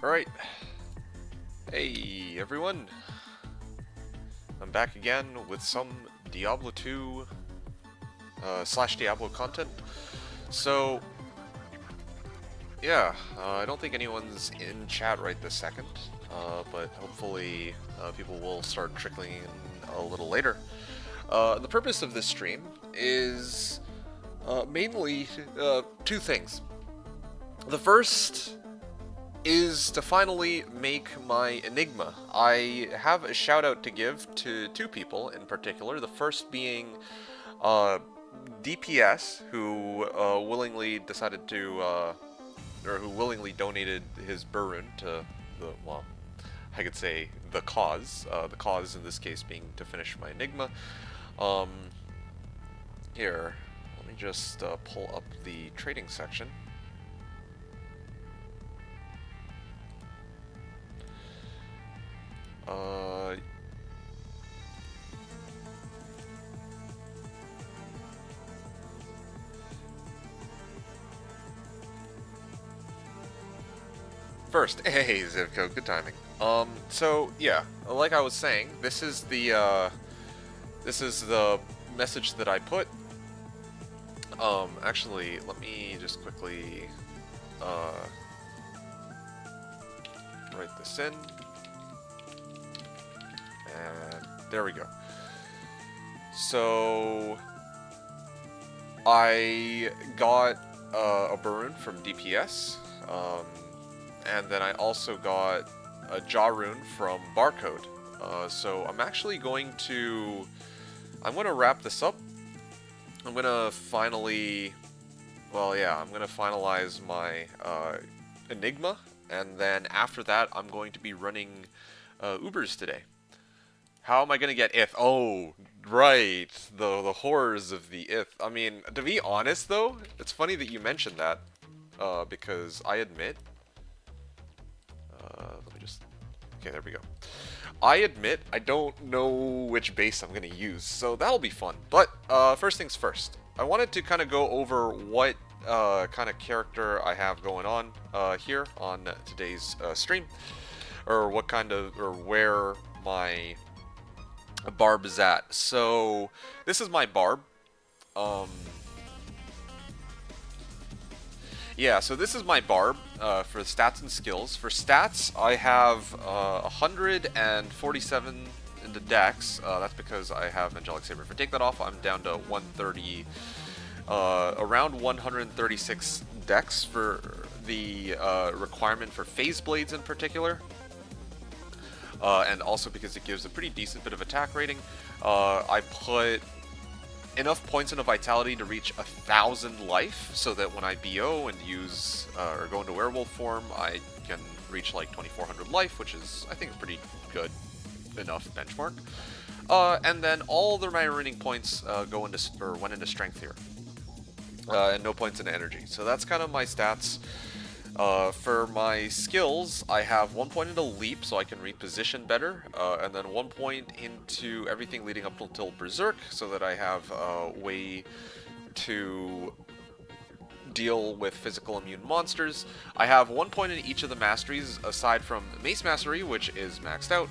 Alright. Hey everyone. I'm back again with some Diablo 2 Slashdiablo content. So, yeah, I don't think anyone's in chat right this second, but hopefully people will start trickling in a little later. The purpose of this stream is mainly two things. The first is to finally make my Enigma. I have a shout out to give to two people in particular. The first being DPS, who willingly decided to, or who willingly donated his Burun to the, well, I could say the cause. The cause in this case being to finish my Enigma. Here, let me just pull up the trading section. First, hey Zivko, good timing. So yeah, like I was saying, this is the message that I put. Actually, let me just quickly write this in. And there we go. So I got a Burun from DPS, and then I also got a Jaw Rune from Barcode. So I'm actually going to wrap this up. I'm gonna finally, well, yeah, I'm gonna finalize my Enigma, and then after that, I'm going to be running Ubers today. How am I gonna get if? Oh, right, the horrors of the if. I mean, to be honest though, it's funny that you mentioned that, because I admit, let me just, okay, there we go. I admit I don't know which base I'm gonna use, so that'll be fun. But first things first, I wanted to kind of go over what kind of character I have going on here on today's stream, or what kind of, or where my Barb is at. So this is my Barb. Yeah, so this is my Barb for stats and skills. For stats, I have 147 in the dex. That's because I have Angelic Saber. If I take that off, I'm down to 130, around 136 dex for the requirement for Phase Blades in particular. And also because it gives a pretty decent bit of attack rating. I put enough points into Vitality to reach 1,000 life, so that when I BO and use, or go into werewolf form, I can reach like 2,400 life, which is, I think, a pretty good enough benchmark. And then all the remaining points went into strength here. And no points into energy. So that's kind of my stats. For my skills, I have 1 point into leap, so I can reposition better, and then 1 point into everything leading up until Berserk, so that I have a way to deal with physical immune monsters. I have 1 point in each of the masteries, aside from Mace Mastery, which is maxed out.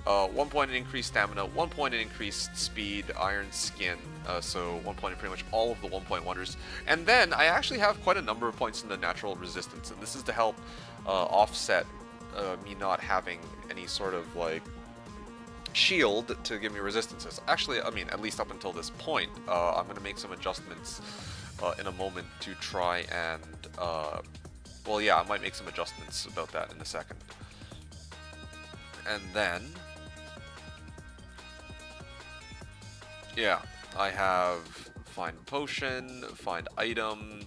1 point in increased stamina, 1 point in increased speed, Iron Skin, so 1 point in pretty much all of the 1-point wonders. And then I actually have quite a number of points in the natural resistance, and this is to help offset me not having any sort of like shield to give me resistances. Actually, I mean, at least up until this point, I'm going to make some adjustments in a moment to try and, well, yeah, I might make some adjustments about that in a second. And then, yeah, I have Find Potion, Find Item,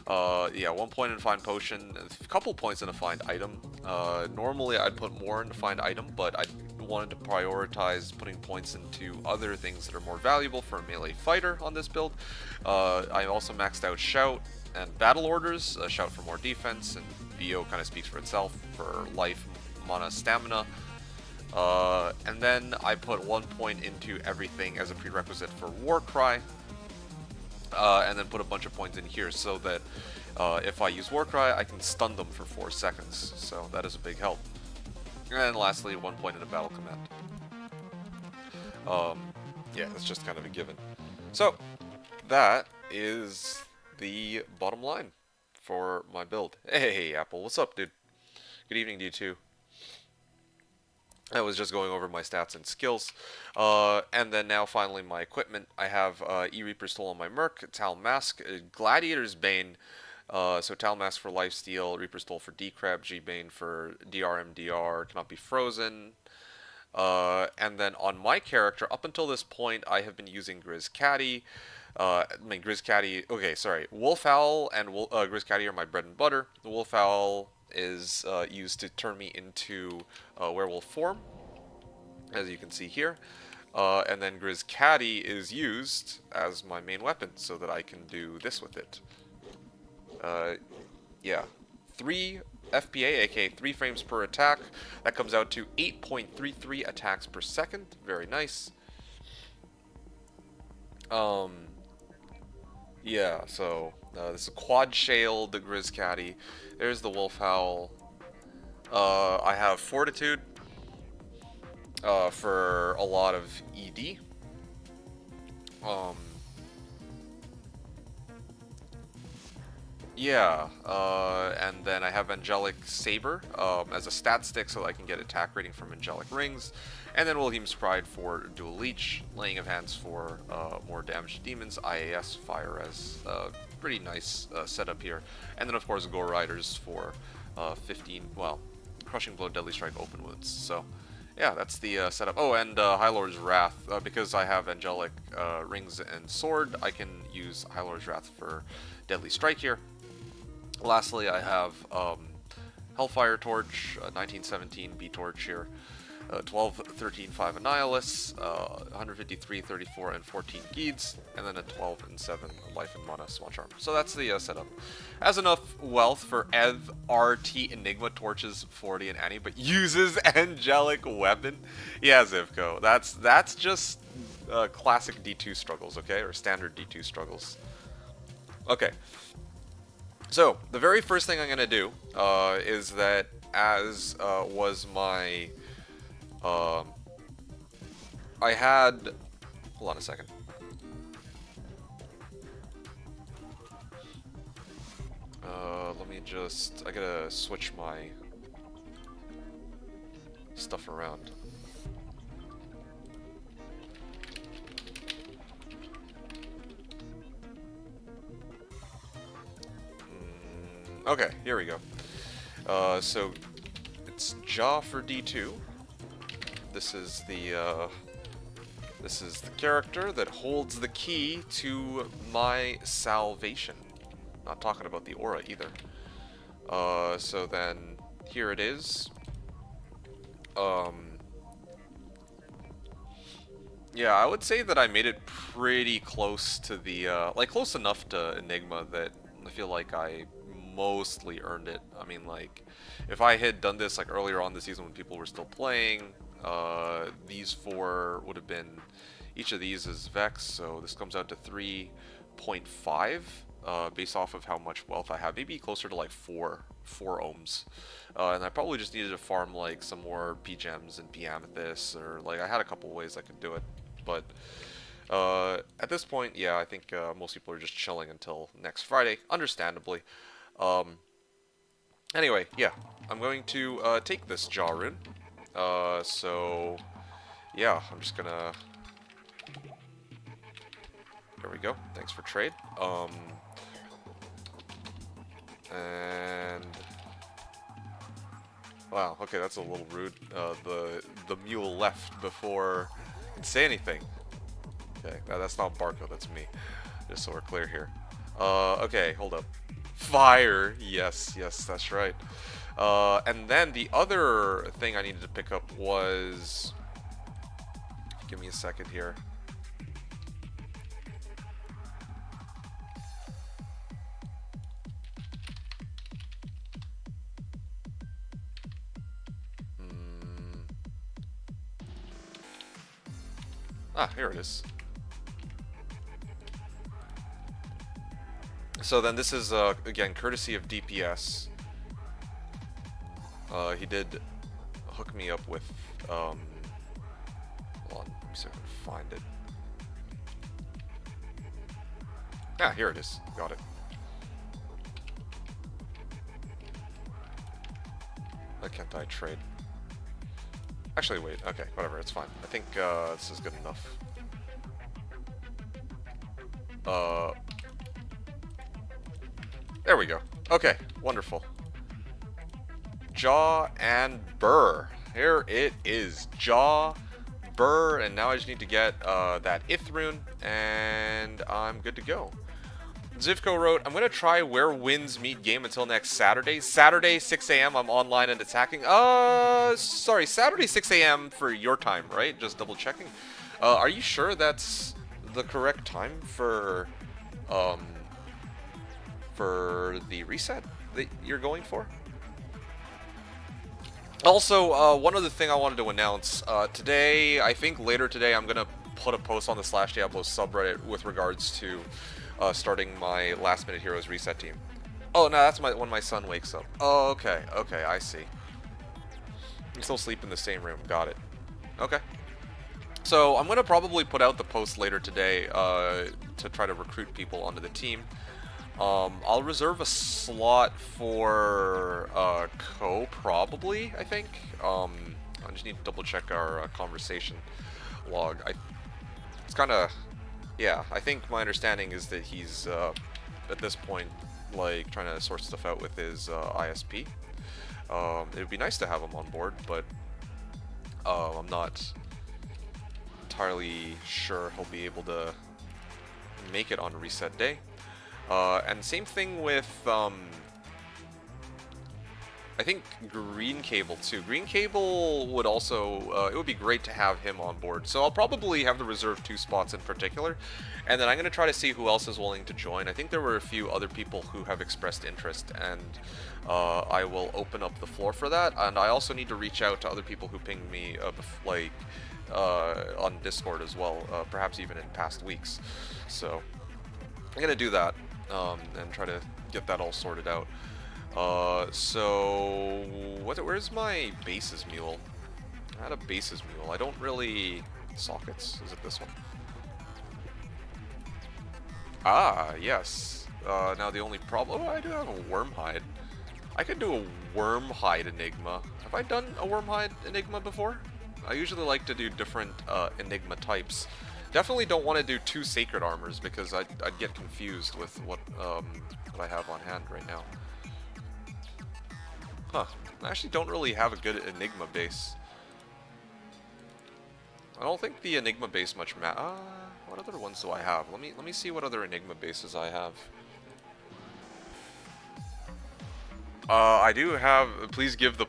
yeah, 1 point in Find Potion, a couple points in a Find Item. Normally I'd put more in a Find Item, but I wanted to prioritize putting points into other things that are more valuable for a melee fighter on this build. I also maxed out Shout and Battle Orders, Shout for more defense, and BO kind of speaks for itself for life, mana, stamina. And then I put 1 point into everything as a prerequisite for Warcry, and then put a bunch of points in here so that If I use Warcry, I can stun them for 4 seconds, so that is a big help. And lastly, 1 point in a battle command. Yeah, that's just kind of a given. So, that is the bottom line for my build. Hey, Apple, what's up, dude? Good evening to you, too. I was just going over my stats and skills. And then now, finally, my equipment. I have E-Reaper's Toll on my Merc, Tal Mask, Gladiator's Bane, so Tal Mask for Lifesteal, Reaper's Toll for Decrab, G-Bane for DRMDR, cannot be frozen. And then on my character, up until this point, I have been using Grizz Caddy. Grizz Caddy, okay, sorry. Wolfowl and Grizz Caddy are my bread and butter. The Wolfowl is used to turn me into werewolf form, as you can see here. And then Grizz Caddy is used as my main weapon, so that I can do this with it. Yeah. 3Fpa, aka 3 frames per attack. That comes out to 8.33 attacks per second. Very nice. Yeah, so this is a quad shale, the Grizz Caddy. There's the Wolfhowl. I have Fortitude for a lot of ED. Yeah, and then I have Angelic Saber as a stat stick so that I can get attack rating from Angelic Rings. And then Wilhelm's Pride for Dual Leech, Laying of Hands for more damage to demons, IAS Fire as pretty nice setup here. And then of course Gore Riders for 15, well, Crushing Blow, Deadly Strike, Open Wounds. So yeah, that's the setup. Oh, and High Lord's Wrath, because I have Angelic Rings and Sword, I can use High Lord's Wrath for Deadly Strike here. Lastly, I have Hellfire Torch, 1917 B-Torch here, 12, 13, 5 Annihilus, 153, 34, and 14 Geeds, and then a 12 and 7 Life and Mana Small Charm. So that's the setup. Has enough wealth for Ev, RT, Enigma, Torches, 40, and Annie, but uses Angelic Weapon? Yeah, Zivko, that's just classic D2 struggles, okay? Or standard D2 struggles. Okay. So, the very first thing I'm going to do is that, as was my... I had... Hold on a second. Let me just... I gotta switch my stuff around. Okay, here we go. So it's Jaw for D2. This is the character that holds the key to my salvation. Not talking about the aura either. So then here it is. Yeah, I would say that I made it pretty close to the like close enough to Enigma that I feel like I mostly earned it. I mean, like, if I had done this like earlier on the season when people were still playing, these 4 would have been, each of these is Vex, so this comes out to 3.5 based off of how much wealth I have, maybe closer to like 4 ohms. And I probably just needed to farm like some more P-Gems and P-Amethyst, or like I had a couple ways I could do it, but at this point, yeah, I think most people are just chilling until next Friday, understandably. Anyway, yeah, I'm going to take this Jaw rune. So yeah, I'm just gonna... There we go. Thanks for trade. And wow, okay, that's a little rude. The mule left before I could say anything. Okay, that's not Barco, that's me. Just so we're clear here. Okay, hold up. Fire! Yes, that's right. And then the other thing I needed to pick up was... Give me a second here. Here it is. So then this is, again, courtesy of DPS. He did hook me up with, hold on, let me see if I can find it. Ah, here it is. Got it. Why can't I trade? Actually, wait. Okay, whatever. It's fine. I think this is good enough. There we go. Okay, wonderful. Jaw and Burr. Here it is. Jaw, Burr, and now I just need to get that Ith rune, and I'm good to go. Zivko wrote, I'm going to try Where Winds Meet game until next Saturday. Saturday, 6 a.m. I'm online and attacking. Sorry, Saturday, 6 a.m. for your time, right? Just double checking. Are you sure that's the correct time for the reset that you're going for? Also, one other thing I wanted to announce. Today, I think later today, I'm going to put a post on the Slashdiablo subreddit with regards to starting my Last Minute Heroes reset team. Oh, no, that's when my son wakes up. Oh, okay, okay, I see. You still sleep in the same room, got it. Okay. So, I'm going to probably put out the post later today to try to recruit people onto the team. I'll reserve a slot for Co, probably, I think. I just need to double check our conversation log. It's kind of... Yeah, I think my understanding is that he's, at this point, like, trying to sort stuff out with his ISP. It would be nice to have him on board, but I'm not entirely sure he'll be able to make it on reset day. And same thing with, I think Green Cable too. Green Cable would also, it would be great to have him on board. So I'll probably have to reserve 2 spots in particular. And then I'm going to try to see who else is willing to join. I think there were a few other people who have expressed interest, and I will open up the floor for that. And I also need to reach out to other people who pinged me, on Discord as well, perhaps even in past weeks. So I'm going to do that, and try to get that all sorted out. So where's my bases mule? I had a bases mule. I don't really... Sockets? Is it this one? Ah, yes. Now the only problem... Oh, I do have a Wormhide. I could do a Wormhide Enigma. Have I done a Wormhide Enigma before? I usually like to do different Enigma types. Definitely don't want to do 2 Sacred Armors because I'd get confused with what I have on hand right now. Huh. I actually don't really have a good Enigma base. I don't think the Enigma base much what other ones do I have? Let me see what other Enigma bases I have. I do have... Please give the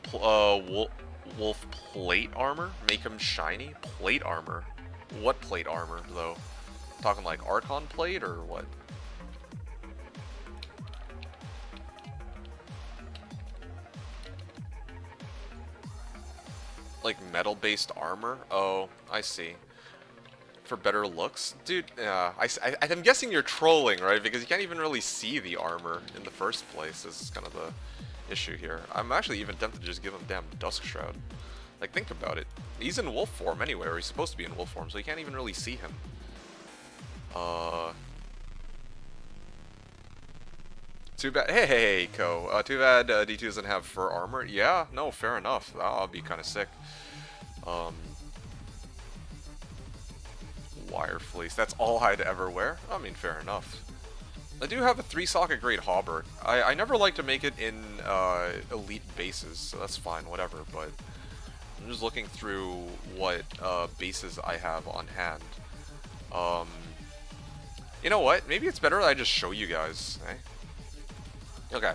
Wolf plate armor. Make him shiny. Plate armor. What plate armor, though? Talking like Archon plate, or what? Like metal-based armor? Oh, I see. For better looks? Dude, I'm guessing you're trolling, right? Because you can't even really see the armor in the first place. This is kind of the issue here. I'm actually even tempted to just give him damn Dusk Shroud. Like, think about it. He's in wolf form anyway, or he's supposed to be in wolf form, so you can't even really see him. Too bad. Hey, Co. Too bad D2 doesn't have fur armor. Yeah, no, fair enough. That'll be kind of sick. Wire fleece. That's all I'd ever wear? I mean, fair enough. I do have a 3-socket grade Hauberk. I never like to make it in elite bases, so that's fine, whatever, but I'm just looking through what bases I have on hand. You know what? Maybe it's better that I just show you guys, eh? Okay,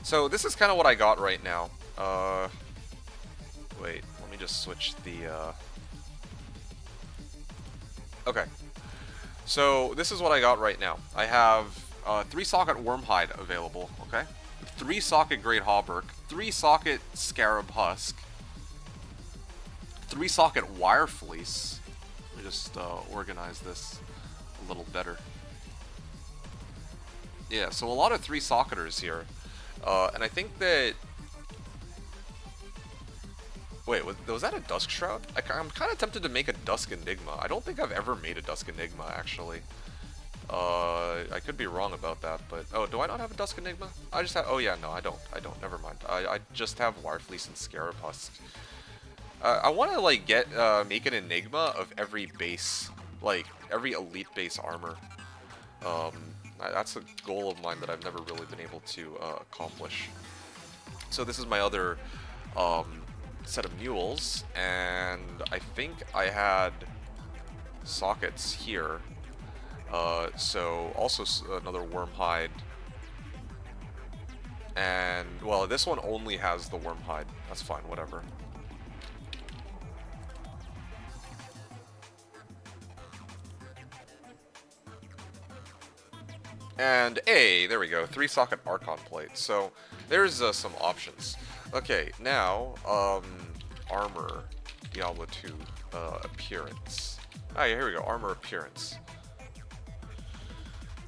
so this is kind of what I got right now. Wait, let me just switch the... Okay, so this is what I got right now. I have 3-socket Wormhide available, okay? 3-socket Great Hauberk, 3-socket Scarab Husk, 3-socket Wire Fleece. Let me just organize this a little better. Yeah, so a lot of 3-socketers here. And I think that... Wait, was that a Dusk Shroud? I'm kind of tempted to make a Dusk Enigma. I don't think I've ever made a Dusk Enigma, actually. I could be wrong about that, but... Oh, do I not have a Dusk Enigma? I just have... Oh, yeah, no, I don't. Never mind. I just have Wirefleece and Scarab Husk. I want to, like, make an Enigma of every base. Like, every elite base armor. That's a goal of mine that I've never really been able to accomplish. So this is my other set of mules, and I think I had sockets here. So also another worm hide. And, well, this one only has the worm hide. That's fine, whatever. And there we go, 3-socket Archon plate. So there's some options. Okay, now armor, Diablo 2 appearance. Ah, yeah, here we go, armor appearance.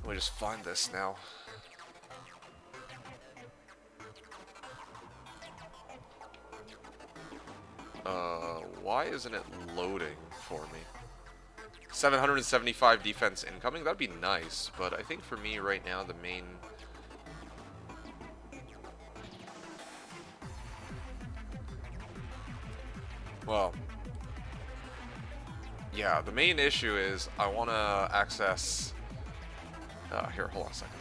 Let me just find this now. Why isn't it loading for me? 775 defense incoming, that'd be nice, but I think for me right now the main... Well, yeah, the main issue is I want to access... here, hold on a second.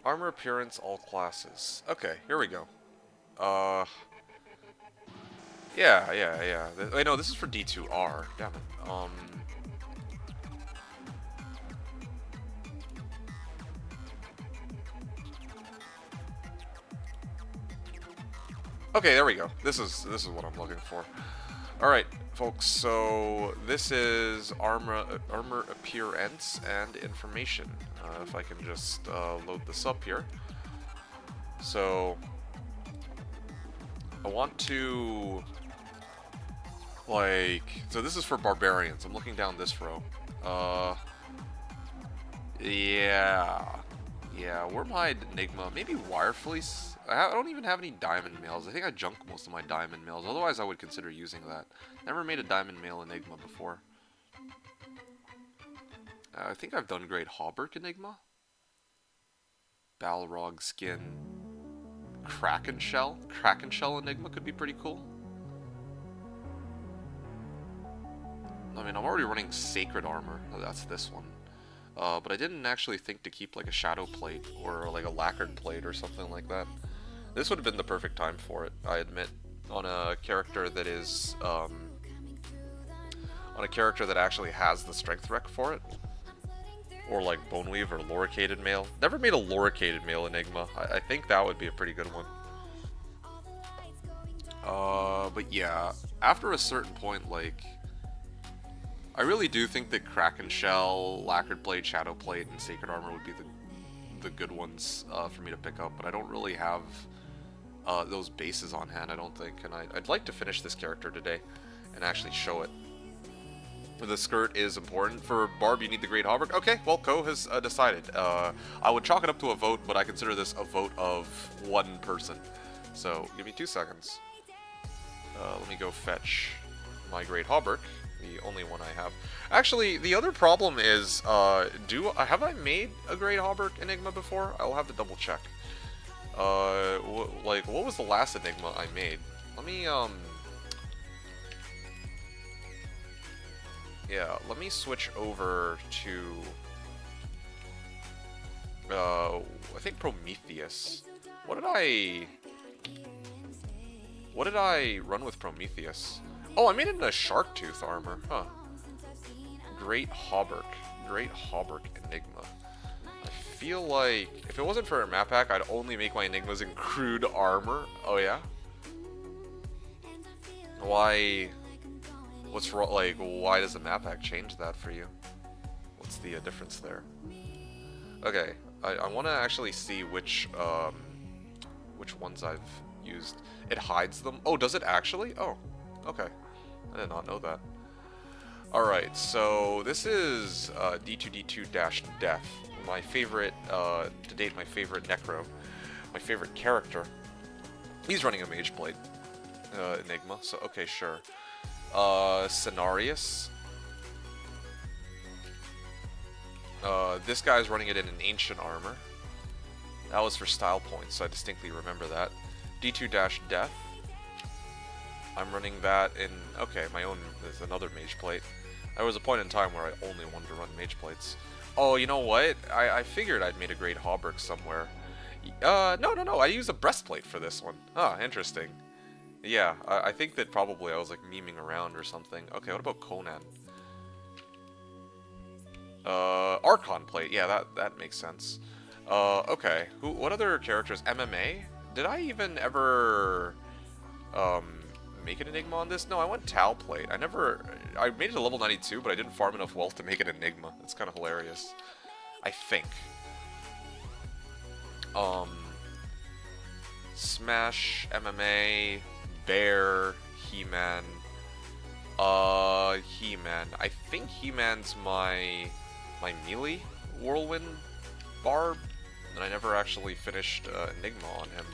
Armor appearance, all classes. Okay, here we go. Yeah. Wait, no, this is for D2R. Damn it. Okay, there we go. This is what I'm looking for. All right, folks. So this is armor appearance and information. If I can just load this up here. So I want to so this is for barbarians. I'm looking down this row. Yeah, Wormhide Enigma, maybe Wirefleece. I don't even have any diamond mails. I think I junked most of my diamond mails. Otherwise, I would consider using that. Never made a diamond mail Enigma before. I think I've done Great Hauberk Enigma. Balrog Skin. Kraken Shell. Kraken Shell Enigma could be pretty cool. I mean, I'm already running Sacred Armor. That's this one. But I didn't actually think to keep like a Shadow Plate or like a Lacquered Plate or something like that. This would have been the perfect time for it, I admit. On a character that is, on a character that actually has the Strength Rec for it. Or like Boneweave or Loricated Mail. Never made a Loricated Mail Enigma. I think that would be a pretty good one. But yeah, after a certain point, like, I really do think that Kraken Shell, Lacquered Plate, Shadow Plate, and Sacred Armor would be the good ones for me to pick up, but I don't really have those bases on hand, I don't think, and I'd like to finish this character today and actually show it. The skirt is important. For Barb, you need the Great Hauberk. Okay, well, Ko has decided. I would chalk it up to a vote, but I consider this a vote of one person. So, give me 2 seconds. Let me go fetch my Great Hauberk, the only one I have. Actually, the other problem is, have I made a Great Hauberk Enigma before? I'll have to double check. What was the last Enigma I made? Let me, yeah, let me switch over to, I think Prometheus. What did I run with Prometheus? Oh, I made it in a Shark Tooth armor, huh. Great Hauberk Enigma. I feel like, if it wasn't for a map pack, I'd only make my Enigmas in crude armor. Oh yeah? Why What's wrong? Like, why does the map pack change that for you? What's the difference there? Okay, I want to actually see which ones I've used. It hides them. Oh, does it actually? Oh, okay. I did not know that. Alright, so this is D2D2-Death. My favorite, to date, my favorite Necro. My favorite character. He's running a Mage Blade Enigma, so okay, sure. Cenarius. This guy's running it in an Ancient Armor. That was for style points, so I distinctly remember that. D2-Death. I'm running that in... Okay, my own... There's another Mage Plate. There was a point in time where I only wanted to run Mage Plates. Oh, you know what? I figured I'd made a great Hauberk somewhere. No. I used a Breastplate for this one. Ah, interesting. Yeah, I think that probably I was like memeing around or something. Okay, what about Conan? Archon Plate. Yeah, that makes sense. Okay. What other characters? MMA? Did I even ever make an Enigma on this? No, I went Tal Plate. I made it to level 92, but I didn't farm enough wealth to make an Enigma. That's kind of hilarious. I think. Smash, MMA, Bear, He-Man. He-Man. I think He-Man's my melee Whirlwind Barb, and I never actually finished Enigma on him.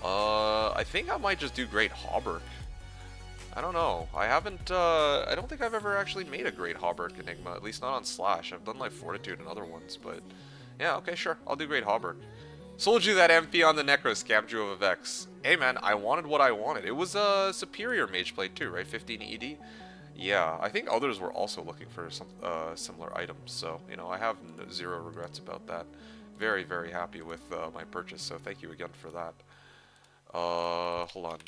I think I might just do Great Hauberk. I don't know. I don't think I've ever actually made a Great Hauberk Enigma, at least not on Slash. I've done like Fortitude and other ones, but yeah, okay, sure. I'll do Great Hauberk. Sold you that MP on the Necro, scammed you of a Vex. Hey man, I wanted what I wanted. It was a superior Mage Plate too, right? 15 ED? Yeah, I think others were also looking for some similar items, so, you know, I have zero regrets about that. Very, very happy with my purchase, so thank you again for that. Hold on.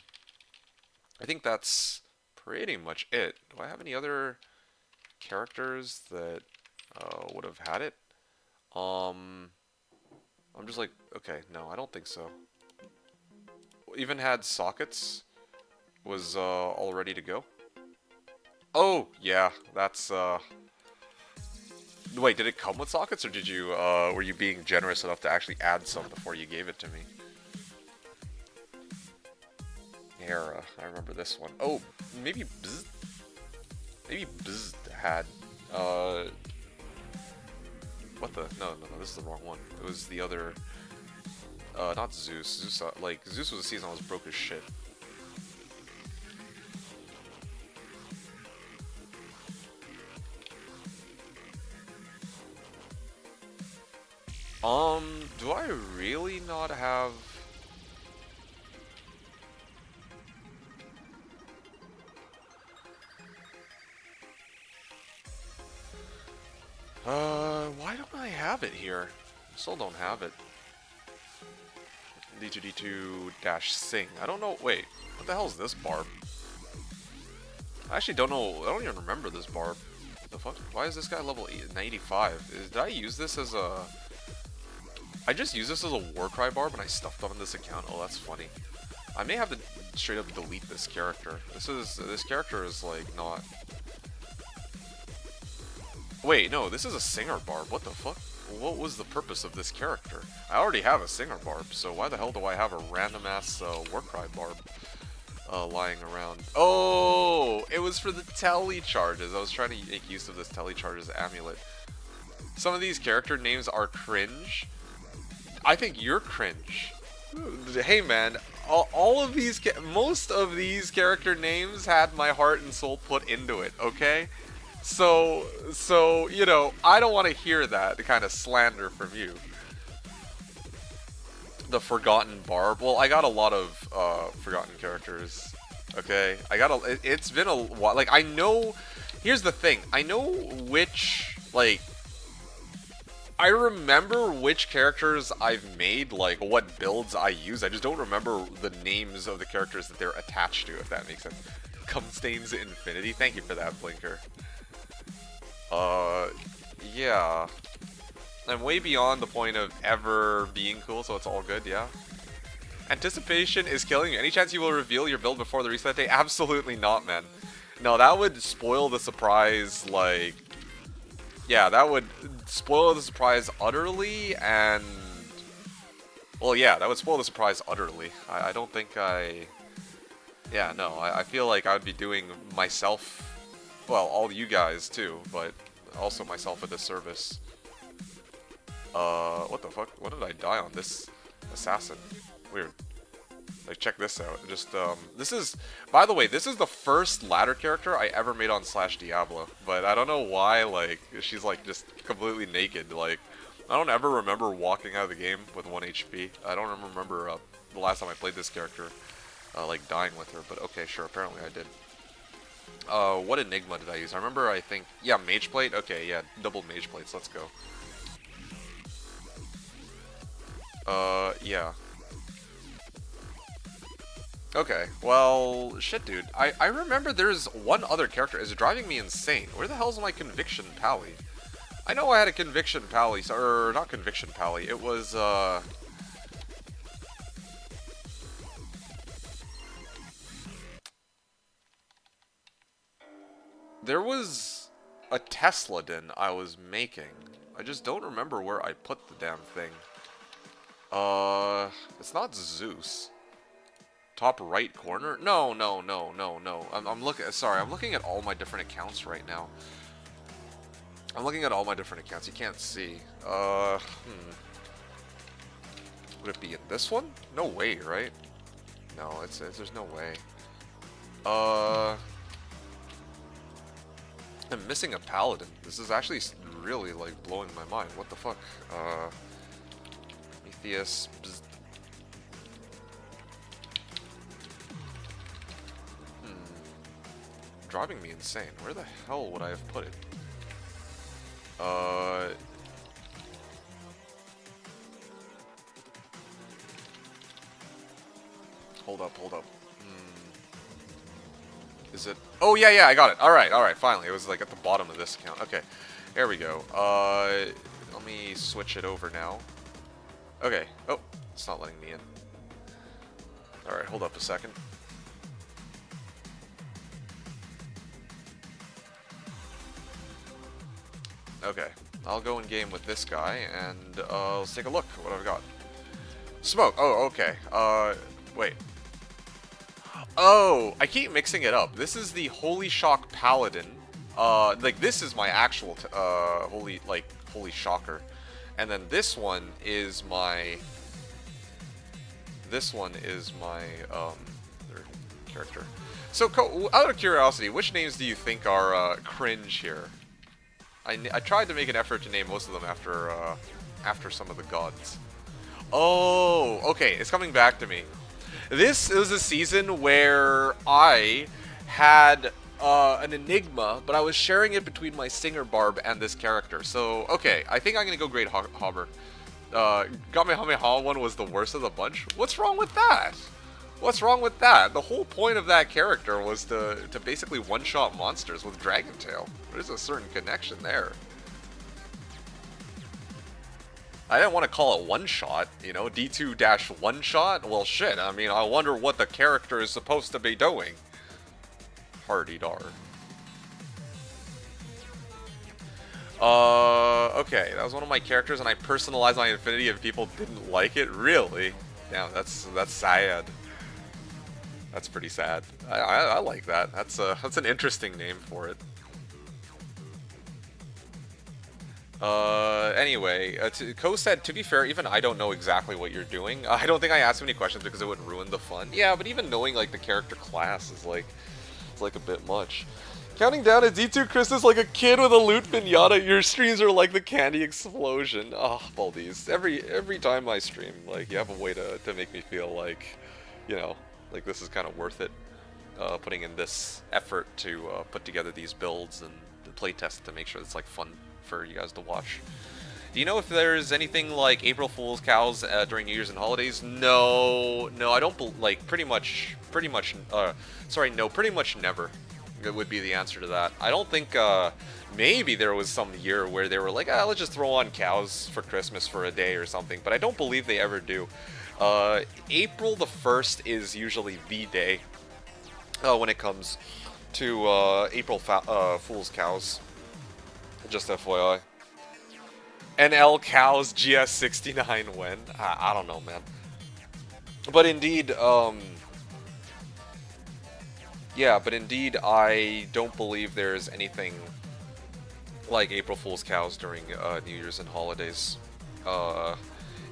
I think that's pretty much it. Do I have any other characters that would have had it? I'm just like, okay, no, I don't think so. Even had sockets, was all ready to go. Oh, yeah, that's, wait, did it come with sockets, or did you, were you being generous enough to actually add some before you gave it to me? Hera, I remember this one. Oh, maybe Bzz? Maybe Bzz had, what the? No, this is the wrong one. It was the other, not Zeus. Zeus, like, Zeus was a season I was broke as shit. Do I really not have... why don't I have it here? Still don't have it. D2D2-Sing. I don't know. Wait, what the hell is this barb? I actually don't know. I don't even remember this barb. What the fuck? Why is this guy level 95? Did I use this as a... I just used this as a Warcry barb and I stuffed on this account. Oh, that's funny. I may have to straight up delete this character. This character is like not... Wait, no, this is a Singer barb. What the fuck? What was the purpose of this character? I already have a Singer barb, so why the hell do I have a random ass Warcry barb lying around? Oh, it was for the tele charges. I was trying to make use of this tele charges amulet. Some of these character names are cringe. I think you're cringe. Hey man, all of these, most of these character names had my heart and soul put into it, okay? So, you know, I don't want to hear that kind of slander from you. The Forgotten Barb. Well, I got a lot of forgotten characters. Okay, it's been a while. Like, I know. Here's the thing. I know which, like, I remember which characters I've made, like what builds I use. I just don't remember the names of the characters that they're attached to, if that makes sense. Cumstain's Infinity. Thank you for that, Blinker. Yeah. I'm way beyond the point of ever being cool, so it's all good, yeah. Anticipation is killing you. Any chance you will reveal your build before the reset day? Absolutely not, man. No, that would spoil the surprise, like... Yeah, that would spoil the surprise utterly, and... Well, yeah, that would spoil the surprise utterly. I don't think I... Yeah, no, I feel like I would be doing myself... Well, all you guys, too, but also myself a disservice. What the fuck? What did I die on? This assassin. Weird. Like, check this out. Just, this is... By the way, this is the first ladder character I ever made on Slashdiablo. But I don't know why, like, she's, like, just completely naked. Like, I don't ever remember walking out of the game with 1 HP. I don't remember, the last time I played this character, like, dying with her. But, okay, sure, apparently I did. What Enigma did I use? I remember, I think... Yeah, Mage Plate? Okay, yeah, double Mage Plates. Let's go. Yeah. Okay, well, shit, dude. I remember there's one other character. It's driving me insane. Where the hell's my Conviction Pally? I know I had a Conviction Pally, or not Conviction Pally. It was, there was a Tesla-din I was making. I just don't remember where I put the damn thing. It's not Zeus. Top right corner? No. I'm looking. Sorry, I'm looking at all my different accounts right now. I'm looking at all my different accounts. You can't see. Would it be in this one? No way, right? No, there's no way. I'm missing a paladin. This is actually really like blowing my mind. What the fuck? Prometheus. Driving me insane. Where the hell would I have put it? Hold up. Is it? Oh, yeah, I got it. Alright, finally. It was like at the bottom of this account. Okay, there we go. Let me switch it over now. Okay. Oh, it's not letting me in. Alright, hold up a second. Okay, I'll go in game with this guy, and let's take a look at what I've got. Smoke! Oh, okay. Wait. Oh, I keep mixing it up. This is the Holy Shock Paladin. Like, this is my actual, Holy Shocker. And then this one is my... third character. So, out of curiosity, which names do you think are, cringe here? I tried to make an effort to name most of them after some of the gods. Oh, okay, it's coming back to me. This was a season where I had an Enigma, but I was sharing it between my Singer Barb and this character. So, okay, I think I'm gonna go Great Hobber. Kamehameha one was the worst of the bunch. What's wrong with that? What's wrong with that? The whole point of that character was to basically one-shot monsters with Dragon Tail. There's a certain connection there. I didn't want to call it one-shot, you know, D2-one-shot? Well, shit, I mean, I wonder what the character is supposed to be doing. Hardy-dar. Okay, that was one of my characters, and I personalized my Infinity and people didn't like it? Really? Damn, that's sad. That's pretty sad. I like that. That's an interesting name for it. Anyway, Ko said, to be fair, even I don't know exactly what you're doing. I don't think I asked many questions because it would ruin the fun. Yeah, but even knowing, like, the character class is, like, it's, like, a bit much. Counting down at D2 Chris is like a kid with a loot pinata. Your streams are like the candy explosion. Oh, Baldies. Every time I stream, like, you have a way to make me feel like, you know, like this is kind of worth it. Putting in this effort to put together these builds and the playtest to make sure it's, like, fun for you guys to watch. Do you know if there's anything like April Fool's cows during New Year's and holidays? No, I don't. Like, pretty much never. It would be the answer to that. I don't think, maybe there was some year where they were like, let's just throw on cows for Christmas for a day or something, but I don't believe they ever do. April the 1st is usually the day when it comes to April Fool's Cows. Just FYI. NL Cows GS69 when? I don't know, man. But indeed, yeah, but indeed, I don't believe there's anything like April Fool's Cows during New Year's and holidays.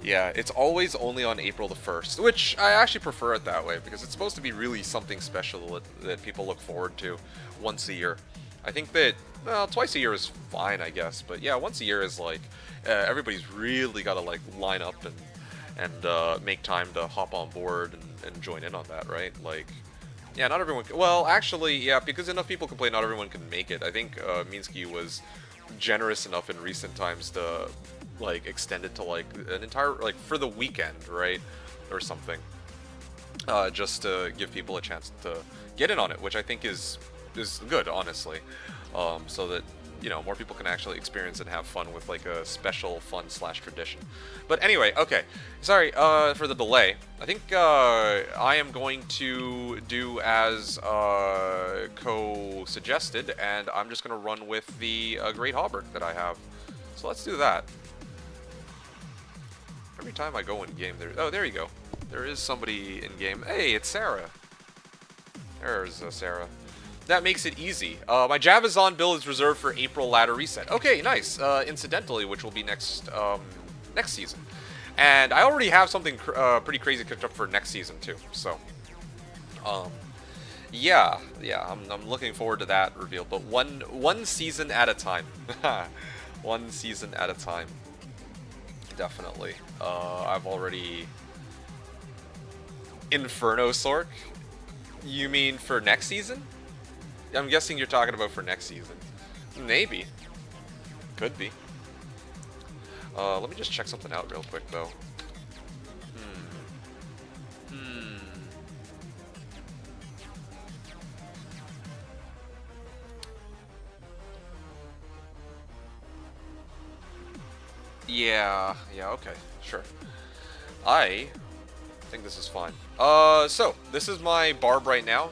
Yeah, it's always only on April the 1st, which I actually prefer it that way, because it's supposed to be really something special that people look forward to once a year. I think that, well, twice a year is fine, I guess, but yeah, once a year is like, everybody's really got to like line up and make time to hop on board and join in on that, right? Like, yeah, not everyone can, well, actually, yeah, because enough people complain not everyone can make it. I think Minsky was generous enough in recent times to like extend it to like an entire, like for the weekend, right, or something, just to give people a chance to get in on it, which I think is good, honestly, so that, you know, more people can actually experience and have fun with like a special fun / tradition. But anyway, okay, sorry for the delay. I think I am going to do as co-suggested, and I'm just going to run with the Great Hauberk that I have. So let's do that. Every time I go in game, oh, there you go. There is somebody in game. Hey, it's Sarah. There's Sarah. That makes it easy. My Javazon build is reserved for April ladder reset. Okay, nice. Incidentally, which will be next season. And I already have something pretty crazy cooked up for next season too. So, yeah, I'm looking forward to that reveal. But one season at a time. One season at a time. Definitely. I've already Inferno Sork. You mean for next season? I'm guessing you're talking about for next season. Maybe. Could be. Let me just check something out real quick, though. Yeah, okay, sure. I think this is fine. So, this is my barb right now.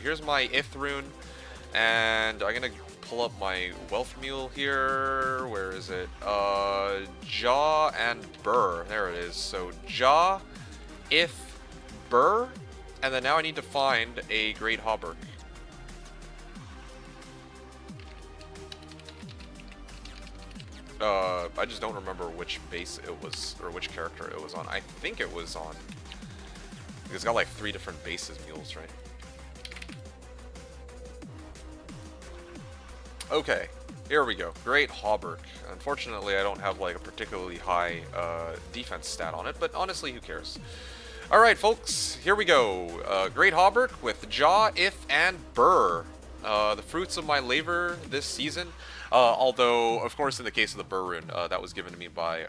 Here's my Ith rune, and I'm gonna pull up my wealth mule here. Where is it? Jaw and Burr. There it is. So, Jaw, Ith, Burr, and then now I need to find a Great Hauberk. I just don't remember which base it was, or which character it was on. I think it was on... It's got like 3 different bases mules, right? Okay, here we go. Great Hauberk. Unfortunately, I don't have like a particularly high defense stat on it, but honestly, who cares? Alright, folks, here we go. Great Hauberk with Jaw, Ith, and Burr. The fruits of my labor this season. Although, of course, in the case of the Burr rune, that was given to me by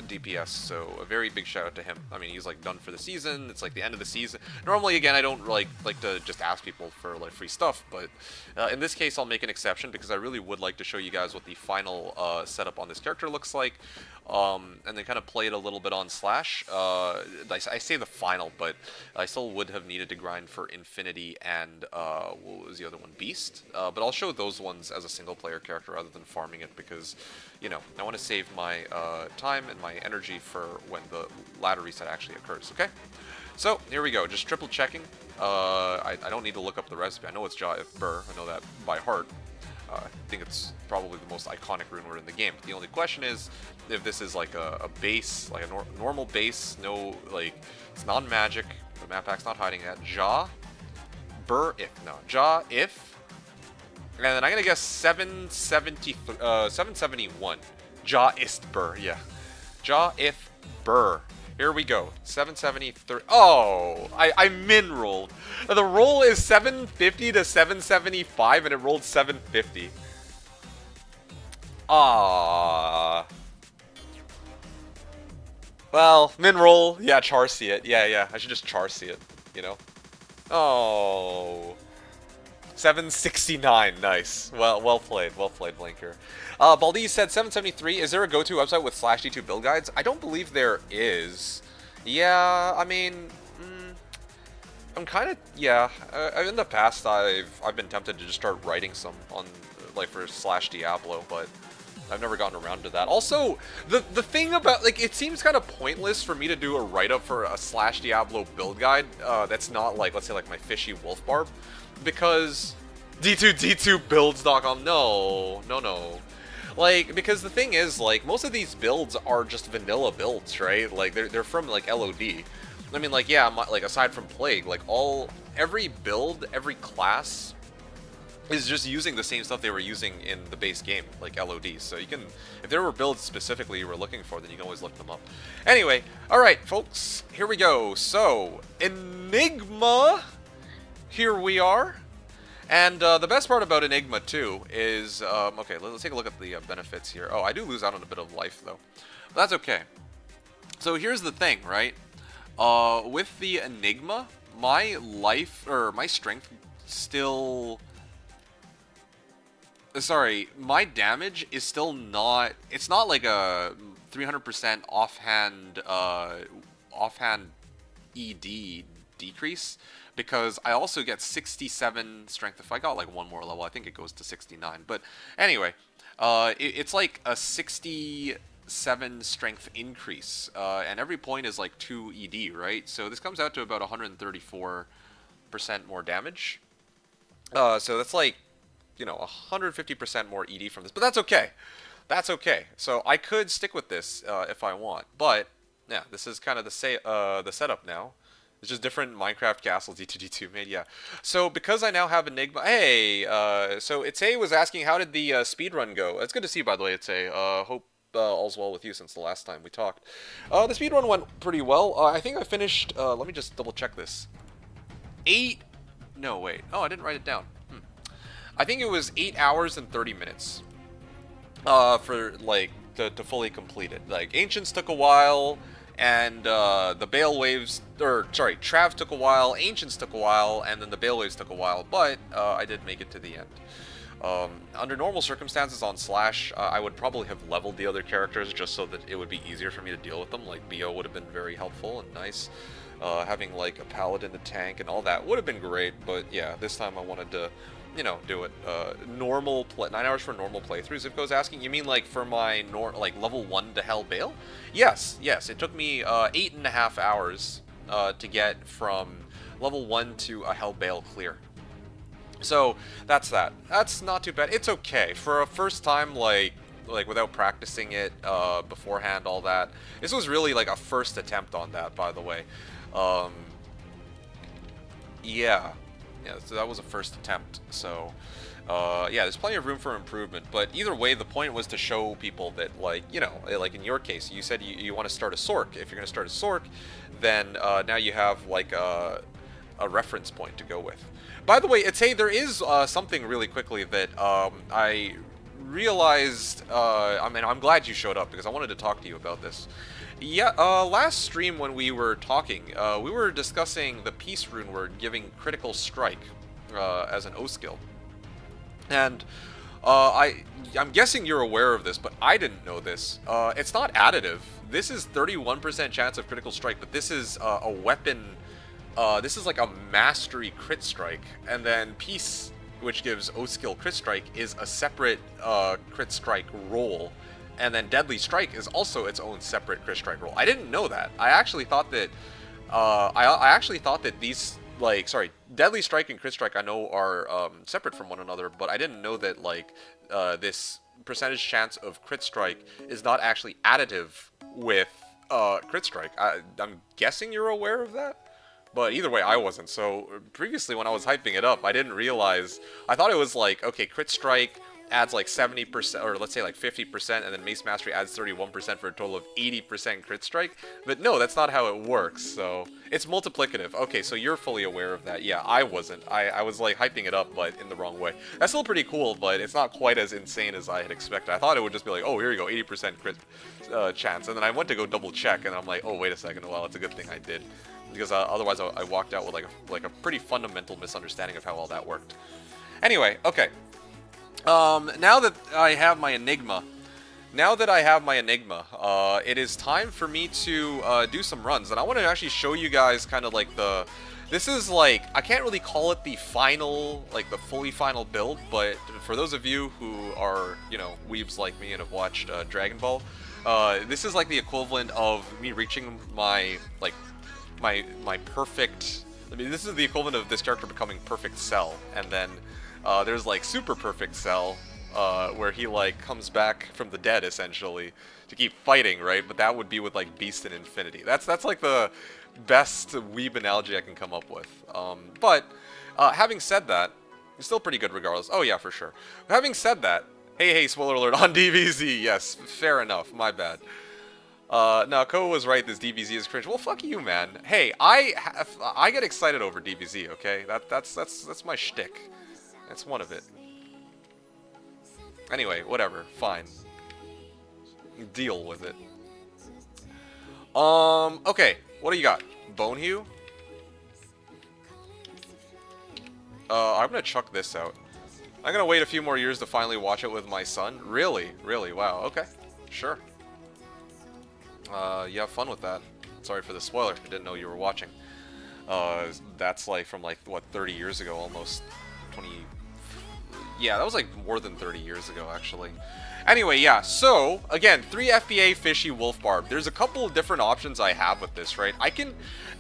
DPS, so a very big shout out to him. I mean, he's like done for the season. It's like the end of the season. Normally, again, I don't like to just ask people for like free stuff, but in this case, I'll make an exception because I really would like to show you guys what the final setup on this character looks like, and then kind of play it a little bit on Slash. I say the final, but I still would have needed to grind for Infinity and what was the other one, Beast. But I'll show those ones as a single player character rather than farming it because, you know, I want to save my time and my energy for when the ladder reset actually occurs, okay? So, here we go, just triple checking. I don't need to look up the recipe. I know it's Jaw If Burr, I know that by heart. I think it's probably the most iconic rune word in the game. The only question is if this is like a base, like a normal base, no, like, it's non-magic, the map pack's not hiding that. Jaw, Burr, If, no, Jaw, If, and then I'm gonna guess 771. Jaw Ist Burr, yeah. Jaw If Burr. Here we go. 773. Oh, I min-rolled. The roll is 750 to 775, and it rolled 750. Ah. Well, min-roll. Yeah, char see it. Yeah. I should just char see it, you know? Oh. 769. Nice. Well played, Blinker. Baldi said 773. Is there a go-to website with /D2 build guides? I don't believe there is. Yeah, I mean, I'm kind of, yeah. In the past, I've been tempted to just start writing some on, like, for Slashdiablo, but I've never gotten around to that. Also, the thing about, like, it seems kind of pointless for me to do a write-up for a Slashdiablo build guide that's not, like, let's say, like, my fishy Wolfbarb, because d2d2builds.com, no. Like, because the thing is, like, most of these builds are just vanilla builds, right? Like, they're from, like, LOD. I mean, like, yeah, like, aside from Plague, like, every build, every class is just using the same stuff they were using in the base game, like LOD. So you can, if there were builds specifically you were looking for, then you can always look them up. Anyway, alright, folks, here we go. So, Enigma, here we are. And the best part about Enigma, too, is, okay, let's take a look at the benefits here. Oh, I do lose out on a bit of life, though. But that's okay. So here's the thing, right? With the Enigma, my life, or my strength still... Sorry, my damage is still not... It's not like a 300% offhand ED decrease, because I also get 67 strength. If I got like one more level, I think it goes to 69. But anyway, it's like a 67 strength increase, and every point is like 2 ED, right? So this comes out to about 134% more damage. So that's like, you know, 150% more ED from this, but that's okay. That's okay. So I could stick with this if I want, but yeah, this is kind of the setup now. It's just different Minecraft castles D2D2 made, yeah. So because I now have Enigma, hey, so Itse was asking how did the speedrun go? It's good to see you, by the way, Itse. Hope all's well with you since the last time we talked. The speedrun went pretty well. I think I finished, let me just double check this. No, wait. Oh, I didn't write it down. I think it was 8 hours and 30 minutes for, like, to fully complete it. Like, Ancients took a while, and the Bale Waves, or, sorry, Trav took a while, Ancients took a while, and then the Bale Waves took a while, but I did make it to the end. Under normal circumstances on Slash, I would probably have leveled the other characters just so that it would be easier for me to deal with them. Like, Bio would have been very helpful and nice. Having, like, a Paladin to tank and all that would have been great, but yeah, this time I wanted to, you know, do it. 9 hours for normal playthroughs. If goes asking, you mean like for my like level 1 to Hell Bale? Yes. It took me 8.5 hours to get from level 1 to a Hell Bale clear. So that's that. That's not too bad. It's okay for a first time, like without practicing it beforehand, all that. This was really like a first attempt on that, by the way. Yeah, so that was a first attempt, so, yeah, there's plenty of room for improvement, but either way, the point was to show people that, like, you know, like in your case, you said you want to start a Sork. If you're going to start a Sork, then now you have, like, a reference point to go with. By the way, there is something really quickly that I realized, I mean, I'm glad you showed up, because I wanted to talk to you about this. Yeah, last stream when we were talking, we were discussing the Peace Rune word giving critical strike as an O skill. And I'm guessing you're aware of this, but I didn't know this. It's not additive. This is 31% chance of critical strike, but this is a weapon, this is like a mastery crit strike, and then Peace, which gives O skill crit strike, is a separate crit strike roll. And then Deadly Strike is also its own separate crit strike roll. I didn't know that. I actually thought that I actually thought that these, like, sorry, Deadly Strike and Crit Strike I know are separate from one another, but I didn't know that, like, this percentage chance of Crit Strike is not actually additive with Crit Strike. I'm guessing you're aware of that? But either way, I wasn't. So previously when I was hyping it up, I didn't realize, I thought it was like, okay, Crit Strike adds like 70%, or let's say like 50%, and then Mace Mastery adds 31% for a total of 80% crit strike. But no, that's not how it works, so it's multiplicative. Okay, so you're fully aware of that. Yeah, I wasn't. I was like hyping it up, but in the wrong way. That's still pretty cool, but it's not quite as insane as I had expected. I thought it would just be like, oh, here you go, 80% crit chance. And then I went to go double check, and I'm like, oh, wait a second, well, it's a good thing I did. Because otherwise I walked out with like a pretty fundamental misunderstanding of how all that worked. Anyway, okay. Now that I have my Enigma, it is time for me to do some runs, and I want to actually show you guys kind of like the This is like, I can't really call it the final, like the fully final build, but for those of you who are, you know, weebs like me and have watched Dragon Ball, this is like the equivalent of me reaching my, like, my perfect, I mean, this is the equivalent of this character becoming Perfect Cell, and then there's like Super Perfect Cell, where he like comes back from the dead essentially to keep fighting, right? But that would be with like Beast and Infinity. That's like the best weeb analogy I can come up with. But having said that, it's still pretty good regardless. Oh yeah, for sure. Having said that, hey, spoiler alert on DBZ. Yes, fair enough. My bad. No, Ko was right. This DBZ is cringe. Well, fuck you, man. Hey, I get excited over DBZ. Okay, that's my shtick. That's one of it. Anyway, whatever. Fine. Deal with it. Okay. What do you got? Bone Hue? I'm gonna chuck this out. I'm gonna wait a few more years to finally watch it with my son. Really? Really? Wow. Okay. Sure. You have fun with that. Sorry for the spoiler. I didn't know you were watching. That's like from like, what, 30 years ago almost. 20... Yeah, that was like more than 30 years ago, actually. Anyway, yeah, so, again, 3Fpa Fishy Wolfbarb. There's a couple of different options I have with this, right? I can,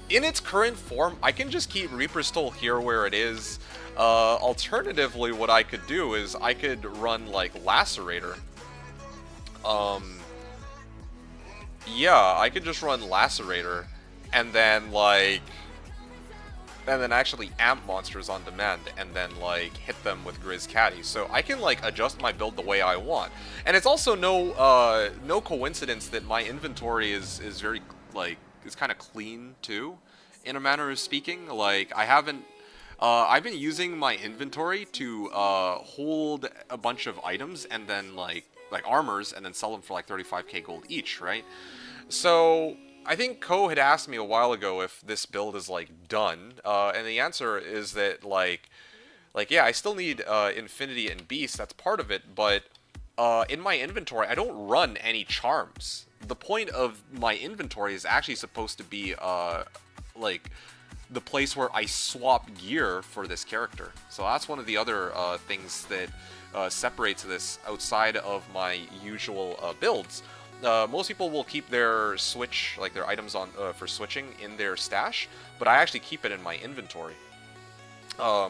in its current form, I can just keep Reaper's Toll here where it is. Alternatively, what I could do is I could run, like, Lacerator. Yeah, I could just run Lacerator, and then, like... and then actually amp monsters on demand, and then like hit them with Grizz Caddy. So I can like adjust my build the way I want. And it's also no coincidence that my inventory is very like is kind of clean too, in a manner of speaking. Like I haven't I've been using my inventory to hold a bunch of items and then like armors and then sell them for like 35k gold each, right? So I think Ko had asked me a while ago if this build is, like, done, and the answer is that, like, yeah, I still need Infinity and Beast, that's part of it, but in my inventory, I don't run any charms. The point of my inventory is actually supposed to be, like, the place where I swap gear for this character. So that's one of the other things that separates this outside of my usual builds. Most people will keep their switch, like their items on for switching in their stash, but I actually keep it in my inventory.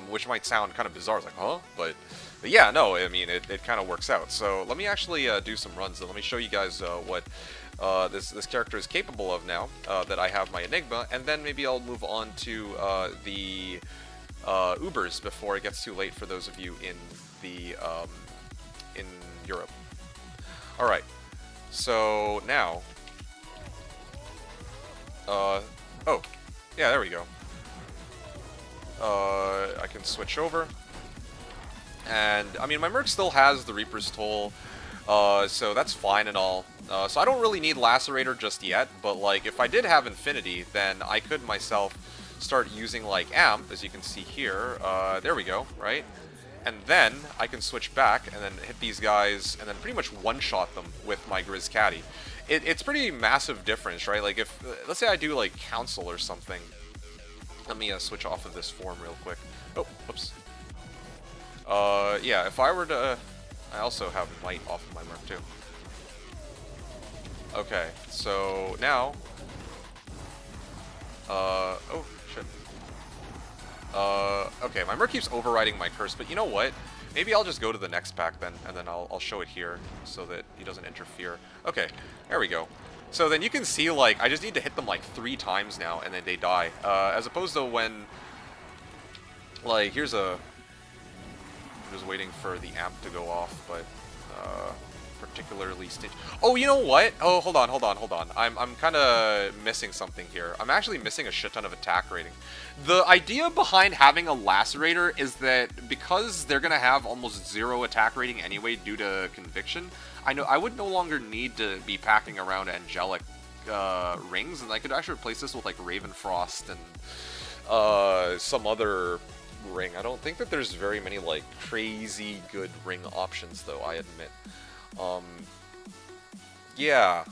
Which might sound kind of bizarre, it's like, huh? But yeah, no, I mean, it kind of works out. So let me actually do some runs, and let me show you guys what this character is capable of now that I have my Enigma, and then maybe I'll move on to the Ubers before it gets too late for those of you in the in Europe. All right. So now, oh, yeah, there we go. I can switch over, and I mean my merc still has the Reaper's Toll, so that's fine and all. So I don't really need Lacerator just yet, but like if I did have Infinity, then I could myself start using like Amp, as you can see here. There we go, right? And then I can switch back and then hit these guys and then pretty much one-shot them with my Grizz Caddy. It's pretty massive difference, right? Like if, let's say I do like Council or something. Let me switch off of this form real quick. Oh, whoops. Yeah, if I were to, I also have Might off of my Merc too. Okay, so now, oh, shit. Okay, my Merc keeps overriding my curse, but you know what? Maybe I'll just go to the next pack then, and then I'll show it here so that he doesn't interfere. Okay, there we go. So then you can see, like, I just need to hit them like 3 times now, and then they die. As opposed to when, like, here's a... I'm just waiting for the amp to go off, but, particularly stage. Oh, you know what? Oh, hold on. I'm kind of missing something here. I'm actually missing a shit ton of attack rating. The idea behind having a Lacerator is that because they're gonna have almost 0 attack rating anyway due to Conviction, I would no longer need to be packing around angelic rings, and I could actually replace this with like Ravenfrost and some other ring. I don't think that there's very many like crazy good ring options though, I admit. Yeah.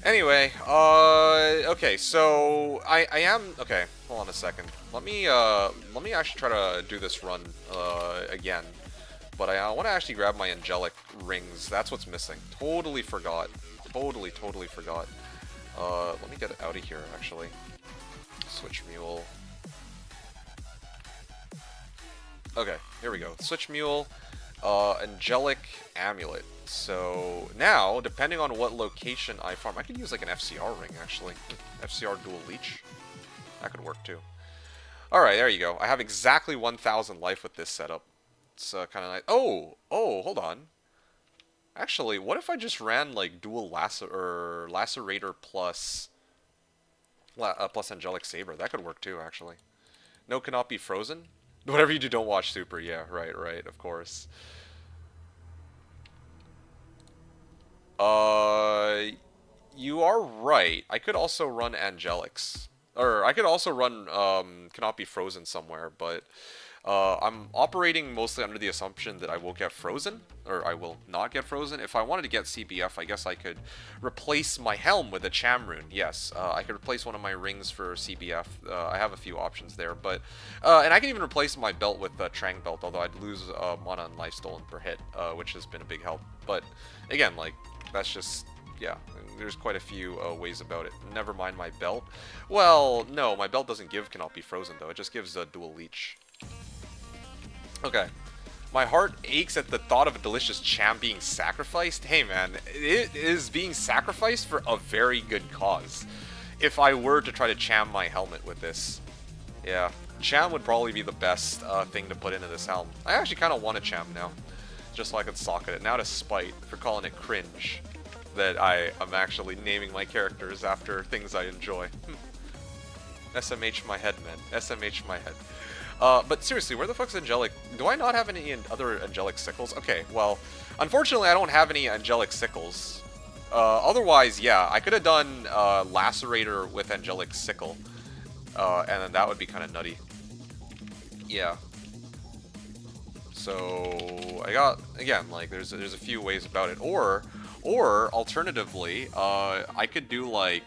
Anyway, okay, so I am okay. Hold on a second. Let me actually try to do this run again. But I want to actually grab my angelic rings. That's what's missing. Totally forgot. Totally forgot. Let me get out of here actually. Switch mule. Okay, here we go. Switch mule. Angelic amulet. So now, depending on what location I farm, I could use like an FCR ring actually. FCR dual leech. That could work too. Alright, there you go. I have exactly 1,000 life with this setup. It's kind of nice. Oh, hold on. Actually, what if I just ran like dual lacerator plus plus angelic saber? That could work too, actually. No, cannot be frozen. Whatever you do, don't watch Super. Yeah, right, of course. You are right. I could also run angelics. Or I could also run cannot be frozen somewhere, but I'm operating mostly under the assumption that I will get frozen, or I will not get frozen. If I wanted to get CBF, I guess I could replace my helm with a Cham rune. Yes, I could replace one of my rings for CBF. I have a few options there, but and I can even replace my belt with Trang belt, although I'd lose mana and life stolen per hit, which has been a big help. But again, like that's just. Yeah, there's quite a few ways about it. Never mind my belt. Well, no, my belt doesn't give cannot be frozen, though. It just gives a dual leech. Okay. My heart aches at the thought of a delicious Cham being sacrificed. Hey, man, it is being sacrificed for a very good cause. If I were to try to Cham my helmet with this. Yeah, Cham would probably be the best thing to put into this helm. I actually kind of want a Cham now. Just so I could socket it. Now to spite for calling it cringe. That I am actually naming my characters after things I enjoy. SMH my head, man. SMH my head. But seriously, where the fuck's angelic? Do I not have any other angelic sickles? Okay, well, unfortunately I don't have any angelic sickles. Otherwise, yeah, I could have done lacerator with angelic sickle, and then that would be kind of nutty. Yeah. So I got again, like there's a few ways about it, or alternatively, I could do like,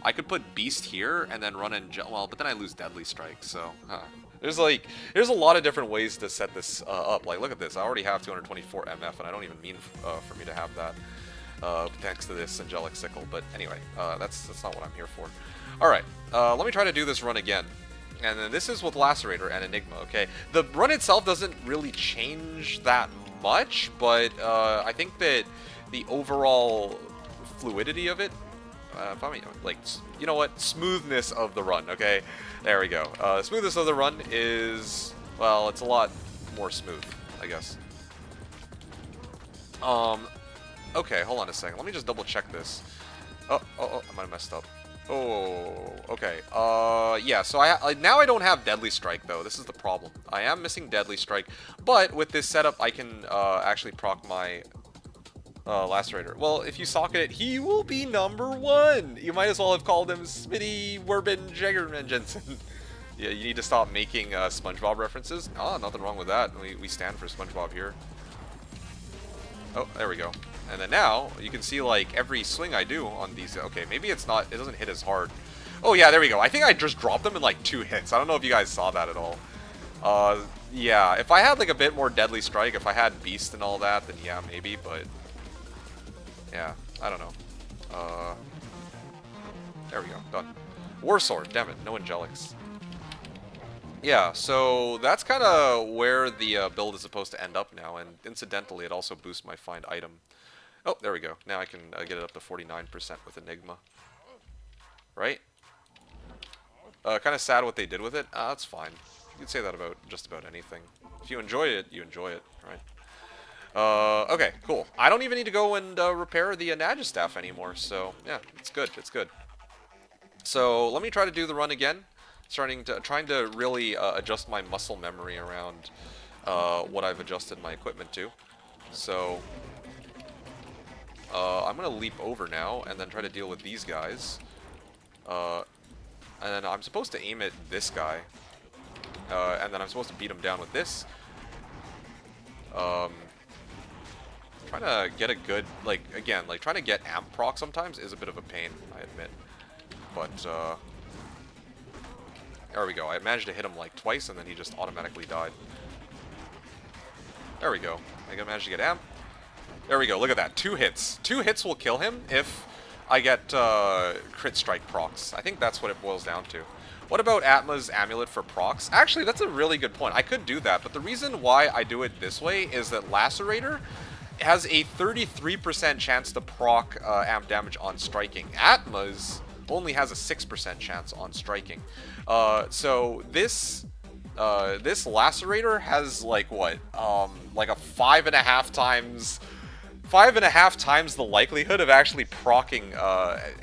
I could put Beast here and then run well, but then I lose Deadly Strike, so, there's a lot of different ways to set this up. Like, look at this, I already have 224 MF, and I don't even mean for me to have that, thanks to this Angelic Sickle, but anyway, that's not what I'm here for. Alright, let me try to do this run again. And then this is with Lacerator and Enigma, okay? The run itself doesn't really change that much, but I think that the overall fluidity of it, like, you know what, smoothness of the run, okay? There we go. Smoothness of the run is, well, it's a lot more smooth, I guess. Okay, hold on a second. Let me just double check this. Oh, I might have messed up. Oh, okay. Yeah, so now I don't have Deadly Strike, though. This is the problem. I am missing Deadly Strike, but with this setup, I can actually proc my Lacerator. Well, if you socket it, he will be #1! You might as well have called him Smitty Werbin Jaggerman Jensen. Yeah, you need to stop making SpongeBob references. Oh, nothing wrong with that. We stand for SpongeBob here. Oh, there we go. And then now, you can see, like, every swing I do on these... Okay, maybe it's not... It doesn't hit as hard. Oh, yeah, there we go. I think I just dropped them in, like, 2 hits. I don't know if you guys saw that at all. Yeah, if I had, like, a bit more Deadly Strike, if I had Beast and all that, then yeah, maybe, but... Yeah, I don't know. There we go. Done. War Sword. Damn it. No Angelics. Yeah, so that's kind of where the build is supposed to end up now, and incidentally, it also boosts my find item. Oh, there we go. Now I can get it up to 49% with Enigma. Right? Kind of sad what they did with it. That's fine. You can say that about just about anything. If you enjoy it, you enjoy it, right? Okay, cool. I don't even need to go and repair the Nagistaff anymore, so yeah, it's good, it's good. So let me try to do the run again. Trying to really adjust my muscle memory around what I've adjusted my equipment to. So I'm gonna leap over now and then try to deal with these guys. And then I'm supposed to aim at this guy, and then I'm supposed to beat him down with this. Trying to get a good, like, again, like, trying to get amp proc sometimes is a bit of a pain, I admit. But, there we go. I managed to hit him, like, twice, and then he just automatically died. There we go. I managed to get amp. There we go. Look at that. 2 hits. 2 hits will kill him if I get crit strike procs. I think that's what it boils down to. What about Atma's Amulet for procs? Actually, that's a really good point. I could do that, but the reason why I do it this way is that Lacerator has a 33% chance to proc amp damage on striking. Atma's only has a 6% chance on striking. So this Lacerator has like what? Like a 5.5 times the likelihood of actually proccing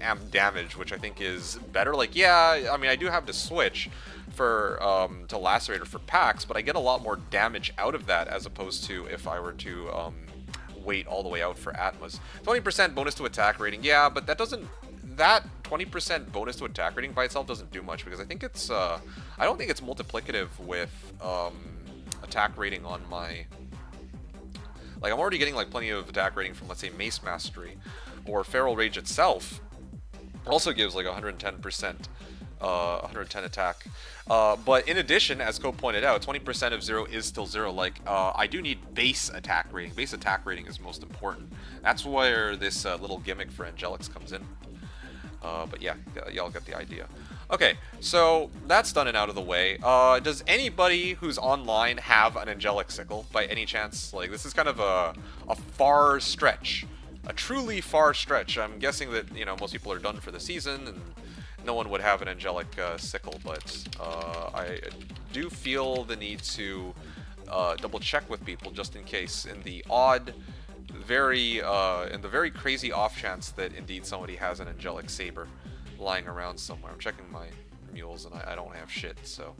amp damage, which I think is better. Like, yeah, I mean, I do have to switch for to Lacerator for packs, but I get a lot more damage out of that as opposed to if I were to wait all the way out for Atma's. 20% bonus to attack rating, yeah, but that doesn't. That 20% bonus to attack rating by itself doesn't do much because I think it's I don't think it's multiplicative with attack rating on my. Like, I'm already getting, like, plenty of attack rating from, let's say, Mace Mastery. Or Feral Rage itself also gives, like, 110%, 110 attack. But in addition, as Ko pointed out, 20% of 0 is still 0. Like, I do need base attack rating. Base attack rating is most important. That's where this little gimmick for Angelics comes in. But yeah, y'all get the idea. Okay, so that's done and out of the way. Does anybody who's online have an Angelic Sickle by any chance? Like, this is kind of a far stretch. A truly far stretch. I'm guessing that, you know, most people are done for the season and no one would have an Angelic Sickle, but I do feel the need to double check with people just in case in the odd, in the very crazy off chance that indeed somebody has an Angelic Saber lying around somewhere. I'm checking my mules and I don't have shit, so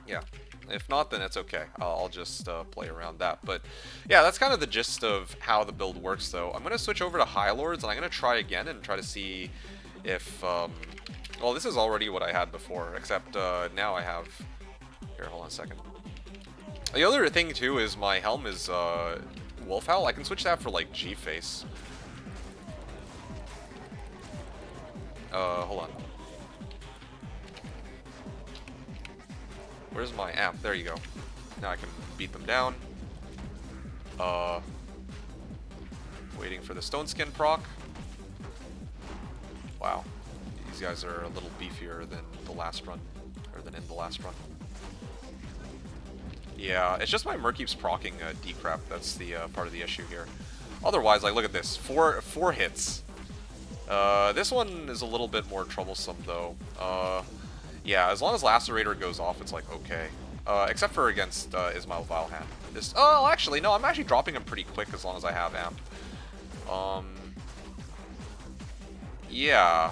yeah, if not then it's okay. I'll just play around that. But yeah, that's kind of the gist of how the build works though. I'm gonna switch over to High Lords and I'm gonna try again and try to see if well, this is already what I had before, except now I have here, hold on a second. The other thing too is my helm is Wolf Howl. I can switch that for like G-Face. Hold on. Where's my amp? There you go. Now I can beat them down. Waiting for the Stone Skin proc. Wow. These guys are a little beefier than the last run. Or than in the last run. Yeah, it's just my Merc keeps proccing D-Crap. That's the part of the issue here. Otherwise, like, look at this. Four hits. This one is a little bit more troublesome, though. Yeah, as long as Lacerator goes off, it's like, okay. Except for against Ismail Valhan. This, oh, actually, no, I'm actually dropping him pretty quick as long as I have amp. Yeah.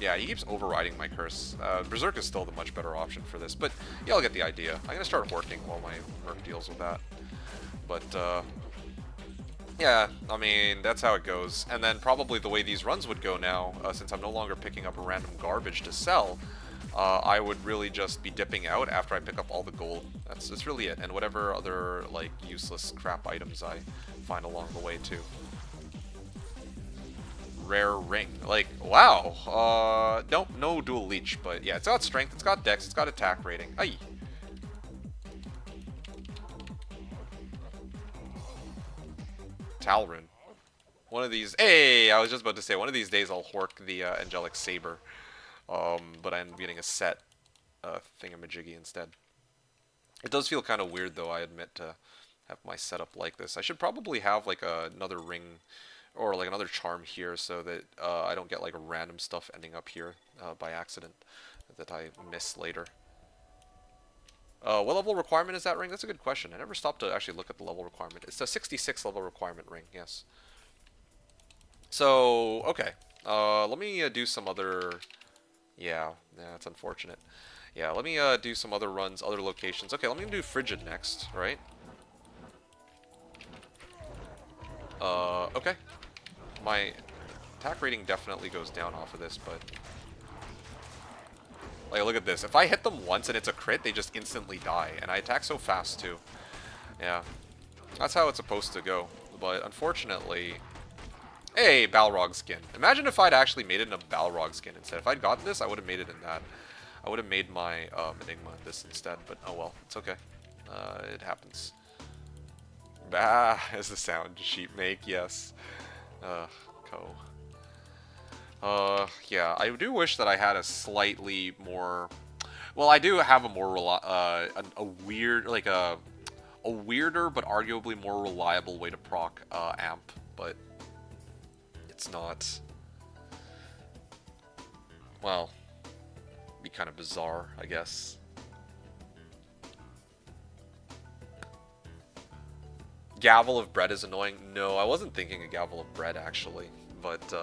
Yeah, he keeps overriding my curse. Berserk is still the much better option for this, but yeah, I'll get the idea. I'm gonna start horking while my Merc deals with that. But, yeah, I mean, that's how it goes. And then probably the way these runs would go now, since I'm no longer picking up random garbage to sell, I would really just be dipping out after I pick up all the gold. That's really it. And whatever other, like, useless crap items I find along the way, too. Rare ring. Like, wow. No dual leech, but yeah, it's got strength, it's got dex, it's got attack rating. Aye. Talrun. One of these... Hey! I was just about to say, one of these days I'll hork the Angelic Saber. But I'm getting a set thingamajiggy instead. It does feel kind of weird, though, I admit, to have my setup like this. I should probably have, like, another ring... or like another charm here so that I don't get like random stuff ending up here by accident that I miss later. What level requirement is that ring? That's a good question. I never stopped to actually look at the level requirement. It's a 66 level requirement ring, yes. So, okay. Let me do some other... Yeah, that's unfortunate. Yeah, let me do some other runs, other locations. Okay, let me do Frigid next, right? Okay. My attack rating definitely goes down off of this, but... Like, look at this. If I hit them once and it's a crit, they just instantly die. And I attack so fast, too. Yeah. That's how it's supposed to go. But unfortunately... Hey, Balrog skin. Imagine if I'd actually made it in a Balrog skin instead. If I'd gotten this, I would have made it in that. I would have made my Enigma this instead, but oh well. It's okay. It happens. Bah is the sound sheep make, yes. Yeah, I do wish that I had a slightly more... Well, I do have a more a weirder but arguably more reliable way to proc amp, but it's not. Well, be kind of bizarre, I guess. Gavel of bread is annoying. No, I wasn't thinking a gavel of bread actually, but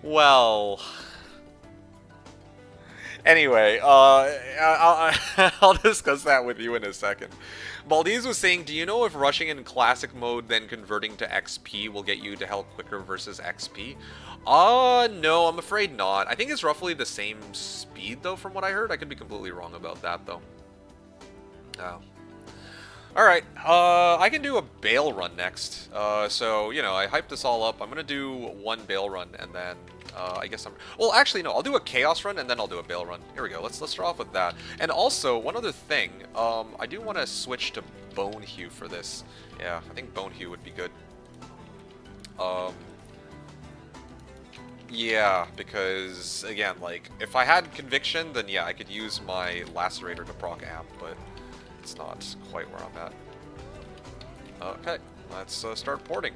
well. Anyway, I'll discuss that with you in a second. Baldiz was saying, do you know if rushing in classic mode then converting to XP will get you to health quicker versus XP? No, I'm afraid not. I think it's roughly the same speed though from what I heard. I could be completely wrong about that though. Oh. Alright, I can do a bail run next. So, you know, I hyped this all up. I'm gonna do one bail run and then I guess I'm... Well, actually, no. I'll do a Chaos run, and then I'll do a Bail run. Here we go. Let's start off with that. And also, one other thing. I do want to switch to Bone Hue for this. Yeah, I think Bone Hue would be good. Yeah, because, again, like, if I had Conviction, then yeah, I could use my Lacerator to proc amp, but it's not quite where I'm at. Okay, let's start porting.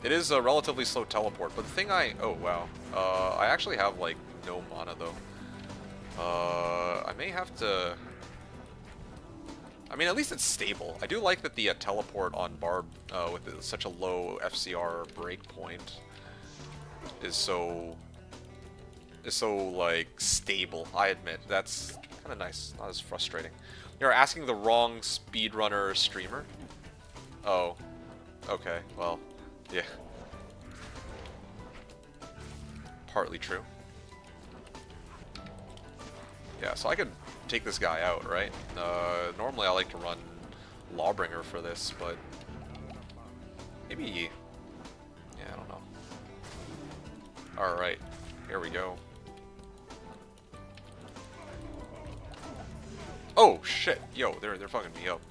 It is a relatively slow teleport, but the thing oh wow, I actually have like no mana though. I may have to, I mean at least it's stable. I do like that the teleport on Barb with such a low FCR breakpoint is so like stable. I admit, that's kind of nice, not as frustrating. You're asking the wrong speedrunner streamer? Oh, okay, well. Yeah. Partly true. Yeah, so I could take this guy out, right? Normally I like to run Lawbringer for this, but maybe... Yeah, I don't know. Alright, here we go. Oh, shit! Yo, they're fucking me up.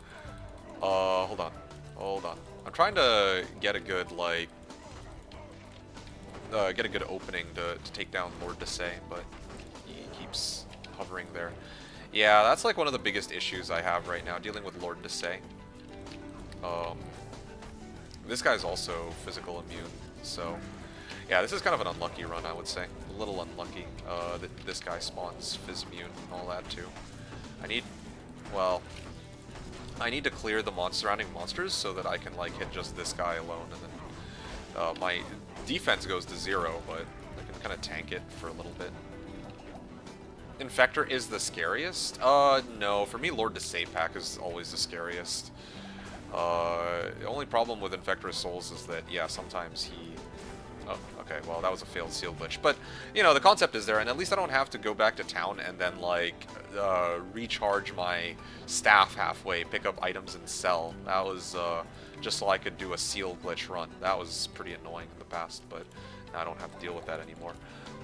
Hold on. Hold on. I'm trying to get a good, like, get a good opening to take down Lord Desay, but he keeps hovering there. Yeah, that's like one of the biggest issues I have right now, dealing with Lord Desay. This guy's also physical immune, so yeah, this is kind of an unlucky run, I would say. A little unlucky that this guy spawns phys immune and all that too. I need to clear the surrounding monsters so that I can like hit just this guy alone, and then my defense goes to 0, but I can kind of tank it for a little bit. Infector is the scariest? No, for me Lord Desay pack is always the scariest. The only problem with Infector's Souls is that, yeah, sometimes he... Oh, okay, well, that was a failed seal glitch. But, you know, the concept is there, and at least I don't have to go back to town and then, like, recharge my staff halfway, pick up items, and sell. That was just so I could do a seal glitch run. That was pretty annoying in the past, but now I don't have to deal with that anymore.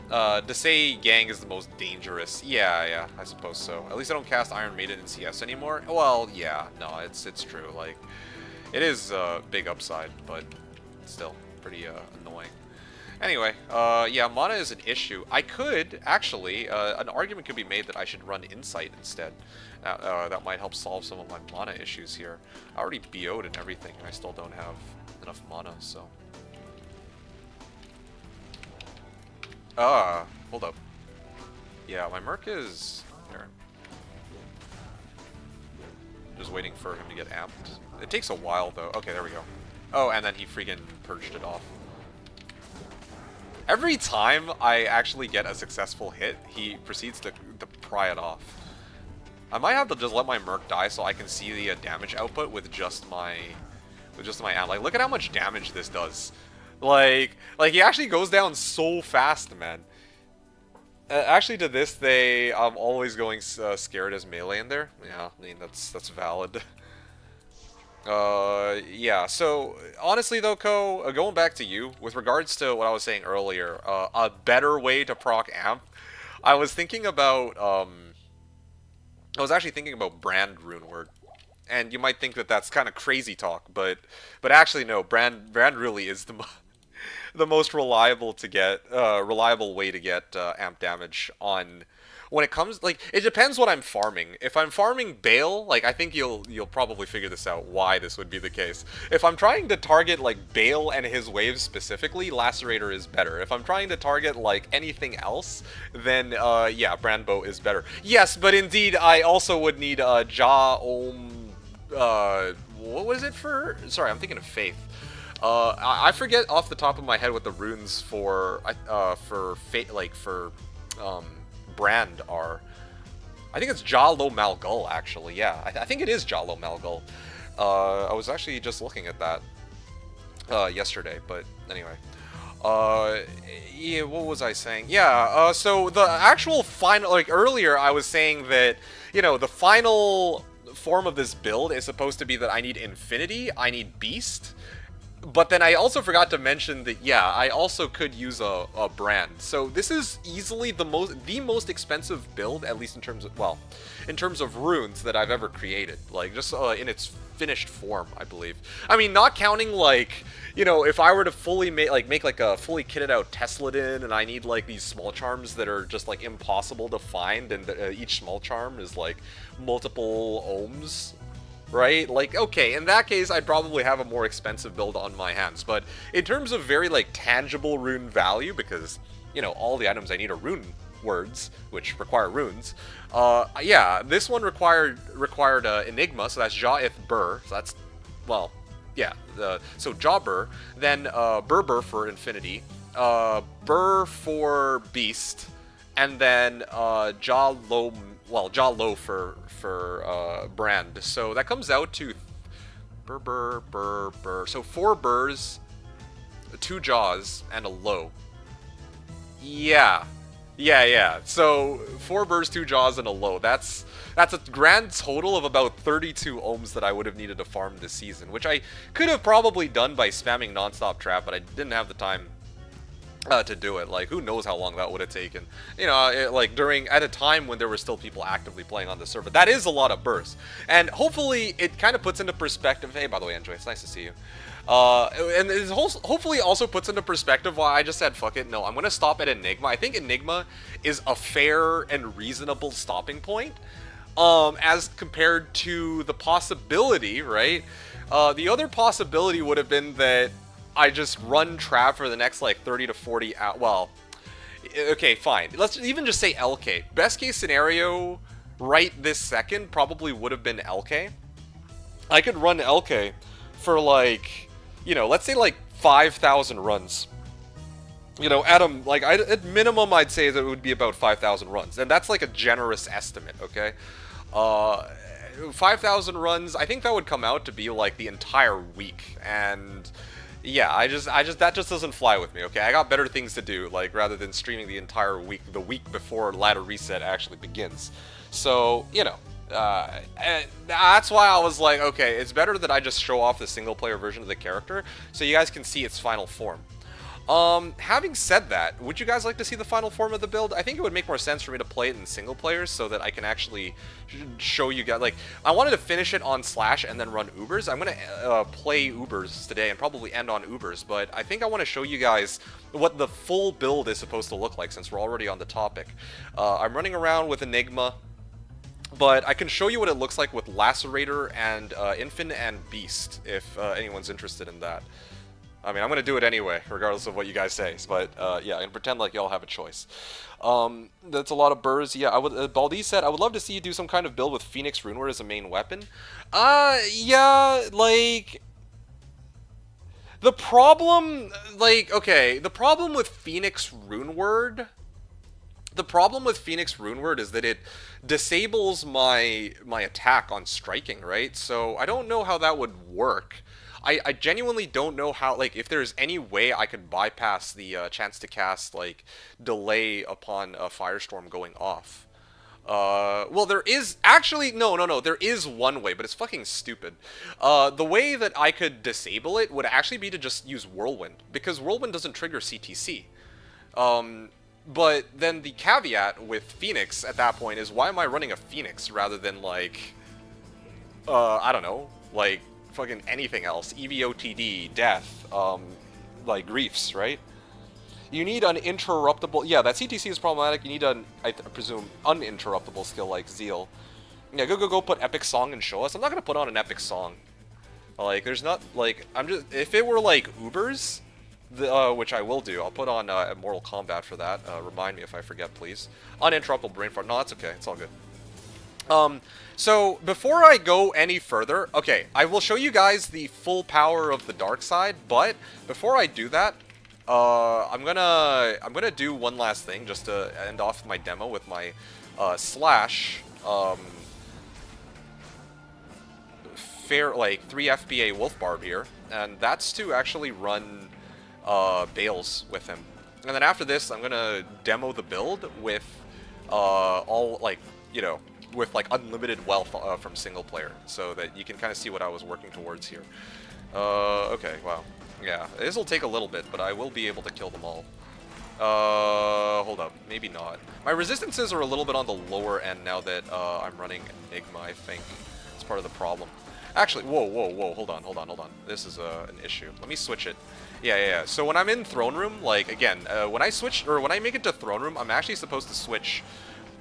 Desay Gang is the most dangerous. Yeah, I suppose so. At least I don't cast Iron Maiden in CS anymore. Well, yeah, no, it's true. Like, it is a big upside, but still pretty annoying. Anyway, yeah, mana is an issue. I could, actually, an argument could be made that I should run Insight instead. That might help solve some of my mana issues here. I already BO'd and everything, and I still don't have enough mana, so... hold up. Yeah, my Merc is... Here. Just waiting for him to get amped. It takes a while, though. Okay, there we go. Oh, and then he freaking purged it off. Every time I actually get a successful hit, he proceeds to pry it off. I might have to just let my Merc die so I can see the damage output with just my amp. Like, look at how much damage this does. Like he actually goes down so fast, man. Actually, to this day, I'm always going scared as melee in there. Yeah, I mean that's valid. Yeah. So honestly, though, Ko, going back to you with regards to what I was saying earlier, a better way to proc amp. I was thinking about I was actually thinking about brand rune word, and you might think that that's kind of crazy talk, but actually no, brand really is the most reliable to get reliable way to get amp damage on. When it comes, like, it depends what I'm farming. If I'm farming Bale, like, I think you'll probably figure this out why this would be the case. If I'm trying to target like Bale and his waves specifically, Lacerator is better. If I'm trying to target like anything else, then yeah, Brandbow is better. Yes, but indeed I also would need Ja Om. What was it for? Sorry, I'm thinking of Faith. I forget off the top of my head what the runes for fate, like for brand are. I think it's Jalo Malgul, actually. Yeah, I think it is Jalo Malgul. I was actually just looking at that yesterday, but anyway. Yeah, what was I saying? Yeah, so the actual final, like earlier I was saying that, you know, the final form of this build is supposed to be that I need Infinity, I need Beast, but then I also forgot to mention that, yeah, I also could use a brand. So this is easily the most expensive build, at least in terms of, well, in terms of runes that I've ever created. Like, just in its finished form, I believe. I mean, not counting, like, you know, if I were to fully make like a fully kitted out Tesladin, and I need, like, these small charms that are just, like, impossible to find, and each small charm is, like, multiple ohms, right? Like, okay, in that case, I'd probably have a more expensive build on my hands. But in terms of very, like, tangible rune value, because, you know, all the items I need are rune words, which require runes, yeah, this one required Enigma, so that's Ja Ith Bur, so that's, well, yeah, so Ja Bur, then Bur for Infinity, Bur for Beast, and then Ja Lo for brand. So that comes out to Bur. So 4 Burs, 2 Jaws, and a Low. Yeah. Yeah. So 4 Burs, 2 Jaws, and a Low. That's a grand total of about 32 ohms that I would have needed to farm this season, which I could have probably done by spamming nonstop trap, but I didn't have the time to do it. Like, who knows how long that would have taken, you know, like at a time when there were still people actively playing on the server. That is a lot of bursts, and hopefully it kind of puts into perspective, hey, by the way, Enjoy, it's nice to see you, and it hopefully also puts into perspective why I just said fuck it, no, I'm gonna stop at Enigma. I think Enigma is a fair and reasonable stopping point, as compared to the possibility, right? The other possibility would have been that I just run trap for the next, like, 30 to 40 hours. Well, okay, fine. Let's even just say LK. Best case scenario, right this second, probably would have been LK. I could run LK for, like, you know, let's say, like, 5,000 runs. You know, at minimum, I'd say that it would be about 5,000 runs. And that's, like, a generous estimate, okay? 5,000 runs, I think that would come out to be, like, the entire week. And yeah, I just that just doesn't fly with me, okay? I got better things to do, like, rather than streaming the entire week, the week before ladder reset actually begins. So, you know, that's why I was like, okay, it's better that I just show off the single player version of the character so you guys can see its final form. Having said that, would you guys like to see the final form of the build? I think it would make more sense for me to play it in single players so that I can actually show you guys. Like, I wanted to finish it on Slash and then run Ubers. I'm gonna play Ubers today and probably end on Ubers, but I think I want to show you guys what the full build is supposed to look like since we're already on the topic. I'm running around with Enigma, but I can show you what it looks like with Lacerator and Infin and Beast if anyone's interested in that. I mean, I'm going to do it anyway, regardless of what you guys say. But, yeah, and pretend like y'all have a choice. That's a lot of burrs. Yeah, Baldi said, I would love to see you do some kind of build with Phoenix Runeward as a main weapon. Yeah, like, the problem, like, okay, the problem with Phoenix Runeward is that it disables my attack on striking, right? So I don't know how that would work. I genuinely don't know how, like, if there's any way I could bypass the chance to cast, like, delay upon a Firestorm going off. Well, there is actually no. There is one way, but it's fucking stupid. The way that I could disable it would actually be to just use Whirlwind, because Whirlwind doesn't trigger CTC. But then the caveat with Phoenix at that point is, why am I running a Phoenix rather than, like, I don't know, like fucking anything else? EVOTD, Death, like Griefs, right? You need an interruptible... Yeah, that CTC is problematic. You need an, I presume, uninterruptible skill like Zeal. Yeah, go put Epic Song and show us. I'm not gonna put on an Epic Song. Like, there's not, like, I'm just... If it were, like, Ubers, which I will do, I'll put on Mortal Kombat for that. Remind me if I forget, please. Uninterruptible Brain Fart. No, that's okay. It's all good. So, before I go any further... Okay, I will show you guys the full power of the dark side, but before I do that, I'm gonna do one last thing just to end off my demo with my Slash 3Fpa Wolfbarb here, and that's to actually run Bales with him. And then after this, I'm gonna demo the build with all, like, you know, with like unlimited wealth from single player, so that you can kind of see what I was working towards here. Okay, wow. Yeah, this will take a little bit, but I will be able to kill them all. Hold up. Maybe not. My resistances are a little bit on the lower end now that I'm running Enigma, I think. It's part of the problem. Actually, whoa. Hold on. This is an issue. Let me switch it. Yeah. So when I'm in Throne Room, like, again, when I make it to Throne Room, I'm actually supposed to switch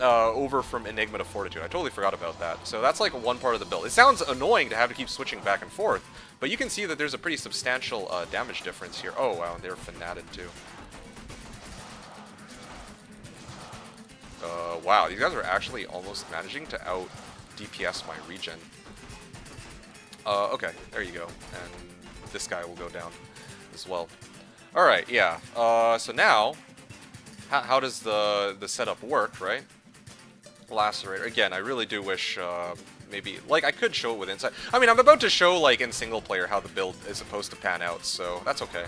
over from Enigma to Fortitude. I totally forgot about that. So that's like one part of the build. It sounds annoying to have to keep switching back and forth, but you can see that there's a pretty substantial damage difference here. Oh, wow, and they're Fanatted too. Wow, these guys are actually almost managing to out DPS my regen. Okay, there you go. And this guy will go down as well. Alright, yeah. So now, how does the setup work, right? Lacerator. Again, I really do wish, maybe, like, I could show it with insight. I mean, I'm about to show, like, in single player how the build is supposed to pan out, so that's okay.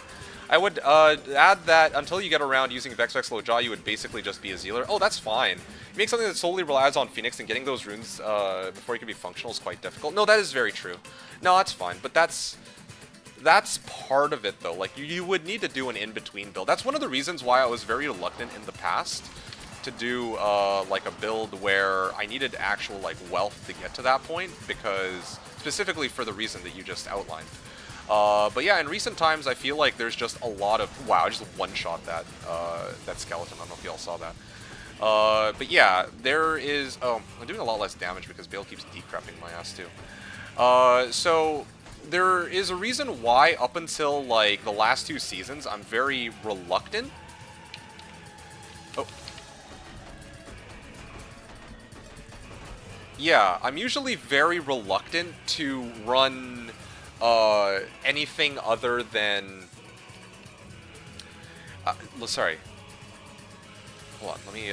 I would add that until you get around using Vex Loja, you would basically just be a Zealer. Oh, that's fine. You make something that solely relies on Phoenix, and getting those runes before you can be functional is quite difficult. No, that is very true. No, that's fine, but that's part of it, though. Like, you would need to do an in-between build. That's one of the reasons why I was very reluctant in the past to do, like, a build where I needed actual, like, wealth to get to that point, because, specifically for the reason that you just outlined. But yeah, in recent times, I feel like there's just a lot of... Wow, I just one-shot that skeleton. I don't know if y'all saw that. But yeah, there is... Oh, I'm doing a lot less damage because Bale keeps decrepping my ass, too. So, there is a reason why, up until, like, the last 2 seasons, I'm very reluctant. Oh. Yeah, I'm usually very reluctant to run... anything other than... sorry. Hold on, let me,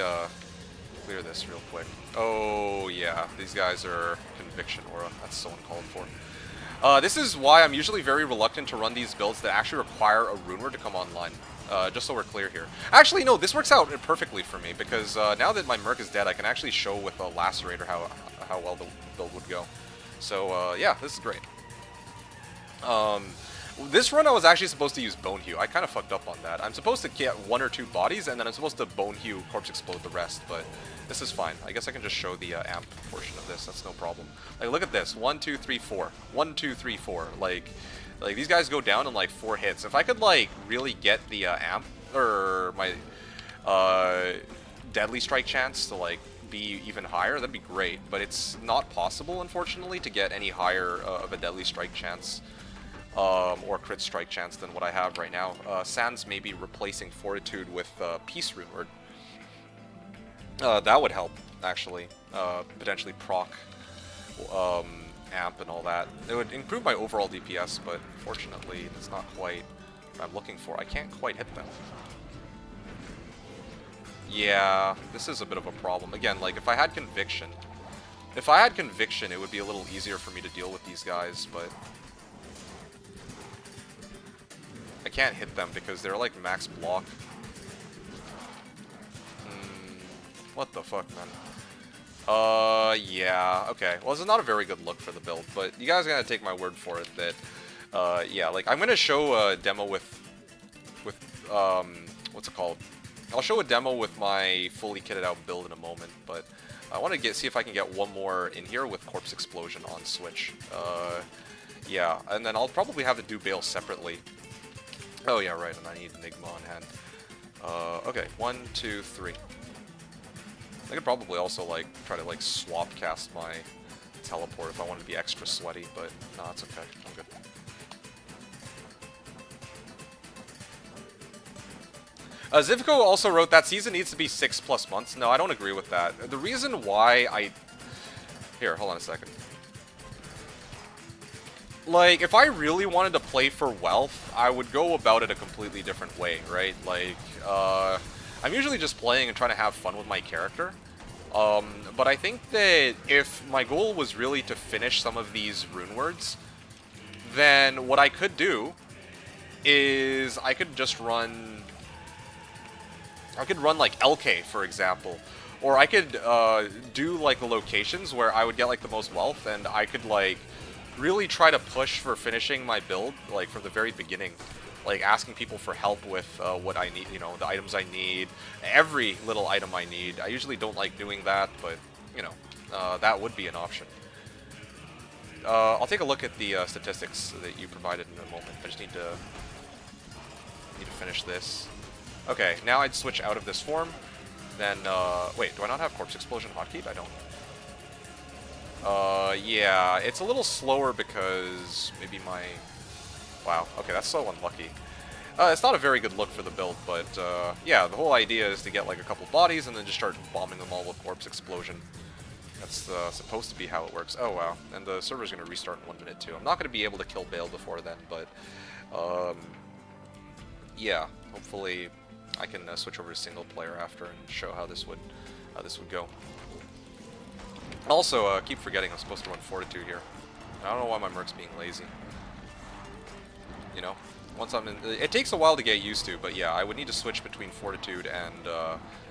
clear this real quick. Oh, yeah, these guys are Conviction Aura. That's so uncalled for. This is why I'm usually very reluctant to run these builds that actually require a Rune Word to come online. Just so we're clear here. Actually, no, this works out perfectly for me, because now that my Merc is dead, I can actually show with a Lacerator how well the build would go. So, yeah, this is great. This run I was actually supposed to use Bone Hew. I kind of fucked up on that. I'm supposed to get 1 or 2 bodies, and then I'm supposed to Bone Hew Corpse Explode the rest, but this is fine. I guess I can just show the amp portion of this. That's no problem. Like, look at this. 1, 2, 3, 4. 1, 2, 3, 4. Like these guys go down in like 4 hits. If I could, like, really get the amp, or my Deadly Strike chance to, like, be even higher, that'd be great. But it's not possible, unfortunately, to get any higher of a Deadly Strike chance. Or crit strike chance than what I have right now. Sans maybe replacing Fortitude with Peace Rune Word. That would help, actually. Potentially proc amp and all that. It would improve my overall DPS, but unfortunately it's not quite what I'm looking for. I can't quite hit them. Yeah, this is a bit of a problem. Again, like, if I had Conviction, it would be a little easier for me to deal with these guys, but... can't hit them because they're like max block. What the fuck, man? Yeah, okay. Well, this is not a very good look for the build, but you guys gotta take my word for it that, yeah, like, I'm gonna show a demo with, what's it called? I'll show a demo with my fully kitted out build in a moment, but I want to see if I can get one more in here with Corpse Explosion on Switch. Yeah, and then I'll probably have to do Bale separately. Oh yeah, right, and I need Enigma on hand. Okay, 1, 2, 3. I could probably also, like, try to, like, swap cast my teleport if I want to be extra sweaty, but no, it's okay. I'm good. Zivko also wrote that season needs to be 6+ months. No, I don't agree with that. The reason why I... Here, hold on a second. Like, if I really wanted to play for wealth, I would go about it a completely different way, right? Like, I'm usually just playing and trying to have fun with my character. But I think that if my goal was really to finish some of these rune words, then what I could do is I could just run... I could run, like, LK, for example. Or I could do, like, the locations where I would get, like, the most wealth, and I could, like, really try to push for finishing my build, like, from the very beginning. Like, asking people for help with what I need, you know, the items I need, every little item I need. I usually don't like doing that, but, you know, that would be an option. I'll take a look at the statistics that you provided in a moment. I just need to finish this. Okay, now I'd switch out of this form. Then, wait, do I not have Corpse Explosion hotkeyed? I don't. Yeah, it's a little slower because maybe my... Wow, okay, that's so unlucky. It's not a very good look for the build, but, yeah, the whole idea is to get, like, a couple bodies and then just start bombing them all with Corpse Explosion. That's, supposed to be how it works. Oh, wow, and the server's gonna restart in 1 minute, too. I'm not gonna be able to kill Bale before then, but, yeah, hopefully I can switch over to single player after and show how this would go. Also, keep forgetting I'm supposed to run Fortitude here. I don't know why my Merc's being lazy. You know, once I'm in, it takes a while to get used to, but yeah, I would need to switch between Fortitude and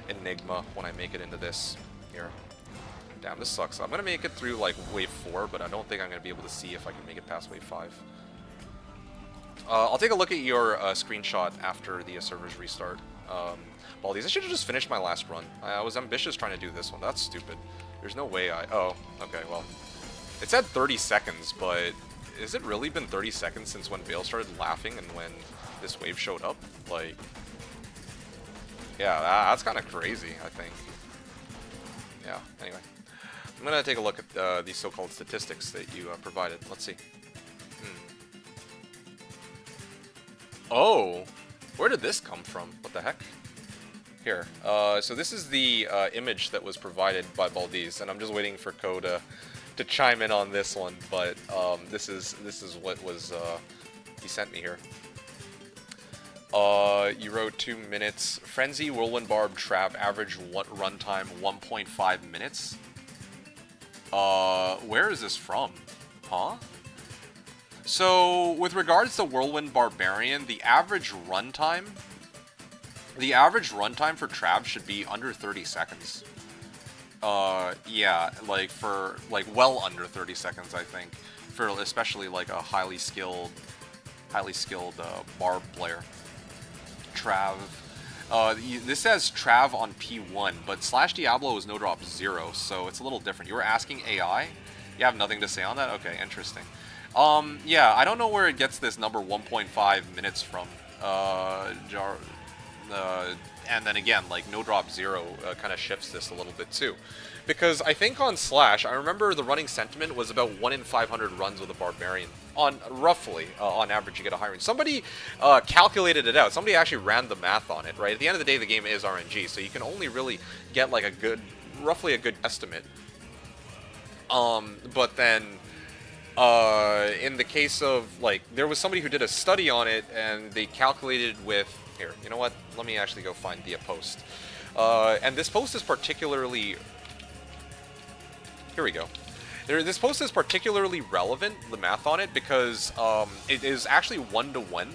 Enigma when I make it into this here. Damn, this sucks. I'm gonna make it through like wave 4, but I don't think I'm gonna be able to see if I can make it past wave 5. I'll take a look at your screenshot after the servers restart. Baldies, I should have just finished my last run. I was ambitious trying to do this one. That's stupid. There's no way I... Oh, okay, well. It said 30 seconds, but has it really been 30 seconds since when Bale started laughing and when this wave showed up? Like... Yeah, that's kind of crazy, I think. Yeah, anyway. I'm gonna take a look at these so-called statistics that you provided. Let's see. Oh! Where did this come from? What the heck? Here. So this is the image that was provided by Baldiz, and I'm just waiting for Ko to chime in on this one, but this is what was he sent me here. You wrote 2 minutes. Frenzy, Whirlwind Barb, Trav, average runtime 1.5 minutes. Where is this from? Huh? So, with regards to Whirlwind Barbarian, the average runtime for Trav should be under 30 seconds. Yeah, like well under 30 seconds, I think, for especially like a highly skilled Barb player. Trav. This says Trav on P1, but Slashdiablo is no drop 0, so it's a little different. You were asking AI? You have nothing to say on that? Okay, interesting. Yeah, I don't know where it gets this number 1.5 minutes from. And then again, like, no drop 0 kind of shifts this a little bit too. Because I think on Slash, I remember the running sentiment was about 1 in 500 runs with a Barbarian. Roughly, on average, you get a high range. Somebody calculated it out. Somebody actually ran the math on it, right? At the end of the day, the game is RNG, so you can only really get, like, roughly a good estimate. But then... in the case of, like, there was somebody who did a study on it, and they calculated with... Here, you know what? Let me actually go find the post. And this post is particularly... Here we go. This post is particularly relevant, the math on it, because it is actually 1-to-1.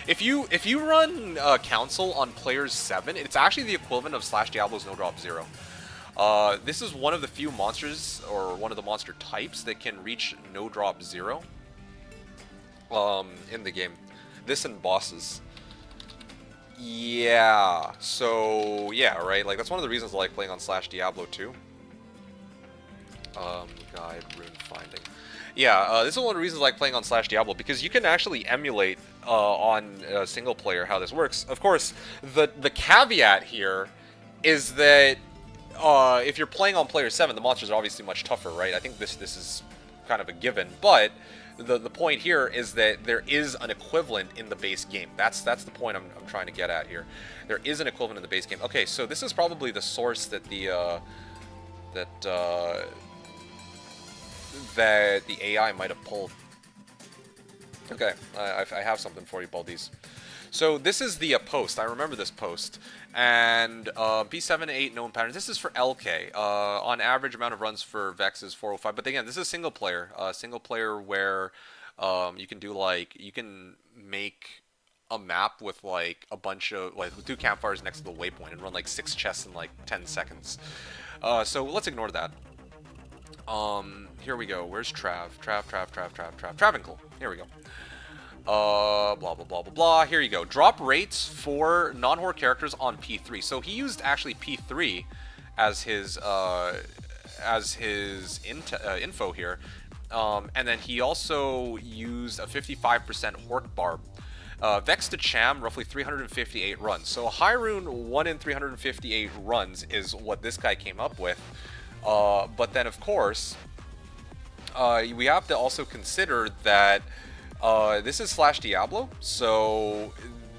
If you run Council on players 7, it's actually the equivalent of Slashdiablo's No Drop 0. This is one of the few monsters, or one of the monster types, that can reach No Drop 0 in the game. This and bosses. Yeah, so, yeah, right? Like, that's one of the reasons I like playing on Slashdiablo too. Guide, rune finding. Yeah, this is one of the reasons I like playing on Slashdiablo, because you can actually emulate on single player how this works. Of course, the caveat here is that if you're playing on player 7, the monsters are obviously much tougher, right? I think this is kind of a given, but the point here is that there is an equivalent in the base game. That's the point I'm trying to get at here. There is an equivalent in the base game. Okay, so this is probably the source that the AI might have pulled. Okay, I have something for you, Baldies. So this is the post. I remember this post. And B7 to 8 known patterns. This is for LK. On average amount of runs for Vex is 405. But again, this is single player. Single player where you can do like, you can make a map with like a bunch of, like 2 campfires next to the waypoint and run like 6 chests in like 10 seconds. So let's ignore that. Here we go. Where's Trav? Travinkle. Here we go. Blah, blah, blah, blah, blah. Here you go. Drop rates for non-horde characters on P3. So he used actually P3 as his info here. And then he also used a 55% Wolfbarb. Vex to Cham, roughly 358 runs. So a high rune 1 in 358 runs is what this guy came up with. But then, of course, we have to also consider that this is Slashdiablo, so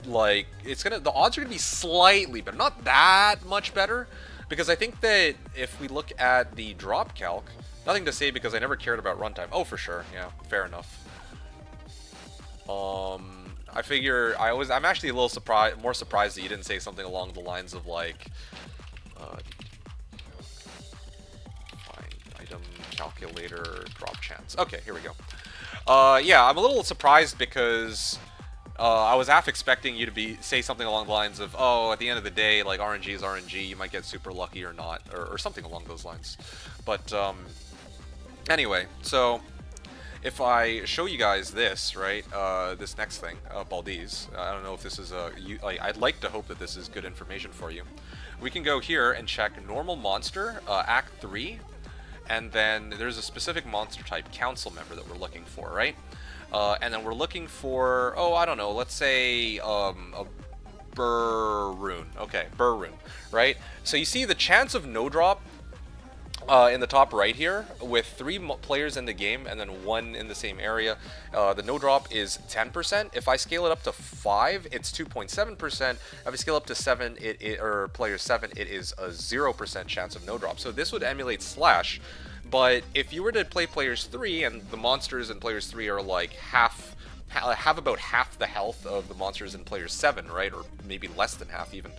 like the odds are gonna be slightly better, not that much better, because I think that if we look at the drop calc, nothing to say because I never cared about runtime. Oh, for sure, yeah, fair enough. I figure I'm actually a little more surprised that you didn't say something along the lines of like item calculator drop chance. Okay, here we go. Yeah, I'm a little surprised because I was half expecting you to say something along the lines of, oh, at the end of the day, like RNG is RNG, you might get super lucky or not, or something along those lines. But anyway, so if I show you guys this, right, this next thing, Baldies, I don't know if this is I'd like to hope that this is good information for you. We can go here and check normal monster, Act 3. And then there's a specific monster type, council member, that we're looking for, right? And then we're looking for, oh, I don't know, let's say a Burr rune. Okay, Burr rune, right? So you see the chance of no drop in the top right here, with 3 players in the game and then 1 in the same area. The no drop is 10%. If I scale it up to 5, it's 2.7%. If I scale up to 7, or player 7, it is a 0% chance of no drop. So this would emulate Slash, but if you were to play players 3 and the monsters in players 3 are like have about half the health of the monsters in players 7, right, or maybe less than half even,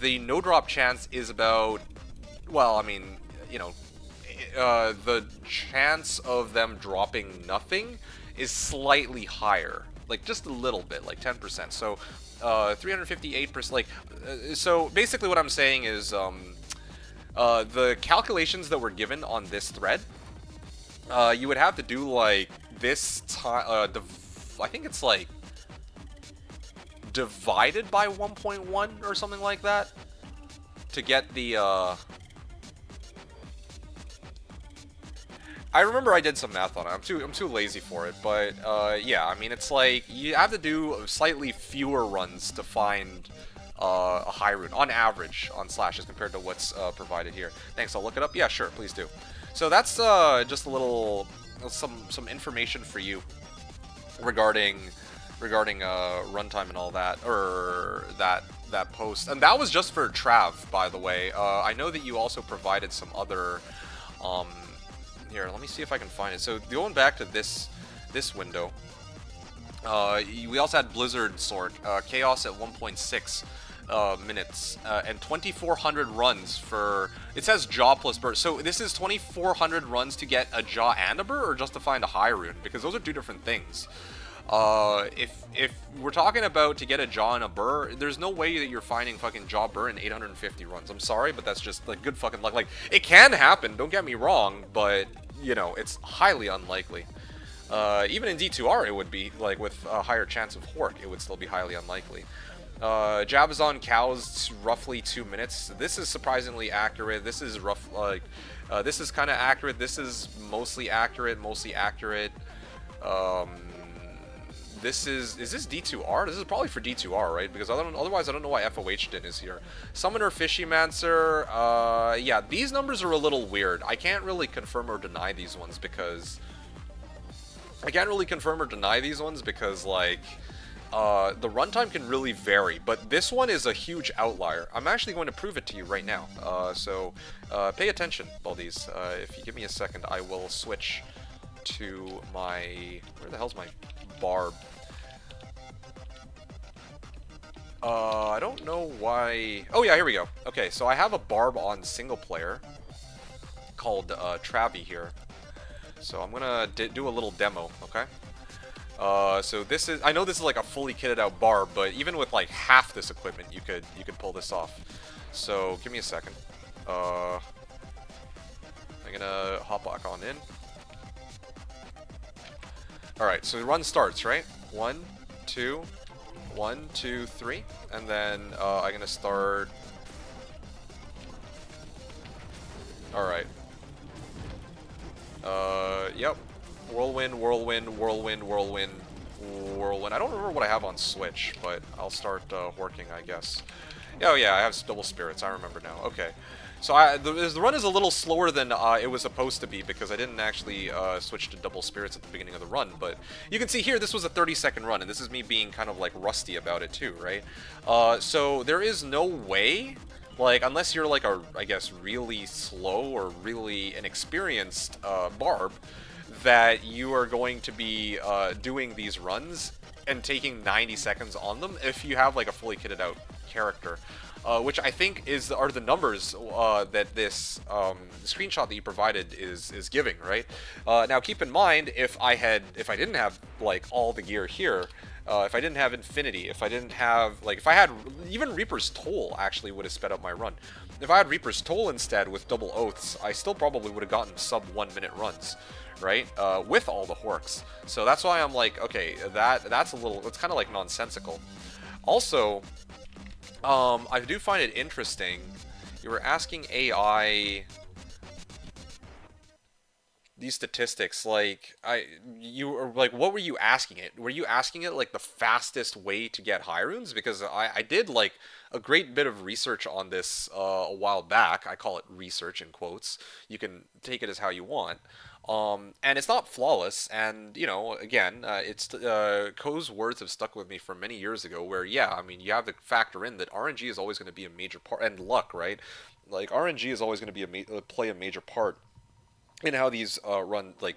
the no drop chance is about, well, I mean, you know, the chance of them dropping nothing is slightly higher, like just a little bit, like 10%. So 358%, like, so basically what I'm saying is the calculations that were given on this thread, you would have to do like this time, I think it's like divided by 1.1 or something like that to get the I remember I did some math on it. I'm too lazy for it, but yeah, I mean, it's like you have to do slightly fewer runs to find a high rune on average on Slash as compared to what's provided here. Thanks, I'll look it up. Yeah, sure, please do. So that's just a little some information for you regarding runtime and all that, or that post. And that was just for Trav, by the way. I know that you also provided some other here, let me see if I can find it. So going back to this window, we also had Blizzard sort, Chaos at 1.6 minutes, and 2,400 runs for, it says Jaw plus Burr. So this is 2,400 runs to get a Jaw and a Burr, or just to find a high rune? Because those are 2 different things. If we're talking about to get a jaw and a burr, there's no way that you're finding fucking jaw burr in 850 runs. I'm sorry, but that's just like good fucking luck. Like, it can happen, don't get me wrong, but you know, it's highly unlikely. Even in D2R, it would be, like, with a higher chance of Hork, it would still be highly unlikely. Jabazon cows roughly 2 minutes. This is surprisingly accurate. This is rough, like, this is kind of accurate. This is mostly accurate, This is this D2R? This is probably for D2R, right? Because otherwise I don't know why FOH din is here. Summoner Fishymancer, yeah, these numbers are a little weird. I can't really confirm or deny these ones because... like, the runtime can really vary, but this one is a huge outlier. I'm actually going to prove it to you right now. So pay attention, Baldies. If you give me a second, I will switch to my... where the hell's my barb? I don't know why... oh yeah, here we go. Okay, so I have a barb on single player called Travi here. So I'm gonna do a little demo, okay? So this is... I know this is like a fully kitted out barb, but even with like half this equipment, you could pull this off. So give me a second. I'm gonna hop back on in. Alright, so the run starts, right? 1, 2, 1, 2, 3, and then I'm gonna start... alright. Yep. Whirlwind, whirlwind, whirlwind, whirlwind, whirlwind. I don't remember what I have on Switch, but I'll start horking, I guess. Oh yeah, I have double spirits. I remember now. Okay. So the run is a little slower than it was supposed to be because I didn't actually switch to double spirits at the beginning of the run. But you can see here, this was a 30-second run, and this is me being kind of like rusty about it too, right? So there is no way, like, unless you're like a, I guess, really slow or really inexperienced barb, that you are going to be doing these runs and taking 90 seconds on them if you have like a fully kitted out character. Which I think are the numbers that this screenshot that you provided is giving, right? Now keep in mind, if I didn't have like all the gear here, if I didn't have Infinity, if I didn't have, like, if I had, even Reaper's Toll actually would have sped up my run. If I had Reaper's Toll instead with double oaths, I still probably would have gotten sub 1 minute runs, right? With all the horks. So that's why I'm like, okay, that's kind of like nonsensical. Also, I do find it interesting. You were asking AI these statistics, like, what were you asking it? Were you asking it like the fastest way to get high runes? Because I did like a great bit of research on this a while back. I call it research in quotes. You can take it as how you want. And it's not flawless, and, you know, again, Ko's words have stuck with me from many years ago, where, yeah, I mean, you have to factor in that RNG is always going to be a major part, and luck, right? Like, RNG is always going to be play a major part in how these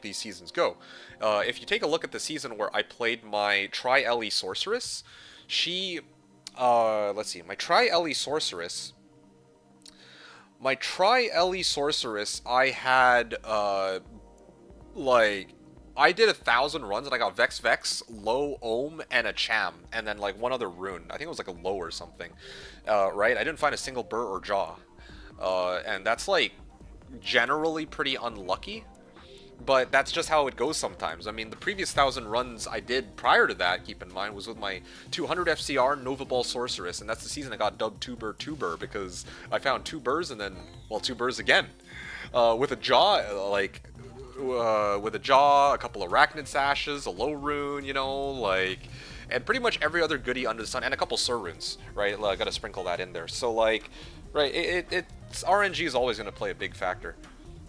these seasons go. If you take a look at the season where I played my Tri-Ellie Sorceress, she, let's see, my Tri-Ellie Sorceress, I had, like, I did 1,000 runs and I got Vex, Low, Ohm, and a Cham, and then like one other rune. I think it was like a Low or something, right? I didn't find a single Burr or Jaw, and that's like generally pretty unlucky, but that's just how it goes sometimes. I mean, the previous 1,000 runs I did prior to that, keep in mind, was with my 200 FCR Nova Ball Sorceress, and that's the season I got dubbed 2 Burr because I found 2 Burrs and then, well, 2 Burrs again, with a Jaw, like, with a Jaw, a couple of Arachnid Sashes, a Low Rune, you know, like, and pretty much every other goodie under the sun, and a couple Sur Runes, right? Like, gotta sprinkle that in there. So, like, right, it's RNG is always gonna play a big factor.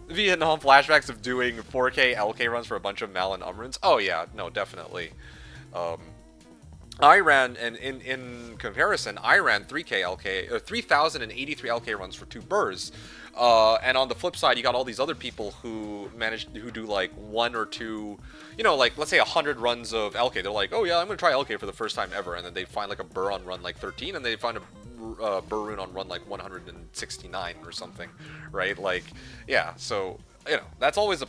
Vietnam flashbacks of doing 4K LK runs for a bunch of Mal and runes. Oh yeah, no, definitely. I ran, and in comparison, I ran 3K LK, or 3,083 LK runs for 2 Burrs. And on the flip side, you got all these other people who do like 1 or 2, you know, like, let's say 100 runs of LK. They're like, oh yeah, I'm gonna try LK for the first time ever, and then they find like a Burr on run like 13, and they find a Burr rune on run like 169 or something, right? Like, yeah, so, you know, that's always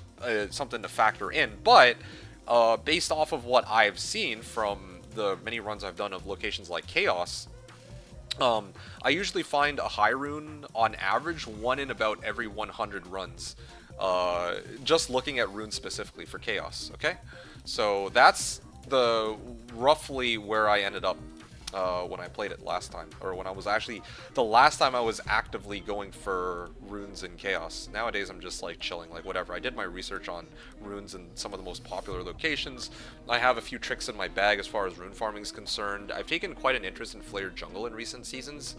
something to factor in, but based off of what I've seen from the many runs I've done of locations like Chaos, I usually find a high rune on average 1 in about every 100 runs. Just looking at runes specifically for Chaos, okay? So that's the roughly where I ended up when I played it last time, or when I was actually, the last time I was actively going for runes in Chaos. Nowadays I'm just like chilling, like whatever. I did my research on runes in some of the most popular locations. I have a few tricks in my bag as far as rune farming is concerned. I've taken quite an interest in Flayer Jungle in recent seasons,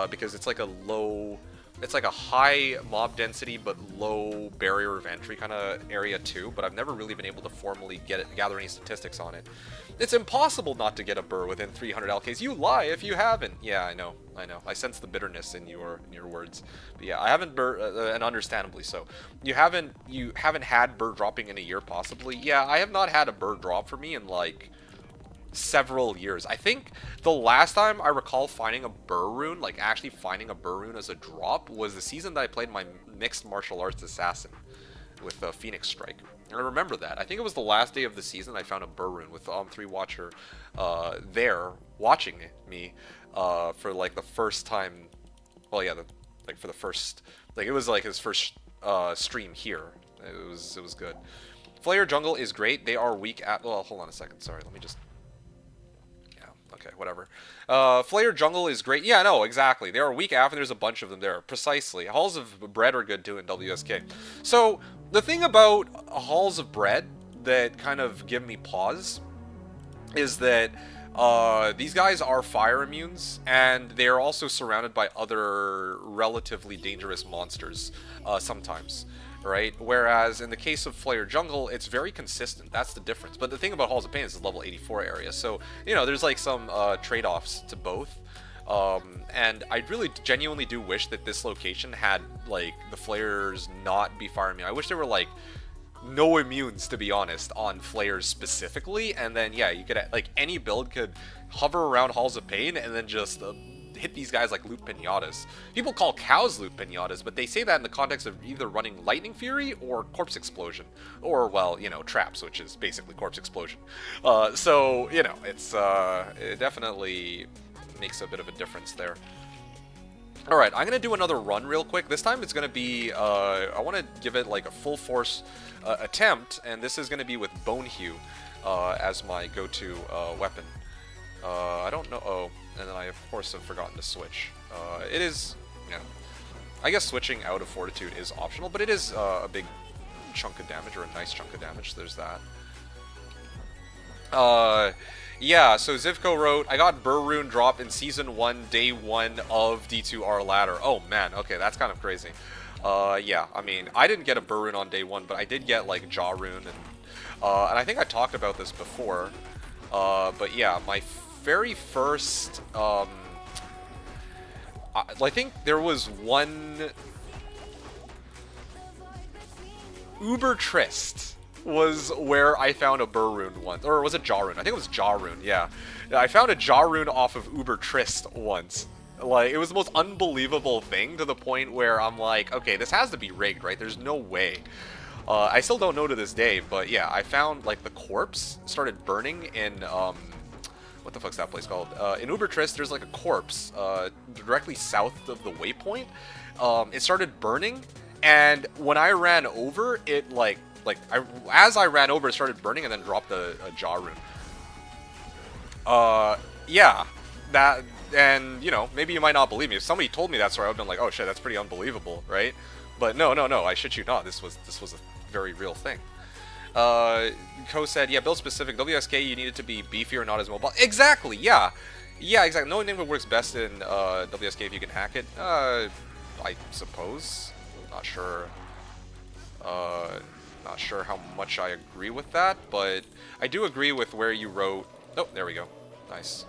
because it's like a low, it's like a high mob density but low barrier of entry kind of area too, but I've never really been able to formally gather any statistics on it. It's impossible not to get a burr within 300 LKs. You lie if you haven't. Yeah, I know. I sense the bitterness in your words. But yeah, I haven't burr, and understandably so. You haven't had burr dropping in a year, possibly. Yeah, I have not had a burr drop for me in like several years. I think the last time I recall finding a burr rune, like actually finding a burr rune as a drop, was the season that I played my mixed martial arts assassin with Phoenix Strike. And I remember that. I think it was the last day of the season I found a burr rune with 3 Watcher there watching me for like the first time. Well, yeah, like for the first, like it was like his first stream here. It was good. Flayer Jungle is great. They are weak at. Well, hold on a second. Sorry, let me just. Okay, whatever. Flayer Jungle is great. Yeah, no, exactly. They are weak AF, and there's a bunch of them there. Precisely. Halls of Bread are good too in WSK. So, the thing about Halls of Bread that kind of give me pause is that these guys are fire immunes, and they are also surrounded by other relatively dangerous monsters sometimes. Right? Whereas in the case of Flayer Jungle, it's very consistent. That's the difference. But the thing about Halls of Pain is the level 84 area. So, you know, there's like some trade-offs to both. And I really genuinely do wish that this location had, like, the Flayers not be fire immune. I wish there were, like, no immunes, to be honest, on Flayers specifically. And then, yeah, you could, like, any build could hover around Halls of Pain and then just hit these guys like loot pinatas. People call cows loot pinatas, but they say that in the context of either running Lightning Fury or Corpse Explosion. Or, well, you know, Traps, which is basically Corpse Explosion. So, you know, it definitely makes a bit of a difference there. Alright, I'm going to do another run real quick. This time it's going to be, I want to give it like a full force attempt, and this is going to be with Bone Hew as my go-to weapon. I don't know, oh, and then I of course have forgotten to switch. It is, you know, I guess switching out of Fortitude is optional, but it is a big chunk of damage, or a nice chunk of damage, there's that. Yeah, so Zivko wrote, I got Burr Rune drop in Season 1, Day 1 of D2R Ladder. Oh man, okay, that's kind of crazy. Yeah, I mean, I didn't get a Burr Rune on Day 1, but I did get, like, Jaw Rune, and I think I talked about this before. But yeah, my very first, I think there was one Uber Trist was where I found a Burr Rune once, or was it Jaw Rune? I think it was Jaw Rune, yeah. I found a Jaw Rune off of Uber Trist once. Like, it was the most unbelievable thing, to the point where I'm like, okay, this has to be rigged, right? There's no way. I still don't know to this day, but yeah, I found, like, the corpse started burning in, what the fuck's that place called? In Uber Trist, there's, like, a corpse, directly south of the waypoint. It started burning, and when I ran over, it, as I ran over, it started burning and then dropped a Jaw Rune. Yeah, that, and, you know, maybe you might not believe me. If somebody told me that story, I would have been like, oh shit, that's pretty unbelievable, right? But no, I shit you not, this was a very real thing. Ko said, yeah, build specific, WSK, you need it to be beefier, not as mobile. Exactly, yeah. Yeah, exactly. Knowing name works best in WSK if you can hack it. I suppose. Not sure. Not sure how much I agree with that, but I do agree with where you wrote... Oh, there we go. Nice.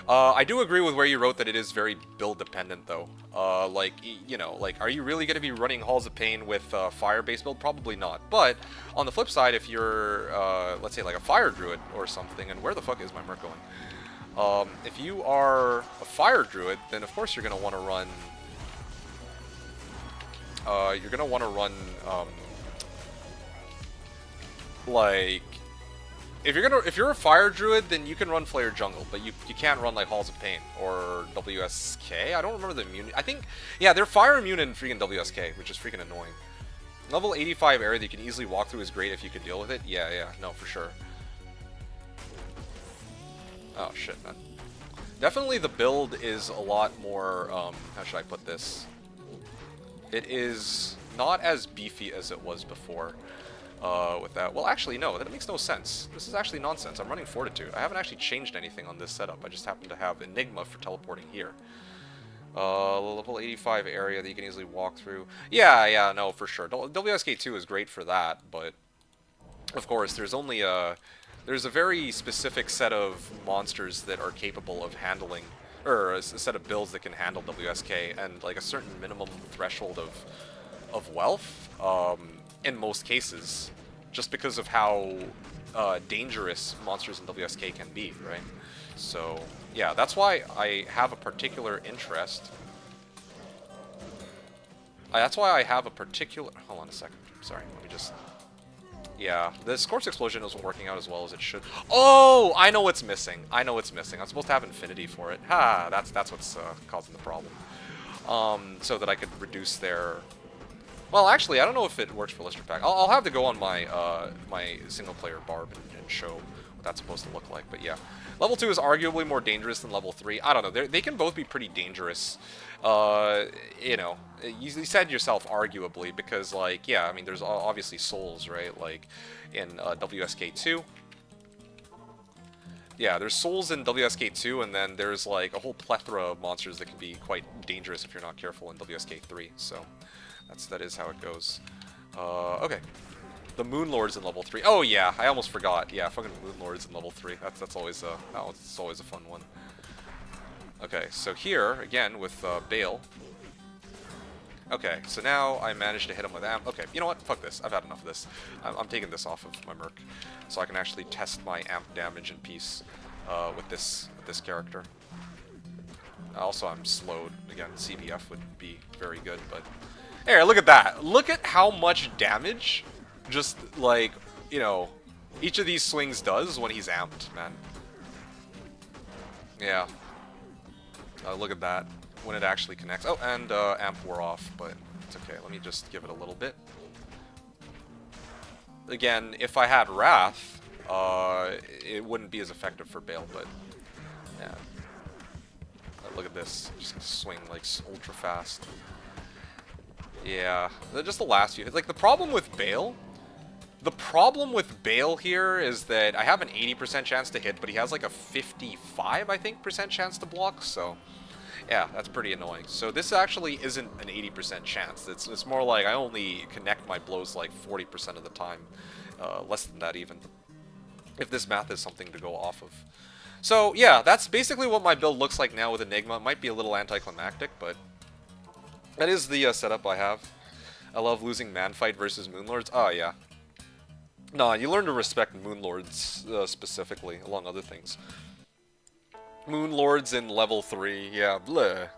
I do agree with where you wrote that it is very build dependent, though. Like, you know, like, are you really going to be running Halls of Pain with fire-based build? Probably not. But, on the flip side, if you're, let's say, like a fire druid or something, and where the fuck is my merc going? If you are a fire druid, then of course you're going to want to run... like, if you're a fire druid, then you can run Flare Jungle, but you can't run like Halls of Pain or WSK. I don't remember the immunity. I think, yeah, they're fire immune in freaking WSK, which is freaking annoying. Level 85 area that you can easily walk through is great if you can deal with it. Yeah, no, for sure. Oh shit, man. Definitely the build is a lot more, how should I put this? It is not as beefy as it was before. With that. Well, actually, no, that makes no sense. This is actually nonsense. I'm running Fortitude. I haven't actually changed anything on this setup. I just happen to have Enigma for teleporting here. Level 85 area that you can easily walk through. Yeah, no, for sure. WSK2 is great for that, but of course, there's only there's a very specific set of monsters that are capable of handling, or a set of builds that can handle WSK, and like a certain minimum threshold of wealth. In most cases, just because of how dangerous monsters in WSK can be, right? So, yeah, that's why I have a particular interest. That's why I have a particular... Hold on a second. Sorry, let me just... Yeah, the Scorch Explosion isn't working out as well as it should. Oh! I know what's missing. I know what's missing. I'm supposed to have Infinity for it. Ha! That's what's causing the problem. So that I could reduce their... Well, actually, I don't know if it works for Lister Pack. I'll have to go on my my single-player Barb and show what that's supposed to look like. But yeah, level 2 is arguably more dangerous than level 3. I don't know. They can both be pretty dangerous. You know, you said yourself arguably because, like, yeah, I mean, there's obviously souls, right? Like in WSK2. Yeah, there's souls in WSK2, and then there's like a whole plethora of monsters that can be quite dangerous if you're not careful in WSK3. So. That is how it goes. Okay. The Moon Lord's in level 3. Oh yeah, I almost forgot. Yeah, fucking Moon Lord's in level 3. That's always it's always a fun one. Okay, so here again with Bale. Okay, so now I managed to hit him with Amp. Okay, you know what? Fuck this. I've had enough of this. I'm taking this off of my Merc, so I can actually test my Amp damage in peace with this character. Also, I'm slowed again. CBF would be very good, but. Here, look at that. Look at how much damage, just like, you know, each of these swings does when he's amped, man. Yeah. Look at that. When it actually connects. Oh, and amp wore off, but it's okay. Let me just give it a little bit. Again, if I had Wrath, it wouldn't be as effective for Bale, but yeah. Look at this. Just gonna swing like ultra fast. Yeah, just the last few. It's like the problem with Bale here is that I have an 80% chance to hit, but he has like a 55, I think, % chance to block. So, yeah, that's pretty annoying. So this actually isn't an 80% chance. It's more like I only connect my blows like 40% of the time, less than that even. If this math is something to go off of. So yeah, that's basically what my build looks like now with Enigma. It might be a little anticlimactic, but. That is the setup I have. I love losing Manfight versus Moonlords. Oh, yeah. No, you learn to respect Moonlords specifically, along other things. Moonlords in level 3, yeah, bleh.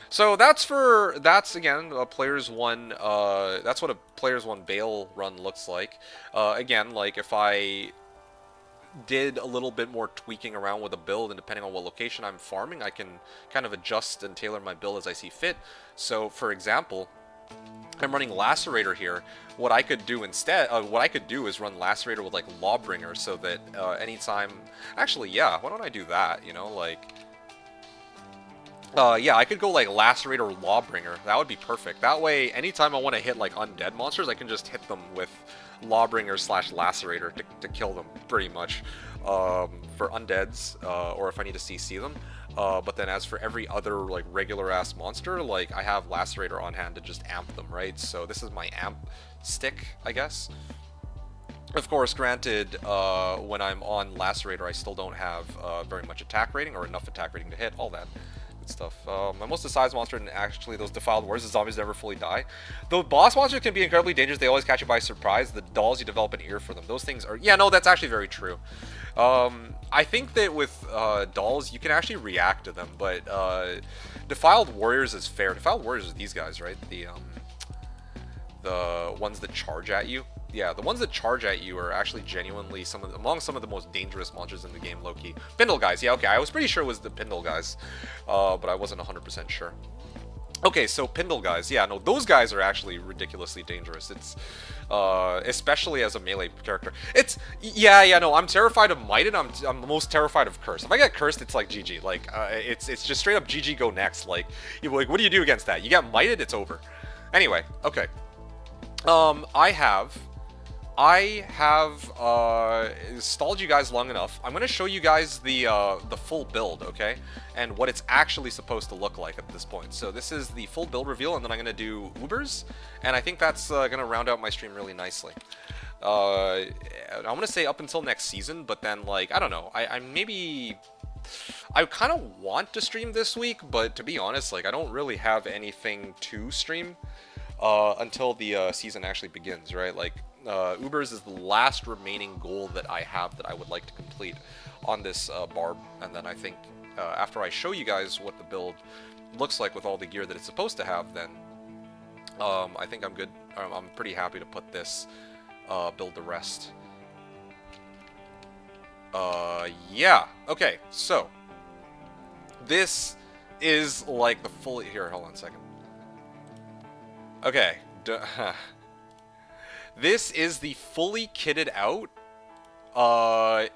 So that's again, a Players 1, that's what a Players 1 Bale run looks like. Again, like, if I did a little bit more tweaking around with a build, and depending on what location I'm farming, I can kind of adjust and tailor my build as I see fit. So, for example, I'm running Lacerator here. What I could do instead, what I could do is run Lacerator with like Lawbringer, so that anytime, actually, yeah, why don't I do that? You know, like, yeah, I could go like Lacerator or Lawbringer. That would be perfect. That way, anytime I want to hit like undead monsters, I can just hit them with Lawbringer / Lacerator to kill them, pretty much, for undeads, or if I need to CC them. But then as for every other like regular ass monster, like I have Lacerator on hand to just amp them, right? So this is my amp stick, I guess. Of course, granted, when I'm on Lacerator, I still don't have very much attack rating or enough attack rating to hit, all that good stuff. My most decides monster, and actually those Defiled Warriors, the zombies never fully die. Though boss monsters can be incredibly dangerous, they always catch you by surprise. The dolls, you develop an ear for them. Those things are... Yeah, no, that's actually very true. I think that with dolls, you can actually react to them, but Defiled Warriors is fair. Defiled Warriors are these guys, right? The ones that charge at you. yeah, the ones that charge at you are actually genuinely among some of the most dangerous monsters in the game, low-key. Pindle guys, yeah, okay, I was pretty sure it was the Pindle guys, but I wasn't 100% sure. Okay, so Pindle guys, yeah, no, those guys are actually ridiculously dangerous. It's, especially as a melee character. Yeah, no, I'm terrified of Might, and I'm most terrified of Curse. If I get Cursed, it's like GG. Like, it's just straight up GG go next. Like, what do you do against that? You get Mighted, it's over. Anyway, okay. I have stalled you guys long enough. I'm going to show you guys the full build, okay? And what it's actually supposed to look like at this point. So this is the full build reveal, and then I'm going to do Ubers, and I think that's going to round out my stream really nicely. I want to say up until next season, but then, like, I don't know. I kind of want to stream this week, but to be honest, like, I don't really have anything to stream until the season actually begins, right? Like, Ubers is the last remaining goal that I have that I would like to complete on this barb, and then I think after I show you guys what the build looks like with all the gear that it's supposed to have, then I think I'm good. I'm pretty happy to put this build to rest. Yeah, okay, so this is like the full... Here, hold on a second. Okay, this is the fully kitted out, and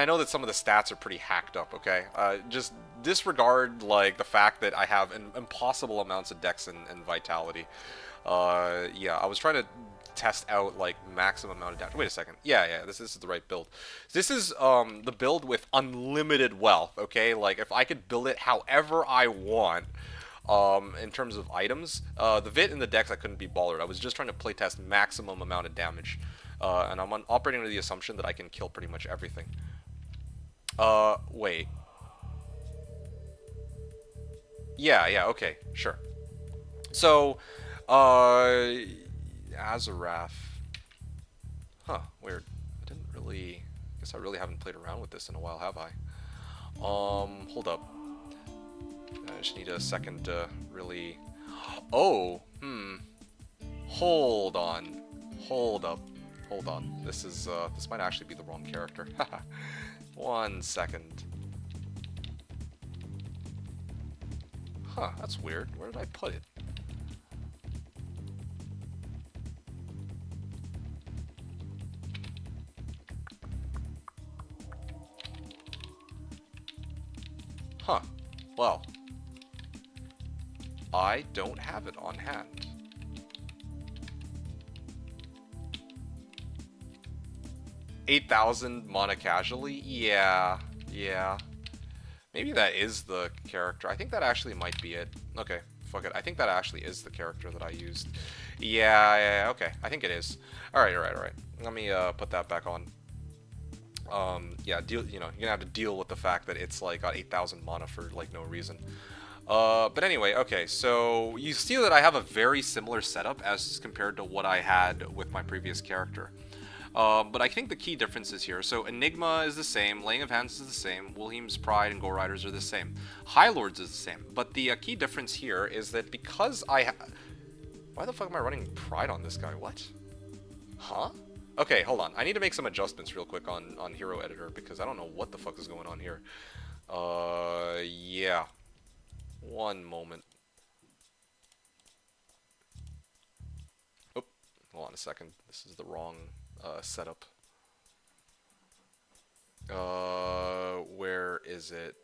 I know that some of the stats are pretty hacked up, okay? Just disregard, like, the fact that I have impossible amounts of dex and vitality. Yeah, I was trying to test out, like, maximum amount of damage. Wait a second. Yeah, this is the right build. This is, the build with unlimited wealth, okay? Like, if I could build it however I want... in terms of items, the Vit and the Dex I couldn't be bothered. I was just trying to playtest maximum amount of damage, and I'm operating under the assumption that I can kill pretty much everything. Wait. Yeah, okay, sure. So, Azarath. Huh, weird. I didn't really... I guess I really haven't played around with this in a while, have I? Hold up. I just need a second to really... Oh, Hold on. Hold up. Hold on. This is, this might actually be the wrong character. 1 second. Huh, that's weird. Where did I put it? Huh. Well... I don't have it on hand. $8,000 mana casually? Yeah. Maybe that is the character. I think that actually might be it. Okay, fuck it. I think that actually is the character that I used. Yeah, okay. I think it is. Alright. Let me put that back on. Yeah, you're gonna have to deal with the fact that it's like got 8,000 mana for like no reason. But anyway, okay, so you see that I have a very similar setup as compared to what I had with my previous character. But I think the key differences here, so Enigma is the same, Laying of Hands is the same, Wilhelm's Pride and Go Riders are the same, High Lords is the same, but the key difference here is that because why the fuck am I running Pride on this guy? What? Huh? Okay, hold on, I need to make some adjustments real quick on Hero Editor because I don't know what the fuck is going on here. Yeah. 1 moment. Oh, hold on a second. This is the wrong setup. Where is it?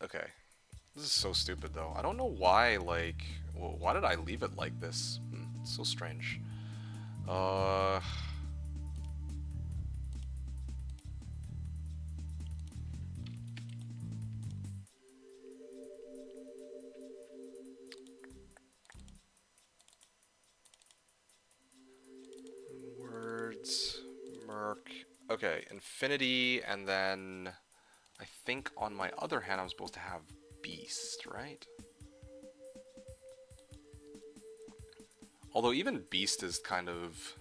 Okay. This is so stupid, though. I don't know why, like... Well, why did I leave it like this? It's so strange. Words... Merc... Okay, Infinity, and then... I think on my other hand I'm supposed to have Beast, right? Although even Beast is kind of...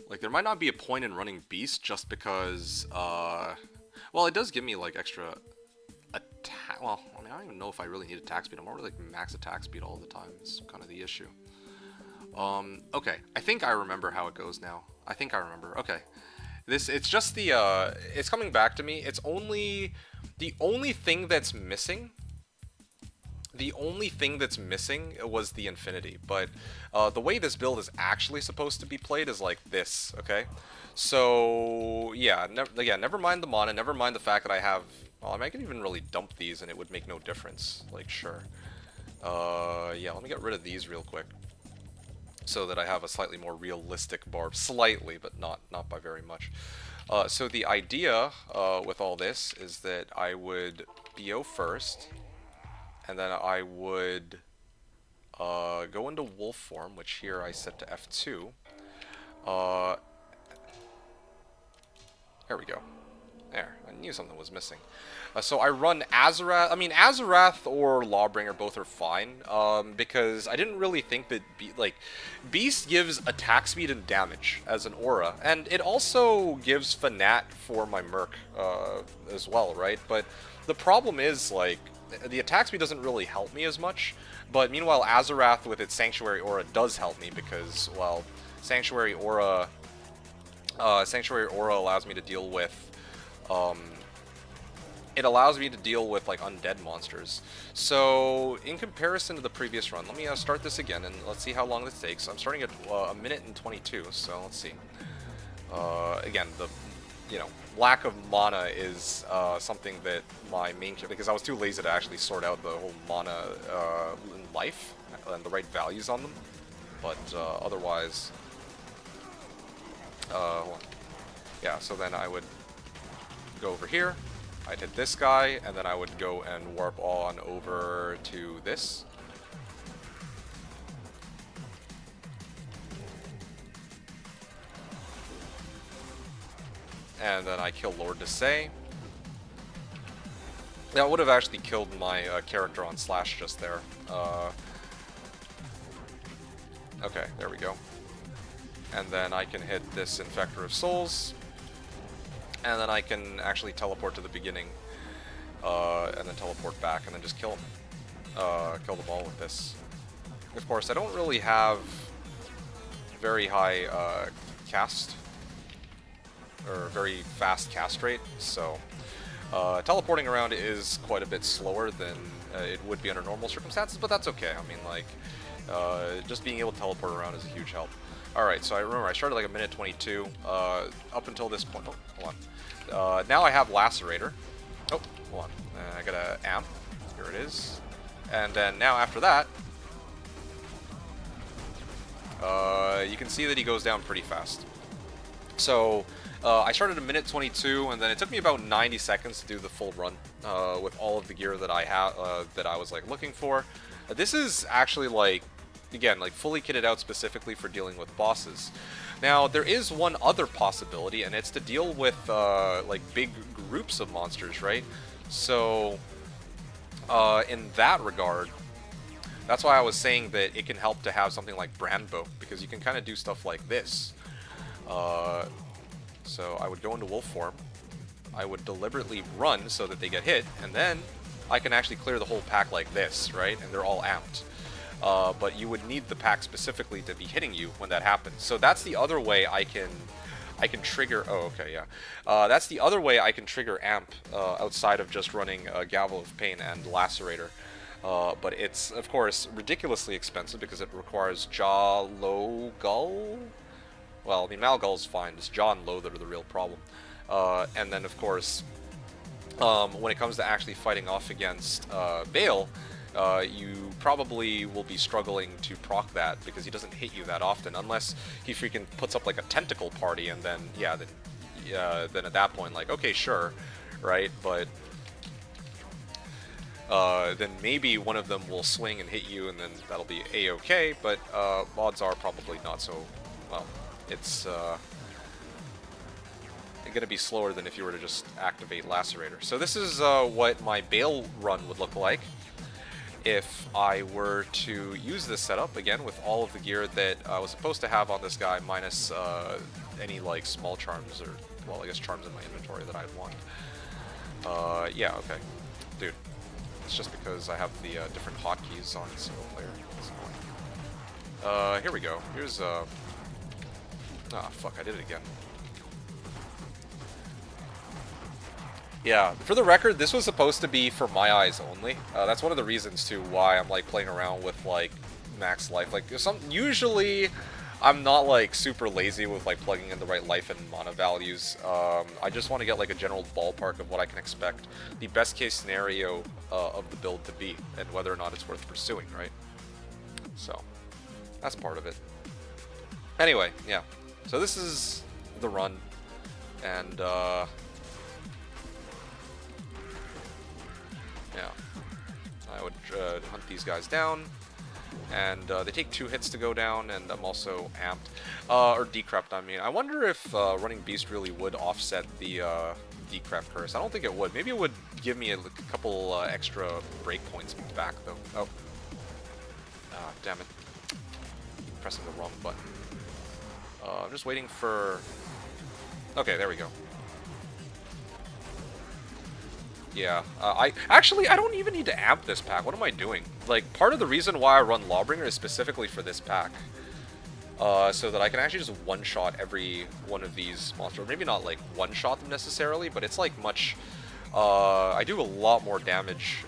like, there might not be a point in running Beast just because, well, it does give me, like, extra attack... well, I mean, I don't even know if I really need attack speed. I'm already, like, max attack speed all the time. It's kind of the issue. Okay. I think I remember how it goes now. I think I remember. Okay. It's just the, it's coming back to me. It's only... the only thing that's missing... the only thing that's missing was the Infinity, but the way this build is actually supposed to be played is like this, okay? So, yeah, never mind the mana, never mind the fact that I have... well, I mean, I could even really dump these and it would make no difference, like, sure. Yeah, let me get rid of these real quick, so that I have a slightly more realistic barb. Slightly, but not by very much. So the idea with all this is that I would BO first, and then I would go into wolf form, which here I set to F2. There we go. There, I knew something was missing. So I run Azarath. I mean, Azarath or Lawbringer both are fine, because I didn't really think that, Beast gives attack speed and damage as an aura, and it also gives Fanat for my Merc as well, right? But the problem is, like, the attack speed doesn't really help me as much, but meanwhile Azarath with its Sanctuary Aura does help me because, well, Sanctuary Aura allows me to deal with, it allows me to deal with, like, undead monsters. So, in comparison to the previous run, let me start this again, and let's see how long this takes. I'm starting at 1 minute and 22, so let's see. Again, the, lack of mana is something that my main character, because I was too lazy to actually sort out the whole mana in life and the right values on them. But otherwise, hold on. Yeah, so then I would go over here, I'd hit this guy, and then I would go and warp on over to this. And then I kill Lord Desay. That would have actually killed my character on Slash just there. Okay, there we go. And then I can hit this Infector of Souls. And then I can actually teleport to the beginning. And then teleport back and then just kill them. Kill them all with this. Of course, I don't really have very high cast, or very fast cast rate, so teleporting around is quite a bit slower than it would be under normal circumstances, but that's okay. I mean, like, just being able to teleport around is a huge help. Alright, so I remember I started like 1 minute 22, up until this point. Oh, hold on. Now I have Lacerator. Oh, hold on. I got a Amp. Here it is. And then now after that, you can see that he goes down pretty fast. So, I started at 1 minute 22, and then it took me about 90 seconds to do the full run with all of the gear that I have, that I was like looking for. This is actually, like, again, like fully kitted out specifically for dealing with bosses. Now, there is one other possibility, and it's to deal with like big groups of monsters, right? So, in that regard, that's why I was saying that it can help to have something like Brandbow, because you can kind of do stuff like this. So I would go into wolf form, I would deliberately run so that they get hit, and then I can actually clear the whole pack like this, right? And they're all amped. But you would need the pack specifically to be hitting you when that happens. So that's the other way I can trigger... oh, okay, yeah. That's the other way I can trigger amp outside of just running Gavel of Pain and Lacerator. But it's, of course, ridiculously expensive because it requires Jaw, Low, Gull? Well, I mean, Malgull's fine. It's Jaw and Low that are the real problem. And then, of course, when it comes to actually fighting off against Bale, you probably will be struggling to proc that because he doesn't hit you that often, unless he freaking puts up like a tentacle party, and then, yeah, then at that point, like, okay, sure, right? But then maybe one of them will swing and hit you, and then that'll be a-okay, but odds are probably not so, well, it's, going to be slower than if you were to just activate Lacerator. So this is what my Bale run would look like if I were to use this setup, again, with all of the gear that I was supposed to have on this guy, minus any, like, small charms, or, well, I guess charms in my inventory that I'd want. Yeah, okay. Dude, it's just because I have the different hotkeys on single player. That's annoying. Here we go. Here's, ah, fuck, I did it again. Yeah, for the record, this was supposed to be for my eyes only. That's one of the reasons, too, why I'm, like, playing around with, like, max life. Like, usually, I'm not, like, super lazy with, like, plugging in the right life and mana values. I just want to get, like, a general ballpark of what I can expect the best-case scenario of the build to be, and whether or not it's worth pursuing, right? So, that's part of it. Anyway, yeah. So this is the run, and, yeah, I would hunt these guys down, and they take 2 hits to go down, and I'm also amped, or decrept, I mean. I wonder if running Beast really would offset the decrep curse. I don't think it would. Maybe it would give me a couple extra breakpoints back, though. Oh. Ah, damn it. Keep pressing the wrong button. I'm just waiting for... Okay, there we go. Yeah, I don't even need to amp this pack. What am I doing? Like, part of the reason why I run Lawbringer is specifically for this pack. So that I can actually just one-shot every one of these monsters. Maybe not, like, one-shot them necessarily, but it's, like, much... I do a lot more damage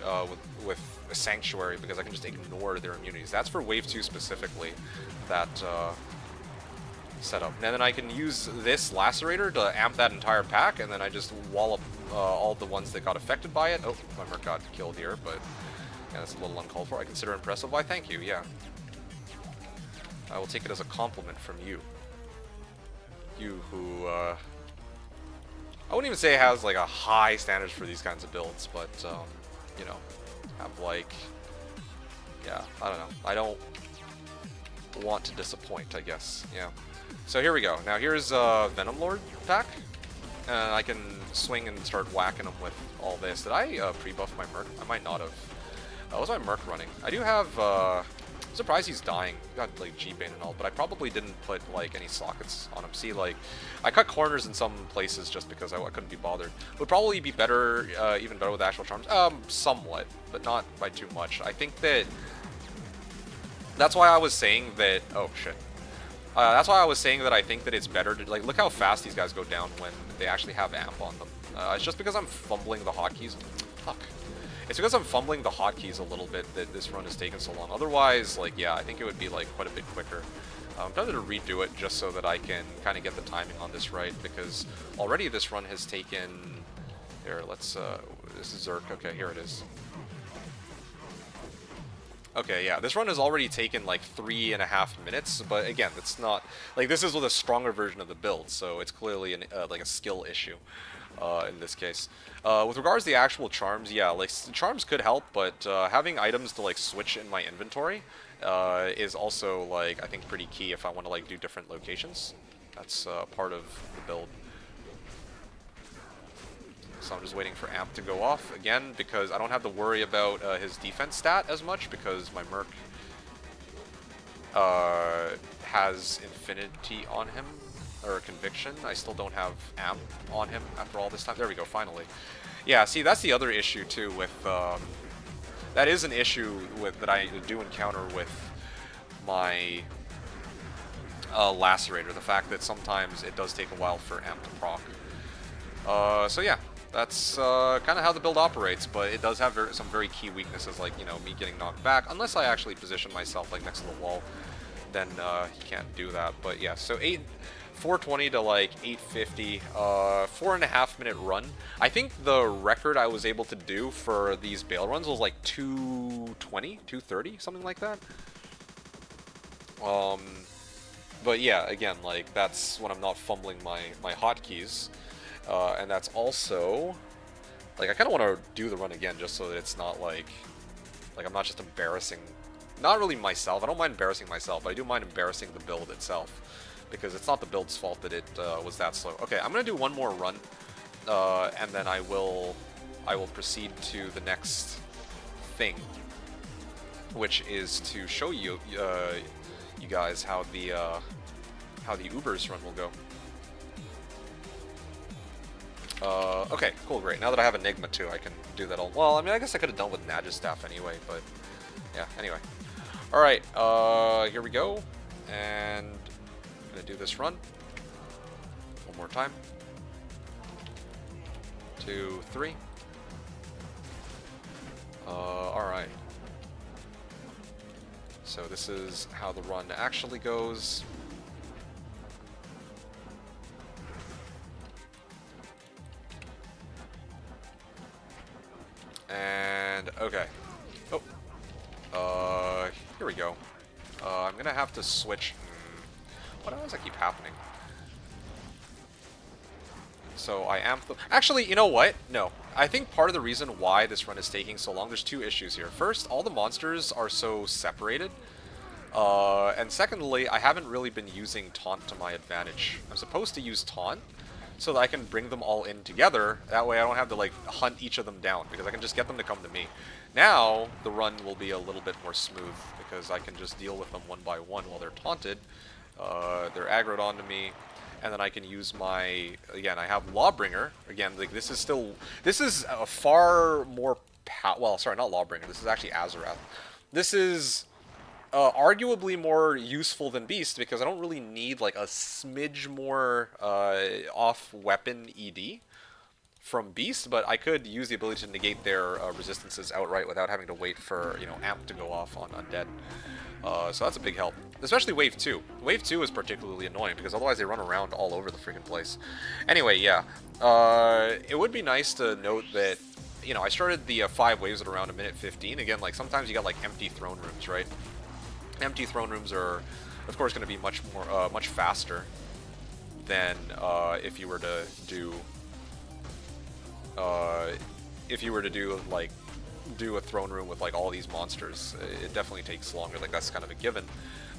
with a Sanctuary because I can just ignore their immunities. That's for Wave 2 specifically, that setup. And then I can use this Lacerator to amp that entire pack, and then I just wallop all the ones that got affected by it. Oh, my Merc got killed here, but yeah, that's a little uncalled for. I consider impressive. Why, thank you, yeah. I will take it as a compliment from you. You who, I wouldn't even say has, like, a high standards for these kinds of builds, but, you know, have, like, yeah, I don't know. I don't want to disappoint, I guess, yeah. So here we go. Now here's Venom Lord pack. And I can swing and start whacking them with all this. Did I pre-buff my Merc? I might not have. What's my Merc running? I do have, I'm surprised he's dying. He got, like, G-Bane and all, but I probably didn't put, like, any sockets on him. See, like, I cut corners in some places just because I couldn't be bothered. Would probably be better, even better with actual charms. Somewhat, but not by too much. I think that's why I was saying that, oh, shit. That's why I was saying that I think that it's better to, like, look how fast these guys go down when they actually have amp on them. It's just because I'm fumbling the hotkeys. Fuck. It's because I'm fumbling the hotkeys a little bit that this run has taken so long. Otherwise, like, yeah, I think it would be, like, quite a bit quicker. I'm trying to redo it just so that I can kind of get the timing on this right, because already this run has taken... Here, let's, this is Zerk. Okay, here it is. Okay, yeah, this run has already taken like 3.5 minutes, but again, it's not, like, this is with a stronger version of the build, so it's clearly an, like a skill issue in this case. With regards to the actual charms, yeah, like, charms could help, but having items to, like, switch in my inventory is also, like, I think pretty key if I want to, like, do different locations. That's part of the build. So I'm just waiting for Amp to go off again because I don't have to worry about his defense stat as much because my Merc has Infinity on him, or Conviction. I still don't have Amp on him after all this time. There we go, finally. Yeah, see, that's the other issue too with, that is an issue with that I do encounter with my Lacerator, the fact that sometimes it does take a while for Amp to proc. So yeah. That's kind of how the build operates, but it does have some very key weaknesses, like, you know, me getting knocked back. Unless I actually position myself, like, next to the wall, then he can't do that. But yeah, so 420 to, like, 850, 4.5 minute run. I think the record I was able to do for these Bale runs was, like, 220, 230, something like that. But yeah, again, like, that's when I'm not fumbling my hotkeys. And that's also, like, I kind of want to do the run again just so that it's not like I'm not just embarrassing, not really myself. I don't mind embarrassing myself, but I do mind embarrassing the build itself because it's not the build's fault that it was that slow. Okay, I'm gonna do one more run, and then I will proceed to the next thing, which is to show you you guys how the Ubers run will go. Okay, cool, great. Now that I have Enigma too, I can do that all. Well, I mean, I guess I could have done with Staff anyway, but yeah. Anyway, all right. Here we go, and I'm gonna do this run one more time. 2, 3. All right. So this is how the run actually goes. And okay. Oh. Here we go. I'm gonna have to switch. What does that keep happening? So I am. Actually, you know what? No. I think part of the reason why this run is taking so long, there's 2 issues here. First, all the monsters are so separated. And secondly, I haven't really been using Taunt to my advantage. I'm supposed to use Taunt so that I can bring them all in together. That way I don't have to like hunt each of them down, because I can just get them to come to me. Now, the run will be a little bit more smooth, because I can just deal with them one by one while they're taunted. They're aggroed onto me. And then I can use my, again, I have Lawbringer. Again, like this is a far more, well, sorry, not Lawbringer. This is actually Azarath. This is arguably more useful than Beast, because I don't really need like a smidge more off weapon ED from Beast, but I could use the ability to negate their resistances outright without having to wait for, you know, Amp to go off on Undead. So that's a big help. Especially Wave 2. Wave 2 is particularly annoying, because otherwise they run around all over the freaking place. Anyway, yeah. It would be nice to note that, you know, I started the 5 waves at around 1:15. Again, like, sometimes you got, like, empty throne rooms, right? Empty throne rooms are, of course, going to be much more, much faster than if you were to do, like, do a throne room with like all these monsters. It definitely takes longer, like that's kind of a given.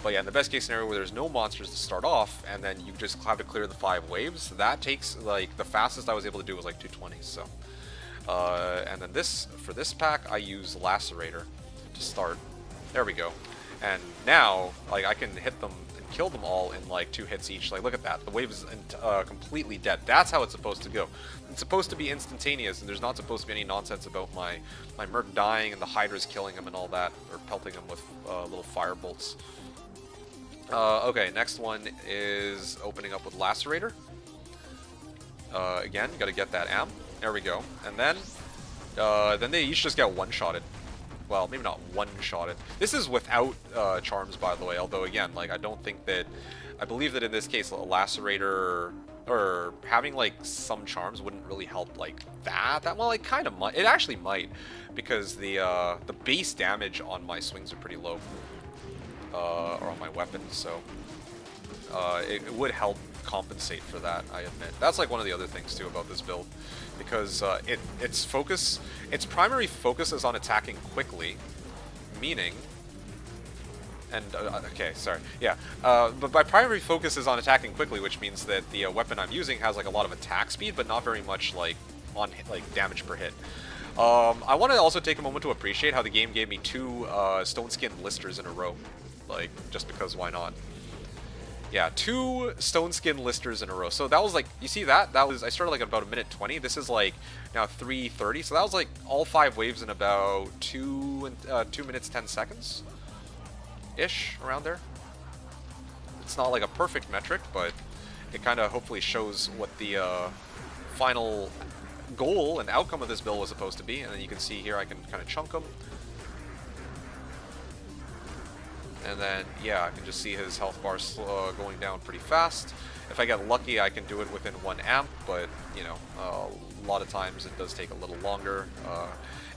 But yeah, in the best case scenario where there's no monsters to start off, and then you just have to clear the 5 waves, that takes, like, the fastest I was able to do was like 220, so. And then for this pack, I use Lacerator to start. There we go. And now, like, I can hit them and kill them all in like 2 hits each. Like, look at that. The wave is completely dead. That's how it's supposed to go. It's supposed to be instantaneous, and there's not supposed to be any nonsense about my Merc dying and the Hydras killing him and all that, or pelting him with little fire bolts. Okay, next one is opening up with Lacerator. Again, you gotta get that amp. There we go. And then they each just get one-shotted. Well, maybe not one-shotted. This is without charms, by the way, although again, like, I believe that in this case, a Lacerator, or having like some charms wouldn't really help like that. Well, it kind of might. It actually might, because the base damage on my swings are pretty low, or on my weapons, so it would help compensate for that, I admit. That's like one of the other things too about this build, because its primary focus is on attacking quickly, meaning. And, okay, sorry, yeah, but my primary focus is on attacking quickly, which means that the weapon I'm using has, like, a lot of attack speed, but not very much, like, on damage per hit. I want to also take a moment to appreciate how the game gave me 2 Stone Skin Listers in a row, like, just because, why not? Yeah, 2 Stone Skin Listers in a row, so that was, like, you see that? That was, I started, like, at about 1:20, this is, like, now 3:30, so that was, like, all 5 waves in about 2 minutes 10 seconds? Ish, around there. It's not like a perfect metric, but it kind of hopefully shows what the final goal and outcome of this build was supposed to be. And then you can see here I can kind of chunk him. And then, yeah, I can just see his health bar going down pretty fast. If I get lucky, I can do it within 1 amp, but, you know, a lot of times it does take a little longer.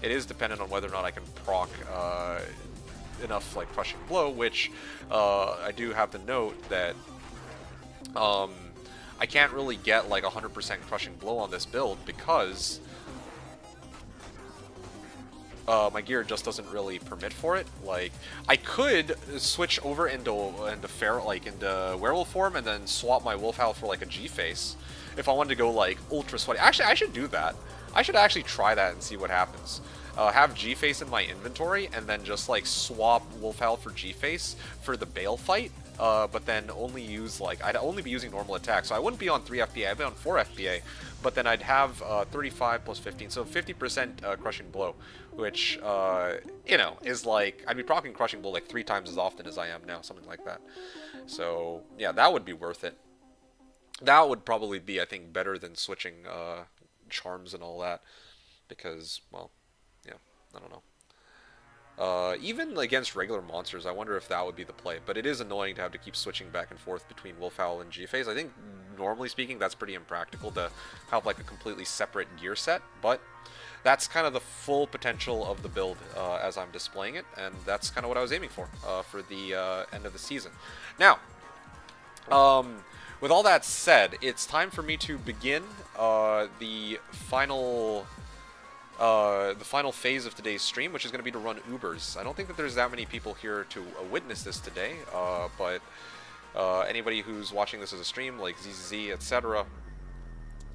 It is dependent on whether or not I can proc enough like Crushing Blow, which I do have to note that I can't really get like 100% Crushing Blow on this build, because my gear just doesn't really permit for it. Like, I could switch over into feral, like into werewolf form, and then swap my wolf howl for like a G face, if I wanted to go like ultra sweaty. Actually, I should do that. I should actually try that and see what happens. Have G face in my inventory, and then just like swap wolf howl for G face for the Bale fight. But then only use, like, I'd only be using normal attack, so I wouldn't be on 3 FPA, I'd be on 4 FPA, but then I'd have 35 plus 15, so 50% crushing blow, which, you know, is like, I'd be proccing crushing blow like 3 times as often as I am now, something like that. So, yeah, that would be worth it. That would probably be, I think, better than switching charms and all that, because, well, yeah, I don't know. Even against regular monsters, I wonder if that would be the play. But it is annoying to have to keep switching back and forth between Wolf Howl and G-Phase. I think, normally speaking, that's pretty impractical to have like a completely separate gear set. But that's kind of the full potential of the build as I'm displaying it. And that's kind of what I was aiming for the end of the season. Now, with all that said, it's time for me to begin the final phase of today's stream, which is going to be to run Ubers. I don't think that there's that many people here to witness this today, but anybody who's watching this as a stream, like ZZZ, etc.,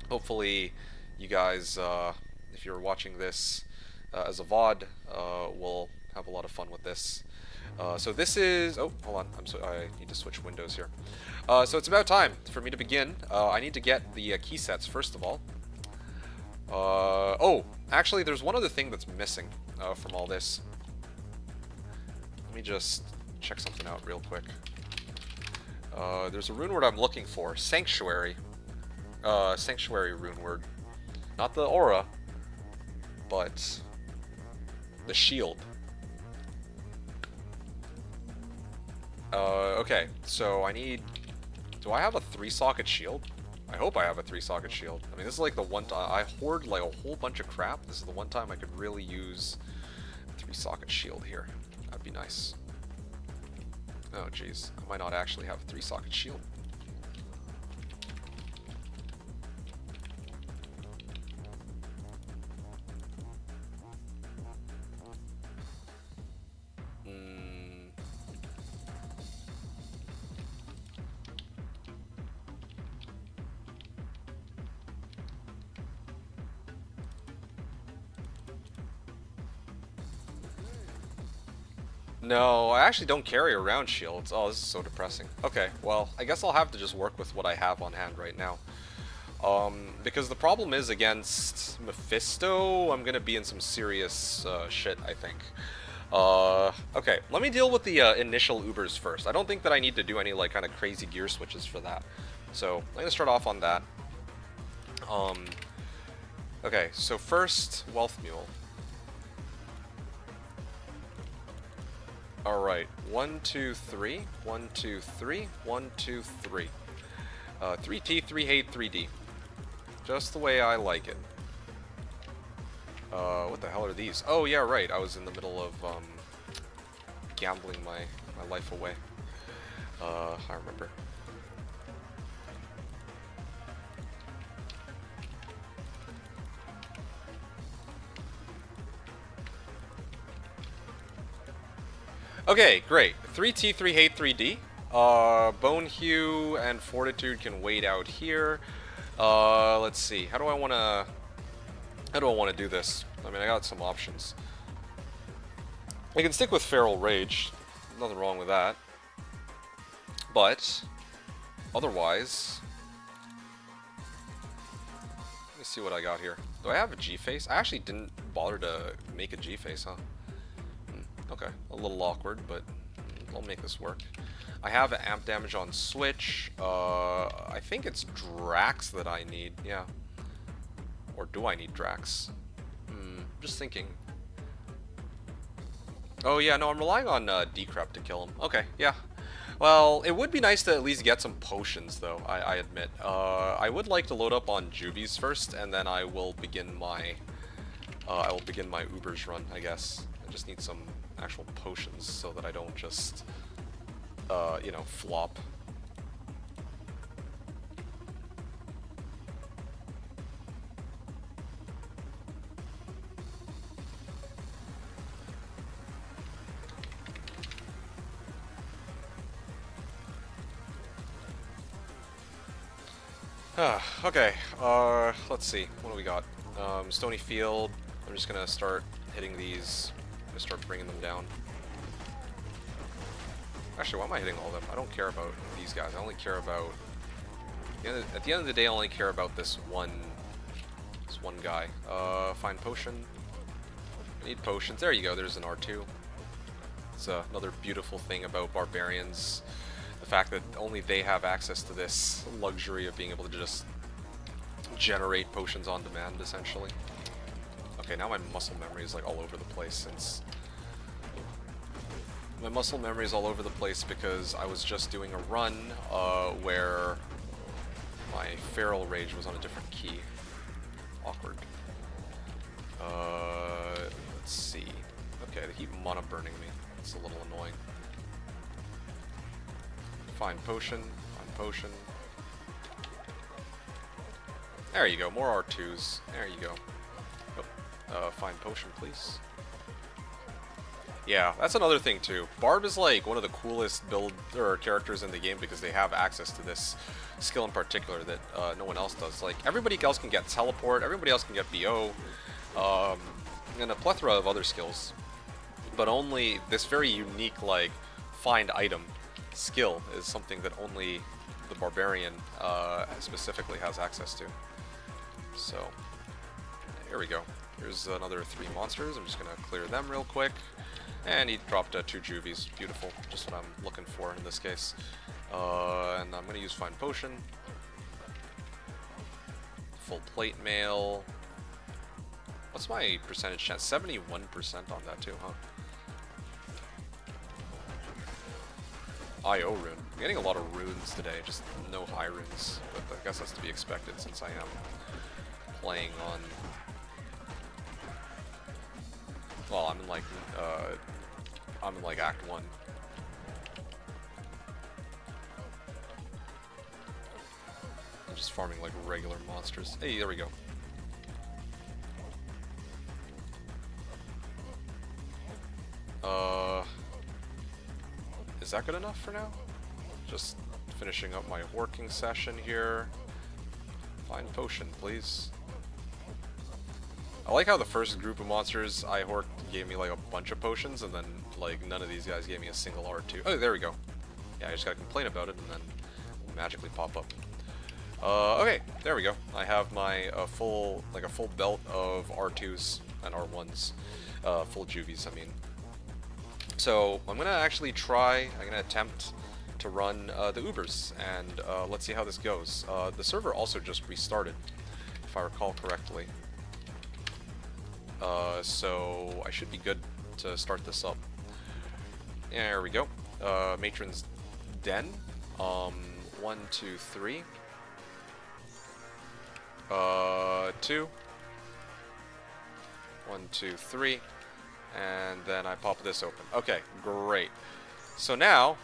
hopefully you guys, if you're watching this as a VOD, will have a lot of fun with this. So this is... Oh, hold on. I need to switch windows here. So it's about time for me to begin. I need to get the key sets, first of all. Oh, actually, there's one other thing that's missing from all this. Let me just check something out real quick. There's a rune word I'm looking for. Sanctuary. Sanctuary rune word. Not the aura, but the shield. Okay, so I need... Do I have a 3-socket shield? I hope I have a 3-socket shield. I mean, this is like the one time I hoard like a whole bunch of crap. This is the one time I could really use a 3-socket shield here. That'd be nice. Oh, jeez. I might not actually have a 3-socket shield. No, I actually don't carry around shields. Oh, this is so depressing. Okay, well, I guess I'll have to just work with what I have on hand right now. Because the problem is, against Mephisto, I'm gonna be in some serious shit, I think. Okay, let me deal with the initial Ubers first. I don't think that I need to do any, like, kind of crazy gear switches for that. So, I'm gonna start off on that. Okay, so first, Wealth Mule. Alright, 1, 2, 3, 1, 2, 3, 1, 2, 3. 3T, 3 hate, 3D. Just the way I like it. What the hell are these? Oh, yeah, right, I was in the middle of, gambling my life away. I remember. Okay, great. 3T, 3 hate, 3D. Bone Hue and Fortitude can wait out here. Let's see. How do I wanna do this? I mean, I got some options. I can stick with Feral Rage. Nothing wrong with that. But otherwise, let me see what I got here. Do I have a G-face? I actually didn't bother to make a G-face, huh? Okay, a little awkward, but I'll make this work. I have amp damage on switch. I think it's Drax that I need, yeah. Or do I need Drax? Just thinking. Oh yeah, no, I'm relying on Decrep to kill him. Okay, yeah. Well, it would be nice to at least get some potions, though, I admit. I would like to load up on Juvies first, and then I will begin my Ubers run, I guess. I just need some actual potions so that I don't just, you know, flop. Okay, let's see. What do we got? Stony Field. I'm just gonna start hitting these. I'm gonna start bringing them down. Actually, why am I hitting all of them? I don't care about these guys. I only care about... At the end of the day, I only care about this one guy. Find potion. I need potions. There you go, there's an R2. It's another beautiful thing about barbarians. The fact that only they have access to this luxury of being able to just generate potions on demand, essentially. Okay, now my muscle memory is like all over the place since... My muscle memory is all over the place because I was just doing a run where my Feral Rage was on a different key. Awkward. Let's see. Okay, they keep mana burning me. It's a little annoying. Find potion. Find potion. There you go. More R2s. There you go. Oh, find potion, please. Yeah, that's another thing too. Barb is like one of the coolest build or characters in the game because they have access to this skill in particular that no one else does. Like everybody else can get teleport, everybody else can get BO, and a plethora of other skills. But only this very unique like find item skill is something that only the barbarian specifically has access to. So here we go. Here's another 3 monsters. I'm just gonna clear them real quick. And he dropped 2 juvies. Beautiful. Just what I'm looking for in this case. And I'm going to use Find Potion. Full Plate Mail. What's my percentage chance? 71% on that too, huh? IO rune. I'm getting a lot of runes today. Just no high runes. But I guess that's to be expected since I am playing on... Well, I'm in like Act 1. I'm just farming like regular monsters. Hey, there we go. Is that good enough for now? Just finishing up my working session here. Find potion, please. I like how the first group of monsters I horked gave me like a bunch of potions, and then like none of these guys gave me a single R2. Oh, there we go. Yeah, I just gotta complain about it, and then it'll magically pop up. Okay, there we go. I have my full belt of R2s and R1s, full juvies, I mean. So I'm gonna actually try. I'm gonna attempt to run the Ubers, and let's see how this goes. The server also just restarted, if I recall correctly. So I should be good to start this up. There we go. Matron's Den. 1, 2, 3. 2. 1, 2, 3. And then I pop this open. Okay, great. So now,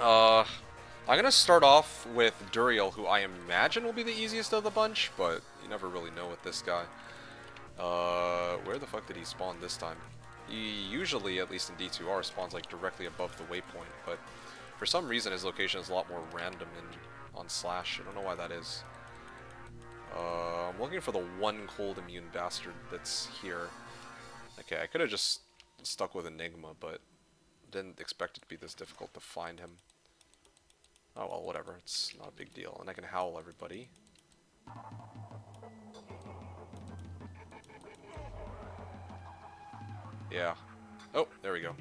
I'm gonna start off with Duriel, who I imagine will be the easiest of the bunch, but you never really know with this guy. Where the fuck did he spawn this time? He usually, at least in D2R, spawns like directly above the waypoint, but for some reason his location is a lot more random on Slash. I don't know why that is. I'm looking for the one cold immune bastard that's here. Okay, I could have just stuck with Enigma, but didn't expect it to be this difficult to find him. Oh well, whatever. It's not a big deal. And I can howl everybody. Yeah. Oh, there we go.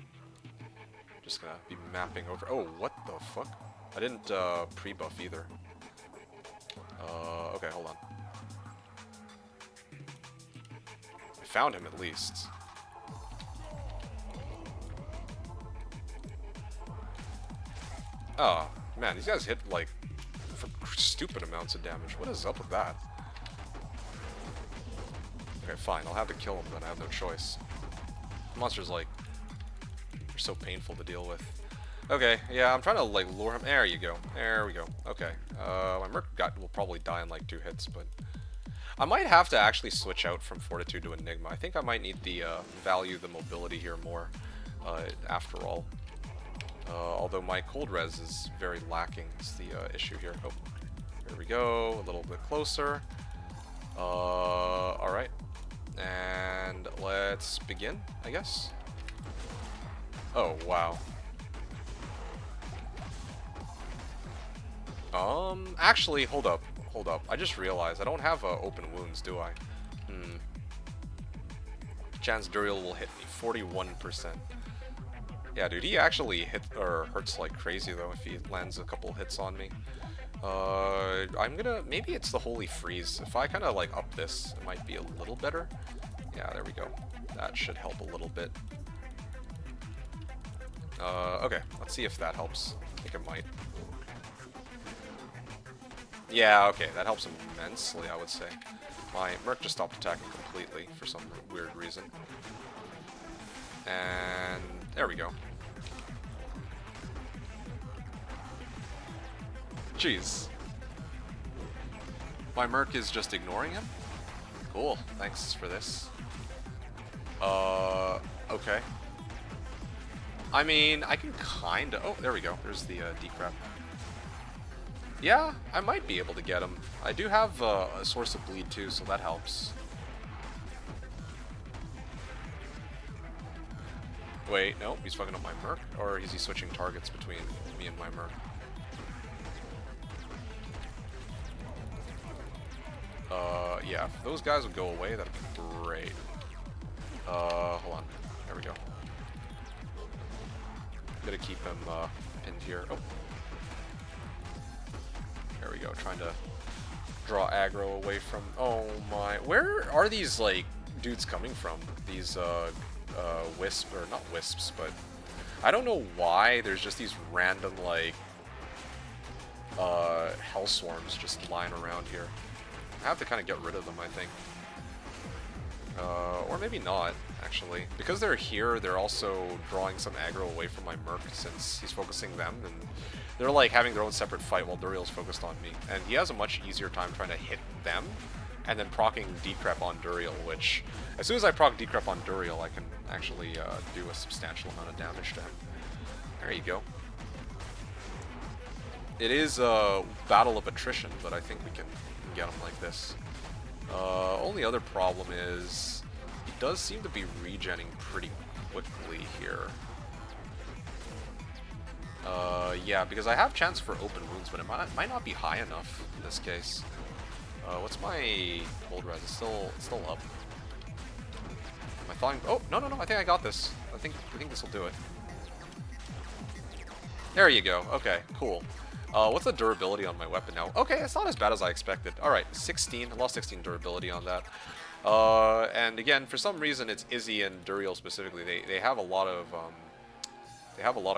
Just gonna be mapping over. Oh, what the fuck? I didn't pre-buff either. Okay, hold on. I found him at least. Oh, man, these guys hit like for stupid amounts of damage. What is up with that? Okay, fine. I'll have to kill him then. I have no choice. Monsters like are so painful to deal with. Okay, yeah, I'm trying to like lure him. There you go. There we go. Okay. My Merc will probably die in like 2 hits, but I might have to actually switch out from Fortitude to Enigma. I think I might need the value the mobility here more after all. Although my cold res is very lacking is the issue here. Oh, There we go, a little bit closer. Alright. And let's begin, I guess. Oh, wow. Actually, hold up. I just realized I don't have open wounds, do I? Chance Duriel will hit me, 41%. Yeah, dude, he actually hurts like crazy though if he lands a couple hits on me. I'm gonna, maybe it's the Holy Freeze. If I kind of like up this, it might be a little better. Yeah, there we go. That should help a little bit. Okay, let's see if that helps. I think it might. Yeah, okay, that helps immensely, I would say. My Merc just stopped attacking completely for some weird reason. And there we go. Jeez. My Merc is just ignoring him? Cool, thanks for this. Okay. I mean, I can kinda... Oh, there we go. There's the decrep. Yeah, I might be able to get him. I do have a source of bleed too, so that helps. Wait, no, he's fucking up my Merc? Or is he switching targets between me and my Merc? Yeah, if those guys would go away, that'd be great. Hold on. There we go. I'm gonna keep him pinned here. Oh. There we go, trying to draw aggro away from... Oh my... Where are these, like, dudes coming from? These, wisp... Or not wisps, but... I don't know why there's just these random, like... hell swarms just lying around here. I have to kind of get rid of them, I think. Or maybe not, actually. Because they're here, they're also drawing some aggro away from my Merc since he's focusing them, and they're like having their own separate fight while Duriel's focused on me. And he has a much easier time trying to hit them, and then proccing Decrep on Duriel, which, as soon as I proc Decrep on Duriel, I can actually do a substantial amount of damage to him. There you go. It is a battle of attrition, but I think we can get him like this. Only other problem is he does seem to be regenning pretty quickly here. Yeah, because I have chance for open wounds, but it might not be high enough in this case. What's my cold res? It's still up. Am I thawing? Oh, no, I think I got this. I think this will do it. There you go. Okay, cool. What's the durability on my weapon now? Okay, it's not as bad as I expected. Alright, 16. I lost 16 durability on that. And again, for some reason, it's Izzy and Duriel specifically. They have a lot of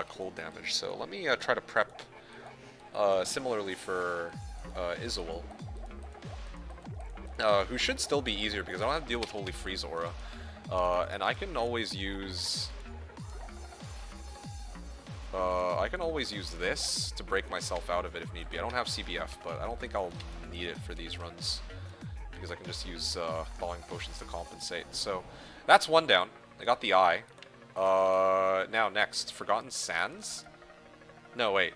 cold damage. So let me try to prep similarly for Izuel, who should still be easier because I don't have to deal with Holy Freeze Aura, and I can always use. This to break myself out of it if need be. I don't have CBF, but I don't think I'll need it for these runs because I can just use thawing potions to compensate. So that's one down. I got the eye. Now next, Forgotten Sands? No, wait.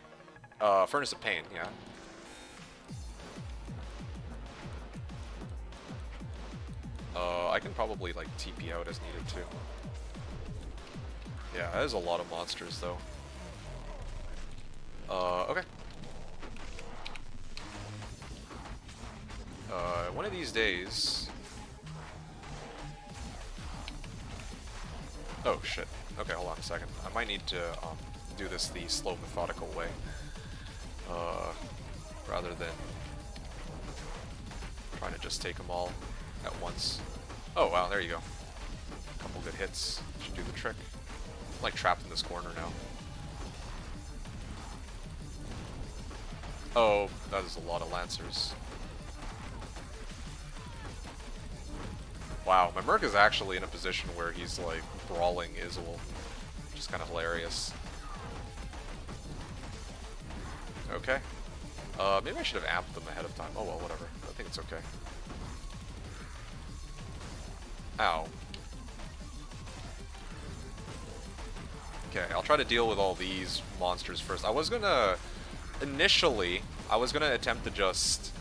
Furnace of Pain, yeah. I can probably like TP out as needed too. Yeah, there's a lot of monsters though. Okay. One of these days... Oh, shit. Okay, hold on a second. I might need to do this the slow, methodical way. Rather than trying to just take them all at once. Oh, wow, there you go. A couple good hits. Should do the trick. I'm like trapped in this corner now. Oh, that is a lot of Lancers. Wow, my Merc is actually in a position where he's like brawling Izuel, which is kind of hilarious. Okay. Maybe I should have amped them ahead of time. Oh well, whatever. I think it's okay. Ow. Okay, I'll try to deal with all these monsters first. I was gonna initially I was gonna attempt to just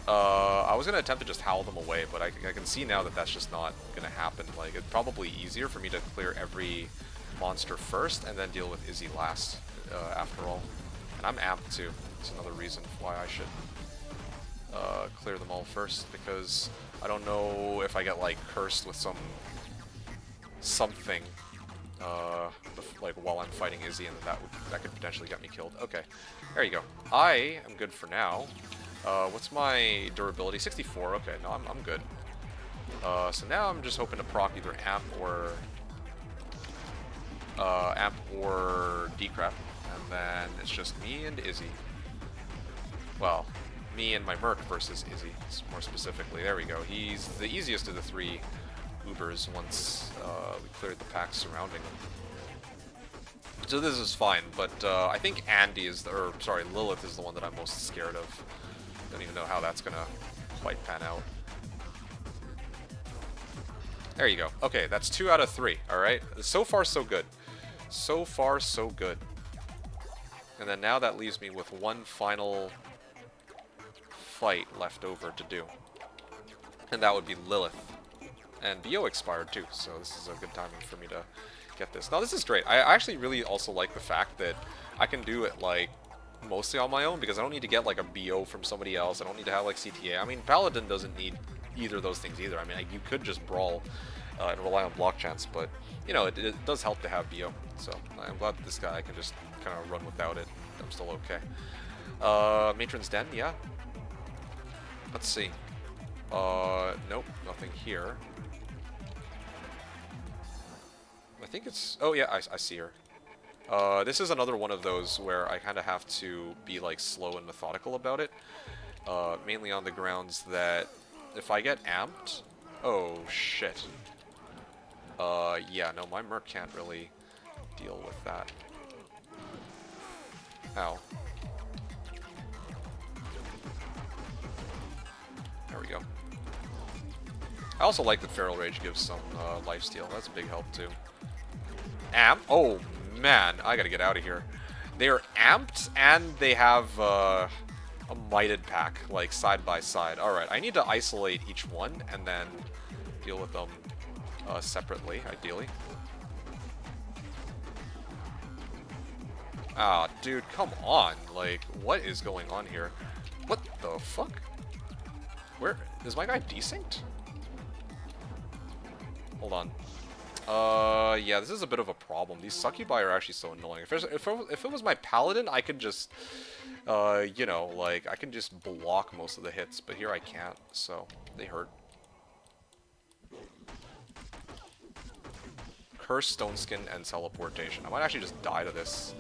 howl them away, but I can see now that that's just not gonna happen. Like, it's probably easier for me to clear every monster first and then deal with Izzy last, after all. And I'm amped too. It's another reason why I should clear them all first, because I don't know if I get like cursed with something like while I'm fighting Izzy, and that could potentially get me killed. Okay, there you go. I am good for now. What's my durability? 64. Okay, no, I'm good. So now I'm just hoping to proc either amp or decrep, and then it's just me and Izzy. Well, me and my Merc versus Izzy, more specifically. There we go. He's the easiest of the three Ubers once we cleared the packs surrounding him. So this is fine, but I think Lilith is the one that I'm most scared of. Don't even know how that's gonna quite pan out. There you go. Okay, that's 2 out of 3, alright? So far, so good. So far, so good. And then now that leaves me with one final fight left over to do. And that would be Lilith. And BO expired too, so this is a good timing for me to get this. Now this is great. I actually really also like the fact that I can do it like mostly on my own, because I don't need to get like a BO from somebody else. I don't need to have like CTA. I mean, Paladin doesn't need either of those things either. I mean, you could just brawl and rely on block chance, but you know, it does help to have BO. So I'm glad that this guy can just kind of run without it. I'm still okay. Matron's Den, yeah. Let's see. Nope, nothing here. I think it's... Oh yeah, I see her. This is another one of those where I kind of have to be like slow and methodical about it. Mainly on the grounds that if I get amped... Oh shit. Yeah, no, my Merc can't really deal with that. Ow. There we go. I also like that Feral Rage gives some lifesteal. That's a big help too. Amp? Oh man, I gotta get out of here. They're amped and they have a mighted pack, like side by side. Alright, I need to isolate each one and then deal with them separately, ideally. Ah, dude, come on. Like, what is going on here? What the fuck? Where is my guy desynced? Hold on. Yeah, this is a bit of a problem. These succubi are actually so annoying. If it was my paladin, I could just, you know, like, I can just block most of the hits, but here I can't, so they hurt. Curse, Stone Skin, and Teleportation. I might actually just die to this.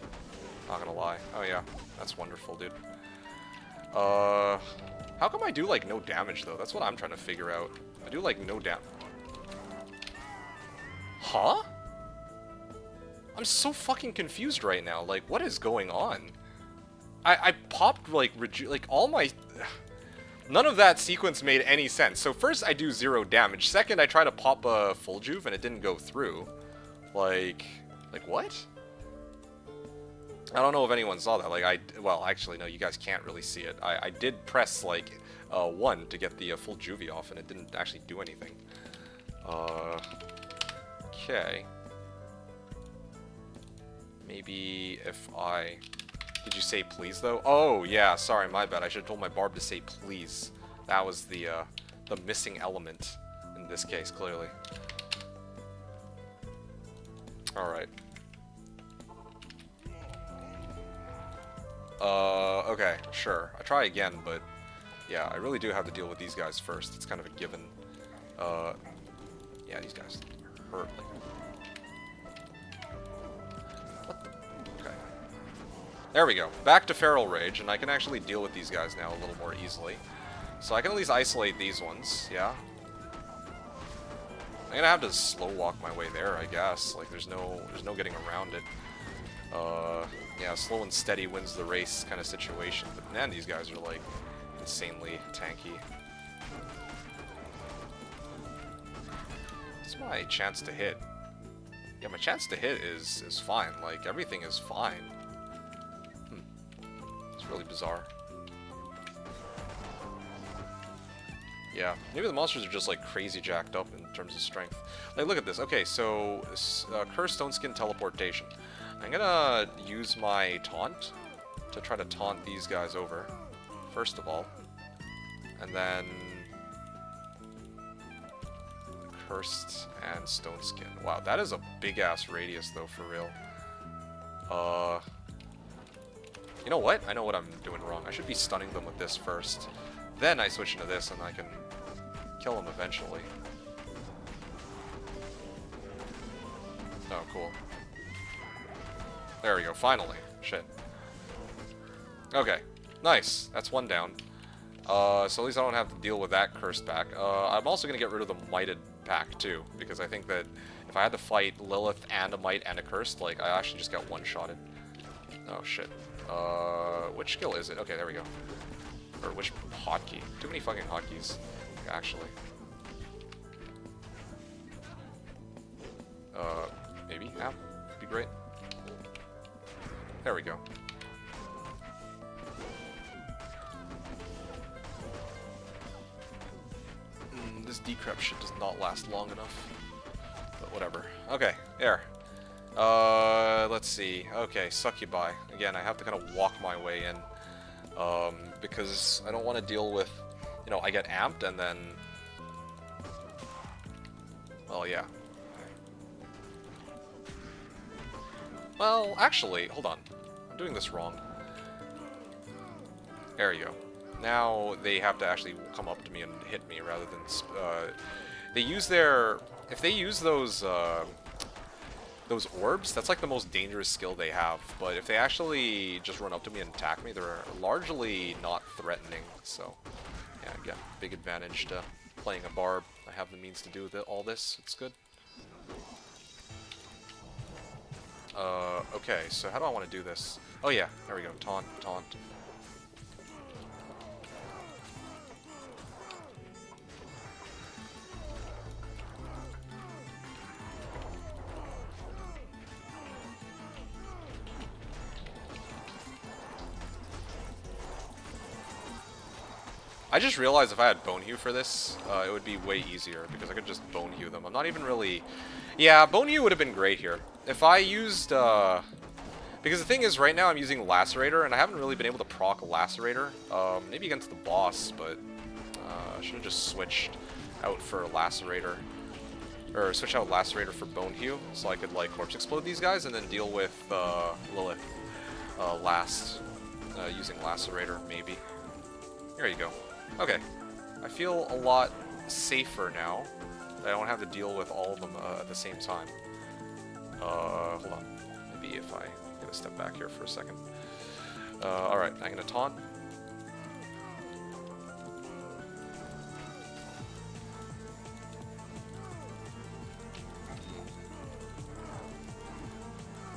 Not gonna lie. Oh yeah, that's wonderful, dude. How come I do, like, no damage, though? That's what I'm trying to figure out. I do, like, no damage. Huh? I'm so fucking confused right now. Like, what is going on? I popped, like, all my... None of that sequence made any sense. So first I do 0 damage. Second, I try to pop a full juve and it didn't go through. Like what? I don't know if anyone saw that. Like, well, actually, no, you guys can't really see it. I did press, like, 1 to get the full juvie off, and it didn't actually do anything. Okay. Maybe if I... Did you say please, though? Oh, yeah, sorry, my bad. I should have told my barb to say please. That was the missing element in this case, clearly. Alright. Okay, sure. I try again, but yeah, I really do have to deal with these guys first. It's kind of a given. Yeah, these guys hurt. What the? Okay. There we go. Back to Feral Rage, and I can actually deal with these guys now a little more easily. So I can at least isolate these ones, yeah. I'm gonna have to slow walk my way there, I guess. Like, there's no getting around it. Yeah, slow and steady wins the race kind of situation. But man, these guys are like insanely tanky. What's my chance to hit? Yeah, my chance to hit is fine. Like, everything is fine. It's It's really bizarre. Yeah, maybe the monsters are just like crazy jacked up in terms of strength. Like, look at this. Okay, so Cursed Stone Skin Teleportation. I'm gonna use my taunt to try to taunt these guys over, first of all. And then Cursed and Stone Skin. Wow, that is a big-ass radius, though, for real. You know what? I know what I'm doing wrong. I should be stunning them with this first. Then I switch into this, and I can kill them eventually. Oh, cool. There we go, finally. Shit. Okay, nice. That's one down. So at least I don't have to deal with that cursed pack. I'm also going to get rid of the mited pack, too, because I think that if I had to fight Lilith and a mite and a cursed, like, I actually just got one-shotted. Oh, shit. Which skill is it? Okay, there we go. Or which hotkey? Too many fucking hotkeys, actually. Maybe? Yeah, would be great. There we go. This decrep shit does not last long enough. But whatever. Okay, there. Let's see. Okay, Succubi. Again, I have to kind of walk my way in. Because I don't want to deal with, you know, I get amped and then... Well, yeah. Well, actually, hold on. I'm doing this wrong. There you go. Now they have to actually come up to me and hit me rather than... they use their... If they use those orbs, that's like the most dangerous skill they have. But if they actually just run up to me and attack me, they're largely not threatening. So, yeah, again, big advantage to playing a barb. I have the means to do all this. It's good. Okay, so how do I want to do this? Oh yeah, there we go. Taunt, taunt. I just realized if I had Bone Hew for this, it would be way easier, because I could just Bone Hew them. I'm not even really... Yeah, Bone Hew would have been great here. If I used... Because the thing is, right now I'm using Lacerator, and I haven't really been able to proc Lacerator. Maybe against the boss, but... I should have just switched out for Lacerator. Or switch out Lacerator for Bone Hew, so I could, like, Corpse Explode these guys, and then deal with Lilith last, using Lacerator, maybe. There you go. Okay, I feel a lot safer now that I don't have to deal with all of them at the same time. Hold on. Maybe if I get a step back here for a second. Alright, I'm gonna taunt.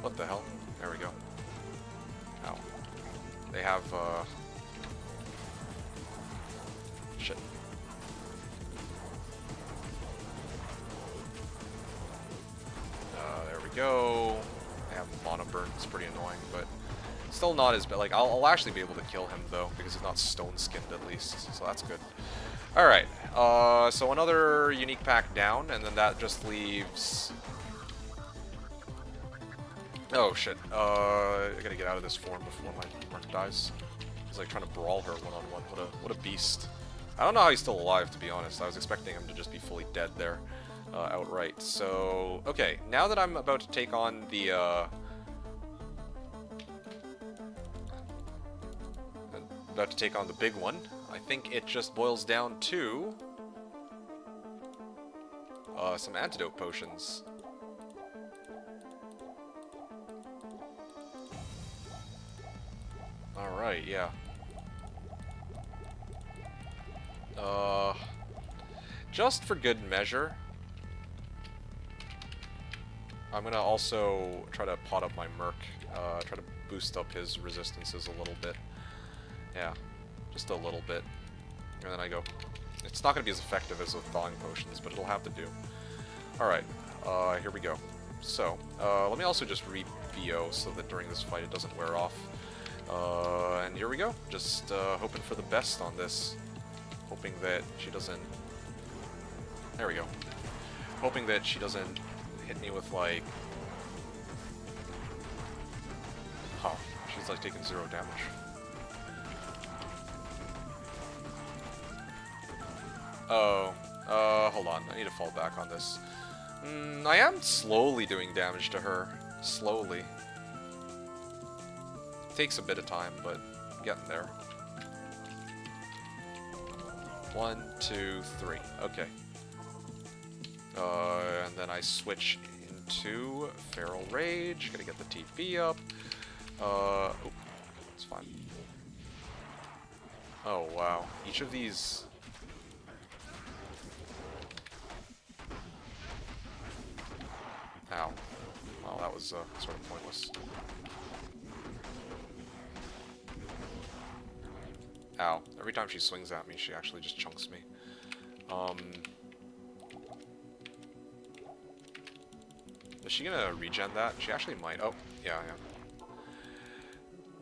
What the hell? There we go. Ow. They have, shit. There we go. I have Mono Burn. It's pretty annoying, but still not as bad. Like, I'll actually be able to kill him, though, because he's not stone-skinned, at least. So that's good. Alright. So another unique pack down, and then that just leaves... Oh, shit. I gotta get out of this form before my mark dies. He's, like, trying to brawl her one-on-one. What a beast. I don't know how he's still alive, to be honest. I was expecting him to just be fully dead there, outright. So, okay, now that I'm about to take on the, big one, I think it just boils down to, some antidote potions. Alright, yeah. Just for good measure, I'm gonna also try to pot up my Merc, try to boost up his resistances a little bit. Yeah, just a little bit. And then I go. It's not gonna be as effective as with thawing potions, but it'll have to do. Alright, here we go. So, let me also just read VO so that during this fight it doesn't wear off. And here we go. Just hoping for the best on this. Hoping that she doesn't... There we go. Hoping that she doesn't hit me with, like... Huh. She's, like, taking 0 damage. Oh. Hold on. I need to fall back on this. I am slowly doing damage to her. Slowly. Takes a bit of time, but getting there. 1, 2, 3. Okay. And then I switch into Feral Rage. Gotta get the TP up. Oh, it's fine. Oh, wow. Each of these... Ow. Well, that was sort of pointless. Ow. Every time she swings at me, she actually just chunks me. Is she gonna regen that? She actually might. Oh, yeah.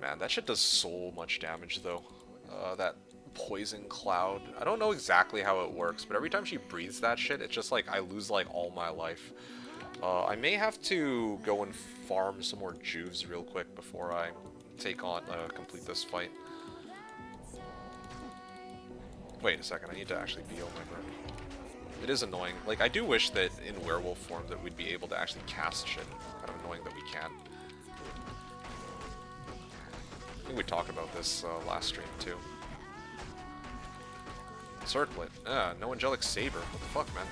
Man, that shit does so much damage, though. That poison cloud. I don't know exactly how it works, but every time she breathes that shit, it's just like I lose, like, all my life. I may have to go and farm some more juves real quick before I take on, complete this fight. Wait a second, I need to actually BO my burn. It is annoying. Like, I do wish that in werewolf form that we'd be able to actually cast shit. Kind of annoying that we can't. I think we talked about this last stream, too. Circlet. No Angelic Saber. What the fuck, man?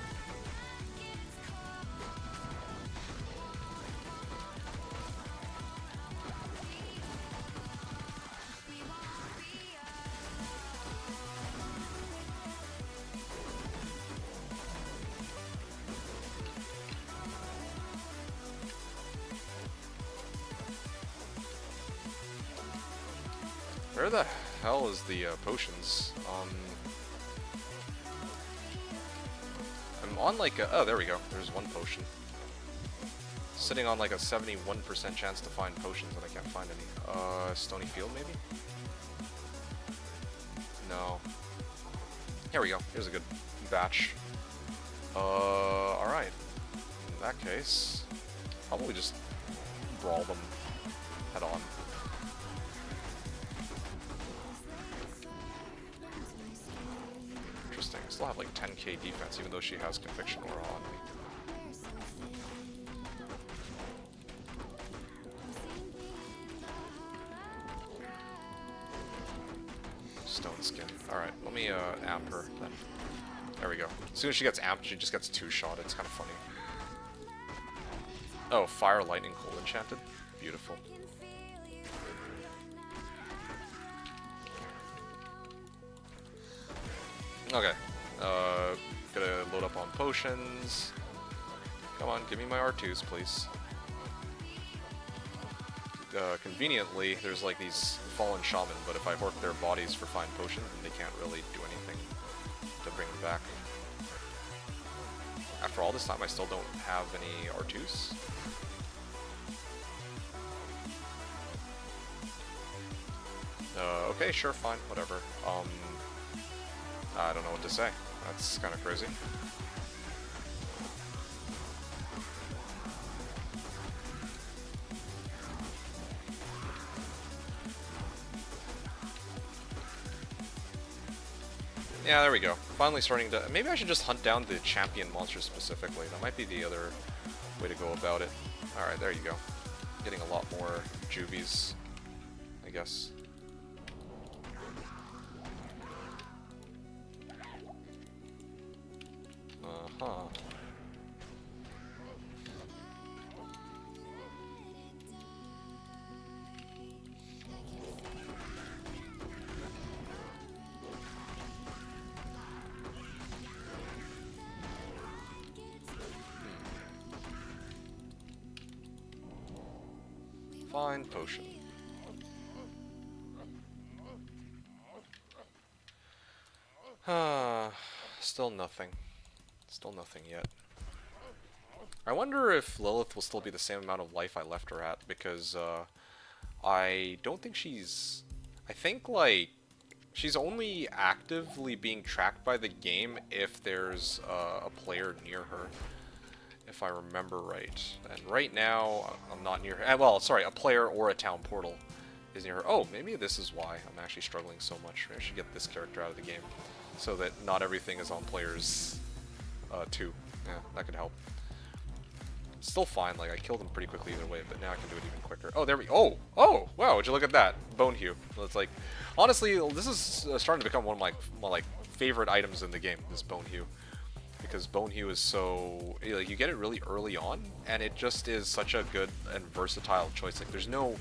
Where the hell is the potions? I'm on like a... Oh, there we go. There's one potion. Sitting on like a 71% chance to find potions, and I can't find any. Stony Field, maybe? No. Here we go. Here's a good batch. Alright. In that case, probably just brawl them head on. Interesting. I still have like 10k defense, even though she has Conviction Aura on me. Stone Skin. Alright, let me amp her then. There we go. As soon as she gets amped, she just gets 2-shot. It's kind of funny. Oh, Fire, Lightning, Cold Enchanted. Beautiful. Okay. Gotta load up on potions. Come on, give me my R2s, please. Conveniently, there's like these fallen shaman, but if I hork their bodies for fine potions, then they can't really do anything to bring them back. After all this time, I still don't have any R2s. Okay, sure, fine, whatever. I don't know what to say. That's kind of crazy. Yeah, there we go. Finally starting to... Maybe I should just hunt down the champion monsters specifically. That might be the other way to go about it. Alright, there you go. Getting a lot more juvies, I guess. Uh-huh. Fine potion. Still nothing. Still nothing yet. I wonder if Lilith will still be the same amount of life I left her at, because I don't think she's... I think, like, she's only actively being tracked by the game if there's a player near her, if I remember right. And right now, I'm not near her. Well, sorry, a player or a town portal is near her. Oh, maybe this is why I'm actually struggling so much. I should get this character out of the game so that not everything is on players 2. Yeah, that could help. Still fine, like I killed him pretty quickly either way, but now I can do it even quicker. Oh, there we... Oh! Oh! Wow, would you look at that? Bone Hue. It's like... Honestly, this is starting to become one of my favorite items in the game, this Bone Hue. Because Bone Hue is so... Like, you get it really early on, and it just is such a good and versatile choice. Like, there's no...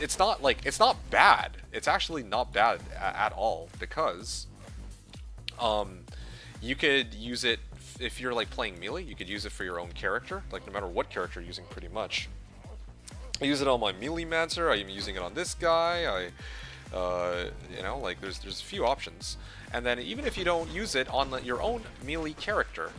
It's not, like... It's not bad. It's actually not bad at all, because... You could use it... If you're like playing melee, you could use it for your own character, like no matter what character you're using pretty much. I use it on my melee mancer, I'm using it on this guy, you know, like there's a few options. And then even if you don't use it on your own melee character,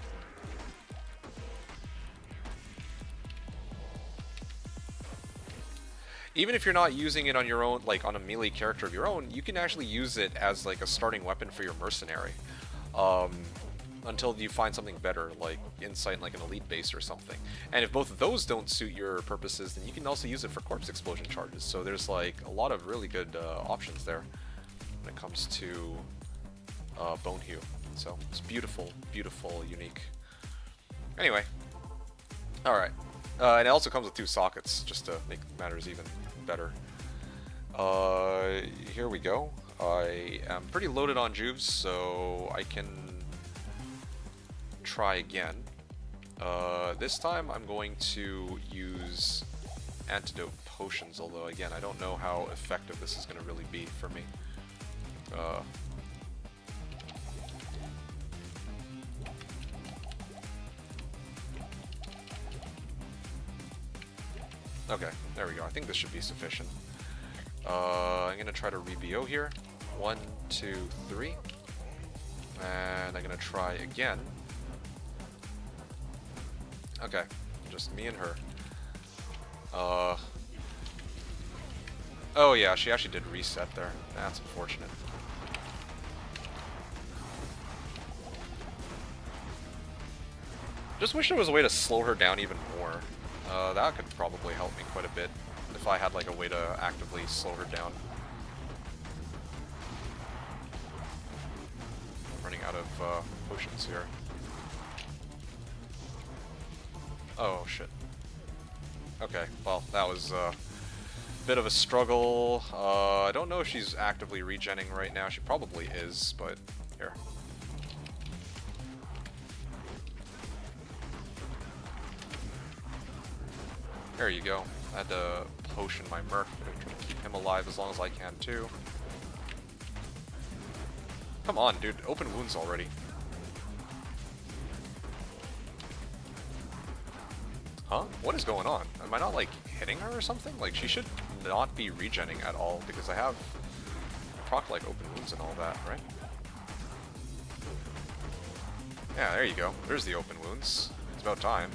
even if you're not using it on your own, like on a melee character of your own, you can actually use it as like a starting weapon for your mercenary. Until you find something better, like Insight, like an elite base or something. And if both of those don't suit your purposes, then you can also use it for corpse explosion charges. So there's like a lot of really good options there when it comes to Bone Hue. So it's beautiful, beautiful, unique. Anyway, all right. And it also comes with 2 sockets, just to make matters even better. Here we go. I am pretty loaded on juves, so I can try again. This time I'm going to use antidote potions, although again I don't know how effective this is going to really be for me. Okay, there we go. I think this should be sufficient. I'm going to try to re-BO here. 1, 2, 3. And I'm going to try again. Okay, just me and her. Oh yeah, she actually did reset there. That's unfortunate. Just wish there was a way to slow her down even more. That could probably help me quite a bit if I had like a way to actively slow her down. Running out of potions here. Oh shit. Okay, well that was a bit of a struggle. I don't know if she's actively regenning right now. She probably is, but here. There you go. I had to potion my Merc to keep him alive as long as I can too. Come on, dude. Open wounds already. Huh? What is going on? Am I not, like, hitting her or something? Like, she should not be regenning at all, because I have proc, like, open wounds and all that, right? Yeah, there you go. There's the open wounds. It's about time.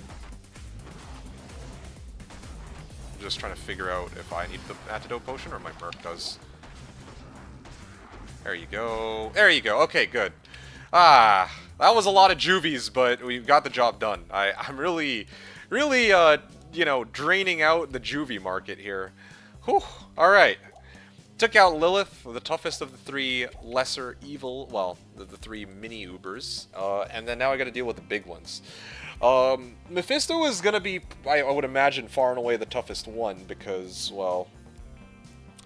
I'm just trying to figure out if I need the antidote potion or my Merc does. There you go. There you go. Okay, good. Ah, that was a lot of juvies, but we got the job done. I'm really, you know, draining out the juvie market here. Whew. All right. Took out Lilith, the toughest of the 3 lesser evil, well, the 3 mini Ubers, and then now I got to deal with the big ones. Mephisto is going to be, I would imagine, far and away the toughest one because, well,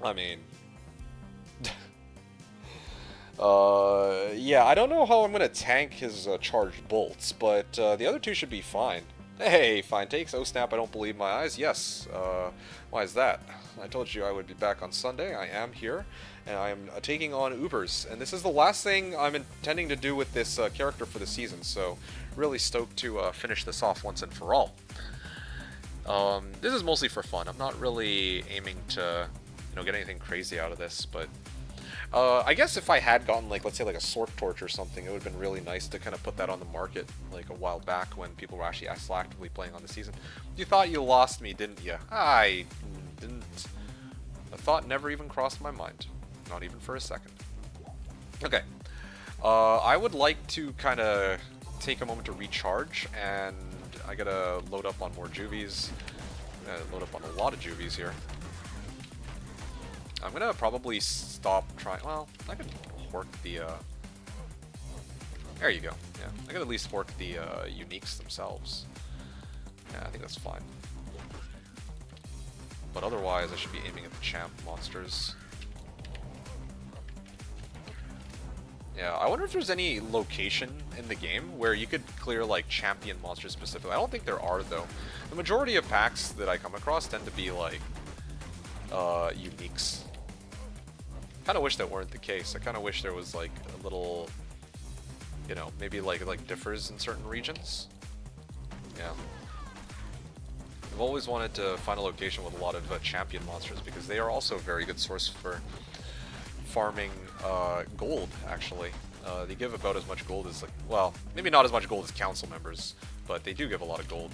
I mean, yeah, I don't know how I'm going to tank his charged bolts, but the other 2 should be fine. Hey, fine takes. Oh snap, I don't believe my eyes. Yes, why is that? I told you I would be back on Sunday. I am here, and I am taking on Ubers. And this is the last thing I'm intending to do with this character for the season, so really stoked to finish this off once and for all. This is mostly for fun. I'm not really aiming to, you know, get anything crazy out of this, but I guess if I had gotten, like, let's say, like a Sork Torch or something, it would have been really nice to kind of put that on the market, like, a while back when people were actually actively playing on the season. You thought you lost me, didn't you? I didn't. The thought never even crossed my mind. Not even for a second. Okay. I would like to kind of take a moment to recharge, and I gotta load up on more juvies. Load up on a lot of juvies here. I'm gonna probably stop trying. Well, I could work the. There you go. Yeah, I could at least work the uniques themselves. Yeah, I think that's fine. But otherwise, I should be aiming at the champ monsters. Yeah, I wonder if there's any location in the game where you could clear, like, champion monsters specifically. I don't think there are, though. The majority of packs that I come across tend to be, like, uniques. Kind of wish that weren't the case. I kind of wish there was, like, a little, you know, maybe, like differs in certain regions. Yeah. I've always wanted to find a location with a lot of champion monsters, because they are also a very good source for farming gold, actually. They give about as much gold as, like, well, maybe not as much gold as council members, but they do give a lot of gold.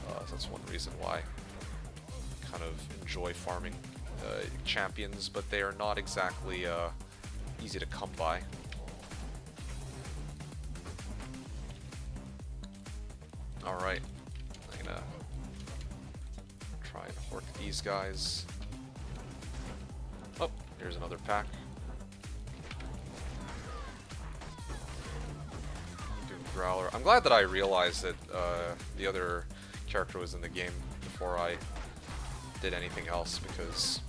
So that's one reason why I kind of enjoy farming champions, but they are not exactly easy to come by. Alright, I'm gonna try and work these guys. Oh, here's another pack. Doom Growler. I'm glad that I realized that the other character was in the game before I did anything else, because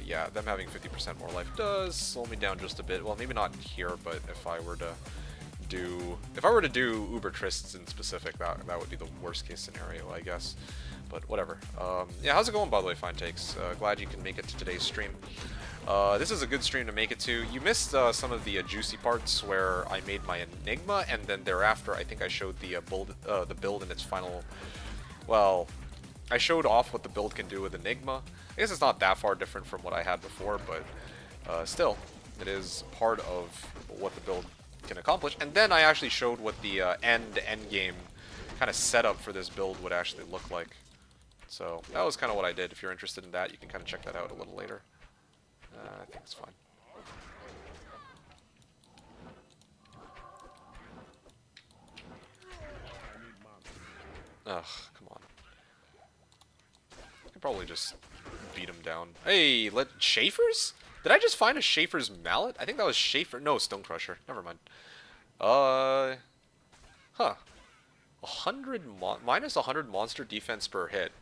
yeah, them having 50% more life does slow me down just a bit. Well, maybe not here, but if I were to do Uber Trists in specific, that would be the worst case scenario, I guess. But whatever. Yeah, how's it going, by the way, Fine Takes? Glad you can make it to today's stream. This is a good stream to make it to. You missed some of the juicy parts where I made my Enigma, and then thereafter I think I showed the build in its final. Well, I showed off what the build can do with Enigma. I guess it's not that far different from what I had before, but still, it is part of what the build can accomplish. And then I actually showed what the end game kind of setup for this build would actually look like. So that was kind of what I did. If you're interested in that, you can kind of check that out a little later. I think it's fine. Ugh, come on. I could probably just beat him down. Hey, Schaefer's? Did I just find a Schaefer's mallet? I think that was Schaefer. No, Stonecrusher. Never mind. Huh. 100 minus 100 monster defense per hit.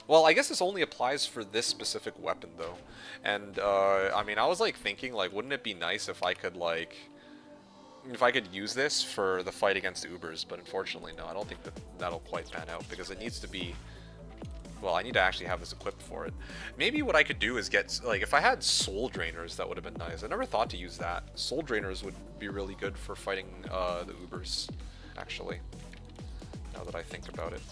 Well, I guess this only applies for this specific weapon, though. And, I mean, I was, like, thinking, like, wouldn't it be nice if I could, like, use this for the fight against Ubers, but unfortunately, no, I don't think that that'll quite pan out, because it needs to be, well, I need to actually have this equipped for it. Maybe what I could do is get, like, if I had Soul Drainers, that would have been nice. I never thought to use that. Soul Drainers would be really good for fighting the Ubers, actually, now that I think about it.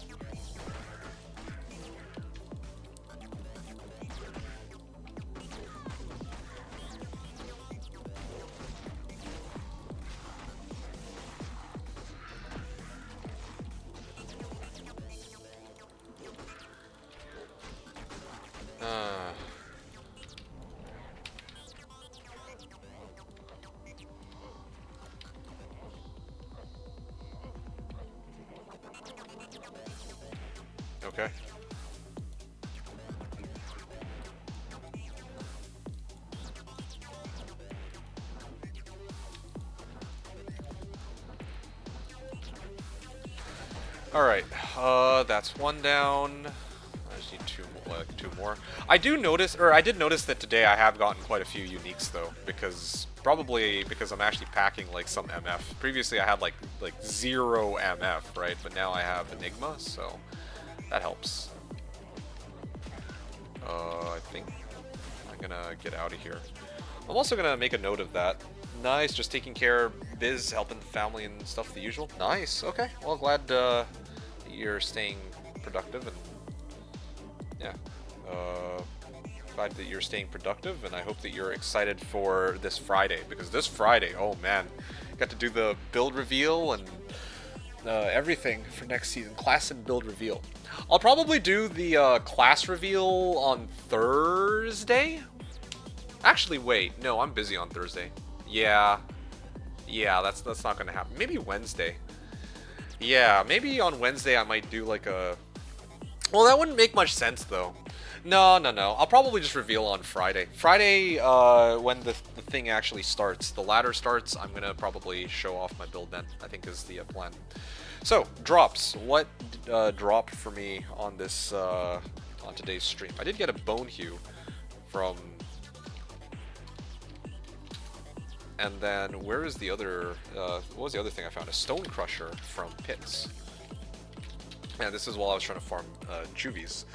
Okay. Alright, that's one down. I just need two more. I did notice that today I have gotten quite a few uniques, though, probably because I'm actually packing, like, some MF. Previously I had, like 0 MF, right? But now I have Enigma, so that helps. I think I'm gonna get out of here. I'm also gonna make a note of that. Nice, just taking care of biz, helping the family and stuff, the usual. Nice, okay. Well, glad you're staying productive, and yeah. Glad that you're staying productive, and I hope that you're excited for this Friday, because this Friday, oh man, got to do the build reveal, and everything for next season. Class and build reveal. I'll probably do the class reveal on Thursday. Actually, wait. No, I'm busy on Thursday. Yeah. Yeah, that's not gonna happen. Maybe Wednesday. Yeah, maybe on Wednesday I might do like a... Well, that wouldn't make much sense, though. No. I'll probably just reveal on Friday. Friday, when the thing actually starts, the ladder starts, I'm gonna probably show off my build then, I think is the plan. So, drops. What dropped for me on this, on today's stream? I did get a Bone Hue from... And then, where is the other, what was the other thing I found? A Stone Crusher from Pits. And this is while I was trying to farm Juvies.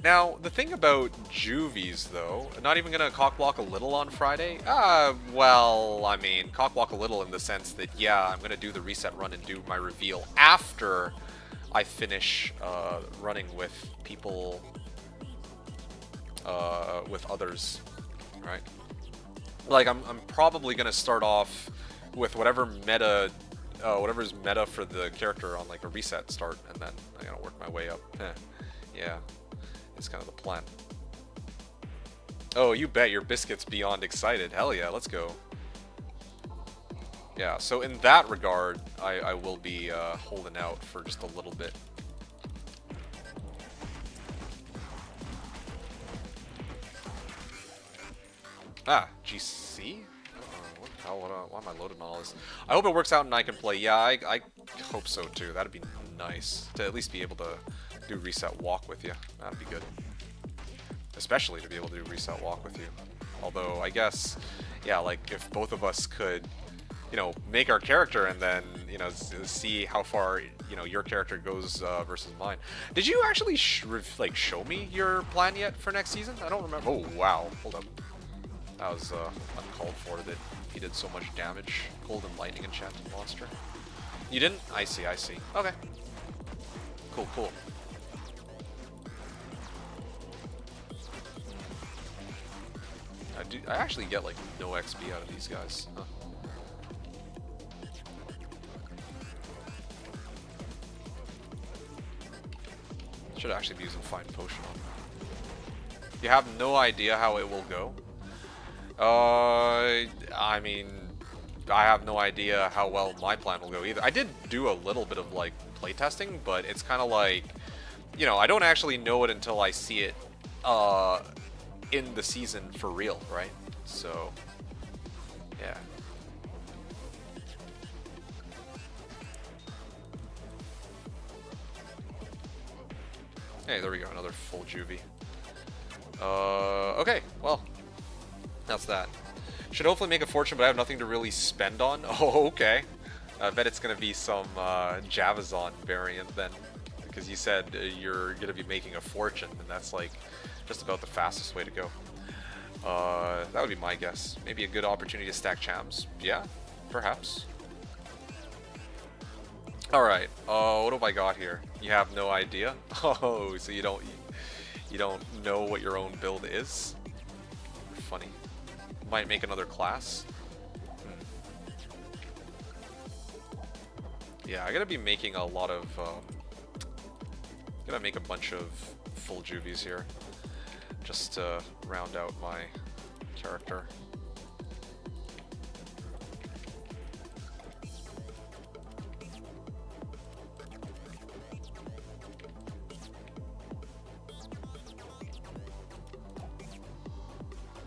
Now, the thing about Juvies, though, not even going to cockblock a little on Friday? Well, I mean, cockblock a little in the sense that, yeah, I'm going to do the reset run and do my reveal after I finish running with people, with others, right? Like, I'm probably going to start off with whatever meta, whatever's meta for the character on, like, a reset start, and then I'm going to work my way up. Yeah, it's kind of the plan. Oh, you bet your biscuit's beyond excited. Hell yeah, let's go. Yeah, so in that regard, I will be holding out for just a little bit. Ah, GC? What the hell? Why am I loading all this? I hope it works out and I can play. Yeah, I hope so too. That'd be nice to at least be able to do reset walk with you. That'd be good. Especially to be able to do reset walk with you. Although, I guess, yeah, like if both of us could, you know, make our character and then, you know, see how far, you know, your character goes versus mine. Did you actually like show me your plan yet for next season? I don't remember. Oh, wow. Hold up. That was uncalled for that he did so much damage. Golden Lightning Enchanted Monster. You didn't? I see. Okay. Cool. I actually get like no XP out of these guys. Huh. Should actually be using Fine Potion on that. You have no idea how it will go? I mean, I have no idea how well my plan will go either. I did do a little bit of like playtesting, but it's kind of like, you know, I don't actually know it until I see it in the season for real, right? So, yeah. Hey, there we go, another full juvie. Okay, well, that's that. Should hopefully make a fortune, but I have nothing to really spend on. Oh, okay. I bet it's going to be some Javazon variant then, because you said you're going to be making a fortune, and that's like just about the fastest way to go. That would be my guess. Maybe a good opportunity to stack chams. Yeah, perhaps. Alright, what have I got here? You have no idea? Oh, so you don't know what your own build is? Funny. Might make another class? Yeah, I gotta be making a lot of, gotta make a bunch of full juvies here, just to round out my character.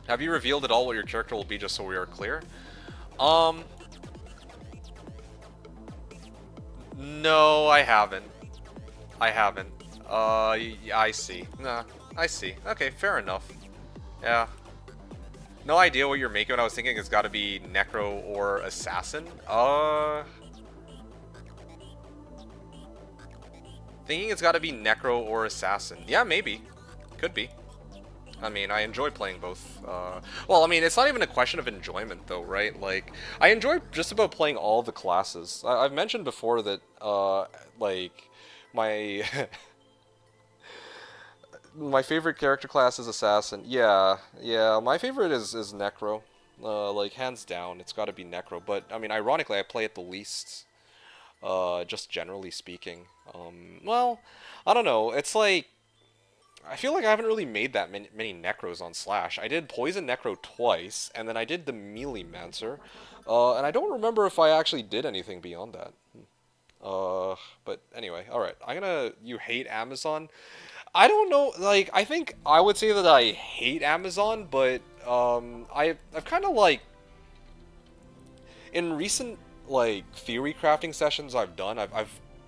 Have you revealed at all what your character will be, just so we are clear? No, I haven't. I see. Nah, I see. Okay, fair enough. Yeah. No idea what you're making. What I was thinking it's got to be Necro or Assassin. Thinking it's got to be Necro or Assassin. Yeah, maybe. Could be. I mean, I enjoy playing both. Well, I mean, it's not even a question of enjoyment, though, right? Like, I enjoy just about playing all the classes. I've mentioned before that, like, my my favorite character class is Assassin. Yeah, my favorite is Necro. Like, hands down, it's got to be Necro. But, I mean, ironically, I play it the least. just generally speaking. Well, I don't know. It's like I feel like I haven't really made that many Necros on Slash. I did Poison Necro twice, and then I did the Melee Mancer, and I don't remember if I actually did anything beyond that. But anyway, all right. You hate Amazon? I don't know. Like, I think I would say that I hate Amazon, but I've kind of like in recent like theory crafting sessions I've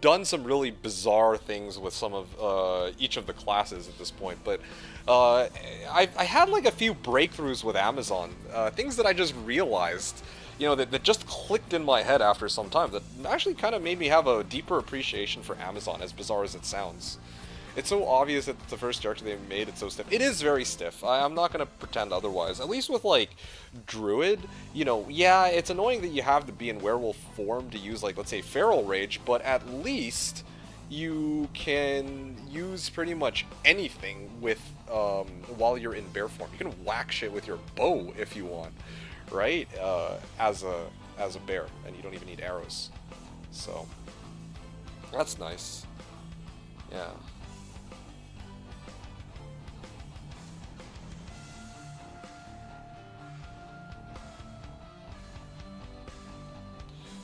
done some really bizarre things with some of each of the classes at this point, but I had like a few breakthroughs with Amazon, things that I just realized, that just clicked in my head after some time that actually kind of made me have a deeper appreciation for Amazon, as bizarre as it sounds. It's so obvious that the first character they made, it's so stiff. It is very stiff. I'm not going to pretend otherwise. At least with, like, Druid, yeah, it's annoying that you have to be in werewolf form to use, like, let's say, Feral Rage, but at least you can use pretty much anything with, while you're in bear form. You can whack shit with your bow if you want, right? As a bear, and you don't even need arrows. So, that's nice. Yeah.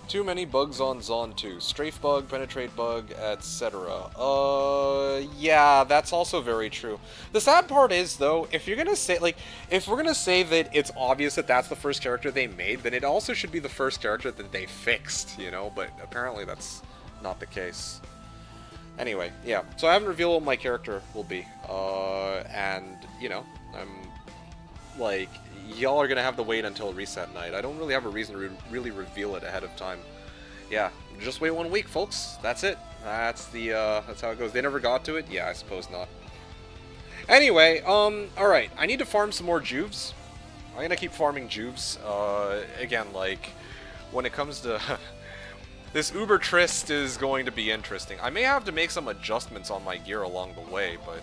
Too many bugs on Zon 2. Strafe bug, penetrate bug, etc. Yeah, that's also very true. The sad part is, though, if you're gonna say, like, if we're gonna say that it's obvious that that's the first character they made, then it also should be the first character that they fixed, but apparently that's not the case. Anyway, yeah, so I haven't revealed what my character will be, and, I'm, like, y'all are gonna have to wait until reset night. I don't really have a reason to really reveal it ahead of time. Yeah, just wait 1 week, folks. That's it. That's how it goes. They never got to it? Yeah, I suppose not. Anyway, alright. I need to farm some more Juves. I'm gonna keep farming Juves. Again, like, when it comes to... this Uber Trist is going to be interesting. I may have to make some adjustments on my gear along the way, but...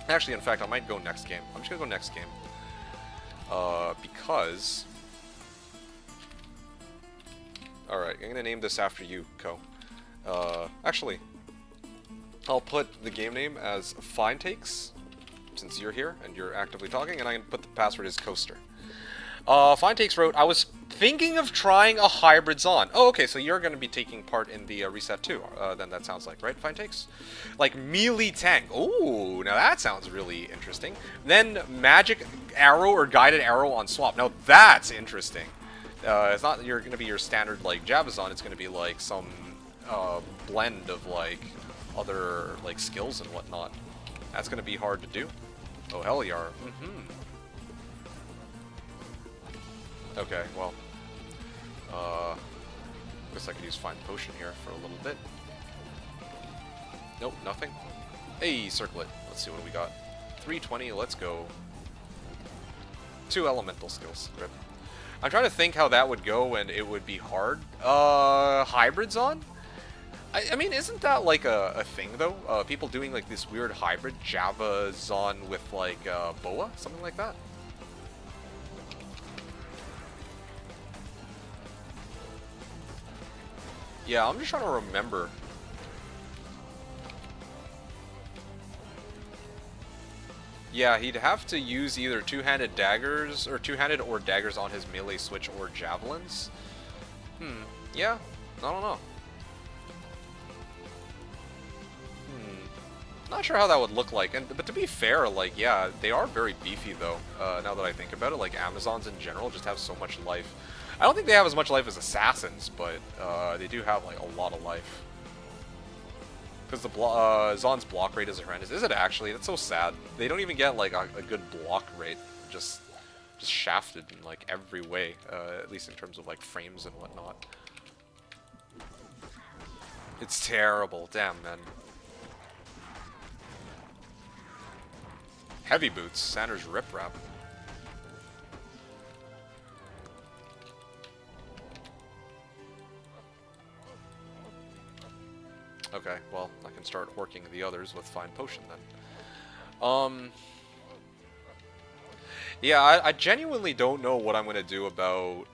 Actually, in fact, I might go next game. I'm just gonna go next game. Because... Alright, I'm gonna name this after you, Ko. Actually, I'll put the game name as Fine Takes, since you're here and you're actively talking, and I can put the password as Coaster. Fine Takes wrote, I was thinking of trying a hybrid Zon. Oh, okay, so you're going to be taking part in the reset too, then that sounds like, right, Fine Takes? Like melee tank. Ooh, now that sounds really interesting. Then magic arrow or guided arrow on swap. Now that's interesting. It's not you're going to be your standard, like, Javazon, it's going to be, like, some blend of, like, other, like, skills and whatnot. That's going to be hard to do. Oh, hell yeah. Okay, well, guess I could use Find Potion here for a little bit. Nope, nothing. Hey, circle it. Let's see what we got. 320, let's go. 2 elemental skills. Rip. I'm trying to think how that would go and it would be hard. Hybrid Zon? I mean, isn't that like a thing, though? People doing, like, this weird hybrid Java Zon with, like, Boa? Something like that? Yeah, I'm just trying to remember. Yeah, he'd have to use either two-handed daggers, or two-handed or daggers on his melee switch or javelins. Yeah, I don't know. Not sure how that would look like, but to be fair, like, yeah, they are very beefy, though, now that I think about it. Like, Amazons in general just have so much life. I don't think they have as much life as Assassins, but they do have, like, a lot of life. Because the Zon's block rate is horrendous. Is it actually? That's so sad. They don't even get, like, a good block rate. Just shafted in, like, every way, at least in terms of, like, frames and whatnot. It's terrible. Damn, man. Heavy boots. Sanders Rip Rap. Okay, well, I can start working the others with Fine Potion then. Yeah, I genuinely don't know what I'm gonna do about,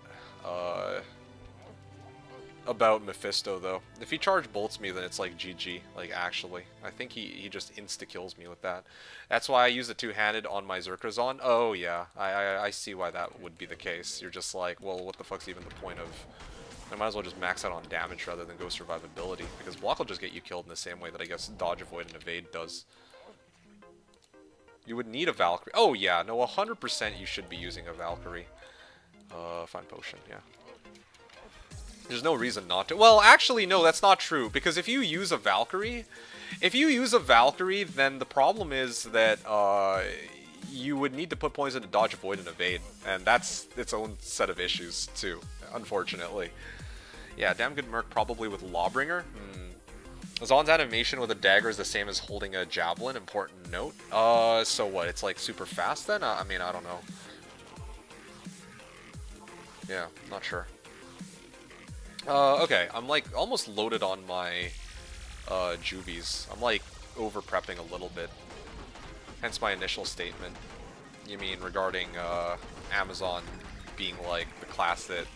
about Mephisto, though. If he charge bolts me, then it's like GG, like, actually. I think he just insta-kills me with that. That's why I use the two-handed on my Zerkrazon. Oh, yeah, I see why that would be the case. You're just like, well, what the fuck's even the point of... I might as well just max out on damage rather than go survivability, because block will just get you killed in the same way that I guess dodge, avoid, and evade does. You would need a Valkyrie. Oh, yeah, no, 100% you should be using a Valkyrie. Fine potion, yeah. There's no reason not to. Well, actually, no, that's not true. Because if you use a Valkyrie, then the problem is that you would need to put points into dodge, avoid, and evade, and that's its own set of issues too, unfortunately. Yeah, damn good Merc probably with Lawbringer. Zaan's animation with a dagger is the same as holding a javelin. Important note. So what? It's like super fast then? I mean, I don't know. Yeah, not sure. Okay, I'm like almost loaded on my juvies. I'm like over prepping a little bit. Hence my initial statement. You mean regarding Amazon being like the class that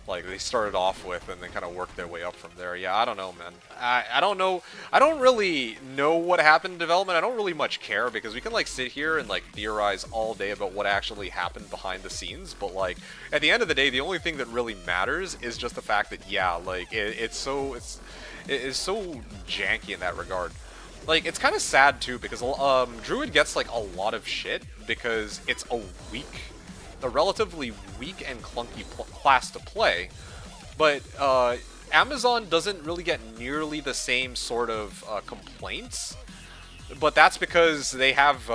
like they started off with and then kind of worked their way up from there. Yeah, I don't know, man. I don't know. I don't really know what happened in development. I don't really much care because we can like sit here and like theorize all day about what actually happened behind the scenes. But like at the end of the day, the only thing that really matters is just the fact that yeah, like it's so janky in that regard. Like it's kind of sad too because Druid gets like a lot of shit because it's a relatively weak and clunky class to play, but Amazon doesn't really get nearly the same sort of complaints, but that's because they have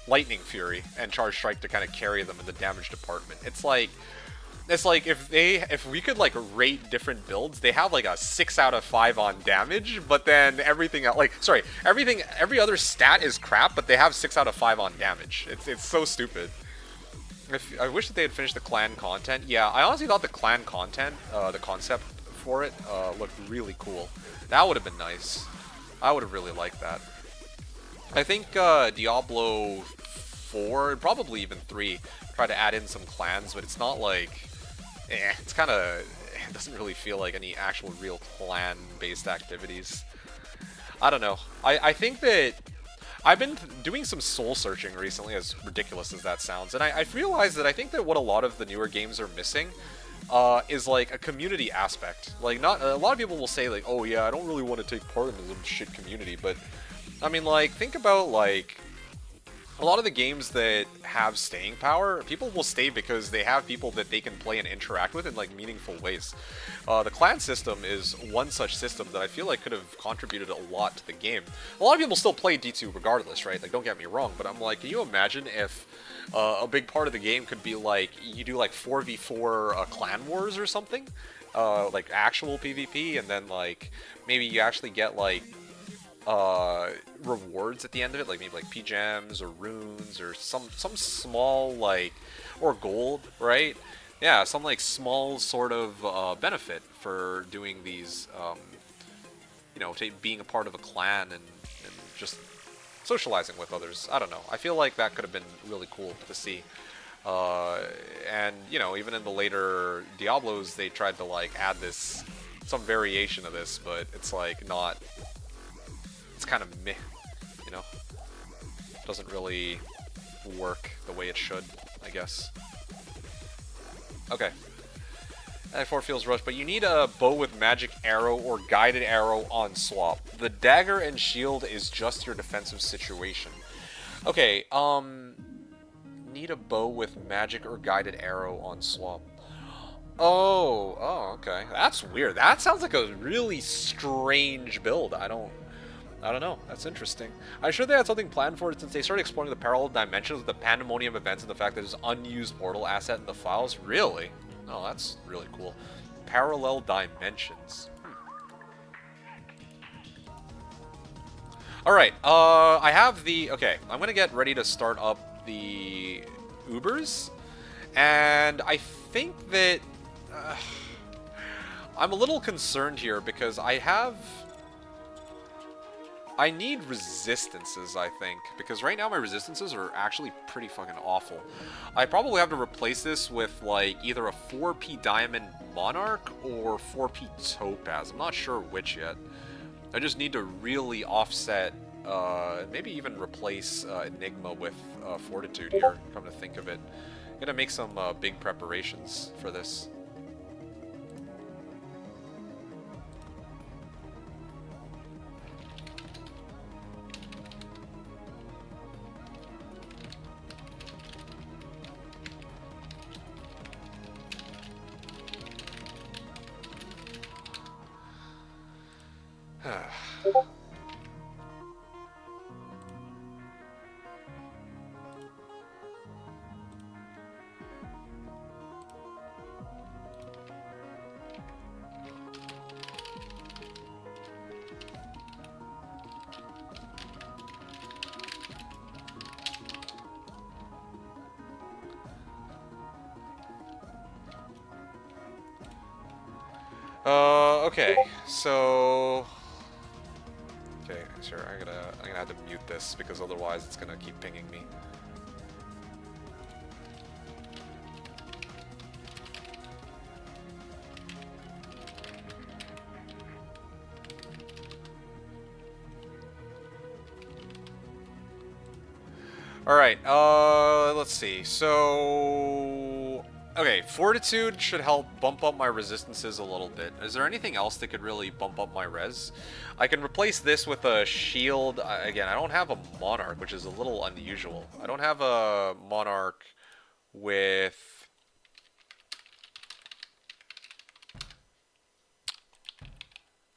Lightning Fury and Charge Strike to kind of carry them in the damage department. It's like if we could like rate different builds, they have like a 6 out of 5 on damage, but then every other stat is crap, but they have 6 out of 5 on damage. It's so stupid. I wish that they had finished the clan content. Yeah, I honestly thought the clan content, the concept for it, looked really cool. That would have been nice. I would have really liked that. I think Diablo 4, probably even 3, tried to add in some clans, but it's not like... it's kind of... It doesn't really feel like any actual real clan-based activities. I don't know. I think that... I've been doing some soul searching recently, as ridiculous as that sounds, and I realized that I think that what a lot of the newer games are missing is like a community aspect. Like, not a lot of people will say like, oh yeah, I don't really want to take part in some shit community, but I mean, like, think about like a lot of the games that have staying power, people will stay because they have people that they can play and interact with in like meaningful ways. The clan system is one such system that I feel like could have contributed a lot to the game. A lot of people still play D2 regardless, right? Like, don't get me wrong, but I'm like, can you imagine if a big part of the game could be like, you do like 4v4 clan wars or something? Like actual PvP, and then like, maybe you actually get like, rewards at the end of it, like maybe like P-gems or runes or some small like, or gold, right? Yeah, some like small sort of benefit for doing these, you know, being a part of a clan and just socializing with others. I don't know. I feel like that could have been really cool to see. And, you know, even in the later Diablos, they tried to like add this, some variation of this, but it's like not... It's kind of meh, you know? Doesn't really work the way it should, I guess. Okay. I4 feels rushed, but you need a bow with magic arrow or guided arrow on swap. The dagger and shield is just your defensive situation. Okay, need a bow with magic or guided arrow on swap. Oh, okay. That's weird. That sounds like a really strange build. I don't know. That's interesting. I'm sure they had something planned for it since they started exploring the parallel dimensions with the pandemonium events and the fact that there's unused portal asset in the files. Really? Oh, that's really cool. Parallel dimensions. Alright, I have the... Okay, I'm gonna get ready to start up the Ubers. And I think that... I'm a little concerned here because I have... I need resistances, I think, because right now my resistances are actually pretty fucking awful. I probably have to replace this with, like, either a 4P Diamond Monarch or 4P Topaz. I'm not sure which yet. I just need to really offset, maybe even replace Enigma with Fortitude here, come to think of it. I'm gonna make some big preparations for this. Okay, so... Okay, sure, I'm gonna have to mute this, because otherwise it's gonna keep pinging me. Alright, let's see, so... Okay, Fortitude should help bump up my resistances a little bit. Is there anything else that could really bump up my res? I can replace this with a shield. Again, I don't have a Monarch, which is a little unusual. I don't have a Monarch with...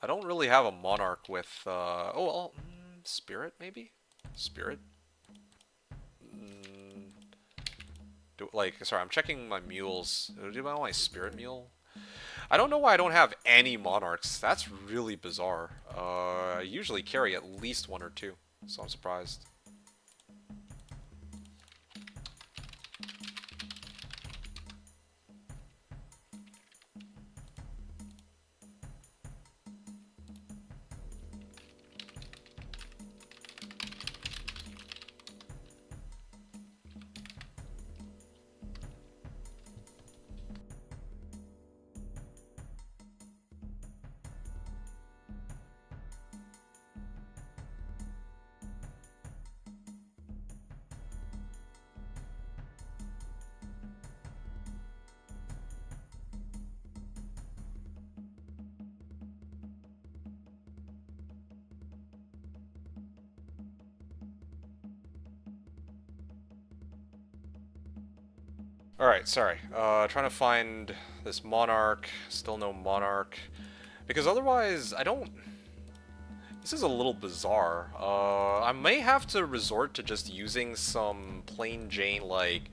I don't really have a Monarch with... oh, well, Spirit, maybe? Spirit? Sorry, I'm checking my mules. Do I want my Spirit Mule? I don't know why I don't have any Monarchs. That's really bizarre. I usually carry at least one or two, so I'm surprised. Alright, sorry. Trying to find this Monarch. Still no Monarch. Because otherwise, I don't... This is a little bizarre. I may have to resort to just using some plain Jane, like...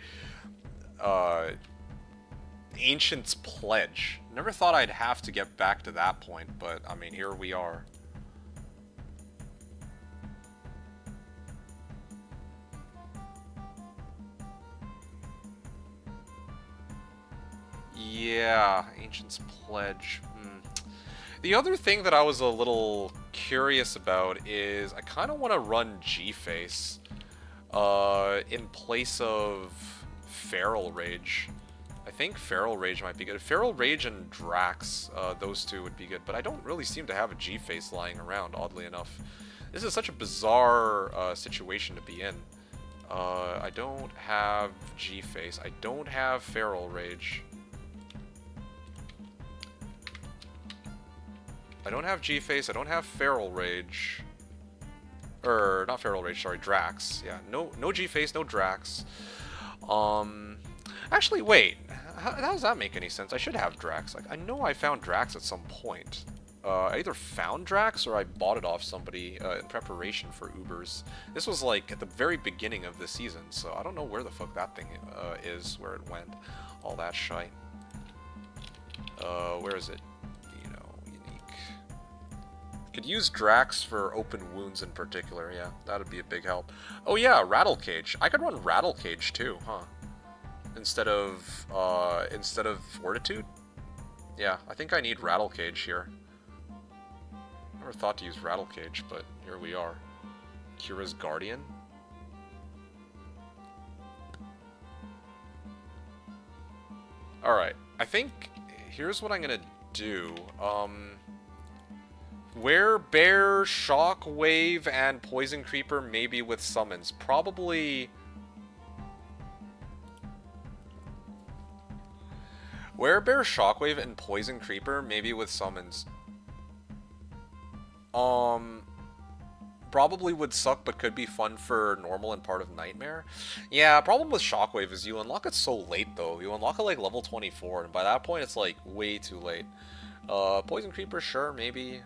Ancient's Pledge. Never thought I'd have to get back to that point, but, I mean, here we are. Yeah, Ancient's Pledge. The other thing that I was a little curious about is I kind of want to run G-Face in place of Feral Rage. I think Feral Rage might be good. Feral Rage and Drax, those two would be good, but I don't really seem to have a G-Face lying around, oddly enough. This is such a bizarre situation to be in. I don't have G-Face. I don't have Feral Rage. I don't have G-Face, I don't have Feral Rage. Not Feral Rage, sorry, Drax. Yeah, no G-Face, no Drax. Actually, wait. How does that make any sense? I should have Drax. Like, I know I found Drax at some point. I either found Drax or I bought it off somebody in preparation for Ubers. This was, like, at the very beginning of the season, so I don't know where the fuck that thing is, where it went. All that shite. Where is it? Could use Drax for open wounds in particular, yeah. That'd be a big help. Oh yeah, Rattle Cage. I could run Rattle Cage too, huh? Instead of Fortitude? Yeah, I think I need Rattle Cage here. Never thought to use Rattle Cage, but here we are. Kira's Guardian. Alright, I think here's what I'm gonna do. Bear, Shockwave, and Poison Creeper maybe with summons. Probably... Bear, Shockwave, and Poison Creeper maybe with summons. Probably would suck, but could be fun for normal and part of Nightmare. Yeah, problem with Shockwave is you unlock it so late, though. You unlock it, like, level 24, and by that point, it's, like, way too late. Poison Creeper, sure, maybe.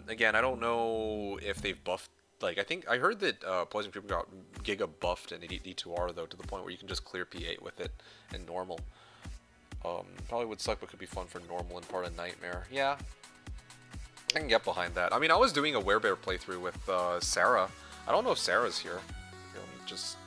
Again, I don't know if they've buffed... Like, I heard that, Poison Creeper got Giga buffed in D2R, though, to the point where you can just clear P8 with it in normal. Probably would suck, but could be fun for normal and part of Nightmare. Yeah. I can get behind that. I mean, I was doing a Werebear playthrough with Sarah. I don't know if Sarah's here. Here, let me just...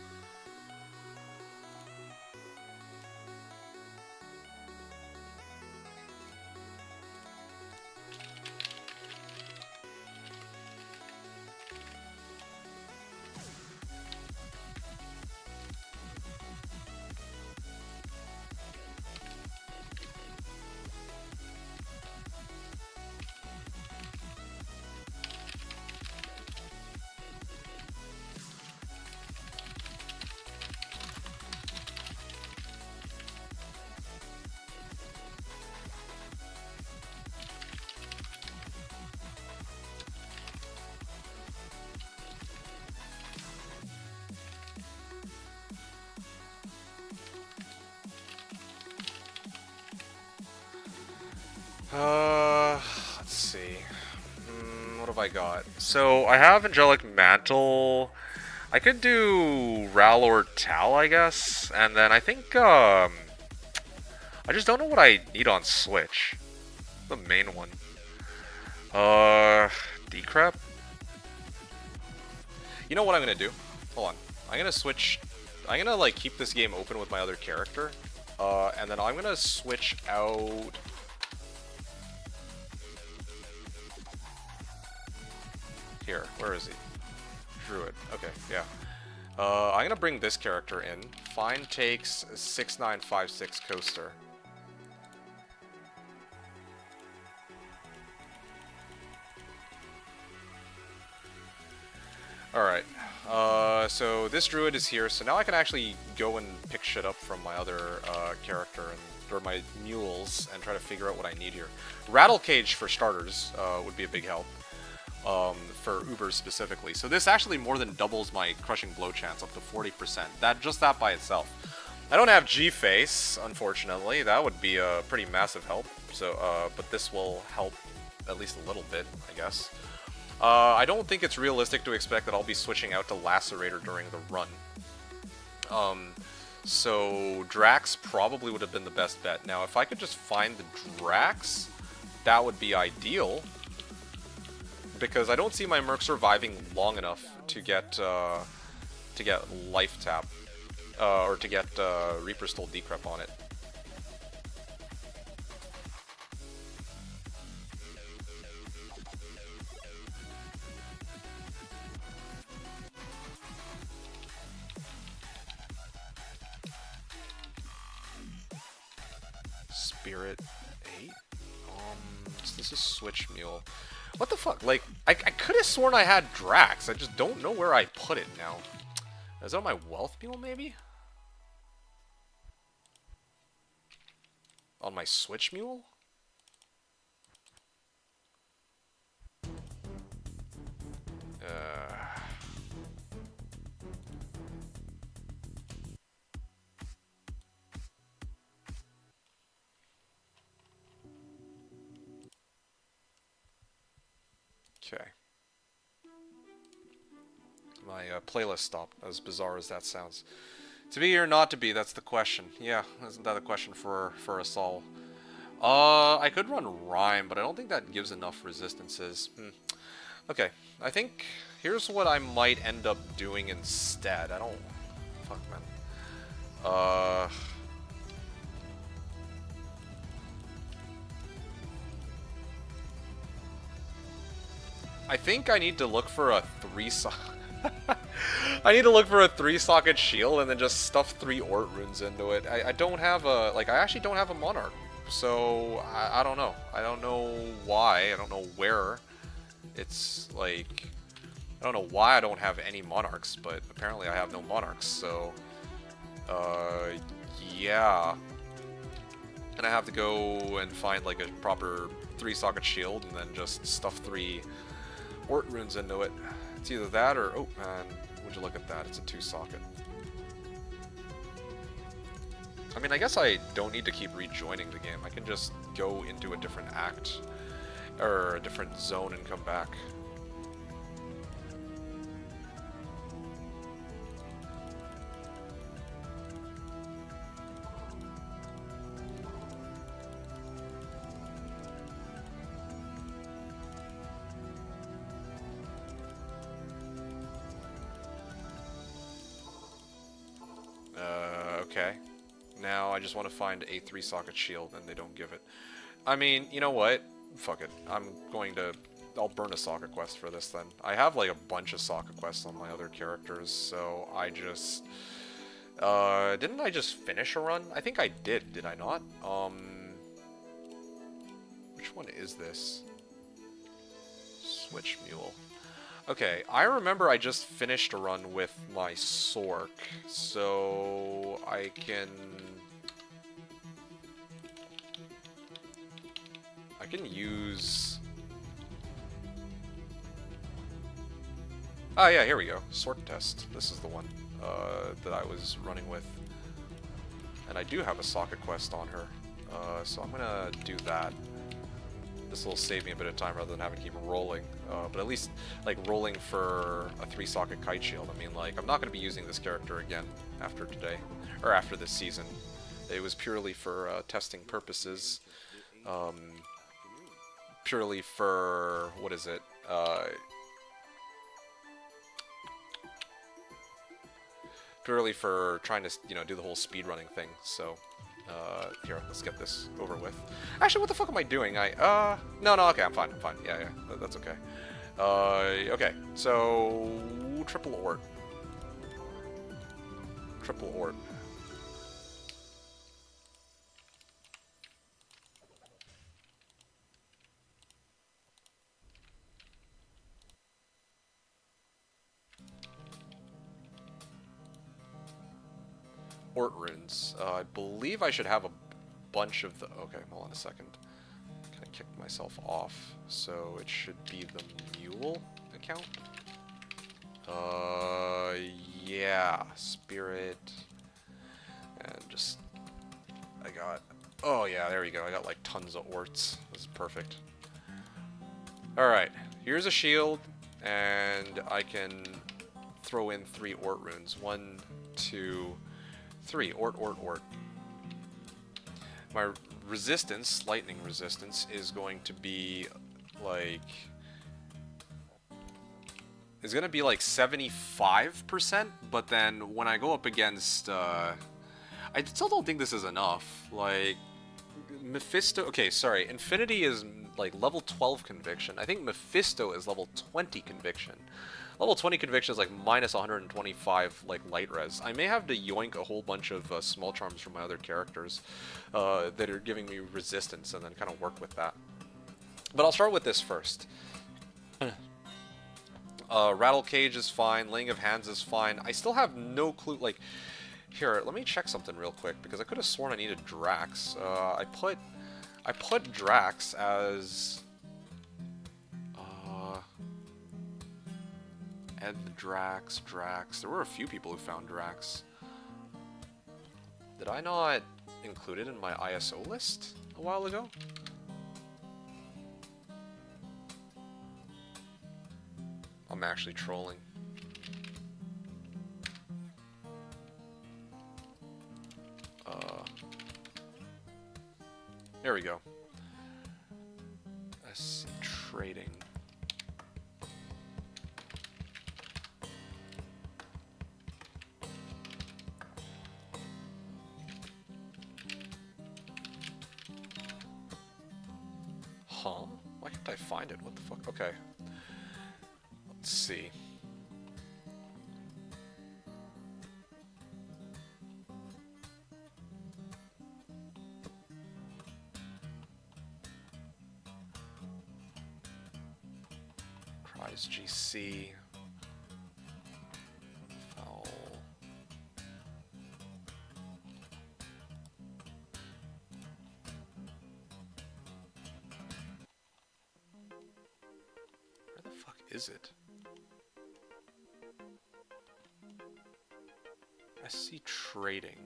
let's see. What have I got? So, I have Angelic Mantle. I could do Ral or Tal, I guess. And then I think, I just don't know what I need on Switch. The main one. Decrep? You know what I'm gonna do? Hold on. I'm gonna switch... I'm gonna, like, keep this game open with my other character. And then I'm gonna switch out... Here, where is he? Druid. Okay, yeah. I'm gonna bring this character in. Fine takes 6956 coaster. Alright. So this druid is here, so now I can actually go and pick shit up from my other character, or my mules, and try to figure out what I need here. Rattle Cage, for starters, would be a big help. For Ubers specifically. So this actually more than doubles my Crushing Blow chance up to 40%. Just that by itself. I don't have G-Face, unfortunately. That would be a pretty massive help. So, but this will help at least a little bit, I guess. I don't think it's realistic to expect that I'll be switching out to Lacerator during the run. So Drax probably would have been the best bet. Now, if I could just find the Drax, that would be ideal. Because I don't see my Merc surviving long enough to get Life Tap, or to get Reaper Stole Decrep on it. Spirit 8? This is Switch Mule. What the fuck? Like, I could have sworn I had Drax. I just don't know where I put it now. Is that my Wealth Mule, maybe? On my Switch Mule? Okay. My playlist stopped, as bizarre as that sounds. To be or not to be, that's the question. Yeah, isn't that a question for us all? I could run Rhyme, but I don't think that gives enough resistances. Okay, I think here's what I might end up doing instead. I don't... Fuck, man. I think I need to look for a I need to look for a 3-socket shield and then just stuff 3 Ort runes into it. I don't have a... Like, I actually don't have a Monarch. So, I don't know. I don't know why. I don't know where. It's, like... I don't know why I don't have any Monarchs, but apparently I have no Monarchs, so... yeah. And I have to go and find, like, a proper 3-socket shield and then just stuff 3 Ort runes into it. It's either that or... Oh, man. Would you look at that? It's a 2-socket. I mean, I guess I don't need to keep rejoining the game. I can just go into a different act, or a different zone and come back. Okay. Now I just want to find a 3-socket shield and they don't give it. I mean, you know what? Fuck it. I'll burn a socket quest for this then. I have like a bunch of socket quests on my other characters, so I just... didn't I just finish a run? I think I did I not? Which one is this? Switch Mule. Okay, I remember I just finished a run with my Sork, so I can use... Oh yeah, here we go. Sork test. This is the one that I was running with. And I do have a socket quest on her, so I'm gonna do that. This will save me a bit of time rather than having to keep rolling. But at least, like, rolling for a 3-socket kite shield. I mean, like, I'm not going to be using this character again after today, or after this season. It was purely for testing purposes. Purely for, what is it? Purely for trying to, you know, do the whole speedrunning thing, so... here, let's get this over with. Actually, what the fuck am I doing? No, okay, I'm fine, yeah, that's okay. Okay, so... Triple Ort. Triple Ort. Ort runes. I believe I should have a bunch of the... Okay, hold on a second. Kind of kicked myself off, so it should be the Mule account. Yeah, Spirit, and just... I got... Oh yeah, there we go. I got like tons of Orts. This is perfect. Alright, here's a shield, and I can throw in 3 Ort runes. 1, 2... 3. Ort. My resistance, lightning resistance, is going to be like... It's going to be like 75%, but then when I go up against... I still don't think this is enough. Like, Mephisto... Okay, sorry. Infinity is like level 12 conviction. I think Mephisto is level 20 conviction. Level 20 conviction is like minus 125 like light res. I may have to yoink a whole bunch of small charms from my other characters that are giving me resistance and then kind of work with that. But I'll start with this first. Rattle Cage is fine. Laying of Hands is fine. I still have no clue. Like, here, let me check something real quick because I could have sworn I needed Drax. I put Drax as... Ed Drax. There were a few people who found Drax. Did I not include it in my ISO list a while ago? I'm actually trolling. There we go. Let's see, trading. Huh? Why can't I find it? What the fuck? Okay. Let's see. Prize GC. Foul. Where the fuck is it? I see trading.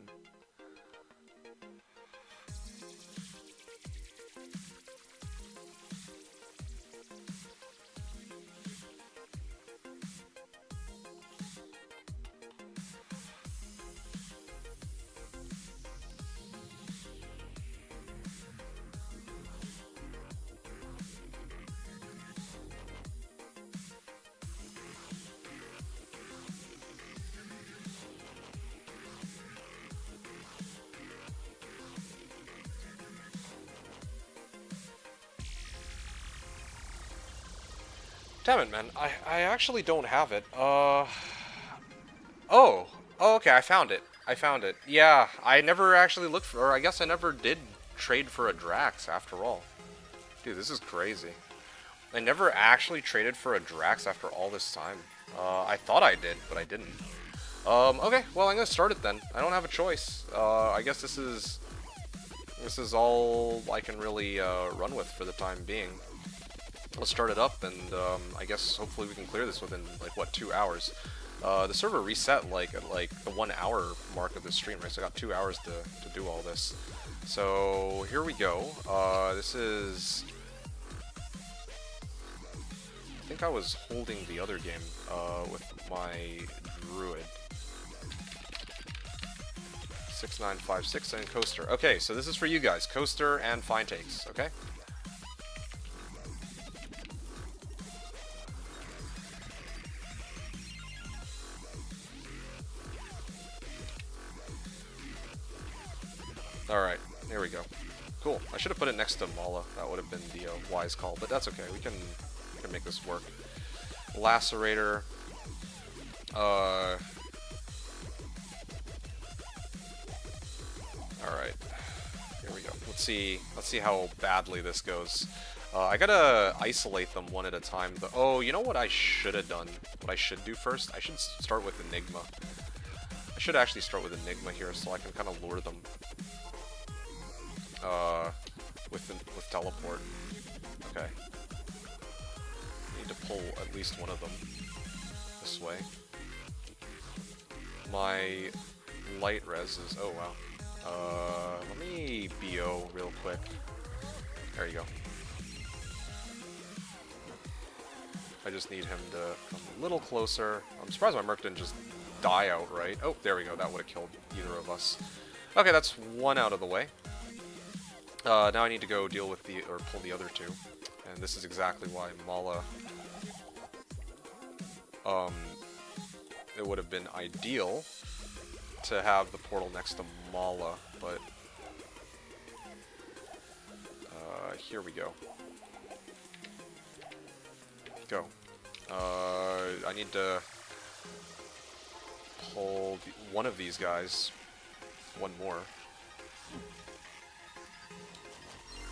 Damn it, man. I actually don't have it. Oh. Oh, okay, I found it. I found it. Yeah, I never actually looked for, or I guess I never did trade for a Drax after all. Dude, this is crazy. I never actually traded for a Drax after all this time. I thought I did, but I didn't. Okay, well, I'm gonna start it then. I don't have a choice. I guess this is all I can really run with for the time being. Let's start it up, and I guess hopefully we can clear this within, like, what, 2 hours. The server reset, like, at, like, the 1 hour mark of the stream, right? So I got 2 hours to do all this. So, here we go. This is... I think I was holding the other game, with my Druid. 6956 and Coaster. Okay, so this is for you guys. Coaster and Fine Takes, okay? Alright, here we go. Cool. I should have put it next to Mala. That would have been the wise call, but that's okay. We can make this work. Lacerator. Alright. Here we go. Let's see how badly this goes. I gotta isolate them one at a time. Oh, you know what I should have done? What I should do first? I should start with Enigma. I should actually start with Enigma here so I can kind of lure them. With teleport. Okay. Need to pull at least one of them this way. My light res is... oh wow. Let me BO real quick. There you go. I just need him to come a little closer. I'm surprised my Merc didn't just die outright. Oh, there we go. That would have killed either of us. Okay, that's one out of the way. Now I need to go deal with pull the other two. And this is exactly why Mala, it would have been ideal to have the portal next to Mala, but, here we go. Go. I need to pull one of these guys. One more.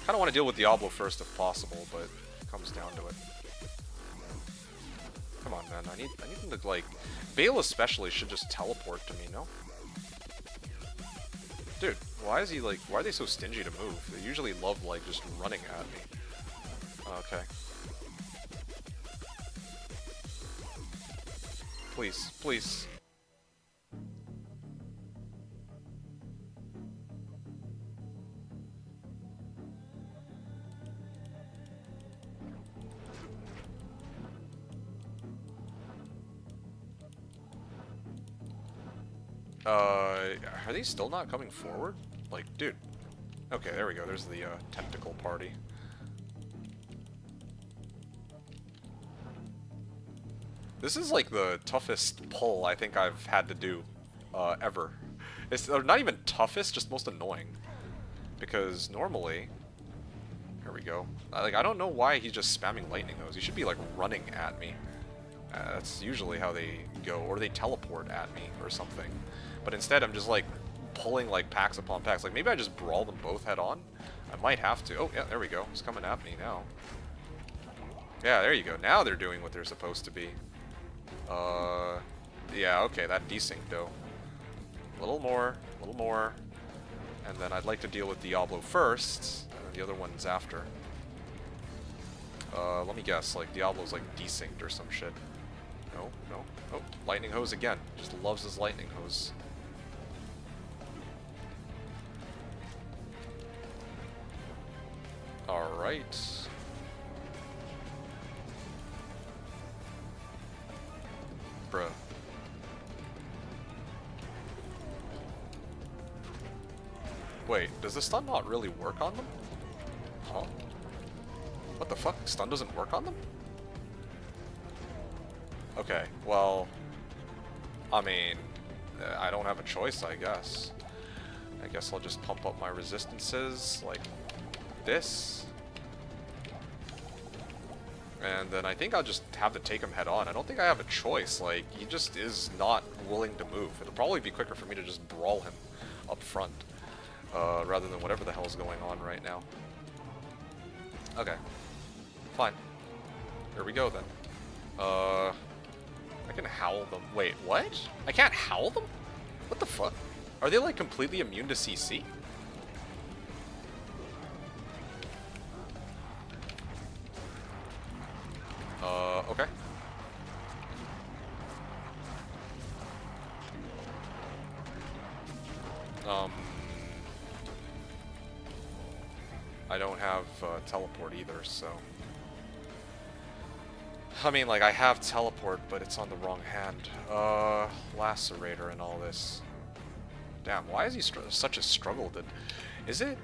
I don't want to deal with Diablo first if possible, but it comes down to it. Come on, man. I need them to, like... Bale especially should just teleport to me, no? Dude, why is he, like... Why are they so stingy to move? They usually love, like, just running at me. Okay. Please, please. Are these still not coming forward? Like, dude. Okay, there we go. There's the, tentacle party. This is, like, the toughest pull I think I've had to do, ever. It's not even toughest, just most annoying. Because normally... Here we go. Like, I don't know why he's just spamming lightning those. He should be, like, running at me. That's usually how they go, or they teleport at me or something. But instead, I'm just like pulling like packs upon packs. Like maybe I just brawl them both head on. I might have to. Oh yeah, there we go. It's coming at me now. Yeah, there you go. Now they're doing what they're supposed to be. Yeah, okay, that desynced though. A little more, and then I'd like to deal with Diablo first, and then the other one's after. Let me guess, like Diablo's like desynced or some shit. No, no. Oh, lightning hose again. Just loves his lightning hose. Alright. Bruh. Wait, does the stun not really work on them? Huh? What the fuck? Stun doesn't work on them? Okay, well... I mean... I don't have a choice, I guess. I guess I'll just pump up my resistances, like this. And then I think I'll just have to take him head on. I don't think I have a choice, like, he just is not willing to move. It'll probably be quicker for me to just brawl him up front. Rather than whatever the hell is going on right now. Okay. Fine. Here we go then. I can howl them. Wait, what? I can't howl them? What the fuck? Are they like completely immune to CC? Okay. I don't have teleport either, so... I mean, like, I have teleport, but it's on the wrong hand. Lacerator and all this. Damn, why is he such a struggle? Is it...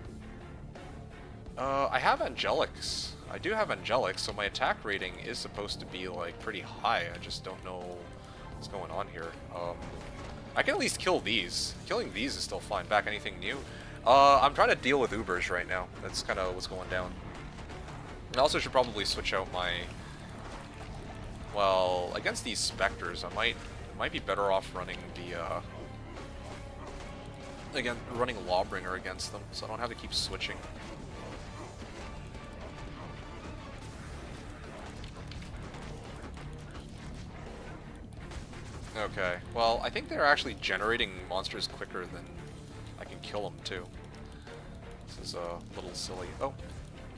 I have Angelics. I do have Angelics, so my attack rating is supposed to be, like, pretty high. I just don't know what's going on here. I can at least kill these. Killing these is still fine. Back, anything new? I'm trying to deal with Ubers right now. That's kind of what's going down. I also should probably switch out my... Well, against these Spectres, it might be better off running the, again, running Lawbringer against them, so I don't have to keep switching. Okay, well, I think they're actually generating monsters quicker than I can kill them, too. This is a little silly. Oh,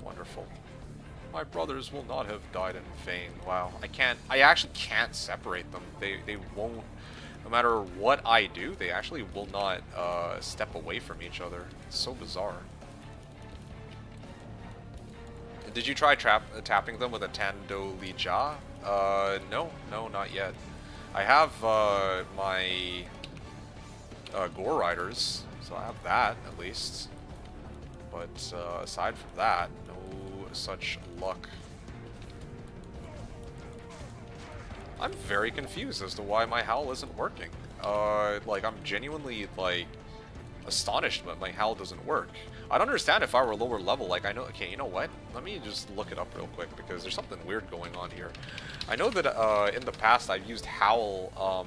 wonderful. My brothers will not have died in vain. Wow, I actually can't separate them. They won't, no matter what I do, they actually will not step away from each other. It's so bizarre. Did you try tapping them with a Tando Lija? No, not yet. I have my Gore Riders, so I have that at least. But aside from that, no such luck. I'm very confused as to why my howl isn't working. Like, I'm genuinely, like, astonished that my howl doesn't work. I'd understand if I were lower level, like, I know, okay, you know what? Let me just look it up real quick, because there's something weird going on here. I know that, in the past, I've used howl,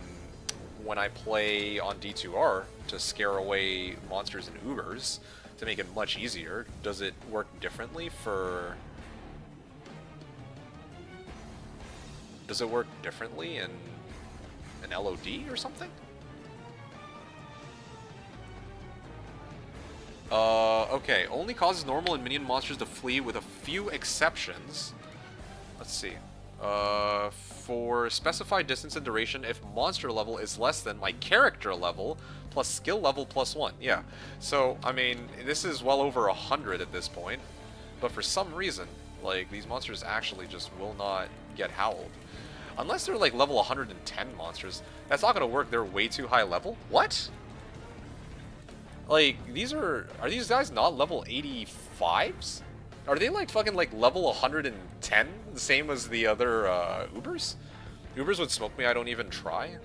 when I play on D2R to scare away monsters and Ubers, to make it much easier. Does it work differently for... Does it work differently in an LOD or something? Okay. Only causes normal and minion monsters to flee with a few exceptions. Let's see. For specified distance and duration, if monster level is less than my character level, plus skill level plus 1. Yeah. So, I mean, this is well over 100 at this point. But for some reason, like, these monsters actually just will not get howled. Unless they're, like, level 110 monsters. That's not gonna work. They're way too high level. What? Like, are these guys not level 85s? Are they, like, fucking, like, level 110? The same as the other, Ubers? Ubers would smoke me, I don't even try?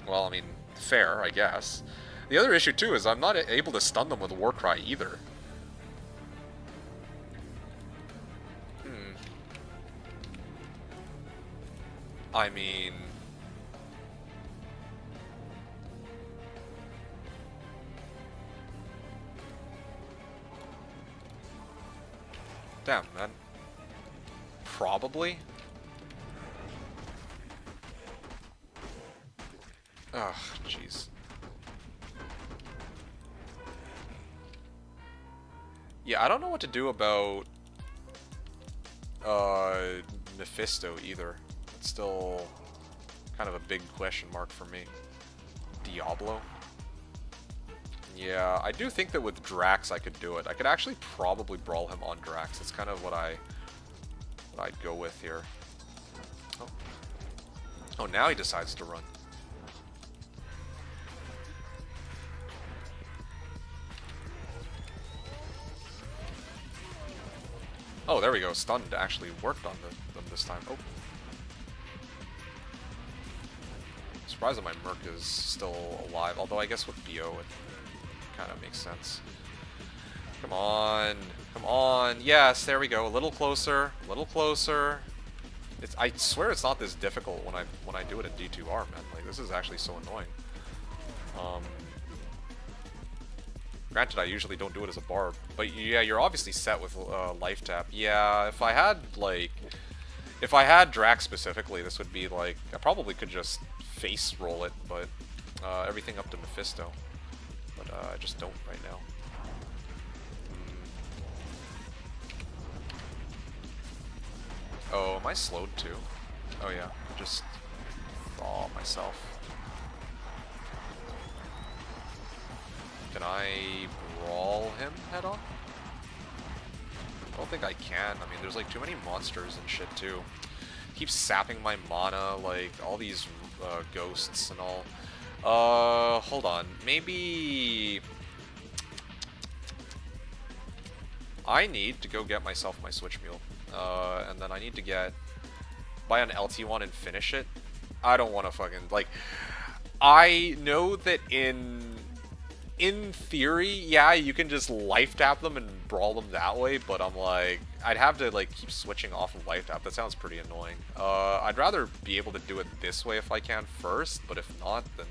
Well, I mean, fair, I guess. The other issue, too, is I'm not able to stun them with Warcry either. I mean... Damn, man. Probably? Ugh, jeez. Yeah, I don't know what to do about Mephisto either. It's still kind of a big question mark for me. Diablo? Yeah, I do think that with Drax I could do it. I could actually probably brawl him on Drax. It's kind of what I'd go with here. Oh. Oh, now he decides to run. Oh, there we go. Stunned actually worked on them this time. Oh. Surprised that my Merc is still alive, although I guess with BO it kind of makes sense. Come on. Come on. Yes, there we go. A little closer. A little closer. I swear it's not this difficult when I do it in D2R, man. Like, this is actually so annoying. Granted, I usually don't do it as a barb, but yeah, you're obviously set with life tap. Yeah, if I had Drax specifically, this would be like, I probably could just face roll it, but everything up to Mephisto. But I just don't right now. Oh, am I slowed too? Oh yeah, just thaw myself. Can I brawl him head on? I don't think I can. I mean, there's like too many monsters and shit too. Keeps sapping my mana, like all these ghosts and all. Hold on. Maybe I need to go get myself my Switch Mule. And then I need to buy an LT1 and finish it. I don't want to fucking, like, I know that in theory, yeah, you can just life tap them and brawl them that way, but I'm like, I'd have to like keep switching off of life tap. That sounds pretty annoying. I'd rather be able to do it this way if I can first, but if not, then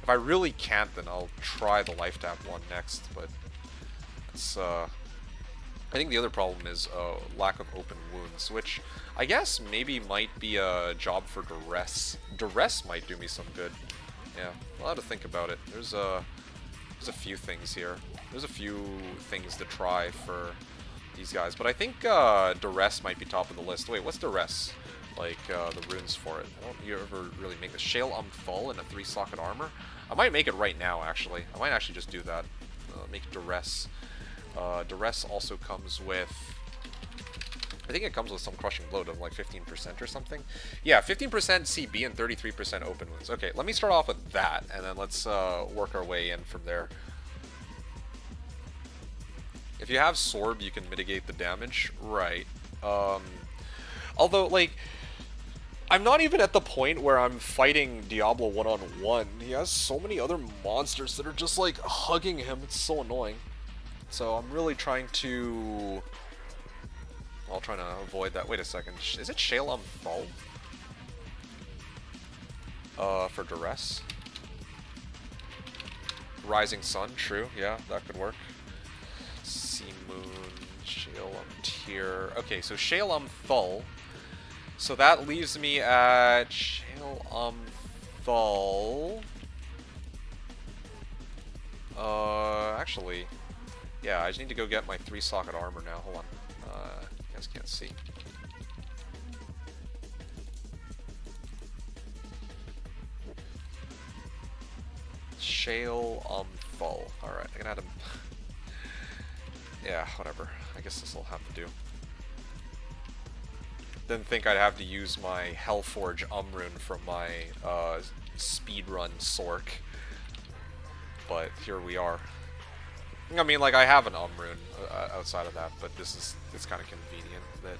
if I really can't, then I'll try the life tap one next. But it's I think the other problem is lack of open wounds, which I guess maybe might be a job for Duress. Duress might do me some good. Yeah, I'll have to think about it. There's a few things here. There's a few things to try for these guys, but I think Duress might be top of the list. Wait, what's Duress? Like, the runes for it. I don't ever really make this. Shale Thull in a 3-socket armor? I might make it right now, actually. I might actually just do that. Make Duress. Duress also comes with... I think it comes with some crushing blow, doesn't like 15% or something? Yeah, 15% CB and 33% open wounds. Okay, let me start off with that, and then let's work our way in from there. If you have Sorb, you can mitigate the damage. Right. Although, like, I'm not even at the point where I'm fighting Diablo one-on-one. He has so many other monsters that are just, like, hugging him. It's so annoying. So I'm really trying to... I'll try to avoid that. Wait a second. Is it Shale Thull? For Duress? Rising Sun, true. Yeah, that could work. Sea Moon, Shale Tier. Okay, so Shale Thull. So that leaves me at Shale Thull. Actually, yeah, I just need to go get my 3-socket armor now. Hold on. You guys can't see. Shale Thull. Alright, I'm gonna have to... yeah, whatever. I guess this'll have to do. Didn't think I'd have to use my Hellforge rune from my speedrun Sork. But here we are. I mean, like, I have an rune outside of that, but it's kind of convenient that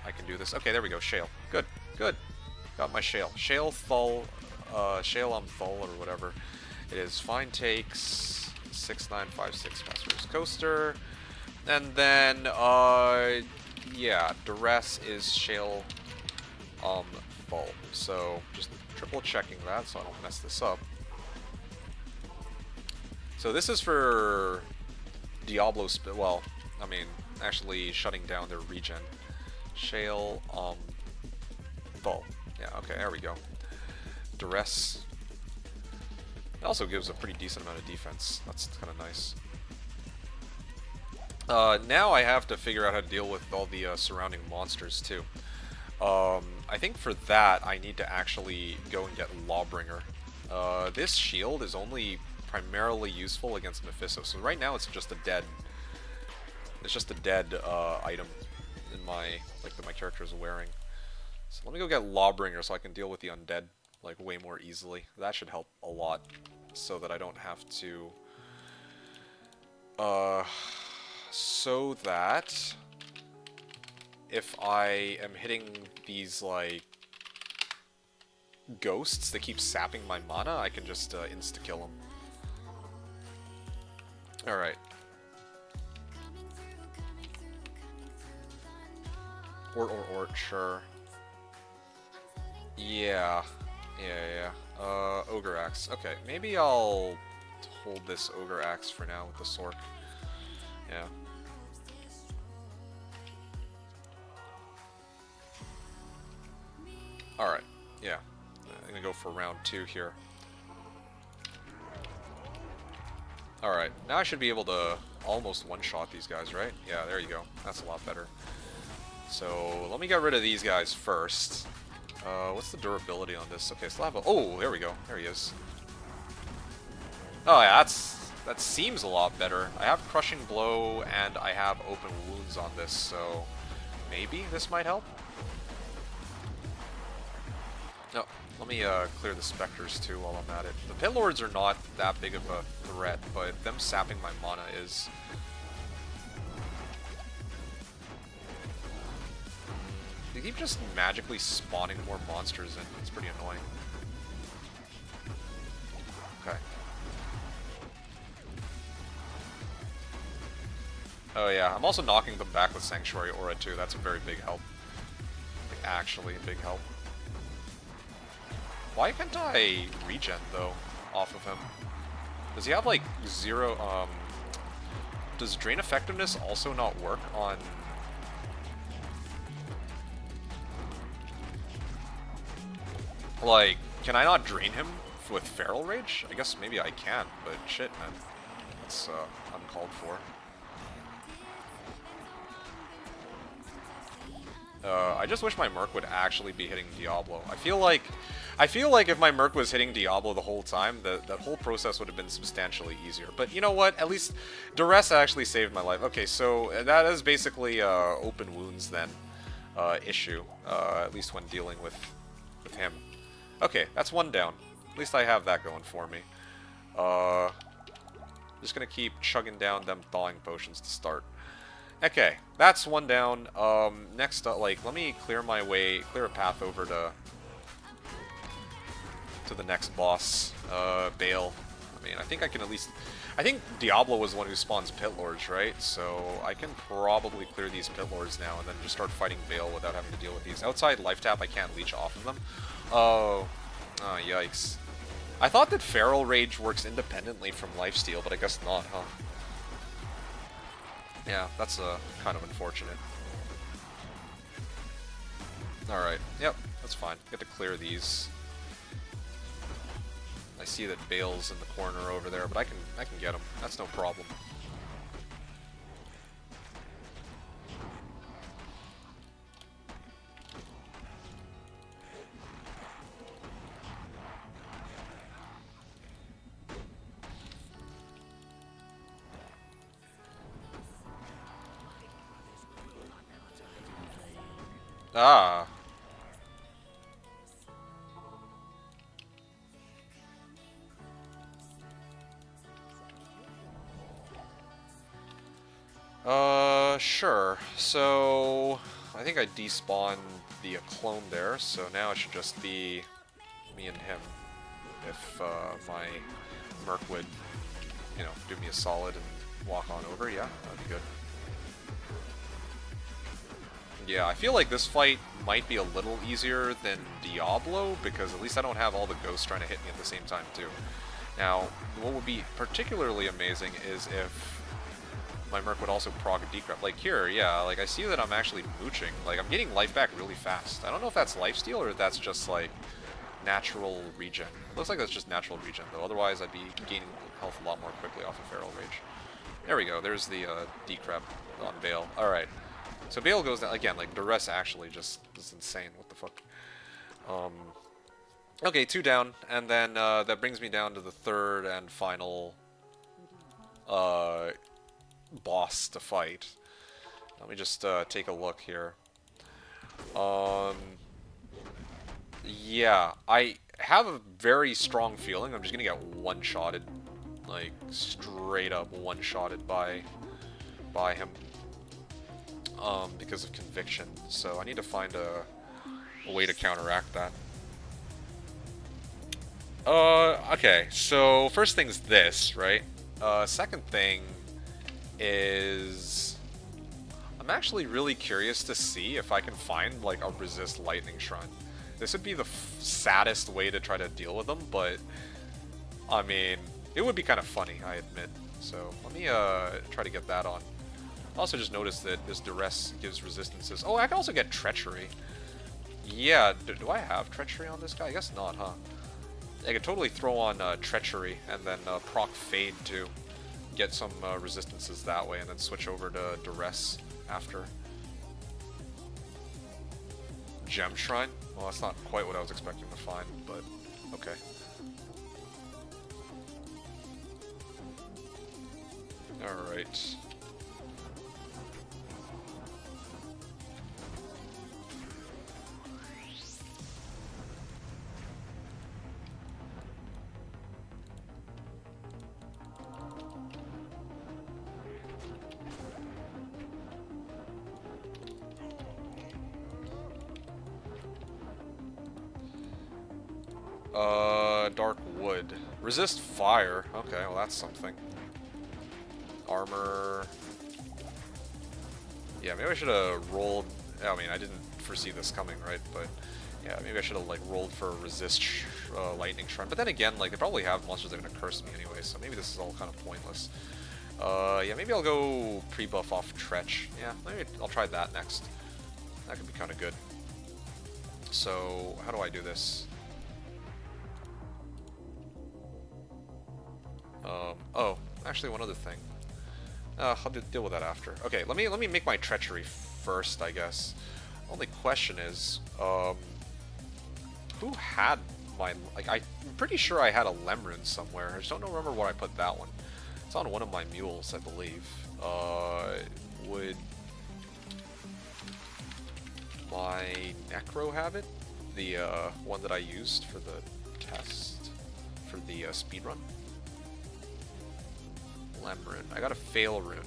I can do this. Okay, there we go, Shale. Good, good. Got my Shale. Shale Thull, Shale Thull, or whatever it is. Fine takes 6956 Master's Coaster. And then, yeah, Duress is Shale Bulb. So just triple checking that so I don't mess this up. So this is for Diablo, well, I mean, actually shutting down their regen. Shale, Bulb. Yeah, okay, there we go. Duress. It also gives a pretty decent amount of defense. That's kind of nice. Now I have to figure out how to deal with all the surrounding monsters too. I think for that I need to actually go and get Lawbringer. This shield is only primarily useful against Mephisto, so right now it's just a dead. It's just a dead item in my that my character is wearing. So let me go get Lawbringer so I can deal with the undead like way more easily. That should help a lot, so that I don't have to. So that if I am hitting these like ghosts that keep sapping my mana, I can just insta-kill them. Alright. Or, sure. Yeah. Ogre Axe. Okay, maybe I'll hold this Ogre Axe for now with the Sork. Yeah. Alright, yeah. I'm gonna go for round 2 here. Alright, now I should be able to almost one-shot these guys, right? Yeah, there you go. That's a lot better. So, let me get rid of these guys first. What's the durability on this? Okay, so I have a... Oh, there we go. There he is. Oh, yeah, that seems a lot better. I have Crushing Blow, and I have Open Wounds on this, so maybe this might help? No, let me clear the Spectres too while I'm at it. The Pit Lords are not that big of a threat, but them sapping my mana is. They keep just magically spawning more monsters in. It's pretty annoying. Okay. Oh yeah, I'm also knocking them back with Sanctuary Aura too. That's a very big help. Like, actually a big help. Why can't I regen, though, off of him? Does he have, like, 0, Does Drain Effectiveness also not work on... Like, can I not drain him with Feral Rage? I guess maybe I can, but shit, man. That's, uncalled for. I just wish my Merc would actually be hitting Diablo. I feel like if my Merc was hitting Diablo the whole time, that whole process would have been substantially easier. But you know what? At least Duress actually saved my life. Okay, so that is basically Open Wounds then issue, at least when dealing with him. Okay, that's one down. At least I have that going for me. Just gonna keep chugging down them thawing potions to start. Okay, that's one down. Next, let me clear a path over to the next boss, Bale. I mean, I think I can at least... I think Diablo was the one who spawns Pit Lords, right? So I can probably clear these Pit Lords now and then just start fighting Bale without having to deal with these. Outside Life Tap, I can't leech off of them. Oh, yikes. I thought that Feral Rage works independently from Lifesteal, but I guess not, huh? Yeah, that's kind of unfortunate. Alright, yep, that's fine. Get to clear these. I see that Bale's in the corner over there, but I can get him. That's no problem. Ah. Sure. So, I think I despawned the clone there, so now it should just be me and him. If my Merc would, you know, do me a solid and walk on over, yeah, that'd be good. Yeah, I feel like this fight might be a little easier than Diablo, because at least I don't have all the ghosts trying to hit me at the same time, too. Now, what would be particularly amazing is if my Merc would also prog a decrep. Like here, yeah, like I see that I'm actually mooching. Like I'm getting life back really fast. I don't know if that's lifesteal or if that's just like natural regen. It looks like that's just natural regen though, otherwise I'd be gaining health a lot more quickly off of Feral Rage. There we go, there's the decrep on Bale. Alright. So Bale goes down again, like Duress actually just is insane. What the fuck? Okay, 2 down, and then that brings me down to the third and final boss to fight. Let me just take a look here. Yeah, I have a very strong feeling I'm just gonna get one-shotted, like straight up one-shotted by him, because of conviction. So I need to find a way to counteract that. Okay, so first thing's this, right? Second thing is I'm actually really curious to see if I can find like a resist lightning shrine. This would be the saddest way to try to deal with them, but I mean, it would be kind of funny, I admit. So let me try to get that on. I also just noticed that this duress gives resistances. Oh, I can also get treachery. Yeah, do I have treachery on this guy? I guess not, huh? I could totally throw on treachery and then proc fade to get some resistances that way, and then switch over to duress after. Gem shrine? Well, that's not quite what I was expecting to find, but okay. Alright. Dark wood. Resist fire. Okay, well that's something. Armor. Yeah, maybe I should have rolled. I mean, I didn't foresee this coming, right? But yeah, maybe I should have like rolled for a resist lightning shrine. But then again, like they probably have monsters that are gonna curse me anyway, so maybe this is all kind of pointless. Yeah, maybe I'll go pre-buff off Tretch. Yeah, maybe I'll try that next. That could be kind of good. So how do I do this? Oh, actually one other thing. I'll deal with that after. Okay, let me make my treachery first, I guess. Only question is, who had my, like, I'm pretty sure I had a Lemrune somewhere. I just don't remember where I put that one. It's on one of my mules, I believe. Would my Necro have it? The one that I used for the test, for the speedrun? Lemrune. I got a fail rune.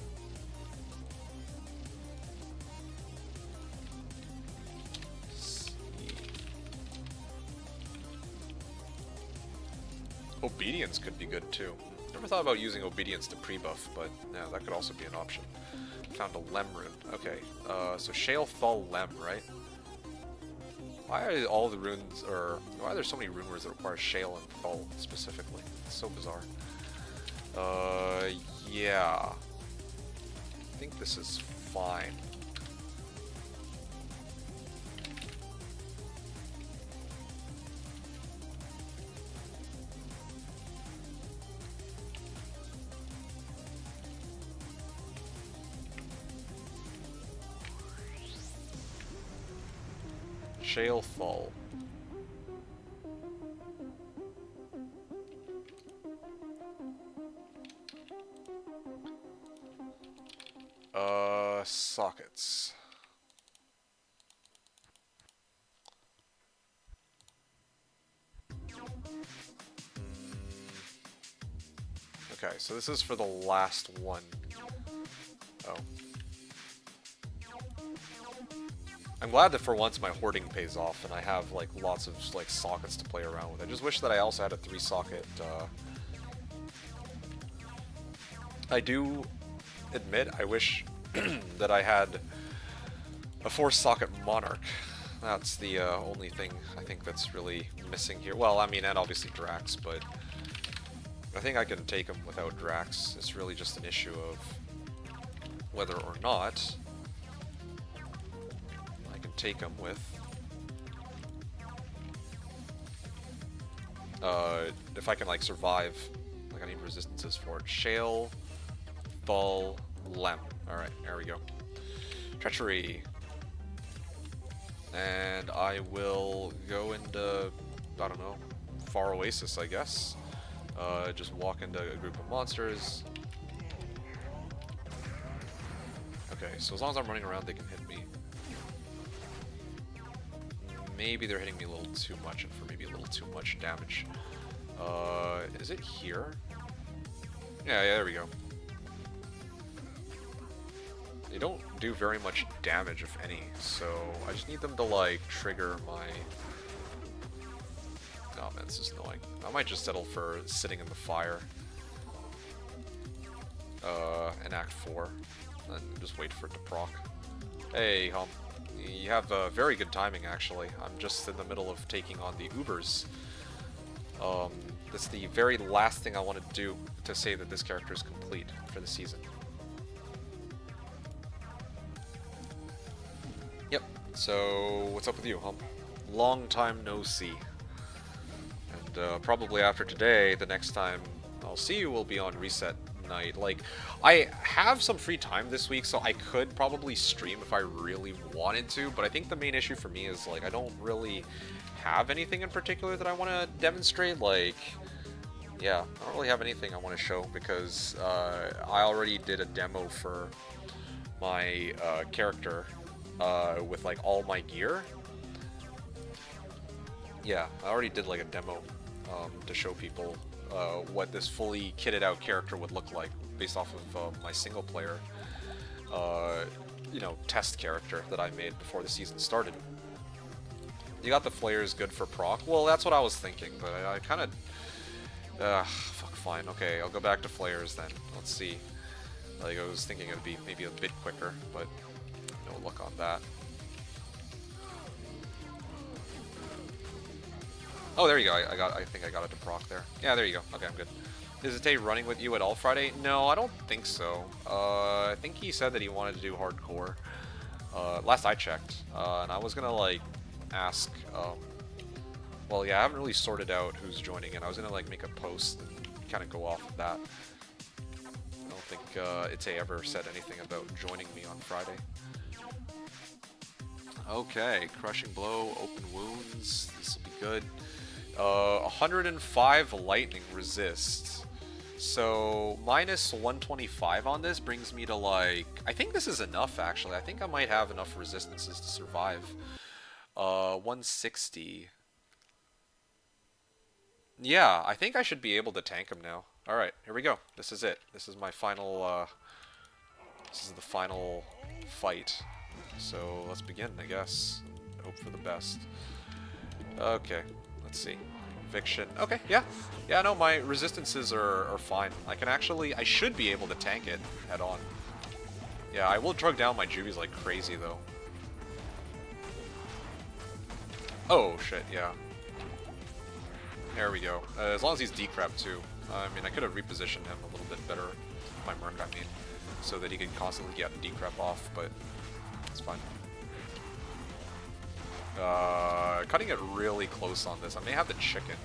Obedience could be good too. Never thought about using obedience to pre-buff, but yeah, that could also be an option. Found a Lem rune. Okay, so Shale Thal Lem, right? Why are all the runes, or why are there so many rune words that require Shale and Thal specifically? It's so bizarre. Yeah. I think this is fine. Shale Thal. Sockets. Okay, so this is for the last one. Oh. I'm glad that for once my hoarding pays off and I have like lots of like sockets to play around with. I just wish that I also had a 3-socket. I do admit I wish that I had A 4-socket Monarch. That's the only thing I think that's really missing here. Well, I mean, and obviously Drax, but I think I can take him without Drax. It's really just an issue of whether or not I can take him with if I can like survive. Like I need resistances for it. Shale, Thal, Lem. Alright, there we go. Treachery. And I will go into, I don't know, Far Oasis, I guess. Just walk into a group of monsters. Okay, so as long as I'm running around, they can hit me. Maybe they're hitting me a little too much, and for maybe a little too much damage. Is it here? Yeah, there we go. They don't do very much damage, if any, so I just need them to, like, trigger my... Oh man, this is annoying. I might just settle for sitting in the fire. In Act 4. And just wait for it to proc. Hey, Hum. You have very good timing, actually. I'm just in the middle of taking on the Ubers. That's the very last thing I want to do to say that this character is complete for the season. Yep. So, what's up with you, Hum? Long time no see. And probably after today, the next time I'll see you will be on Reset Night. Like, I have some free time this week, so I could probably stream if I really wanted to, but I think the main issue for me is, like, I don't really have anything in particular that I want to demonstrate. Like, yeah, I don't really have anything I want to show, because I already did a demo for my character with, like, all my gear. Yeah, I already did, like, a demo to show people what this fully kitted out character would look like based off of my single player, you know, test character that I made before the season started. You got the flares good for proc? Well, that's what I was thinking, but I kind of... fuck, fine. Okay, I'll go back to flares then. Let's see. Like, I was thinking it would be maybe a bit quicker, but no luck on that. Oh, there you go. I think I got it to proc there. Yeah, there you go. Okay, I'm good. Is Tay running with you at all Friday? No, I don't think so. I think he said that he wanted to do hardcore. Last I checked. And I was gonna, like, ask, well, yeah, I haven't really sorted out who's joining in. I was gonna, like, make a post and kind of go off of that. I don't think Ite ever said anything about joining me on Friday. Okay, Crushing Blow, Open Wounds. This will be good. 105 lightning resist. So minus 125 on this brings me to, like, I think this is enough, actually. I think I might have enough resistances to survive. 160. Yeah, I think I should be able to tank him now. Alright, here we go. This is it. This is my final, this is the final fight. So let's begin, I guess. Hope for the best. Okay. Let's see. Conviction. Okay, yeah. Yeah, no, my resistances are fine. I can actually... I should be able to tank it head on. Yeah, I will drug down my juvies like crazy, though. Oh, shit, yeah. There we go. As long as he's decrep, too. I mean, I could have repositioned him a little bit better. My Merc, I mean. So that he could constantly get decrep off, but... it's fine. Cutting it really close on this. I may have the chicken.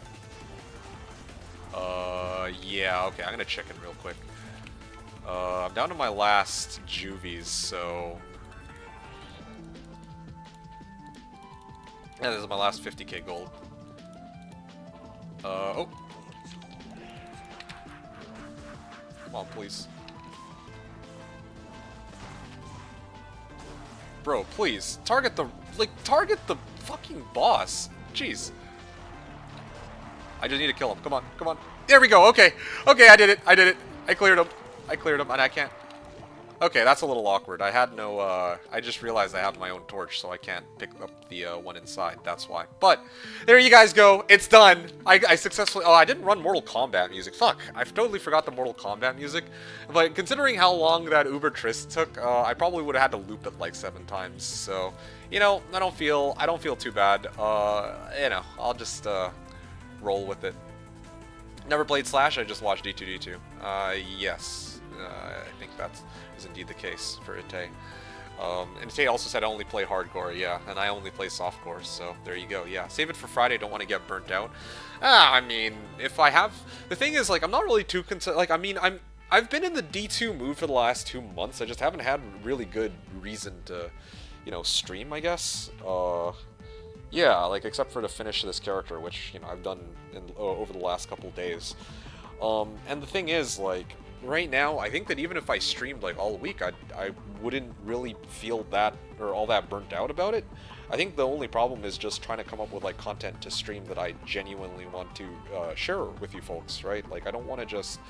Yeah, okay, I'm gonna chicken real quick. I'm down to my last juvies, so... yeah, this is my last 50k gold. Oh. Come on, please. Bro, please, target the fucking boss. Jeez. I just need to kill him. Come on, come on. There we go. Okay. Okay, I did it. I did it. I cleared him. I cleared him, and I can't. Okay, that's a little awkward. I had no, I just realized I have my own torch, so I can't pick up the one inside. That's why. But, there you guys go. It's done. I successfully, oh, I didn't run Mortal Kombat music. Fuck, I totally forgot the Mortal Kombat music. But considering how long that Uber Tryst took, I probably would have had to loop it like 7 times. So, you know, I don't feel too bad. You know, I'll just, roll with it. Never played Slash, I just watched D2D2. Yes, I think that is indeed the case for Ite. And Ite also said I only play hardcore, yeah, and I only play softcore, so there you go, yeah. Save it for Friday, don't want to get burnt out. I mean, if I have... The thing is, like, I'm not really too concerned, like, I mean, I've been in the D2 mood for the last 2 months, I just haven't had really good reason to, you know, stream, I guess. Yeah, like, except for to finish this character, which, you know, I've done over the last couple days. And the thing is, like, right now, I think that even if I streamed, like, all week, I wouldn't really feel that, or all that burnt out about it. I think the only problem is just trying to come up with, like, content to stream that I genuinely want to share with you folks, right? Like, I don't want to just...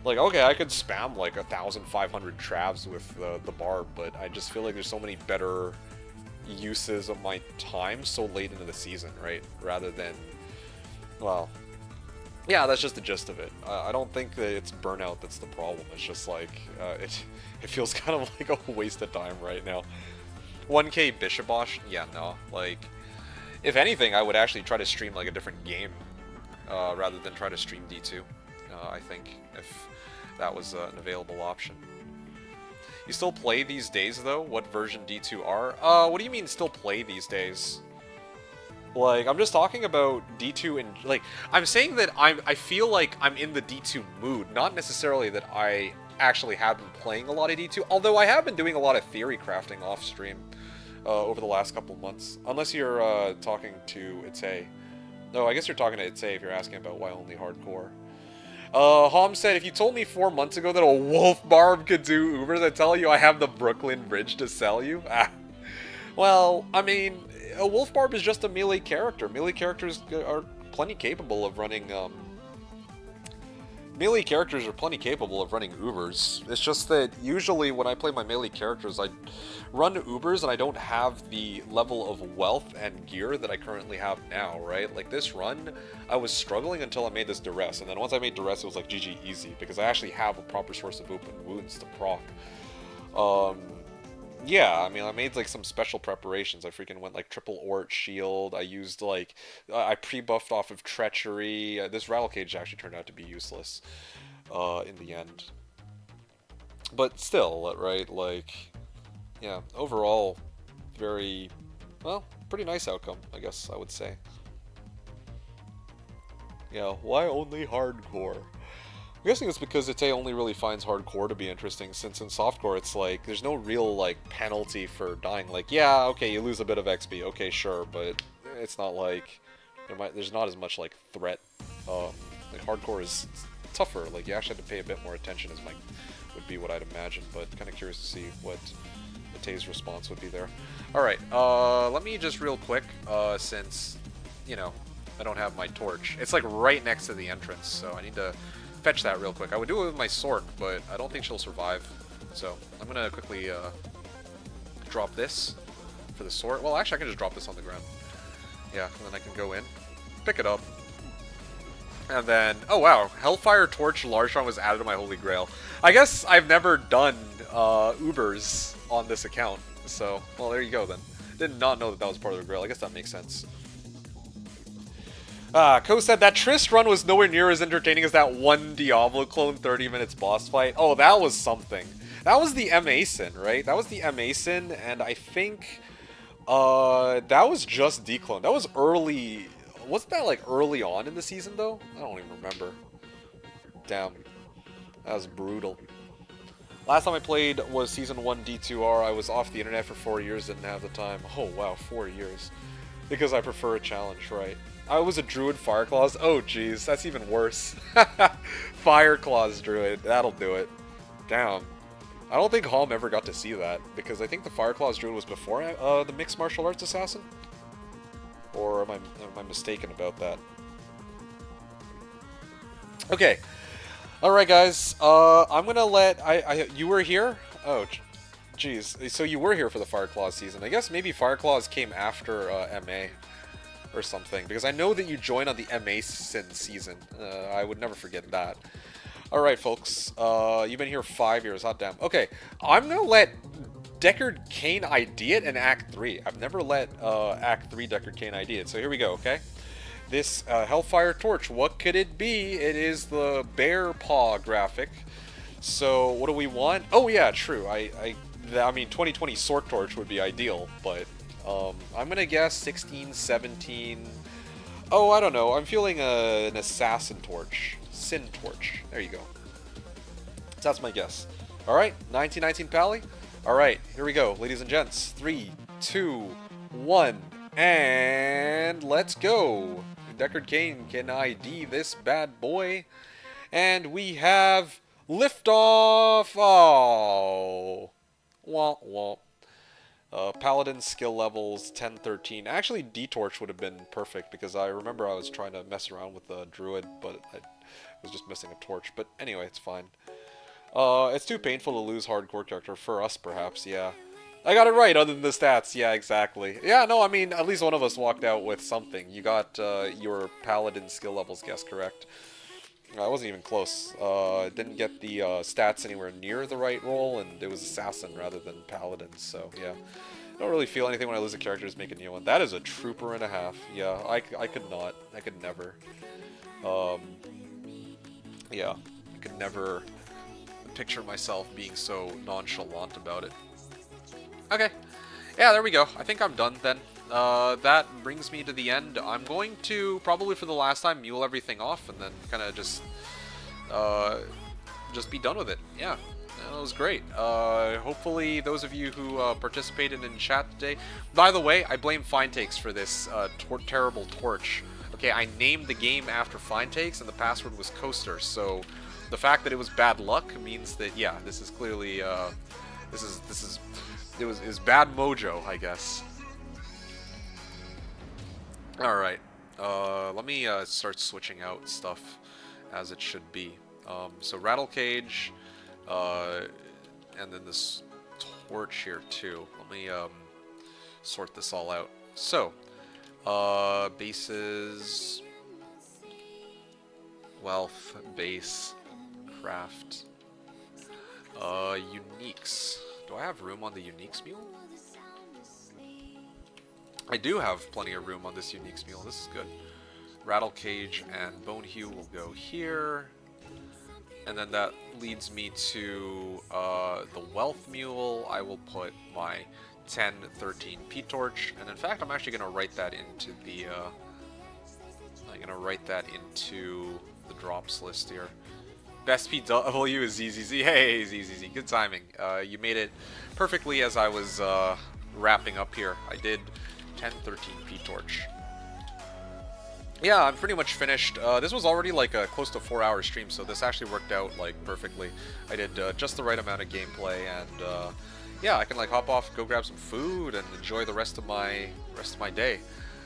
Like, okay, I could spam, like, 1,500 travs with the barb, but I just feel like there's so many better uses of my time so late into the season, right? Rather than, well, yeah, that's just the gist of it. I don't think that it's burnout that's the problem. It's just like, it feels kind of like a waste of time right now. 1K Bishop Bosh? Yeah, no. Like, if anything, I would actually try to stream like a different game rather than try to stream D2. I think if that was an available option. You still play these days, though? What version D2 are? What do you mean still play these days? Like, I'm just talking about D2 and, like, I'm saying that I feel like I'm in the D2 mood, not necessarily that I actually have been playing a lot of D2, although I have been doing a lot of theory crafting off-stream over the last couple months. Unless you're talking to Ite. No, I guess you're talking to Ite if you're asking about why only hardcore. Hom said, if you told me 4 months ago that a Wolfbarb could do Ubers, I'd tell you I have the Brooklyn Bridge to sell you. Well, I mean, a Wolfbarb is just a melee character. Melee characters are plenty capable of running, melee characters are plenty capable of running Ubers. It's just that usually when I play my melee characters, I run Ubers and I don't have the level of wealth and gear that I currently have now, right? Like this run, I was struggling until I made this Duress, and then once I made Duress, it was like GG easy, because I actually have a proper source of open wounds to proc. Yeah, I mean, I made like some special preparations. I freaking went like triple Ort shield. I used like, I pre-buffed off of treachery. This rattle cage actually turned out to be useless in the end. But still, right, like, yeah, overall, very, well, pretty nice outcome, I guess I would say. Yeah, why only hardcore? I'm guessing it's because Ite only really finds hardcore to be interesting, since in softcore it's like, there's no real, like, penalty for dying. Like, yeah, okay, you lose a bit of XP, okay, sure, but it's not like, there's not as much, like, threat. Like, hardcore is tougher, like, you actually have to pay a bit more attention, would be what I'd imagine, but kind of curious to see what Ite's response would be there. Alright, let me just real quick, since, you know, I don't have my torch. It's, like, right next to the entrance, so I need to fetch that real quick. I would do it with my sword, but I don't think she'll survive. So I'm gonna quickly drop this for the sword. Well, actually, I can just drop this on the ground. Yeah, and then I can go in, pick it up, and then, oh wow, Hellfire Torch Larstron was added to my Holy Grail. I guess I've never done Ubers on this account, so, well, there you go then. Did not know that that was part of the Grail. I guess that makes sense. Ko said that Tryst run was nowhere near as entertaining as that one Diablo clone 30 minutes boss fight. Oh, that was something. That was the M.A. Sin, right? That was the M.A. Sin, and I think that was just declone. That was early. Wasn't that like early on in the season though? I don't even remember. Damn. That was brutal. Last time I played was Season 1 D2R. I was off the internet for 4 years, didn't have the time. Oh wow, 4 years. Because I prefer a challenge, right? I was a Druid Fireclaws. Oh jeez, that's even worse. Fireclaws Druid, that'll do it. Damn. I don't think Halm ever got to see that, because I think the Fireclaws Druid was before the Mixed Martial Arts Assassin? Or am I mistaken about that? Okay. Alright guys, I'm gonna let, you were here, Oh, geez. So you were here for the Fireclaws season. I guess maybe Fireclaws came after MA or something, because I know that you joined on the MA season. I would never forget that. Alright, folks. You've been here 5 years. Hot damn. Okay, I'm gonna let Deckard Cain ID it in Act 3. I've never let Act 3 Deckard Cain ID it, so here we go, okay? This Hellfire Torch, what could it be? It is the bear paw graphic. So, what do we want? Oh yeah, true. I mean, 2020 Sword Torch would be ideal, but I'm gonna guess 16, 17... Oh, I don't know. I'm feeling an Assassin Torch. Sin Torch. There you go. So that's my guess. Alright, 1919 Pally? Alright, here we go, ladies and gents. 3, 2, 1, and let's go. Deckard Cain can ID this bad boy. And we have liftoff. Oh. Womp womp. Paladin skill levels 10, 13. Actually, D-Torch would have been perfect because I remember I was trying to mess around with the Druid, but I was just missing a torch. But anyway, it's fine. It's too painful to lose hardcore character. For us, perhaps, yeah. I got it right, other than the stats. Yeah, exactly. Yeah, no, I mean, at least one of us walked out with something. You got your Paladin skill levels guess correct. I wasn't even close. Didn't get the stats anywhere near the right roll, and it was Assassin rather than Paladin, so yeah. I don't really feel anything when I lose a character, just make a new one. That is a trooper and a half. Yeah, I could not. I could never. Yeah, I could never picture myself being so nonchalant about it. Okay. Yeah, there we go. I think I'm done then. That brings me to the end. I'm going to, probably for the last time, mule everything off and then kind of just be done with it. Yeah, that was great. Hopefully those of you who participated in chat today... By the way, I blame Finetakes for this terrible torch. Okay, I named the game after Finetakes and the password was Coaster, so the fact that it was bad luck means that, yeah, this is clearly, it was bad mojo, I guess. Alright, let me start switching out stuff as it should be. So Rattle Cage, and then this torch here too. Let me sort this all out. So, bases, wealth, base, craft, uniques. Do I have room on the uniques mule? I do have plenty of room on this uniques mule. This is good. Rattle Cage and Bone Hew will go here. And then that leads me to the Wealth Mule. I will put my 10, 13 P-Torch. And in fact, I'm actually going to write that into the... the drops list here. Best PW is ZZZ. Hey, ZZZ. Good timing. You made it perfectly as I was wrapping up here. I did 10, 13 P-Torch. Yeah, I'm pretty much finished. This was already like a close to 4-hour stream, so this actually worked out like perfectly. I did just the right amount of gameplay, and yeah, I can like hop off, go grab some food, and enjoy the rest of my day.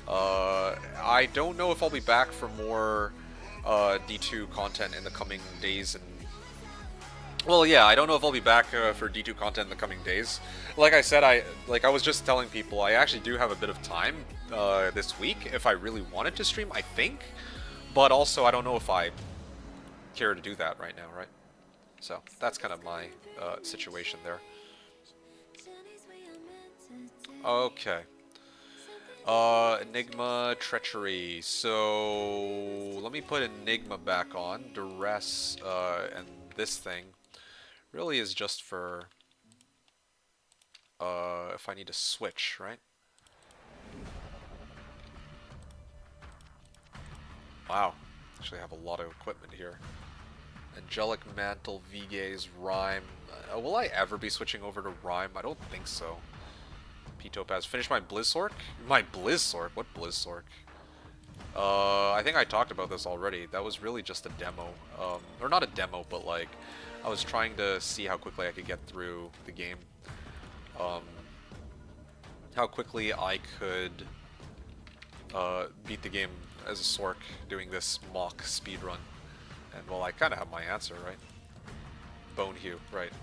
I don't know if I'll be back for more D2 content in the coming days, and well, yeah, I don't know if I'll be back for D2 content in the coming days. Like I said, I was just telling people, I actually do have a bit of time this week if I really wanted to stream, I think. But also, I don't know if I care to do that right now, right? So, that's kind of my situation there. Okay. Enigma, Treachery. So, let me put Enigma back on. Duress, and this thing really is just for if I need to switch, right? Wow, actually have a lot of equipment here. Angelic Mantle, V-Gaze, Rhyme. Will I ever be switching over to Rhyme? I don't think so. P-Topaz. Finish my Blizzsork? My Blizzsork? What Blizzsork? I think I talked about this already. That was really just a demo. Or not a demo, but like, I was trying to see how quickly I could get through the game. How quickly I could beat the game as a Sork doing this mock speedrun. And well, I kind of have my answer, right? Bone Hew, right.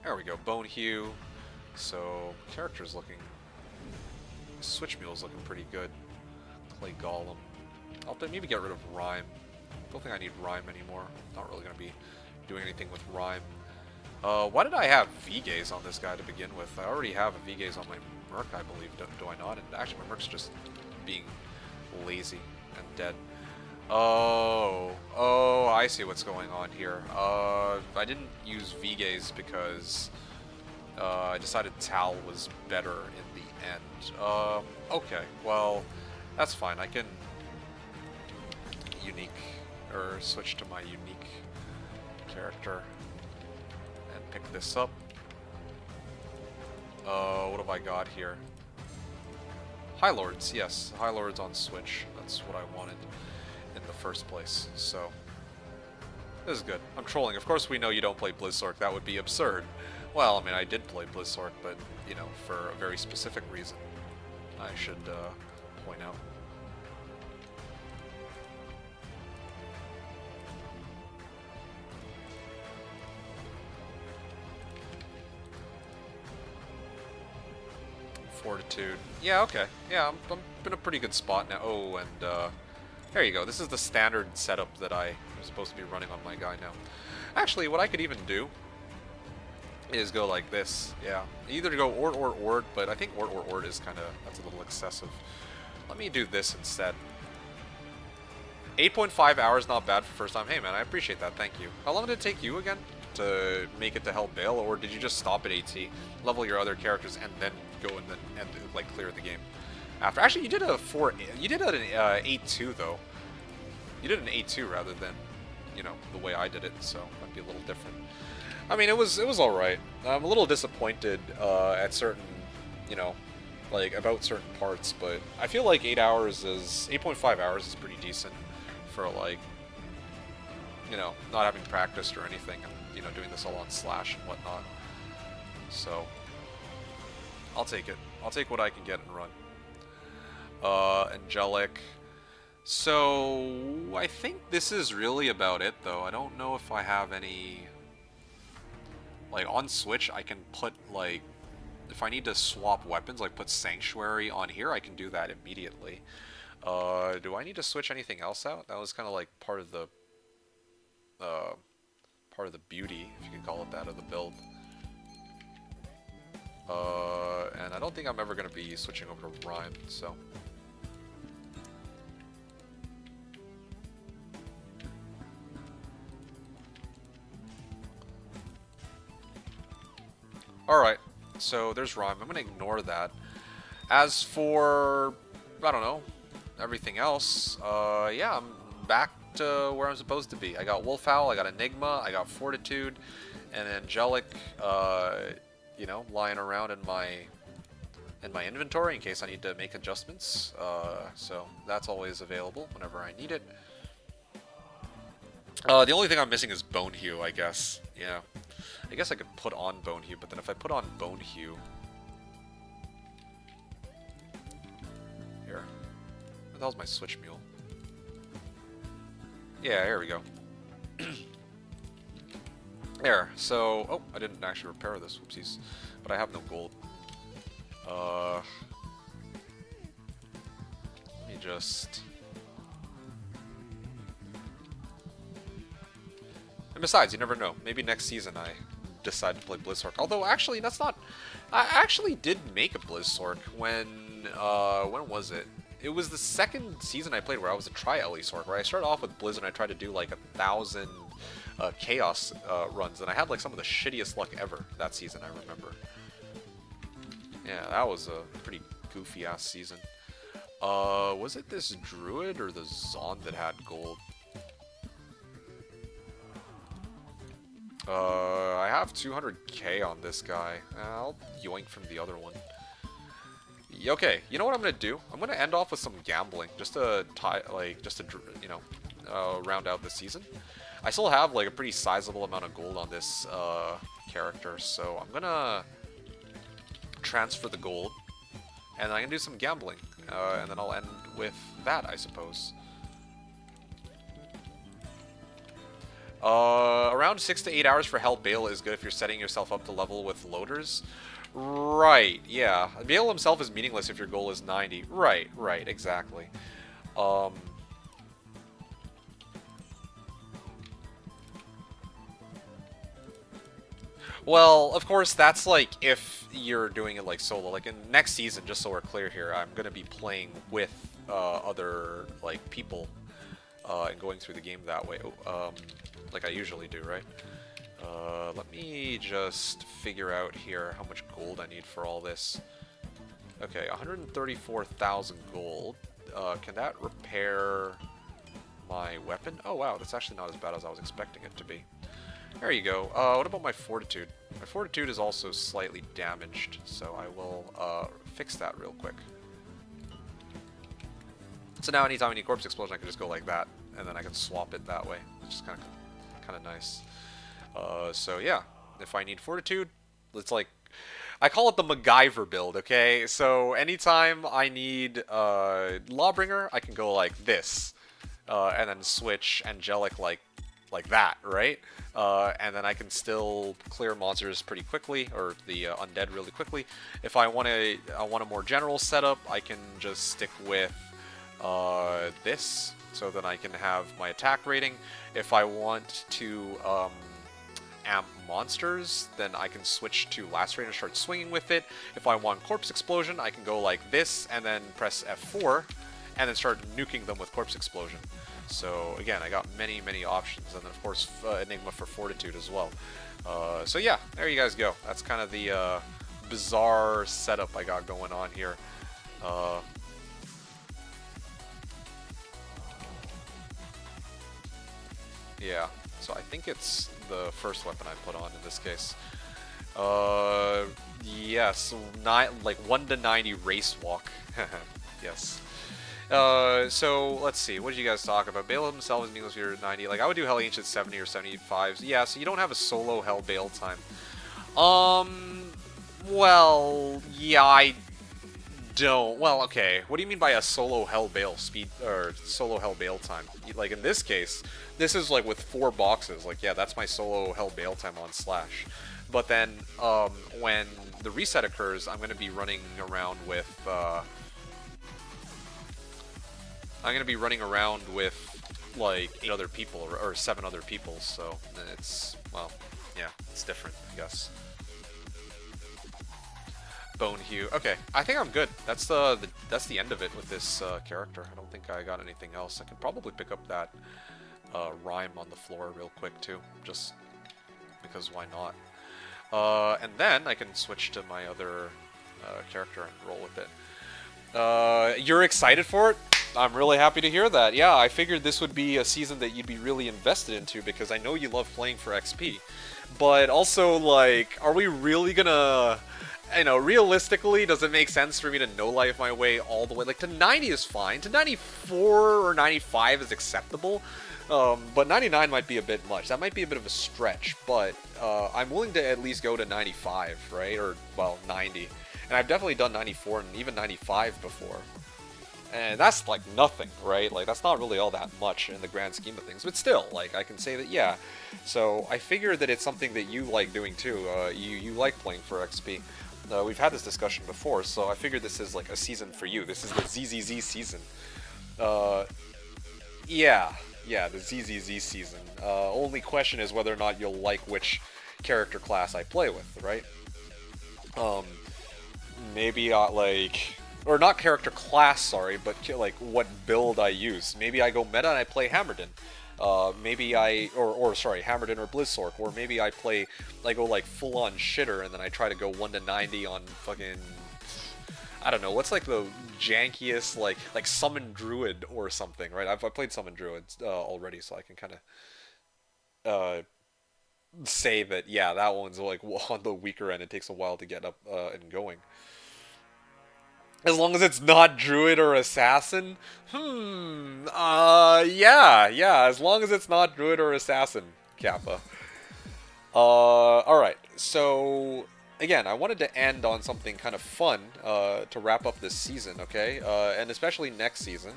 There we go, Bone Hue. So, character's looking... Switch Mule's looking pretty good. Clay Golem. I'll maybe get rid of Rhyme. Don't think I need Rhyme anymore. Not really going to be doing anything with Rhyme. Why did I have V-Gaze on this guy to begin with? I already have a V-Gaze on my Merc, I believe, do I not? And actually, my Merc's just being lazy and dead. Oh, I see what's going on here. I didn't use V-Gaze because I decided Tal was better in the end. Okay, well, that's fine. I can switch to my unique character and pick this up. What have I got here? High Lords, yes. High Lords on Switch. That's what I wanted in the first place, so this is good. I'm trolling. Of course we know you don't play Blizzork. That would be absurd. Well, I mean, I did play Blizzork, but, you know, for a very specific reason, I should point out. Fortitude. Yeah, okay. Yeah, I'm in a pretty good spot now. Oh, and there you go. This is the standard setup that I am supposed to be running on my guy now. Actually, what I could even do is go like this. Yeah, either to go Ord, but I think Ord is kind of, that's a little excessive. Let me do this instead. 8.5 hours, not bad for first time. Hey man, I appreciate that. Thank you. How long did it take you again to make it to Hell Bale, or did you just stop at AT, level your other characters, and then go and like clear the game after? Actually, you did an 8-2 though. You did an 8-2 rather than, you know, the way I did it, so might be a little different. I mean, it was all right. I'm a little disappointed at certain, you know, like about certain parts, but I feel like 8.5 hours is pretty decent for, like, you know, not having practiced or anything, and, you know, doing this all on Slash and whatnot. So I'll take it. I'll take what I can get and run. Angelic. So I think this is really about it, though. I don't know if I have any... Like, on Switch, I can put, like... If I need to swap weapons, like put Sanctuary on here, I can do that immediately. Do I need to switch anything else out? That was kind of like part of the beauty, if you can call it that, of the build. And I don't think I'm ever going to be switching over to Rhyme, so... Alright, so there's Rhyme. I'm going to ignore that. As for, I don't know, everything else, yeah, I'm back to where I'm supposed to be. I got Wolfhowl, I got Enigma, I got Fortitude, and Angelic, you know, lying around in my inventory in case I need to make adjustments. So that's always available whenever I need it. The only thing I'm missing is Bone Hue, I guess. Yeah. I guess I could put on Bone Hue, but then if I put on Bone Hue... Here. What the hell's my Switch Mule? Yeah, here we go. There, so... Oh, I didn't actually repair this, whoopsies. But I have no gold. Let me just... And besides, you never know. Maybe next season I decide to play Blizzork. Although, actually, that's not... I actually did make a Blizzork when was it? It was the second season I played where I was a tri-LE Sork, where I started off with Blizz and I tried to do like 1,000 Chaos runs, and I had like some of the shittiest luck ever that season, I remember. Yeah, that was a pretty goofy-ass season. Was it this Druid or the Zond that had gold? I have 200k on this guy. I'll yoink from the other one. Okay, you know what I'm gonna do? I'm gonna end off with some gambling, just to you know, round out the season. I still have like a pretty sizable amount of gold on this character, so I'm gonna transfer the gold, and I can do some gambling, and then I'll end with that, I suppose. Around 6 to 8 hours for Hell Bale is good if you're setting yourself up to level with loaders. Right, yeah. Bale himself is meaningless if your goal is 90. Right, exactly. Well, of course, that's like if you're doing it like solo. Like in next season, just so we're clear here, I'm gonna be playing with other like people and going through the game that way, like I usually do, right? Let me just figure out here how much gold I need for all this. Okay, 134,000 gold. Can that repair my weapon? Oh wow, that's actually not as bad as I was expecting it to be. There you go. What about my fortitude? My fortitude is also slightly damaged, so I will fix that real quick. So now anytime I need corpse explosion, I can just go like that, and then I can swap it that way, which is kind of nice. So yeah, if I need fortitude, it's like, I call it the MacGyver build, okay? So anytime I need Lawbringer, I can go like this, and then switch Angelic like that, right? And then I can still clear monsters pretty quickly, or the undead really quickly. If I want a more general setup, I can just stick with this, so then I can have my attack rating. If I want to amp monsters, then I can switch to Lacerate and start swinging with it. If I want Corpse Explosion, I can go like this and then press F4 and then start nuking them with Corpse Explosion. So again, I got many options, and then of course Enigma for Fortitude as well. So yeah, there you guys go. That's kind of the bizarre setup I got going on here. Yeah, so I think it's the first weapon I put on in this case. Yes, like 1 to 90 race walk. Yes. So let's see. What did you guys talk about? Bale himself is meaningless if you're 90. Like I would do Hell Ancient 70 or 75. Yeah, so you don't have a solo Hell Bale time. Well, yeah, I don't. Well, okay. What do you mean by a solo Hell Bale speed or solo Hell Bale time? Like in this case, this is like with 4 boxes. Like yeah, that's my solo Hell Bale time on Slash. But then when the reset occurs, I'm going to be running around with like 8 other people or 7 other people. So it's, well, yeah, it's different, I guess. Bone Hue. Okay, I think I'm good. That's the end of it with this character. I don't think I got anything else. I can probably pick up that rhyme on the floor real quick too, just because why not? And then I can switch to my other character and roll with it. You're excited for it? I'm really happy to hear that. Yeah, I figured this would be a season that you'd be really invested into because I know you love playing for XP. But also, like, are we really gonna... You know, realistically, does it make sense for me to no-life my way all the way? Like, to 90 is fine. To 94 or 95 is acceptable. But 99 might be a bit much. That might be a bit of a stretch, but I'm willing to at least go to 95, right? Or, well, 90. And I've definitely done 94 and even 95 before. And that's, like, nothing, right? Like, that's not really all that much in the grand scheme of things. But still, like, I can say that, yeah. So, I figure that it's something that you like doing, too. You like playing for XP. We've had this discussion before, so I figured this is, like, a season for you. This is the ZZZ season. Yeah, the ZZZ season. Only question is whether or not you'll like which character class I play with, right? Maybe, like... Or not character class, sorry, but like what build I use. Maybe I go meta and I play Hammerdin. Maybe I, sorry, Hammerdin or Blizzsork. Or maybe I go like full on shitter and then I try to go 1 to 90 on fucking, I don't know, what's like the jankiest, like Summon Druid or something, right? I've played Summon Druids already, so I can kind of say that, yeah, that one's like on the weaker end. It takes a while to get up and going. As long as it's not Druid or Assassin? Yeah, as long as it's not Druid or Assassin, Kappa. Alright, so, again, I wanted to end on something kind of fun to wrap up this season, okay? And especially next season.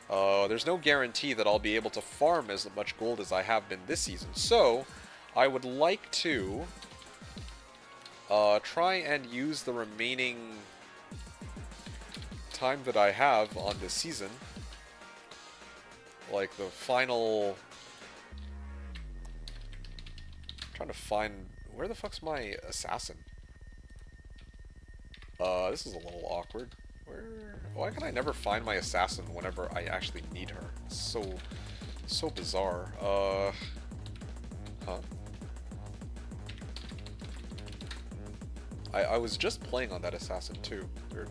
there's no guarantee that I'll be able to farm as much gold as I have been this season. So, I would like to try and use the remaining time that I have on this season. Like the final... I'm trying to find... Where the fuck's my assassin? This is a little awkward. Why can I never find my assassin whenever I actually need her? It's so bizarre. Huh? I was just playing on that assassin too. Weird.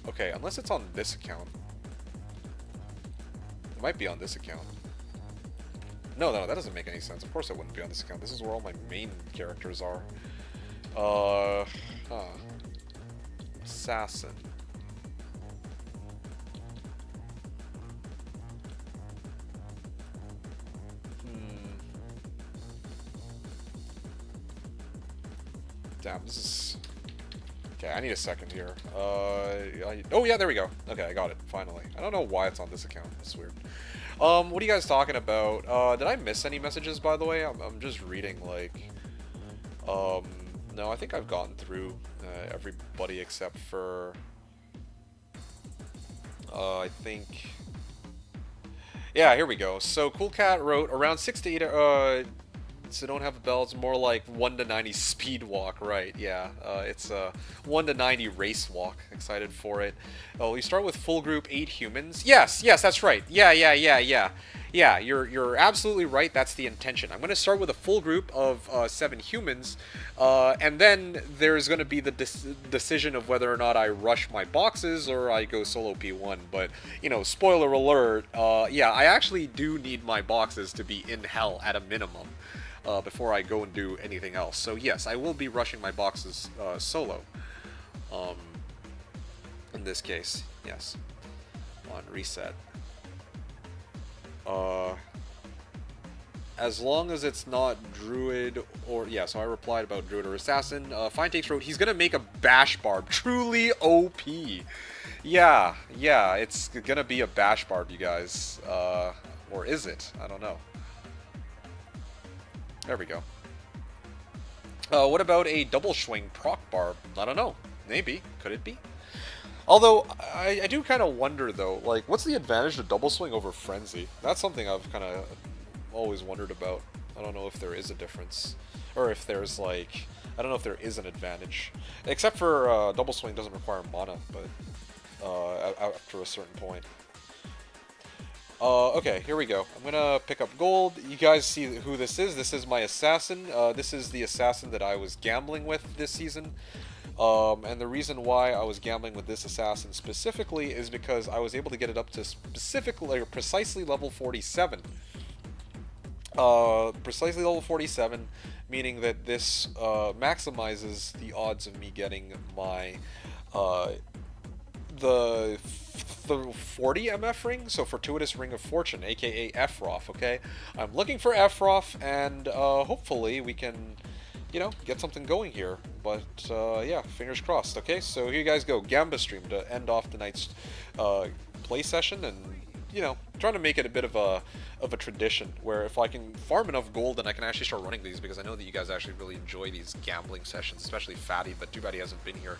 Okay, unless it's on this account. It might be on this account. No, that doesn't make any sense. Of course it wouldn't be on this account. This is where all my main characters are. Assassin. Damn, this is... Okay, I need a second here. Oh yeah, there we go. Okay, I got it, finally. I don't know why it's on this account. That's weird. What are you guys talking about? Did I miss any messages, by the way? I'm just reading, like... No, I think I've gotten through everybody except for... I think... Yeah, here we go. So, Cool Cat wrote, around 6 to 8... So don't have a bell, it's more like 1 to 90 speed walk, right, yeah. It's a 1 to 90 race walk. Excited for it. Oh, we start with full group 8 humans. Yes, that's right. Yeah, you're absolutely right, that's the intention. I'm going to start with a full group of 7 humans, and then there's going to be the decision of whether or not I rush my boxes or I go solo P1, but, you know, spoiler alert, yeah, I actually do need my boxes to be in hell at a minimum. Before I go and do anything else. So yes, I will be rushing my boxes solo. In this case, yes. On reset. As long as it's not Druid or... Yeah, so I replied about Druid or Assassin. Fine Takes wrote, he's gonna make a Bash Barb. Truly OP. Yeah, it's gonna be a Bash Barb, you guys. Or is it? I don't know. There we go. What about a double swing proc barb? I don't know. Maybe. Could it be? Although, I do kind of wonder, though, like, what's the advantage to double swing over frenzy? That's something I've kind of always wondered about. I don't know if there is a difference. Or if there's, like, I don't know if there is an advantage. Except for double swing doesn't require mana, but after a certain point. Okay, here we go. I'm gonna pick up gold. You guys see who this is. This is my assassin. This is the assassin that I was gambling with this season. And the reason why I was gambling with this assassin specifically is because I was able to get it up to precisely level 47. Precisely level 47, meaning that this maximizes the odds of me getting my the 40 MF ring, so Fortuitous Ring of Fortune, aka Froth, okay? I'm looking for Froth, and hopefully we can, you know, get something going here. But yeah, fingers crossed, okay? So here you guys go, Gamba stream to end off the night's play session, and, you know, trying to make it a bit of a tradition, where if I can farm enough gold, then I can actually start running these, because I know that you guys actually really enjoy these gambling sessions, especially Fatty, but too bad he hasn't been here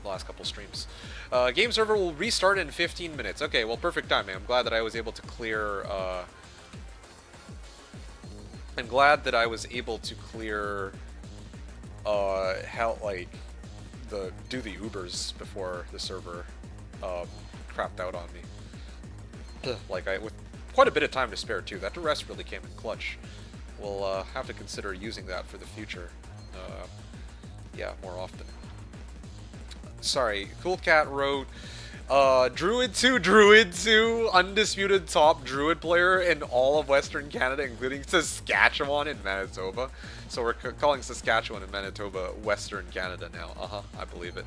the last couple streams. Game server will restart in 15 minutes. Okay, well, perfect timing. I'm glad that I was able to clear, do the Ubers before the server, crapped out on me. Like, with quite a bit of time to spare, too. That duress really came in clutch. We'll, have to consider using that for the future. Yeah, more often. Sorry, Cool Cat wrote, Druid 2, undisputed top Druid player in all of Western Canada, including Saskatchewan and Manitoba. So we're calling Saskatchewan and Manitoba Western Canada now. I believe it.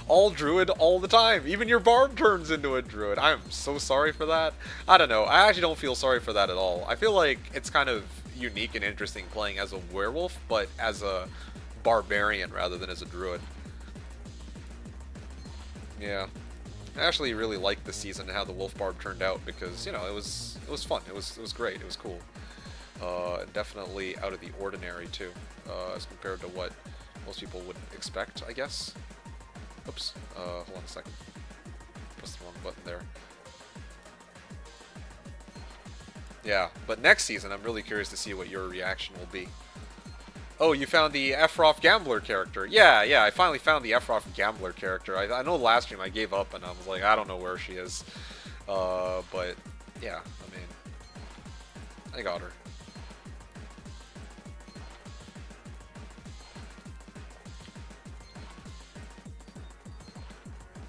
All Druid all the time. Even your Barb turns into a Druid. I'm so sorry for that. I don't know. I actually don't feel sorry for that at all. I feel like it's kind of unique and interesting playing as a werewolf, but as a barbarian rather than as a Druid. Yeah. I actually really liked the season and how the Wolfbarb turned out because, you know, it was fun. It was great. It was cool. Definitely out of the ordinary too, as compared to what most people would expect, I guess. Oops. Hold on a second. Pressed the wrong button there. Yeah, but next season, I'm really curious to see what your reaction will be. Oh, you found the Efroth Gambler character. Yeah, I finally found the Efroth Gambler character. I know last stream I gave up and I was like, I don't know where she is. But, yeah, I mean, I got her.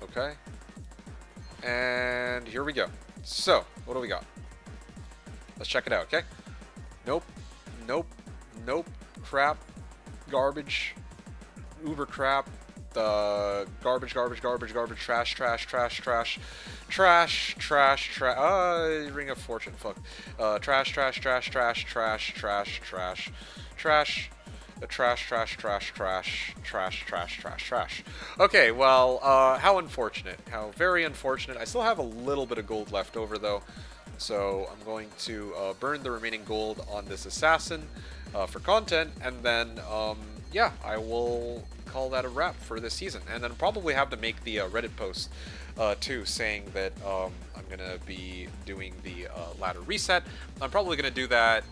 Okay. And here we go. So, what do we got? Let's check it out, okay? Nope. Nope. Nope. Crap. Garbage. Uber crap. Garbage, garbage, garbage, garbage. Trash, trash, trash, trash. Trash, trash, trash. Ring of Fortune, fuck. Trash, trash, trash, trash, trash, trash, trash. Trash. Trash, trash, trash, trash, trash, trash, trash, trash. Okay, well, how unfortunate. How very unfortunate. I still have a little bit of gold left over, though. So I'm going to burn the remaining gold on this assassin for content, and then, yeah, I will call that a wrap for this season. And then probably have to make the Reddit post, too, saying that I'm going to be doing the ladder reset. I'm probably going to do that,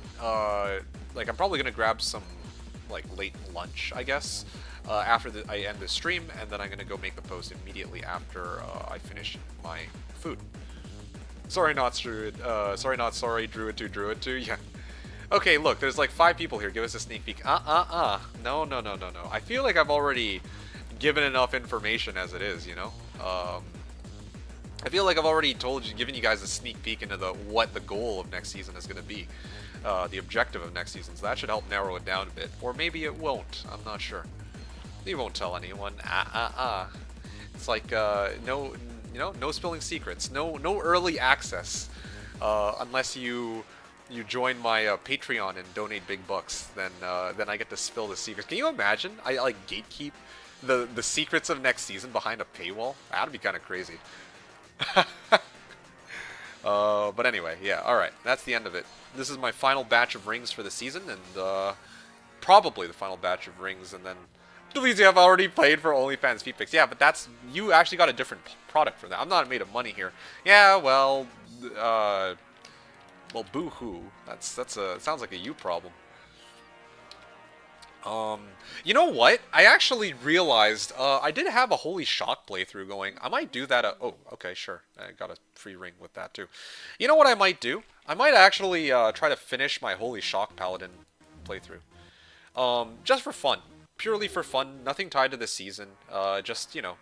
like, I'm probably going to grab some like late lunch, I guess, after I end the stream, and then I'm gonna go make the post immediately after I finish my food. Sorry, not Druid. Sorry, not sorry. Druid 2, Druid 2. Yeah. Okay, look, there's like 5 people here. Give us a sneak peek. No. I feel like I've already given enough information as it is, you know. I feel like I've already given you guys a sneak peek into what the goal of next season is gonna be. The objective of next season, so that should help narrow it down a bit. Or maybe it won't. I'm not sure. You won't tell anyone. It's like no spilling secrets. No early access. Unless you join my Patreon and donate big bucks, then I get to spill the secrets. Can you imagine? I like gatekeep the secrets of next season behind a paywall. That'd be kind of crazy. But anyway, yeah, alright, that's the end of it. This is my final batch of rings for the season, and probably the final batch of rings, and then Delizia, I've already played for OnlyFans feet pics. Yeah, but that's, you actually got a different product from that. I'm not made of money here. Yeah, well, boo-hoo. Sounds like a you problem. You know what? I actually realized, I did have a Holy Shock playthrough going. I might do that. Oh, okay, sure. I got a free ring with that, too. You know what I might do? I might actually, try to finish my Holy Shock Paladin playthrough. Just for fun. Purely for fun. Nothing tied to the season. Just, you know,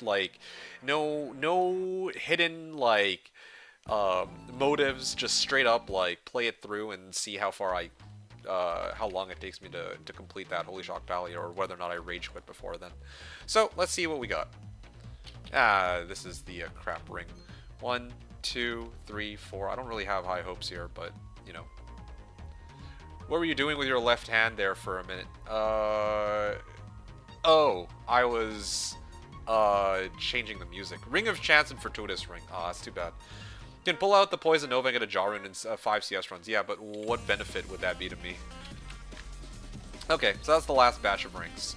like, no hidden, like, motives. Just straight up, like, play it through and see how far how long it takes me to complete that Holy Shock Valley, or whether or not I rage quit before then. So, let's see what we got. This is the crap ring. 1, 2, 3, 4. I don't really have high hopes here, but, you know. What were you doing with your left hand there for a minute? Oh, I was changing the music. Ring of Chance and Fortuitous Ring. Oh, that's too bad. You can pull out the Poison Nova and get a Jaw Rune in 5 CS runs. Yeah, but what benefit would that be to me? Okay, so that's the last batch of rings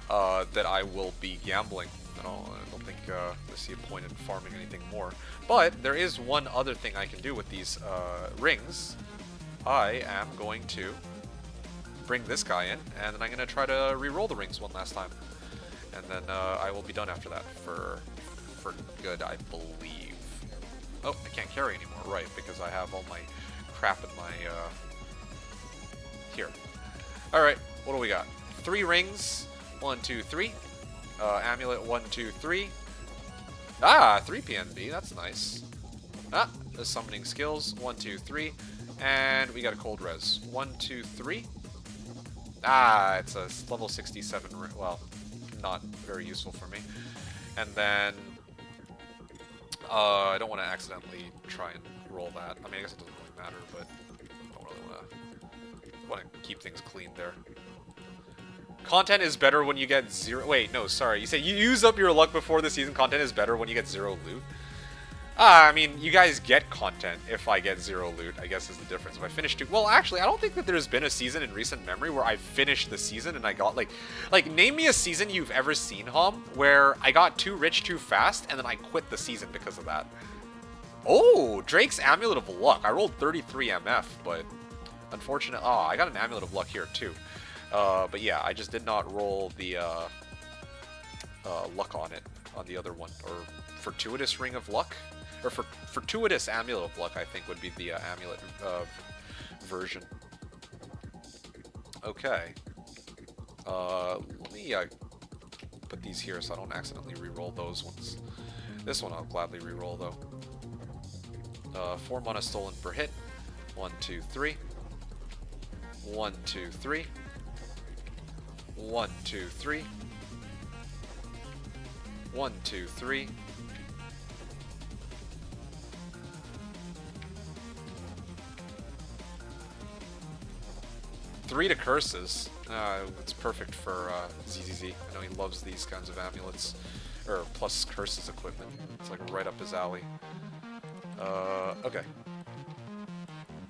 that I will be gambling. I don't think I see a point in farming anything more. But there is one other thing I can do with these rings. I am going to bring this guy in, and then I'm going to try to re-roll the rings one last time. And then I will be done after that for good, I believe. Oh, I can't carry anymore, right, because I have all my crap in my, here. Alright, what do we got? 3 rings, 1, 2, 3. Amulet, 1, 2, 3. Ah, 3 PNB, that's nice. Ah, the summoning skills, 1, 2, 3. And we got a cold res, 1, 2, 3. Ah, it's a level 67, well, not very useful for me. And then I don't want to accidentally try and roll that. I mean, I guess it doesn't really matter, but I don't really want to keep things clean there. Content is better when you get 0... Wait, no, sorry. You say you use up your luck before the season. Content is better when you get 0 loot. I mean, you guys get content if I get 0 loot, I guess is the difference. If I finish 2... Well, actually, I don't think that there's been a season in recent memory where I finished the season and I got, like, name me a season you've ever seen, Hom, where I got too rich too fast and then I quit the season because of that. Oh, Drake's Amulet of Luck. I rolled 33 MF, but unfortunately... Oh, I got an Amulet of Luck here, too. But yeah, I just did not roll the luck on it, on the other one. Or Fortuitous Ring of Luck? Or Fortuitous Amulet of Luck, I think, would be the amulet version. Okay. Let me put these here so I don't accidentally re-roll those ones. This one I'll gladly re-roll, though. 4 mana stolen per hit. 1, 2, 3. 1, 2, 3. 1, 2, 3. 1, 2, 3. Three to curses. It's perfect for ZZZ. I know he loves these kinds of amulets. Or plus curses equipment. It's like right up his alley. Okay.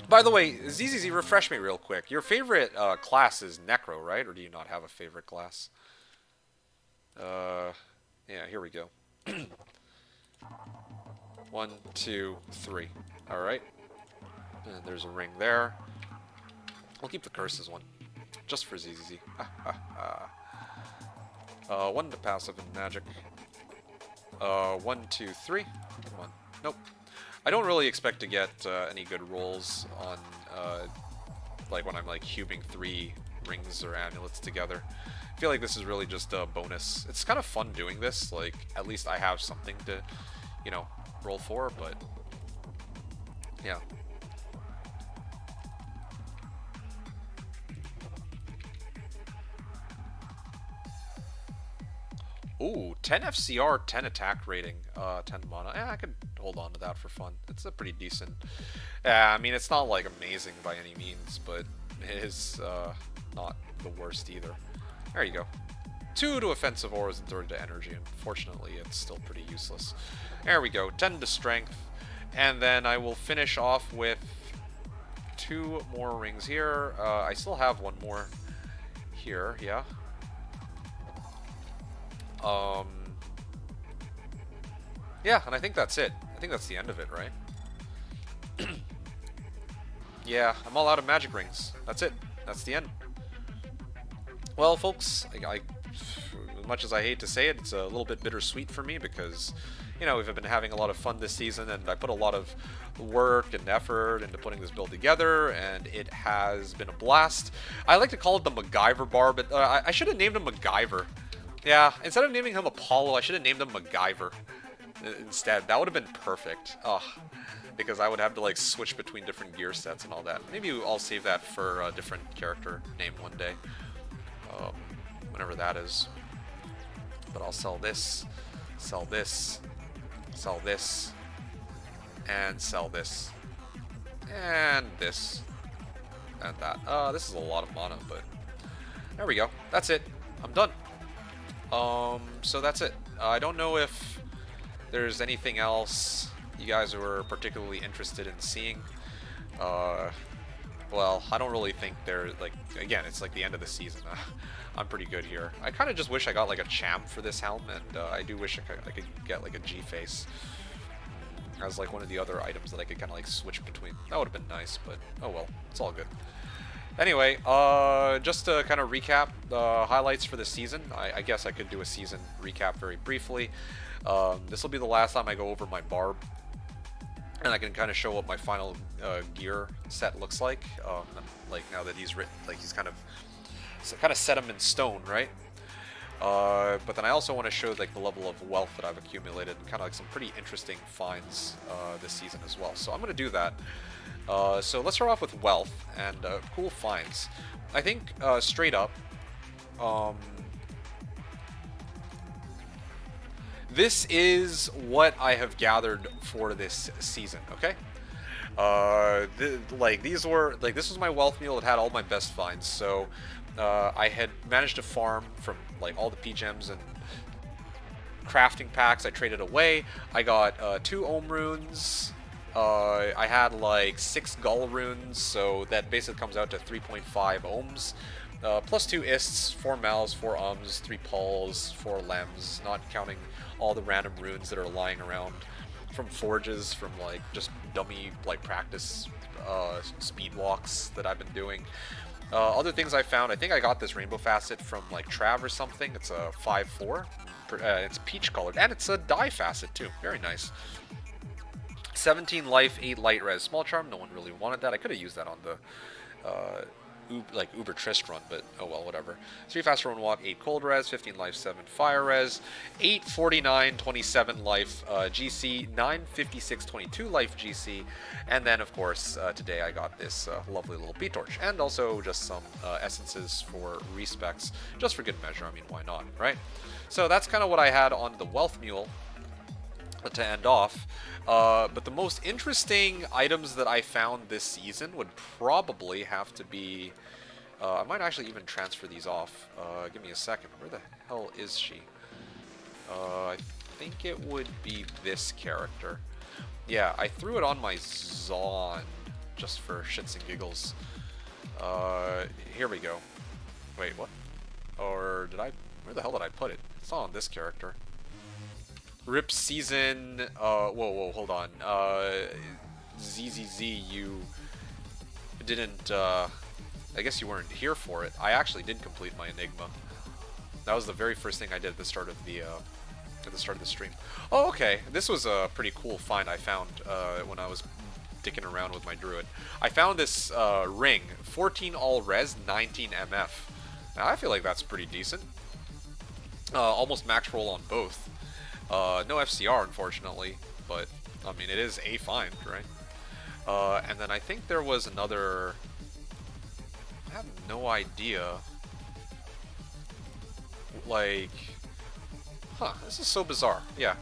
By the way, ZZZ, refresh me real quick. Your favorite class is Necro, right? Or do you not have a favorite class? Yeah, here we go. 1, 2, 3. Alright. And there's a ring there. I'll keep the curses one. Just for ZZZ. 1 to passive and magic. 1, 2, 3. Come on. Nope. I don't really expect to get any good rolls on, like when I'm like cubing 3 rings or amulets together. I feel like this is really just a bonus. It's kind of fun doing this, like at least I have something to, you know, roll for, but yeah. Ooh, 10 FCR, 10 attack rating, 10 mana. I could hold on to that for fun. It's a pretty decent... I mean, it's not, like, amazing by any means, but it is not the worst either. There you go. 2 to offensive auras and 3 to energy. Unfortunately, it's still pretty useless. There we go. 10 to strength. And then I will finish off with 2 more rings here. I still have 1 more here, yeah. Yeah, and I think that's it. I think that's the end of it, right? Yeah, I'm all out of magic rings. That's it. That's the end. Well, folks, as much as I hate to say it, it's a little bit bittersweet for me because, you know, we've been having a lot of fun this season, and I put a lot of work and effort into putting this build together, and it has been a blast. I like to call it the MacGyver bar, but I should have named him MacGyver. Yeah, instead of naming him Apollo, I should have named him MacGyver instead. That would have been perfect. Ugh. Because I would have to like switch between different gear sets and all that. Maybe I'll save that for a different character name one day. Whenever that is. But I'll sell this, sell this, sell this, and sell this, and this, and that. This is a lot of mana, but there we go. That's it. I'm done. So that's it. I don't know if there's anything else you guys were particularly interested in seeing. Well, I don't really think they're, like, again, it's like the end of the season. I'm pretty good here. I kind of just wish I got, like, a champ for this helm, and I do wish I could get, like, a G-face as, like, one of the other items that I could kind of, like, switch between. That would have been nice, but oh well, it's all good. Anyway, just to kind of recap the highlights for the season, I guess I could do a season recap very briefly. This will be the last time I go over my barb, and I can kind of show what my final gear set looks like. Like now that he's written, like he's kind of set him in stone, right? But then I also want to show like the level of wealth that I've accumulated, and kind of like some pretty interesting finds this season as well. So I'm going to do that. So let's start off with wealth and cool finds. I think straight up, this is what I have gathered for this season. Okay, this was my wealth meal. It had all my best finds. So I had managed to farm from like all the P gems and crafting packs. I traded away. I got 2 Ohm runes. I had like 6 Gull runes, so that basically comes out to 3.5 ohms. Plus 2 ists, 4 mals, 4 ums, 3 pulls, 4 lems, not counting all the random runes that are lying around from forges, from like just dummy like practice speed walks that I've been doing. Other things I found, I think I got this rainbow facet from like Trav or something. It's a 5/4. It's peach colored, and it's a dye facet too. Very nice. 17 life, 8 light res. Small charm, no one really wanted that. I could have used that on the like Uber Trist run, but oh well, whatever. 3 faster run walk, 8 cold res, 15 life, 7 fire res, 8 49, 27 life GC, 9 56, 22 life GC, and then of course today I got this lovely little B-torch, and also just some essences for respecs, just for good measure. I mean, why not, right? So that's kind of what I had on the Wealth Mule to end off. But the most interesting items that I found this season would probably have to be... I might actually even transfer these off. Give me a second. Where the hell is she? I think it would be this character. Yeah, I threw it on my Zond just for shits and giggles. Here we go. Wait, what? Or did I... Where the hell did I put it? It's not on this character. Rip season, whoa, hold on. ZZZ, you didn't, I guess you weren't here for it. I actually did complete my Enigma. That was the very first thing I did at the start of the, stream. Oh, okay. This was a pretty cool find I found, when I was dicking around with my druid. I found this, ring, 14 all res, 19 MF. Now, I feel like that's pretty decent. Almost max roll on both. No FCR, unfortunately, but, I mean, it is a find, right? And then I think there was another... I have no idea. Like... Huh, this is so bizarre. Yeah,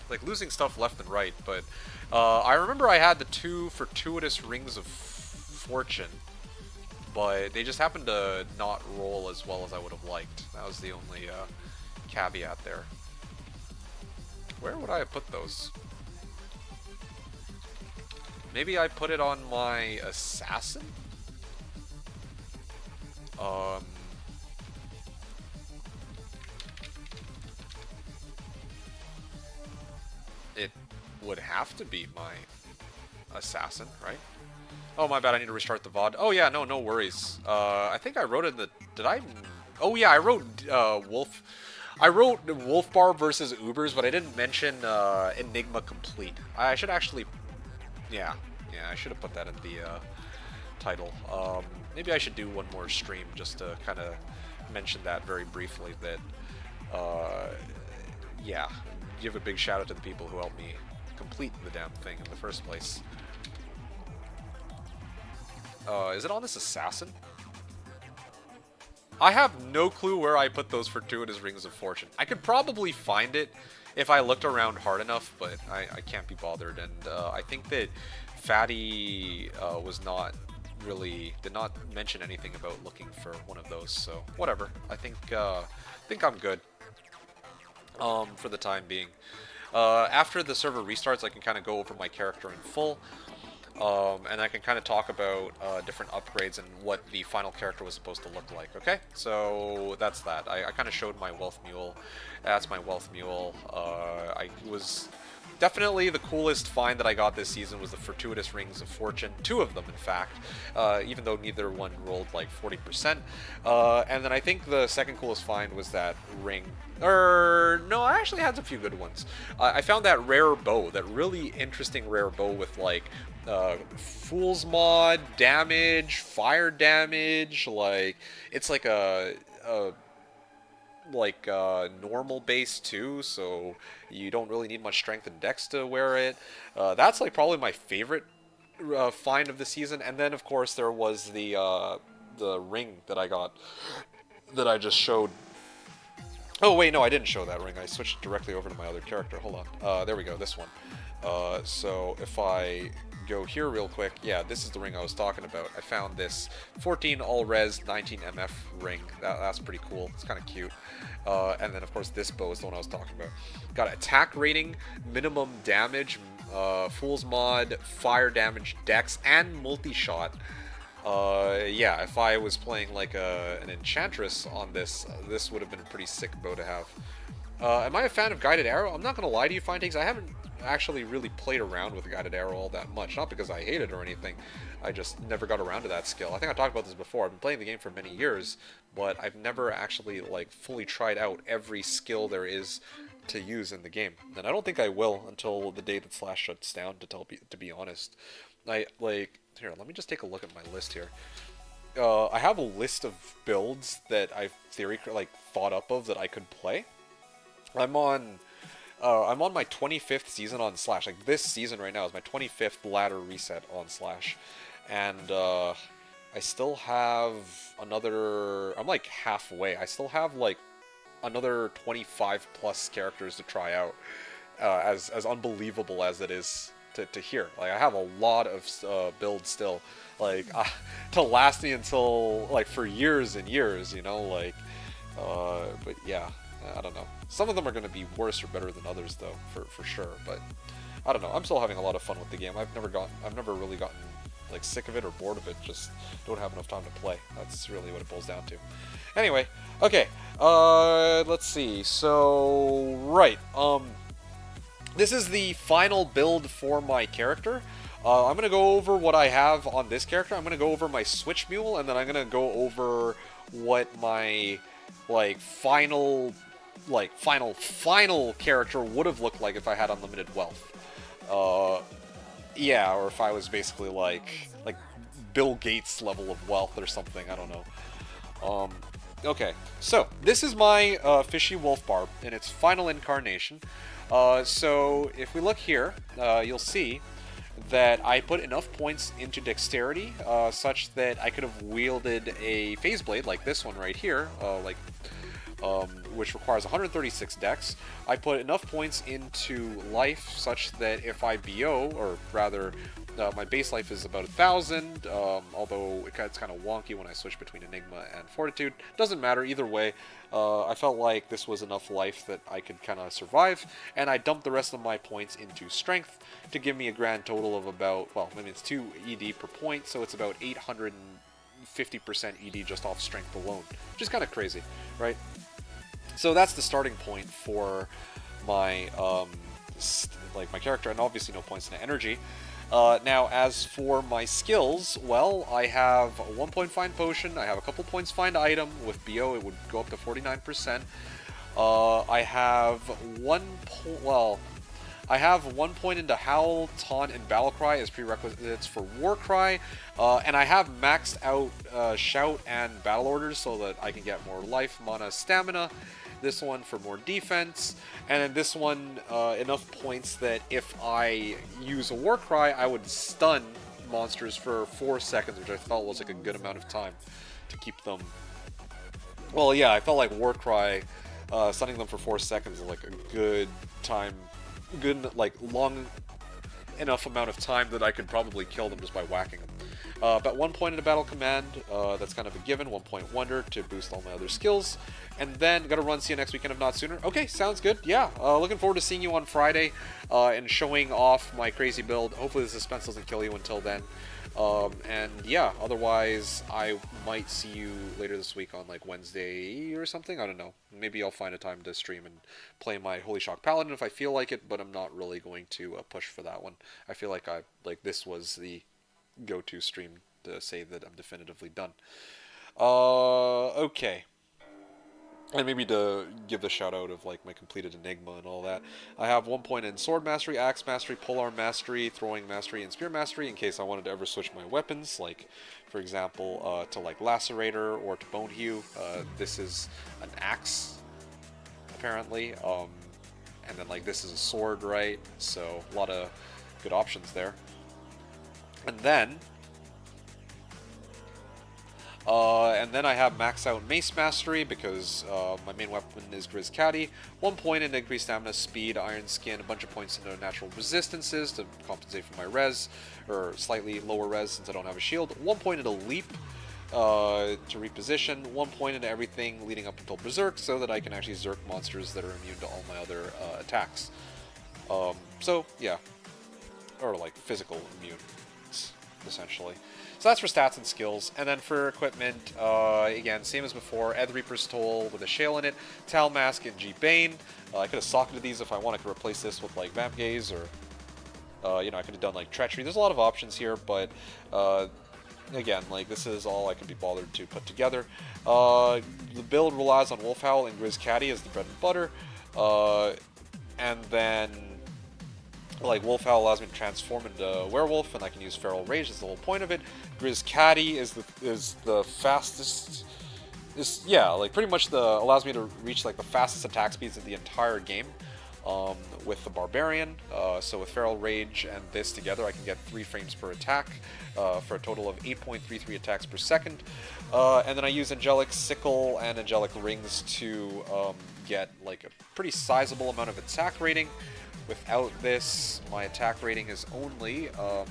like, losing stuff left and right, but... I remember I had the 2 fortuitous Rings of Fortune, but they just happened to not roll as well as I would have liked. That was the only, caveat there. Where would I have put those? Maybe I put it on my assassin? It would have to be my assassin, right? Oh, my bad, I need to restart the VOD. Oh yeah, no worries. I think I wrote in the... Did I... Oh yeah, I wrote Wolf... I wrote Wolfbarb versus Ubers, but I didn't mention Enigma Complete. I should actually... Yeah, I should have put that in the title. Maybe I should do one more stream just to kind of mention that very briefly, that... yeah, give a big shout out to the people who helped me complete the damn thing in the first place. Is it on this assassin? I have no clue where I put those fortuitous Rings of Fortune. I could probably find it if I looked around hard enough, but I can't be bothered. And I think that Fatty was not really... did not mention anything about looking for one of those, so whatever. I think I'm good for the time being. After the server restarts, I can kind of go over my character in full. And I can kind of talk about different upgrades and what the final character was supposed to look like, okay? So that's that. I kind of showed my Wealth Mule. That's my Wealth Mule. I was... Definitely the coolest find that I got this season was the fortuitous Rings of Fortune. 2 of them, in fact, even though neither one rolled like 40%. And then I think the second coolest find was that ring. No, I actually had a few good ones. I found that rare bow, that really interesting rare bow with like Fool's Mod, damage, fire damage, like, it's like a normal base too, so you don't really need much strength and dex to wear it. That's like probably my favorite find of the season. And then of course there was the ring that I got, that I just showed. Oh wait, no, I didn't show that ring. I switched directly over to my other character. Hold on. There we go, this one. So if I go here real quick. Yeah, this is the ring I was talking about. I found this 14 all-res 19 MF ring. That's pretty cool. It's kind of cute. And then, of course, this bow is the one I was talking about. Got attack rating, minimum damage, Fool's Mod, fire damage, dex, and multi-shot. Yeah, if I was playing like an Enchantress on this, this would have been a pretty sick bow to have. Am I a fan of Guided Arrow? I'm not going to lie to you, Finetakes. I haven't actually really played around with Guided Arrow all that much. Not because I hate it or anything. I just never got around to that skill. I think I talked about this before. I've been playing the game for many years, but I've never actually like fully tried out every skill there is to use in the game. And I don't think I will until the day that Slash shuts down, to be honest. Here, let me just take a look at my list here. I have a list of builds that I've thought up of that I could play. I'm on my 25th season on Slash. Like, this season right now is my 25th ladder reset on Slash. And I still have another... I'm like halfway. I still have like another 25 plus characters to try out. As unbelievable as it is to hear. Like, I have a lot of builds still. Like, to last me until, like, for years and years, you know? Like, but yeah. I don't know. Some of them are going to be worse or better than others, though, for sure. But I don't know. I'm still having a lot of fun with the game. I've never really gotten like sick of it or bored of it. Just don't have enough time to play. That's really what it boils down to. Anyway, okay. Let's see. So right. This is the final build for my character. I'm gonna go over what I have on this character. I'm gonna go over my Switch Mule, and then I'm gonna go over what my final character would have looked like if I had unlimited wealth. Yeah, or if I was basically like Bill Gates level of wealth or something, I don't know. Okay, so this is my Fishy Wolfbarb in its final incarnation. So if we look here, you'll see that I put enough points into dexterity such that I could have wielded a phase blade like this one right here, which requires 136 dex. I put enough points into life such that if I BO, or rather, my base life is about 1,000, although it's kind of wonky when I switch between Enigma and Fortitude. Doesn't matter, either way. I felt like this was enough life that I could kind of survive, and I dumped the rest of my points into Strength to give me a grand total of about, well, I mean, it's 2 ED per point, so it's about 850% ED just off Strength alone, which is kind of crazy, right? So that's the starting point for my my character, and obviously no points into energy. Now, as for my skills, well, I have a 1 point find potion. I have a couple points find item. With BO, it would go up to 49%. I have I have 1 point into Howl, Taunt, and Battlecry as prerequisites for Warcry, and I have maxed out Shout and Battle Orders so that I can get more life, mana, stamina. This one for more defense, and then this one enough points that if I use a Warcry, I would stun monsters for 4 seconds, which I felt was like a good amount of time to keep them. Well, yeah, I felt like Warcry, stunning them for 4 seconds is like a good time, long enough amount of time that I could probably kill them just by whacking them. About 1 point into Battle Command, that's kind of a given, 1 point Wonder to boost all my other skills. And then, gotta run, see you next weekend if not sooner. Okay, sounds good, yeah. Looking forward to seeing you on Friday, and showing off my crazy build. Hopefully the suspense doesn't kill you until then. And yeah, otherwise, I might see you later this week on like Wednesday or something, I don't know. Maybe I'll find a time to stream and play my Holy Shock Paladin if I feel like it, but I'm not really going to push for that one. I feel like this was the go-to stream to say that I'm definitively done. Okay. And maybe to give the shout out of like my completed Enigma and all that. I have 1 point in Sword Mastery, Axe Mastery, Polearm Mastery, Throwing Mastery, and Spear Mastery in case I wanted to ever switch my weapons, like for example to like Lacerator or to Bone Hew. This is an axe apparently, and then like this is a sword, right? So a lot of good options there. And then And then I have max out Mace Mastery because my main weapon is Grizz Caddy. 1 point into increased stamina, speed, Iron Skin, a bunch of points into natural resistances to compensate for my res, or slightly lower res since I don't have a shield. 1 point into Leap to reposition. 1 point into everything leading up until Berserk so that I can actually Zerk monsters that are immune to all my other attacks. So, yeah. Or like physical immune, essentially. So that's for stats and skills. And then for equipment, again, same as before, Ed Reaper's Toll with a Shale in it, Tal Mask, and G Bane. I could have socketed these if I want. I could replace this with like Vamp Gaze, or you know, I could have done like Treachery. There's a lot of options here, but again, like this is all I could be bothered to put together. The build relies on Wolfhowl and Grizz Caddy as the bread and butter, and then like Wolfhowl allows me to transform into Werewolf, and I can use Feral Rage. That's the whole point of it. Grizz Caddy is the fastest. Yeah, like pretty much allows me to reach like the fastest attack speeds of the entire game. With the Barbarian, so with Feral Rage and this together, I can get 3 frames per attack for a total of 8.33 attacks per second. And then I use Angelic Sickle and Angelic Rings to get like a pretty sizable amount of attack rating. Without this, my attack rating is only, what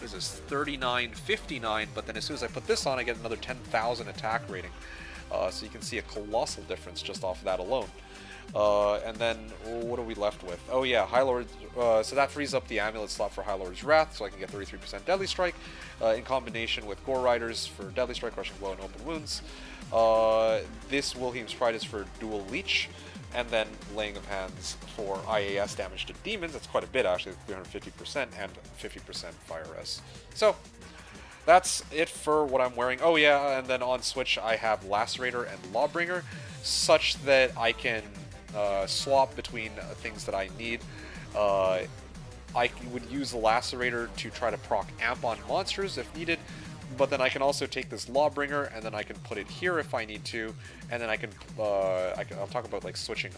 is this, 39.59, but then as soon as I put this on, I get another 10,000 attack rating. So you can see a colossal difference just off of that alone. And then, what are we left with? Oh yeah, High Lord, so that frees up the Amulet slot for High Lord's Wrath, so I can get 33% Deadly Strike, in combination with Gore Riders for Deadly Strike, Crushing Blow, and Open Wounds. This Wilhelm's Pride is for Dual Leech, and then Laying of Hands for IAS damage to demons. That's quite a bit, actually, 350% and 50% Fire Res. So, that's it for what I'm wearing. Oh yeah, and then on Switch I have Lacerator and Lawbringer, such that I can swap between things that I need. I would use the Lacerator to try to proc Amp on monsters if needed, but then I can also take this Lawbringer and then I can put it here if I need to, and then I'll talk about like switching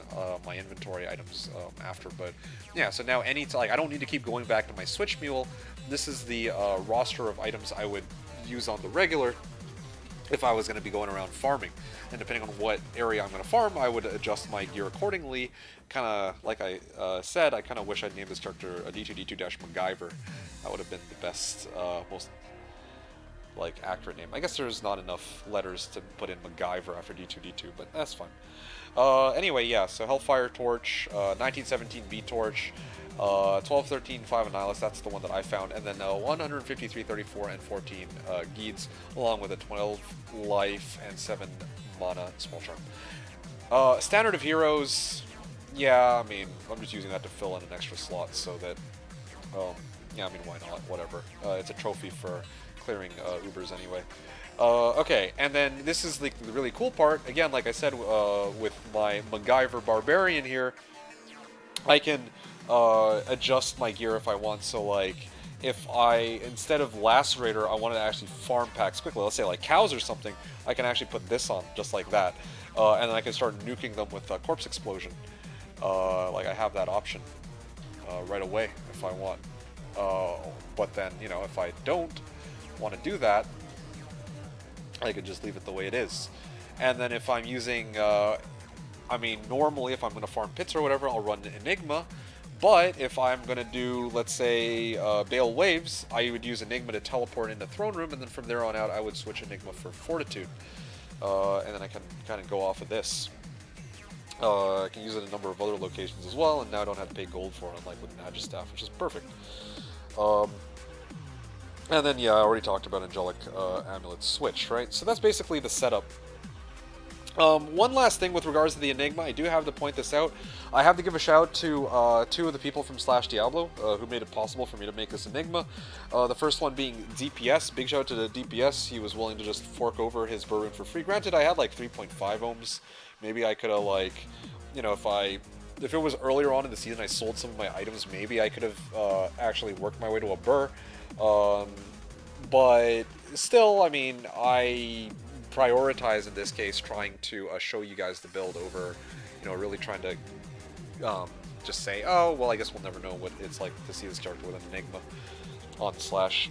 my inventory items after. But yeah, so now I don't need to keep going back to my Switch Mule. This is the roster of items I would use on the regular if I was going to be going around farming. And depending on what area I'm going to farm, I would adjust my gear accordingly. Kind of like I said, I kind of wish I'd named this character a D2D2-MacGyver. That would have been the best, most like accurate name. I guess there's not enough letters to put in MacGyver after D2D2, but that's fine. Anyway, yeah, so Hellfire Torch, 1917 V-Torch, 1213 5 Annihilus, that's the one that I found, and then 153, 34, and 14 Geeds, along with a 12 life and 7 mana Small Charm. Standard of Heroes, yeah, I mean, I'm just using that to fill in an extra slot so that, yeah, I mean, why not, whatever. It's a trophy for clearing Ubers anyway. Okay, and then this is the really cool part. Again, like I said, with my MacGyver Barbarian here, I can adjust my gear if I want. So like, if I, instead of Lacerator, I wanted to actually farm packs quickly, let's say like cows or something, I can actually put this on, just like that. And then I can start nuking them with Corpse Explosion. Like I have that option right away if I want. But then, you know, if I don't want to do that, I could just leave it the way it is. And then if I'm using, I mean, normally if I'm going to farm pits or whatever, I'll run Enigma. But if I'm going to do, let's say, Bale Waves, I would use Enigma to teleport into Throne Room, and then from there on out, I would switch Enigma for Fortitude. And then I can kind of go off of this. I can use it in a number of other locations as well, and now I don't have to pay gold for it, unlike with Magistaff, which is perfect. And then, yeah, I already talked about Angelic Amulet Switch, right? So that's basically the setup. One last thing with regards to the Enigma, I do have to point this out. I have to give a shout out to 2 of the people from Slashdiablo who made it possible for me to make this Enigma. The first one being DPS. Big shout out to the DPS. He was willing to just fork over his Burroon for free. Granted, I had like 3.5 ohms. Maybe I could have, like, you know, if it was earlier on in the season I sold some of my items, maybe I could have actually worked my way to a burr. But still, I mean, I prioritize in this case trying to show you guys the build over, you know, really trying to just say, oh, well, I guess we'll never know what it's like to see this character with an Enigma on Slash.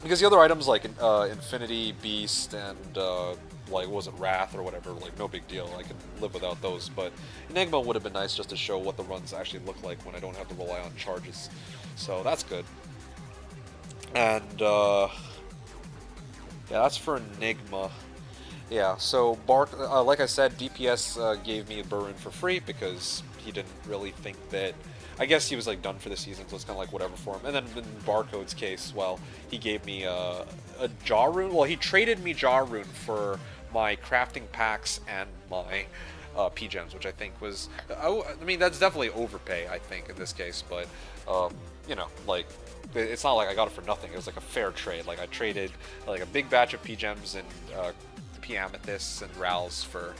because the other items like Infinity, Beast, and like what was it, Wrath or whatever, like no big deal. I can live without those. But Enigma would have been nice just to show what the runs actually look like when I don't have to rely on charges. So that's good. And yeah, that's for Enigma. Yeah, so Bark, like I said, DPS gave me Burn for free because he didn't really think that. I guess he was like done for the season, so it's kind of like whatever for him. And then in Barcode's case, well, he gave me a Jaw Rune. Well, he traded me Jaw Rune for my crafting packs and my P-Gems, which I think was. I mean, that's definitely overpay, I think, in this case, but, you know, like. It's not like I got it for nothing. It was like a fair trade. Like I traded like a big batch of P-Gems and P Amethysts and Rals for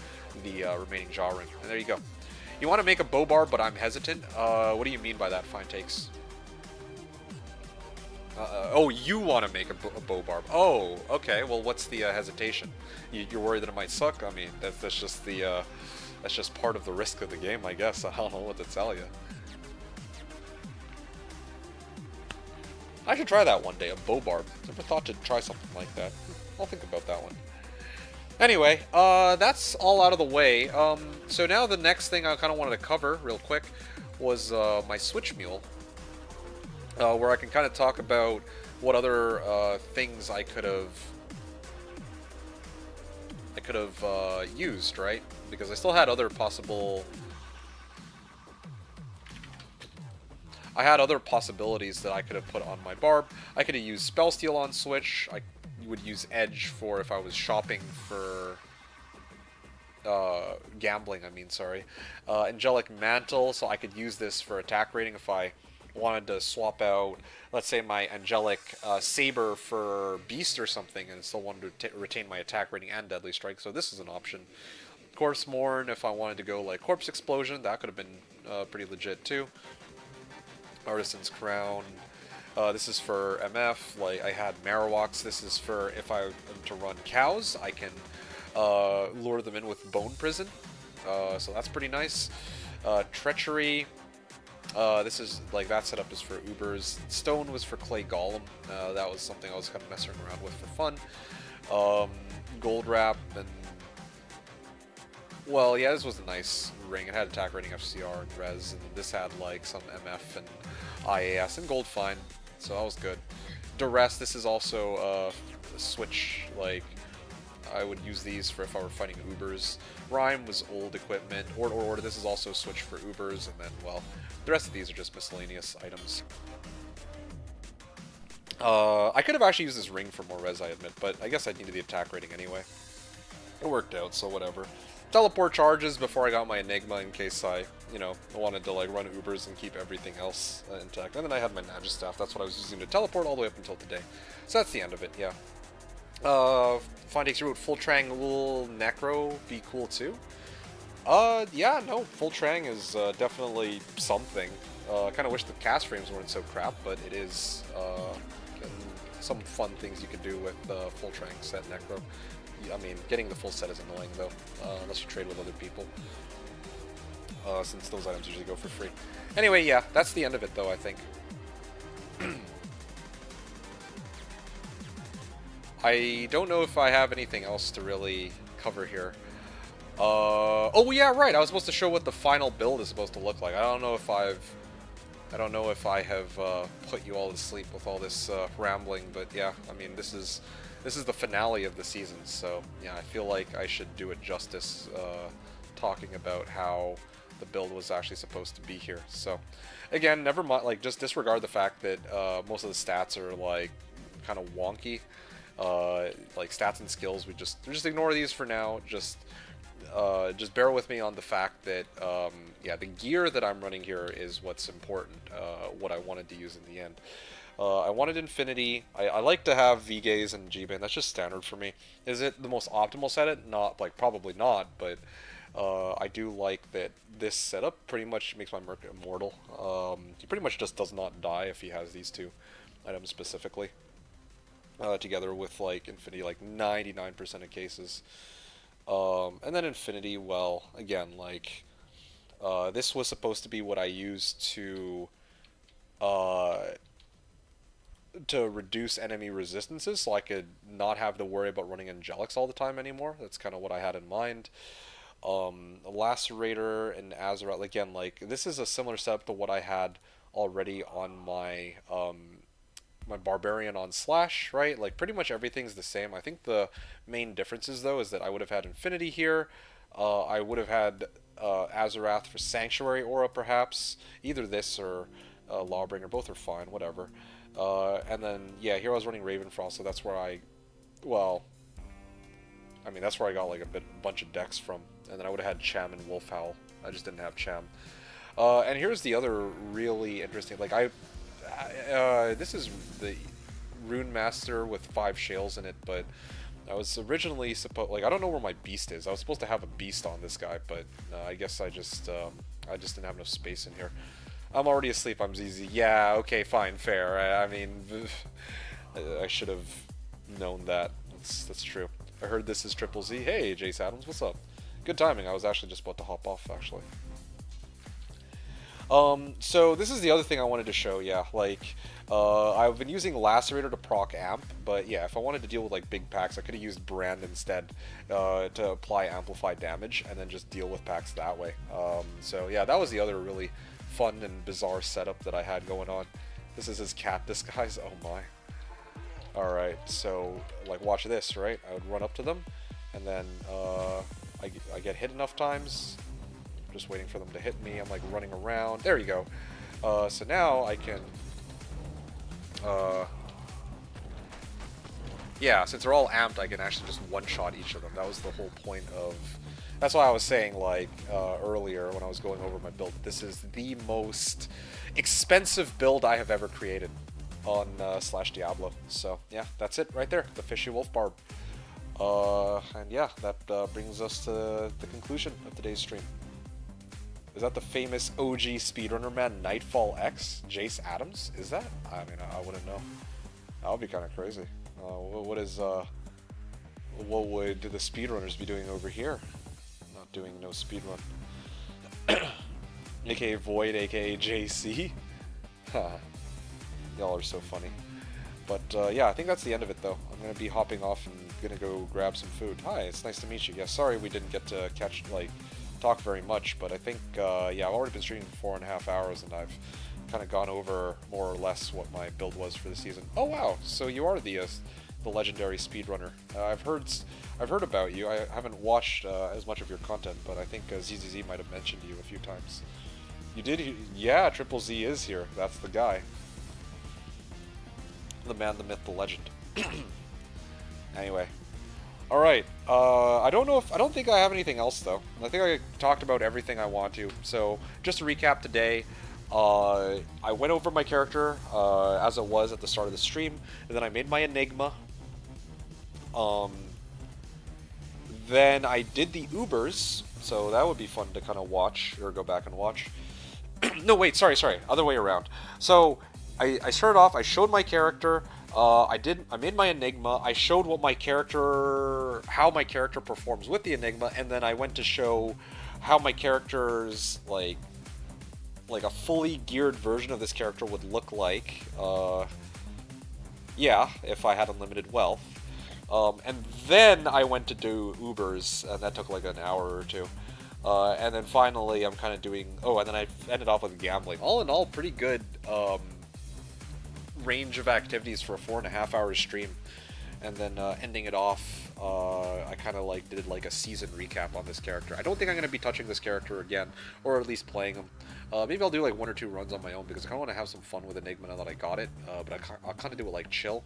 the remaining Jaw Rune. And there you go. You want to make a Wolfbarb, but I'm hesitant. What do you mean by that, Fine Takes? Oh, you want to make a Wolfbarb. Oh, okay. Well, what's the hesitation? You're worried that it might suck? I mean, that's just the that's just part of the risk of the game, I guess. I don't know what to tell you. I should try that one day, a Wolfbarb. Never thought to try something like that. I'll think about that one. Anyway, that's all out of the way. So now the next thing I kind of wanted to cover real quick was my Switch Mule, where I can kind of talk about what other things I could have used, right? Because I still had other possible. I had other possibilities that I could have put on my Barb. I could have used Spell Steal on Switch. I would use Edge for if I was shopping for gambling, I mean, sorry. Angelic Mantle, so I could use this for attack rating if I wanted to swap out, let's say, my Angelic Saber for Beast or something and still wanted to retain my attack rating and Deadly Strike, so this is an option. Corpse Morn, if I wanted to go like Corpse Explosion, that could have been pretty legit too. Artisan's Crown. This is for MF. Like I had Marowaks. This is for if I am to run cows, I can lure them in with Bone Prison. So that's pretty nice. Treachery. This is like that setup is for Ubers. Stone was for Clay Golem. That was something I was kind of messing around with for fun. Gold Wrap and well, yeah, this was a nice ring. It had attack rating, FCR, and res, and this had like some MF and IAS and gold fine, so that was good. Duress, this is also a switch, like I would use these for if I were fighting Ubers. Rhyme was old equipment. Order, this is also a switch for Ubers, and then, well, the rest of these are just miscellaneous items. I could have actually used this ring for more res, I admit, but I guess I needed the attack rating anyway. It worked out, so whatever. Teleport charges before I got my Enigma in case I, you know, wanted to like run Ubers and keep everything else intact. And then I had my Magistaff. That's what I was using to teleport all the way up until today. So that's the end of it, yeah. Fine Takes Root, Full Triangle Necro be cool too? Yeah, no, Full Trang is definitely something. I kind of wish the cast frames weren't so crap, but it is some fun things you can do with Full Trang set Necro. I mean, getting the full set is annoying though, unless you trade with other people, since those items usually go for free. Anyway, yeah, that's the end of it though, I think. I don't know if I have anything else to really cover here. Oh yeah, right, I was supposed to show what the final build is supposed to look like. I don't know if I have put you all to sleep with all this rambling, but yeah, I mean, this is the finale of the season, so yeah, I feel like I should do it justice talking about how the build was actually supposed to be here. So again, never mind, like just disregard the fact that most of the stats are like kind of wonky. Like stats and skills, we just ignore these for now. Just bear with me on the fact that yeah, the gear that I'm running here is what's important, what I wanted to use in the end. I wanted Infinity. I like to have V-Gaze and G-Bane. That's just standard for me. Is it the most optimal setup? Not, like, probably not, but I do like that this setup pretty much makes my Merc immortal. He pretty much just does not die if he has these two items specifically. Together with, like, Infinity, like, 99% of cases. And then Infinity, well, again, like, this was supposed to be what I used to to reduce enemy resistances, so I could not have to worry about running Angelics all the time anymore. That's kind of what I had in mind. Lacerator and Azeroth, again, like, this is a similar setup to what I had already on my my Barbarian on Slash, right? Like, pretty much everything's the same. I think the main differences, though, is that I would have had Infinity here. I would have had Azeroth for Sanctuary Aura, perhaps. Either this or Lawbringer. Both are fine, whatever. And then, yeah, here I was running Ravenfrost, so that's where well, I mean, that's where I got, like, bunch of decks from. And then I would have had Cham and Wolfhowl. I just didn't have Cham. And here's the other really interesting, like, this is the Rune Master with 5 shales in it, but I was originally supposed, like, I don't know where my beast is. I was supposed to have a beast on this guy, but I guess I just didn't have enough space in here. I'm already asleep, I'm ZZ. Yeah, okay, fine, fair. I mean, I should have known that. That's true. I heard this is Triple Z. Hey, Jace Adams, what's up? Good timing. I was actually just about to hop off, actually. So this is the other thing I wanted to show, yeah, like, I've been using Lacerator to proc Amp, but yeah, if I wanted to deal with, like, big packs, I could have used Brand instead, to apply amplified damage, and then just deal with packs that way. So yeah, that was the other really fun and bizarre setup that I had going on. This is his cat disguise, oh my. Alright, so, like, watch this, right? I would run up to them, and then, I get hit enough times. Just waiting for them to hit me. I'm like running around. There you go. So now I can... yeah, since they're all amped, I can actually just one-shot each of them. That was the whole point of... That's why I was saying, like, earlier when I was going over my build. This is the most expensive build I have ever created on Slashdiablo. So, yeah, that's it right there. The Fishy Wolfbarb. And yeah, that brings us to the conclusion of today's stream. Is that the famous OG speedrunner man, Nightfall X, Jace Adams? Is that? I mean, I wouldn't know. That would be kind of crazy. What would the speedrunners be doing over here? Not doing no speedrun. AKA Void, AKA JC. Y'all are so funny. But yeah, I think that's the end of it, though. I'm going to be hopping off and going to go grab some food. Hi, it's nice to meet you. Yeah, sorry we didn't get to talk very much, but I think, yeah, I've already been streaming for 4.5 hours, and I've kind of gone over more or less what my build was for the season. Oh wow, so you are the legendary speedrunner. I've heard about you. I haven't watched as much of your content, but I think ZZZ might have mentioned you a few times. You did? Yeah, Triple Z is here. That's the guy. The man, the myth, the legend. Anyway. Alright, I don't think I have anything else, though. I think I talked about everything I want to. So, just to recap today, I went over my character as it was at the start of the stream, and then I made my Enigma. Then I did the Ubers, so that would be fun to kind of watch, or go back and watch. No, wait, sorry, other way around. So, I started off, I showed my character, I made my Enigma, I showed how my character performs with the Enigma, and then I went to show how my character's, like a fully geared version of this character would look like, yeah, if I had unlimited wealth. And then I went to do Ubers, and that took like an hour or two. And then finally I'm kind of doing, and then I ended off with gambling. All in all, pretty good, range of activities for a 4.5 hour stream, and then ending it off, I kind of did a season recap on this character. I don't think I'm going to be touching this character again, or at least playing him. Maybe I'll do like 1 or 2 runs on my own, because I kind of want to have some fun with Enigma now that I got it, but I'll kind of do it like chill.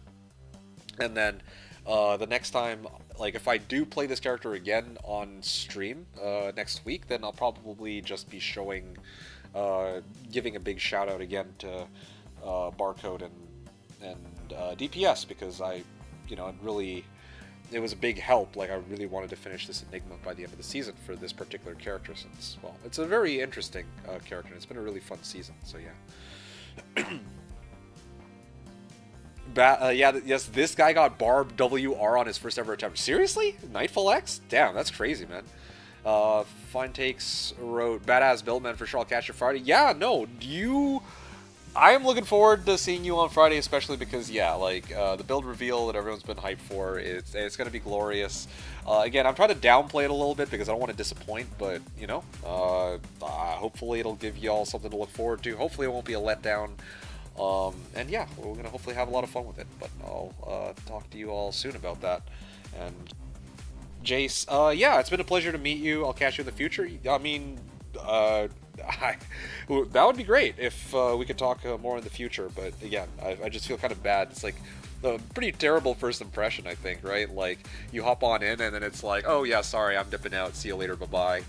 And then the next time, like if I do play this character again on stream next week, then I'll probably just be showing, giving a big shout out again to Barcode and DPS, because it was a big help. Like, I really wanted to finish this Enigma by the end of the season for this particular character, since, well, it's a very interesting character, and it's been a really fun season, so yeah. Yes, this guy got Barb WR on his first ever attempt. Seriously? Nightfall X? Damn, that's crazy, man. Fine Takes wrote, badass build, man, for sure, I'll catch you Friday. Yeah, no, you I am looking forward to seeing you on Friday, especially because, yeah, like, the build reveal that everyone's been hyped for, it's going to be glorious. Again, I'm trying to downplay it a little bit because I don't want to disappoint, but, you know, hopefully it'll give you all something to look forward to. Hopefully it won't be a letdown. And yeah, we're going to hopefully have a lot of fun with it, but I'll talk to you all soon about that. And Jace, yeah, it's been a pleasure to meet you. I'll catch you in the future. I mean, that would be great if we could talk more in the future, but again, I just feel kind of bad. It's like a pretty terrible first impression, I think, right? Like, you hop on in and then it's like, oh yeah, sorry, I'm dipping out, see you later, bye-bye.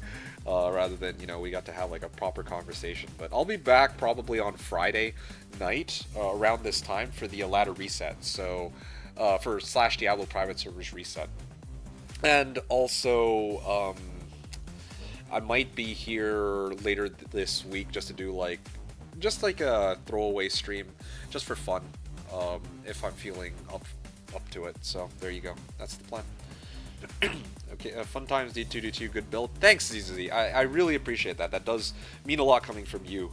Rather than, you know, we got to have like a proper conversation. But I'll be back probably on Friday night around this time for the ladder reset, so for Slashdiablo private servers reset. And also, I might be here later this week just to do like a throwaway stream, just for fun, if I'm feeling up to it. So there you go. That's the plan. Okay, fun times, D2D2, good build. Thanks, ZZ. I really appreciate that. That does mean a lot coming from you,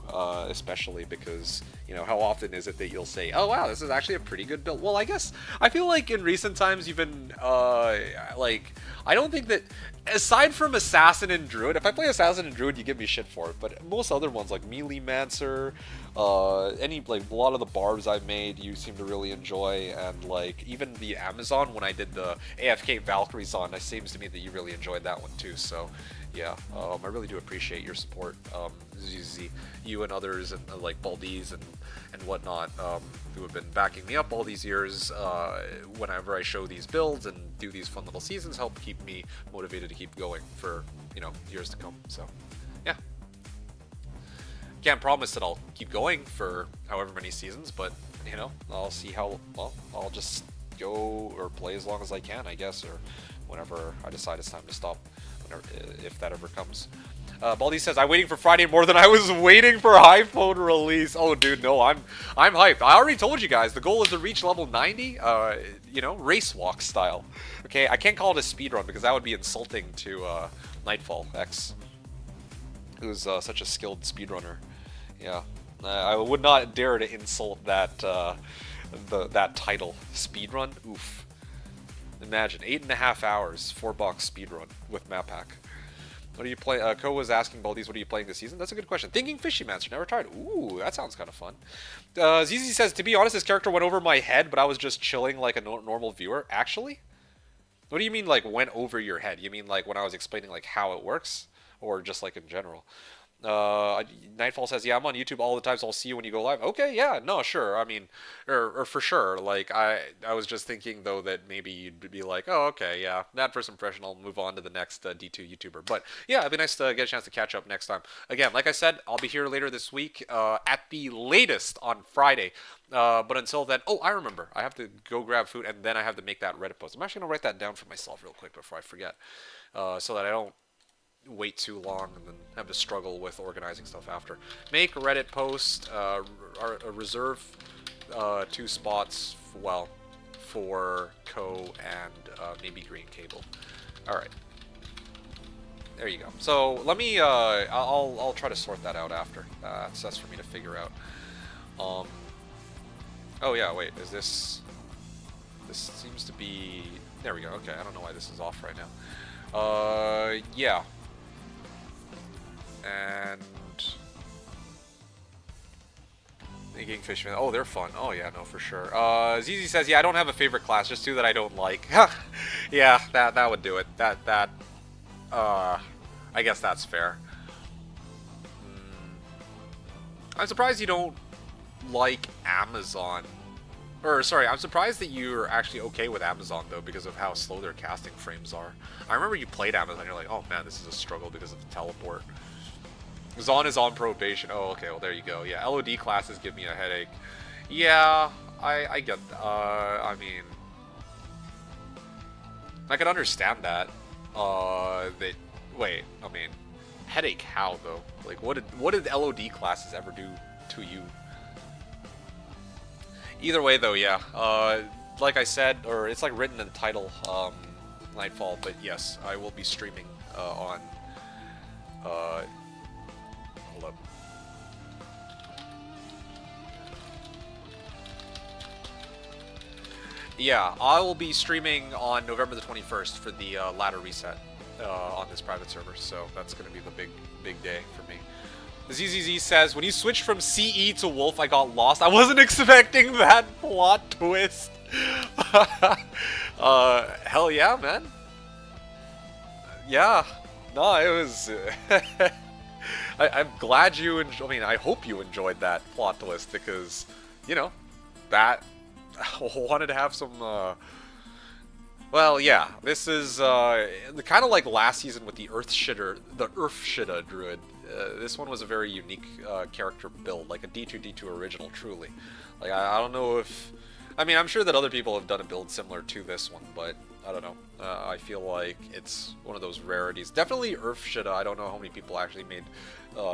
especially because, you know, how often is it that you'll say, oh wow, this is actually a pretty good build? Well, I guess, I feel like in recent times you've been, like, I don't think that, aside from Assassin and Druid, if I play Assassin and Druid, you give me shit for it, but most other ones, like Melee Mancer, like, a lot of the barbs I've made, you seem to really enjoy, and, like, even the Amazon, when I did the AFK Valkyries on, it seems to me that you really enjoyed that one too, so, yeah, I really do appreciate your support, ZZ, you and others, and, like, Baldies and whatnot, who have been backing me up all these years, whenever I show these builds and do these fun little seasons, help keep me motivated to keep going for, you know, years to come, so, yeah. Can't promise that I'll keep going for however many seasons, but, you know, I'll see how, well, I'll just go or play as long as I can, I guess, or whenever I decide it's time to stop, whenever, if that ever comes. Baldy says, I'm waiting for Friday more than I was waiting for iPhone release. Oh, dude, no, I'm hyped. I already told you guys, the goal is to reach level 90, you know, race walk style. Okay, I can't call it a speedrun because that would be insulting to Nightfall X, who's such a skilled speedrunner. Yeah, I would not dare to insult that that title, speedrun. Oof. Imagine 8.5 hours, $4 speedrun with map hack. What are you playing? Ko was asking Baldies, what are you playing this season? That's a good question. Thinking Fishy Master, never tried. Ooh, that sounds kind of fun. ZZ says, to be honest, this character went over my head, but I was just chilling like a normal viewer. Actually? What do you mean, like, went over your head? You mean, like, when I was explaining, like, how it works? Or just, like, in general? Nightfall says, yeah, I'm on YouTube all the time, so I'll see you when you go live. Okay, yeah, no, sure. I mean, or for sure. Like, I was just thinking, though, that maybe you'd be like, oh, okay, yeah, that first impression, I'll move on to the next D2 YouTuber. But, yeah, it'd be nice to get a chance to catch up next time. Again, like I said, I'll be here later this week, at the latest on Friday. But until then, oh, I remember. I have to go grab food, and then I have to make that Reddit post. I'm actually going to write that down for myself real quick before I forget, so that I don't wait too long and then have to struggle with organizing stuff after. Make a Reddit post, reserve 2 spots, well, for Ko and maybe Green Cable. Alright. There you go. So let me, I'll try to sort that out after. That's for me to figure out. Oh yeah, wait, is this seems to be, there we go, okay, I don't know why this is off right now. Yeah. And making fishman. Oh, they're fun. Oh yeah, no, for sure. ZZ says, yeah, I don't have a favorite class, just 2 that I don't like. Yeah, that would do it. I guess that's fair. I'm surprised you don't like Amazon. Or, sorry, I'm surprised that you're actually okay with Amazon, though, because of how slow their casting frames are. I remember you played Amazon, and you're like, oh man, this is a struggle because of the teleport. Zon is on probation. Oh, okay, well, there you go. Yeah, LOD classes give me a headache. Yeah, I get that. I mean, I can understand that. Wait, I mean, headache how, though? Like, what did LOD classes ever do to you? Either way, though, yeah. Like I said, or it's like written in the title, Nightfall, but yes, I will be streaming on, hold up. Yeah, I will be streaming on November the 21st for the ladder reset on this private server, so that's going to be the big day for me. ZZZ says, when you switched from CE to Wolf, I got lost. I wasn't expecting that plot twist. Hell yeah, man. Yeah. No, it was... I'm glad you I mean, I hope you enjoyed that plot twist because, you know, that... I wanted to have some... Well, yeah, this is kind of like last season with the Earth Shitta Druid. This one was a very unique character build, like a D2D2 original, truly. Like, I don't know if... I mean, I'm sure that other people have done a build similar to this one, but I don't know. I feel like it's one of those rarities. Definitely Earth Shitta, I don't know how many people actually made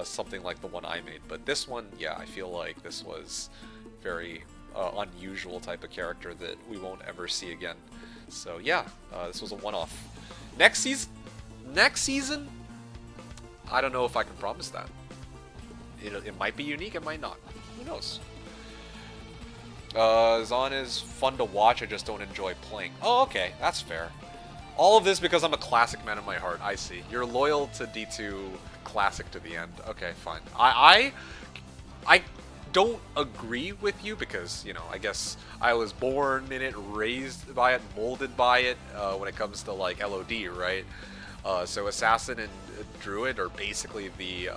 something like the one I made, but this one, yeah, I feel like this was very unusual type of character that we won't ever see again. So yeah, this was a one-off. Next season, I don't know if I can promise that. It might be unique, it might not. Who knows? Zon is fun to watch, I just don't enjoy playing. Oh, okay, that's fair. All of this because I'm a classic man in my heart, I see. You're loyal to D2 Classic to the end. Okay, fine. I don't agree with you because, you know, I guess I was born in it, raised by it, molded by it when it comes to, like, LOD, right? So Assassin and Druid are basically the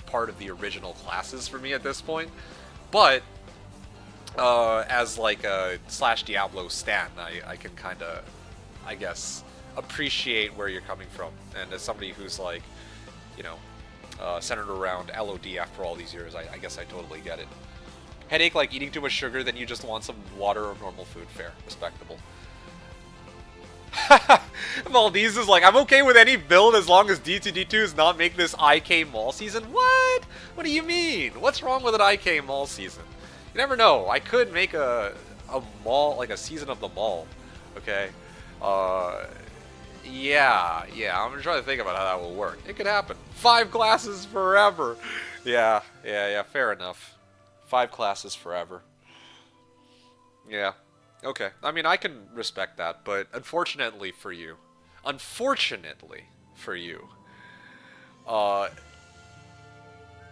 part of the original classes for me at this point. But as like a Slashdiablo stan, I can kind of, I guess, appreciate where you're coming from. And as somebody who's like, you know, centered around LOD after all these years, I guess I totally get it. Headache like eating too much sugar, then you just want some water or normal food. Fair. Respectable. Maldives is like, I'm okay with any build as long as D2D2 does not make this IK Mall season. What? What do you mean? What's wrong with an IK Mall season? You never know. I could make a mall, like a season of the mall. Okay? Yeah, I'm trying to think about how that will work. It could happen. 5 classes forever. Yeah, fair enough. 5 classes forever. Yeah. Okay. I mean, I can respect that, but unfortunately for you,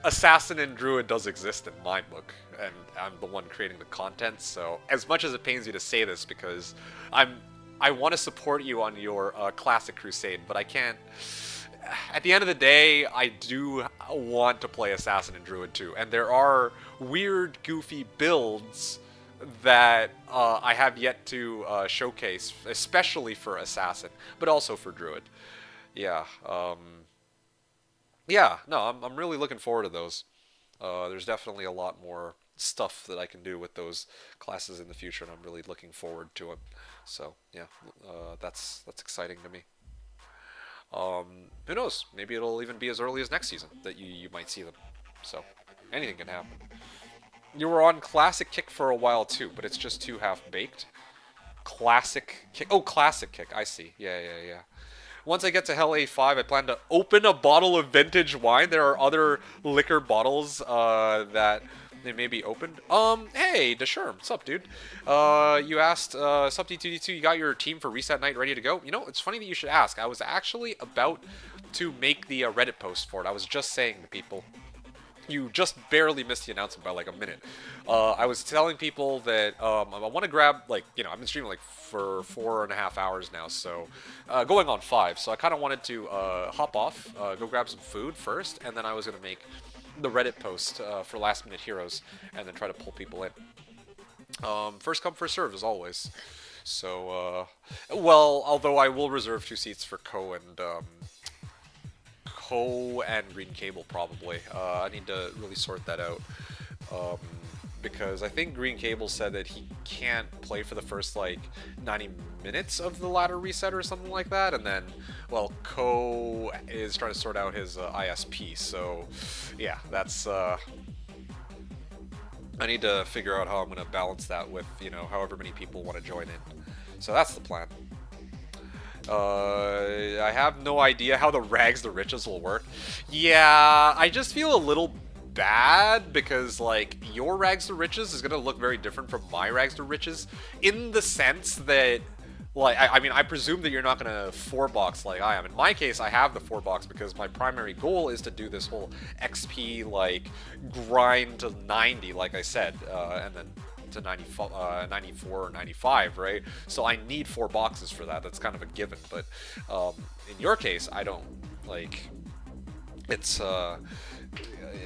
Assassin and Druid does exist in my book, and I'm the one creating the content, so as much as it pains me to say this, because I want to support you on your Classic Crusade, but I can't... At the end of the day, I do want to play Assassin and Druid too, and there are weird, goofy builds that I have yet to showcase, especially for Assassin, but also for Druid. Yeah, yeah, no, I'm really looking forward to those. There's definitely a lot more stuff that I can do with those classes in the future, and I'm really looking forward to it. So, yeah, that's exciting to me. Who knows? Maybe it'll even be as early as next season that you might see them. So, anything can happen. You were on Classic Kick for a while too, but it's just too half-baked. Classic Kick. Oh, Classic Kick. I see. Yeah. Once I get to Hell A5, I plan to open a bottle of vintage wine. There are other liquor bottles that they may be opened. Hey, Desherm. What's up, dude? You asked, Sup D2D2, you got your team for reset night ready to go? You know, it's funny that you should ask. I was actually about to make the Reddit post for it. I was just saying to people. You just barely missed the announcement by like a minute. I was telling people that I want to grab, like, you know, I've been streaming like for 4.5 hours now, so going on 5. So I kind of wanted to hop off, go grab some food first, and then I was going to make the Reddit post for Last Minute Heroes, and then try to pull people in. First come, first serve, as always. So, well, although I will reserve 2 seats for Ko and Green Cable, probably. I need to really sort that out. Because I think Green Cable said that he can't play for the first, like, 90 minutes of the ladder reset or something like that. And then, well, Ko is trying to sort out his ISP. So, yeah, that's... I need to figure out how I'm going to balance that with, you know, however many people want to join in. So that's the plan. I have no idea how the Rags the Riches will work. Yeah, I just feel a little bad because like your rags to riches is gonna look very different from my rags to riches in the sense that like I mean I presume that you're not gonna 4-box like I am. In my case, I have the 4-box because my primary goal is to do this whole XP like grind to 90, like I said, and then to 94 or 95, right? So I need 4 boxes for that. That's kind of a given. But in your case, I don't like. It's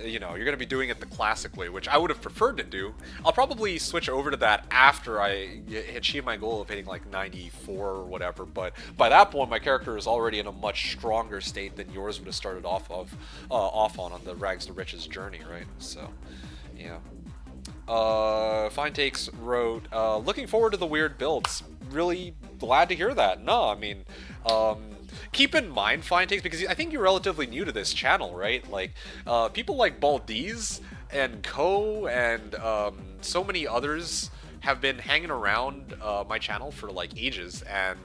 you know, you're gonna be doing it the classic way, which I would have preferred to do. I'll probably switch over to that after I achieve my goal of hitting like 94 or whatever. But by that point, my character is already in a much stronger state than yours would have started off on the rags to riches journey, right? So, yeah. Fine Takes wrote, looking forward to the weird builds. Really glad to hear that. No, I mean, keep in mind, Fine Takes, because I think you're relatively new to this channel, right? Like, people like Baldiz and Co. and so many others have been hanging around my channel for like ages, and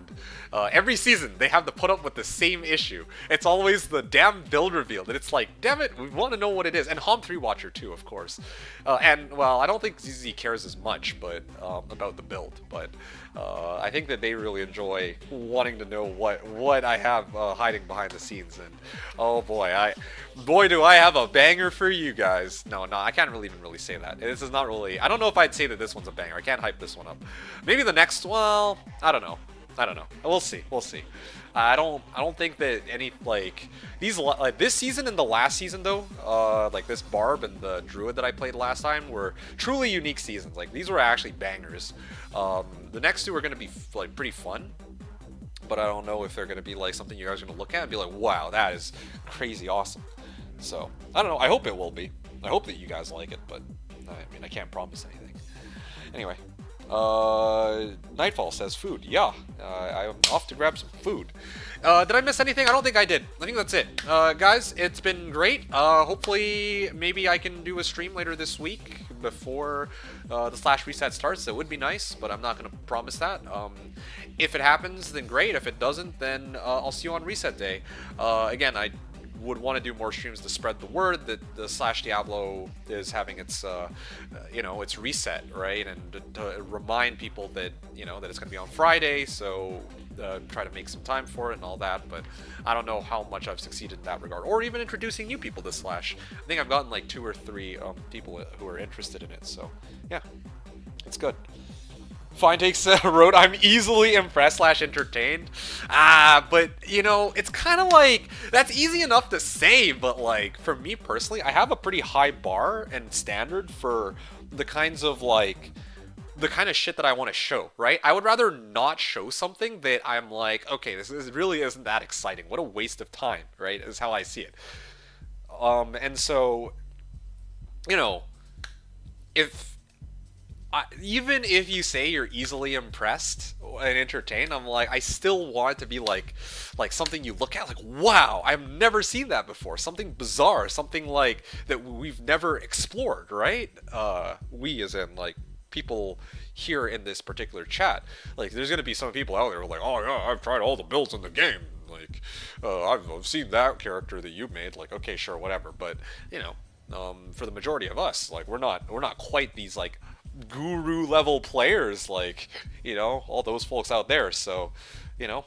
every season they have to put up with the same issue. It's always the damn build reveal, and it's like, damn it, we want to know what it is. And Hom3 Watcher too, of course. And well, I don't think ZZ cares as much, but about the build, but I think that they really enjoy wanting to know what I have hiding behind the scenes. And oh boy, do I have a banger for you guys. No, I can't really even really say that. This is not really, I don't know if I'd say that this one's a banger. I can't hype this one up. Maybe the next, well, I don't know. We'll see. I don't think that any like these like this season and the last season though, like this Barb and the Druid that I played last time were truly unique seasons. Like these were actually bangers. The next two are gonna be like pretty fun, but I don't know if they're gonna be like something you guys are gonna look at and be like, wow, that is crazy awesome. So I don't know. I hope it will be. I hope that you guys like it, but I mean I can't promise anything. Anyway. Nightfall says food. Yeah, I'm off to grab some food. Did I miss anything? I don't think I did. I think that's it. Guys, it's been great. Hopefully, maybe I can do a stream later this week before the Slash reset starts. That would be nice, but I'm not going to promise that. If it happens, then great. If it doesn't, then I'll see you on reset day. Again, I would want to do more streams to spread the word that the Slashdiablo is having its, you know, its reset, right? And to remind people that, you know, that it's going to be on Friday, so try to make some time for it and all that. But I don't know how much I've succeeded in that regard, or even introducing new people to Slash. I think I've gotten like 2 or 3 people who are interested in it, so yeah, it's good. Fine Takes wrote, I'm easily impressed / entertained. But, you know, it's kind of like, that's easy enough to say, but, like, for me personally, I have a pretty high bar and standard for the kinds of, like, the kind of shit that I want to show, right? I would rather not show something that I'm like, okay, this really isn't that exciting. What a waste of time, right? Is how I see it. And so, you know, even if you say you're easily impressed and entertained, I'm like, I still want it to be like something you look at like, wow, I've never seen that before. Something bizarre, something like that we've never explored, right? We as in like people here in this particular chat. Like there's gonna be some people out there who are like, oh yeah, I've tried all the builds in the game. Like I've seen that character that you made. Like okay, sure, whatever. But you know, for the majority of us, like we're not quite these like guru level players like, you know, all those folks out there. So, you know,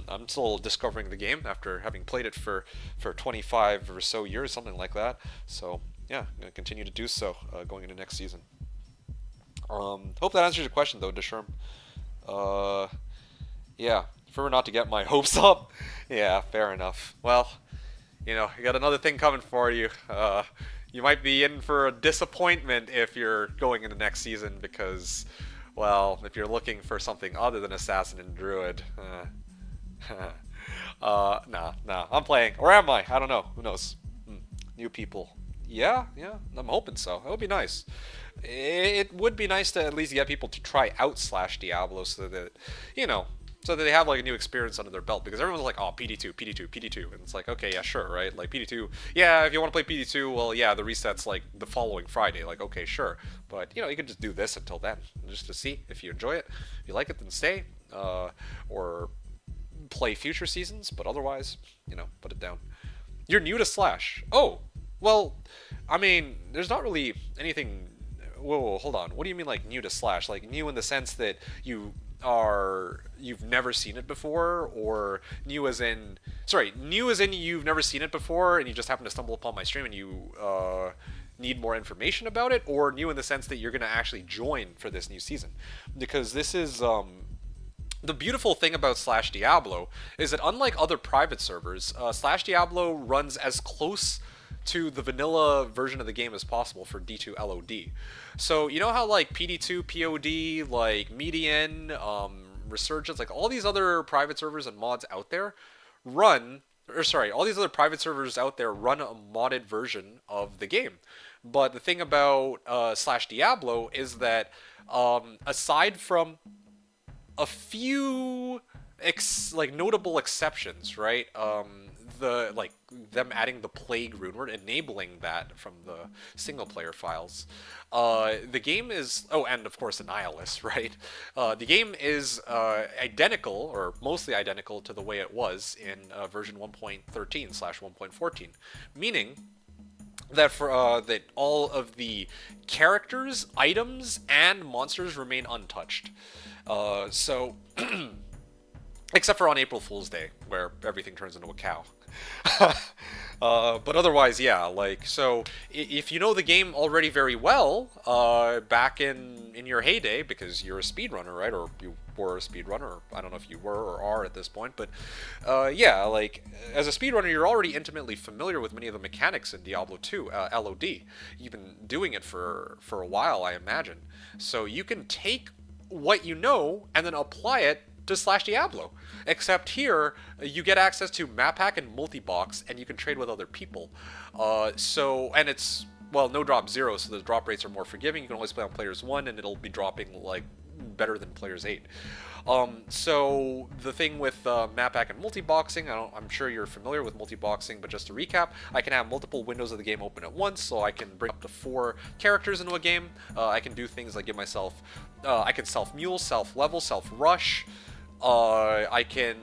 I'm still discovering the game after having played it for 25 or so years, something like that. So, yeah, I'm going to continue to do so going into next season. Hope that answers your question, though, Desherm. Yeah, prefer not to get my hopes up. Yeah, fair enough. Well, you know, you got another thing coming for you. You might be in for a disappointment if you're going into next season because, well, if you're looking for something other than Assassin and Druid, nah, I'm playing. Or am I? I don't know. Who knows? New people. Yeah, I'm hoping so. It would be nice. It would be nice to at least get people to try out Slashdiablo so that, you know, so that they have like a new experience under their belt, because everyone's like, oh, PD2, and it's like, okay, yeah, sure, right? Like PD2, yeah, if you want to play PD2, well, yeah, the reset's like the following Friday, like, okay, sure, but you know, you can just do this until then, just to see if you enjoy it. If you like it, then stay, or play future seasons, but otherwise, you know, put it down. You're new to Slash. Oh, Well, I mean, there's not really anything. Whoa, hold on. What do you mean, like new to Slash? Like new in the sense that you've never seen it before, or new as in new as in you've never seen it before and you just happen to stumble upon my stream and you need more information about it, or new in the sense that you're going to actually join for this new season, because this is the beautiful thing about Slashdiablo is that unlike other private servers, Slashdiablo runs as close to the vanilla version of the game as possible for D2 LOD. So you know how like PD2, POD, like Median, Resurgence, like all these other private servers and mods out there run, all these other private servers out there run a modded version of the game. But the thing about Slashdiablo is that aside from a few notable exceptions, right? The like them adding the plague rune, we're enabling that from the single player files. The game is and of course Annihilus, right? The game is identical or mostly identical to the way it was in version 1.13/1.14, meaning that that all of the characters, items, and monsters remain untouched. So, except for on April Fool's Day, where everything turns into a cow. But otherwise, yeah, like, so, if you know the game already very well, back in your heyday, because you're a speedrunner, right, or you were a speedrunner, or I don't know if you were or are at this point, but, yeah, like, as a speedrunner, you're already intimately familiar with many of the mechanics in Diablo 2, LOD. You've been doing it for a while, I imagine. So you can take what you know and then apply it to Slashdiablo. Except here, you get access to map hack and multi-box, and you can trade with other people. And it's, well, no drop 0, so the drop rates are more forgiving. You can always play on players 1, and it'll be dropping, like, better than players 8. So the thing with map hack and multi-boxing, I'm sure you're familiar with multi-boxing, but just to recap, I can have multiple windows of the game open at once, so I can bring up to 4 characters into a game. I can do things like give myself, I can self-mule, self-level, self-rush. I can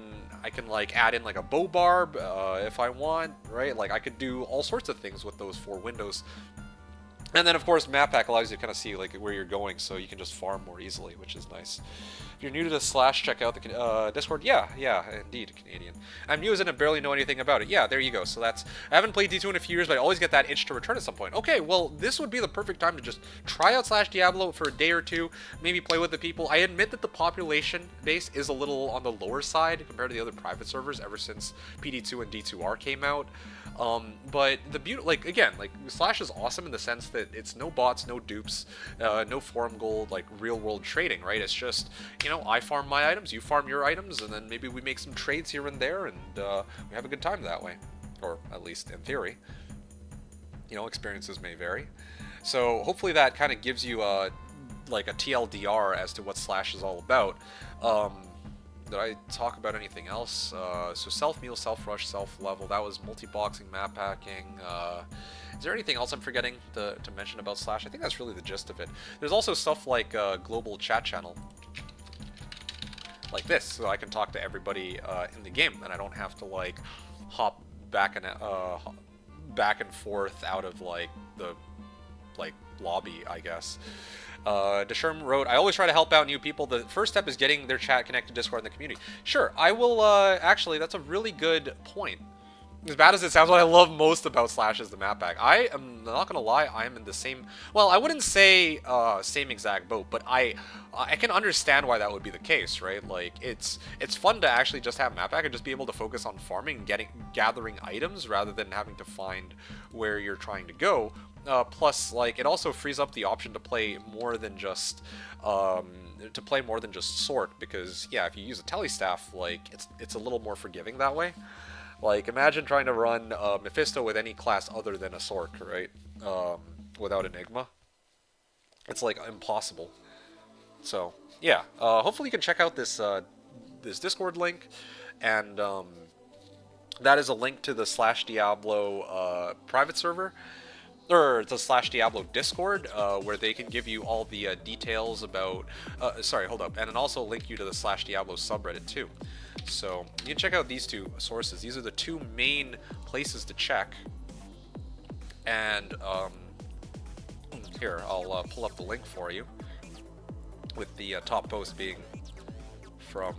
like add in like a bow barb if I want, right? Like I could do all sorts of things with those 4 windows. And then of course map hack allows you to kind of see like where you're going, so you can just farm more easily, which is nice. If you're new to the Slash, check out the Discord. Yeah, indeed, Canadian. I'm new as in and barely know anything about it. Yeah, there you go. So I haven't played D2 in a few years, but I always get that itch to return at some point. Okay, well, this would be the perfect time to just try out Slashdiablo for a day or two, maybe play with the people. I admit that the population base is a little on the lower side compared to the other private servers ever since PD2 and D2R came out. But the beauty, like, again, like, Slash is awesome in the sense that it's no bots, no dupes, no forum gold, like, real-world trading, right? It's just, you know, I farm my items, you farm your items, and then maybe we make some trades here and there, and we have a good time that way. Or, at least in theory. You know, experiences may vary. So, hopefully that kind of gives you, like, a TLDR as to what Slash is all about. Did I talk about anything else? So self-meal, self-rush, self-level, that was multi-boxing, map hacking. Is there anything else I'm forgetting to mention about Slash? I think that's really the gist of it. There's also stuff like global chat channel, like this, so I can talk to everybody in the game, and I don't have to like hop back and forth out of like the lobby, I guess. Desherm wrote, I always try to help out new people. The first step is getting their chat connected to Discord and the community. Sure, I will, actually, that's a really good point. As bad as it sounds, what I love most about Slash is the map pack. I am not gonna lie, I am in the same, well, I wouldn't say same exact boat, but I can understand why that would be the case, right? Like, it's fun to actually just have map pack and just be able to focus on farming and gathering items rather than having to find where you're trying to go. Plus, like, it also frees up the option to play more than just sort, because yeah, if you use a telestaff, like, it's a little more forgiving that way. Like, imagine trying to run Mephisto with any class other than a Sork, right? Without Enigma. It's, like, impossible. So, yeah. Hopefully you can check out this Discord link, and that is a link to the Slashdiablo private server, or the Slashdiablo Discord, where they can give you all the details about... sorry, hold up. And then also link you to the Slashdiablo subreddit, too. So, you can check out these 2 sources. These are the 2 main places to check And here, I'll pull up the link for you, with the top post being from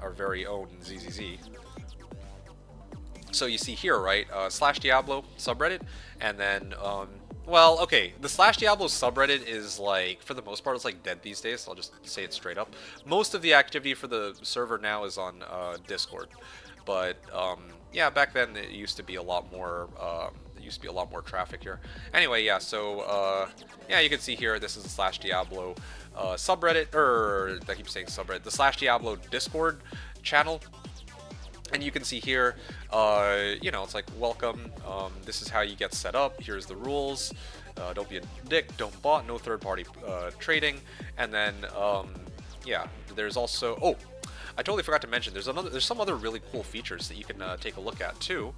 our very own ZZZ. So you see here, right, Slashdiablo subreddit, and then, well, okay, the Slashdiablo subreddit is like, for the most part, it's like dead these days, so I'll just say it straight up. Most of the activity for the server now is on Discord, but yeah, back then it used to be a lot more, traffic here. Anyway, yeah, so, yeah, you can see here, this is the Slashdiablo subreddit, or I keep saying subreddit, the Slashdiablo Discord channel. And you can see here, you know, it's like, welcome, this is how you get set up, here's the rules, don't be a dick, don't bot, no third-party trading, and then, yeah, there's also, oh, I totally forgot to mention, there's some other really cool features that you can take a look at, too.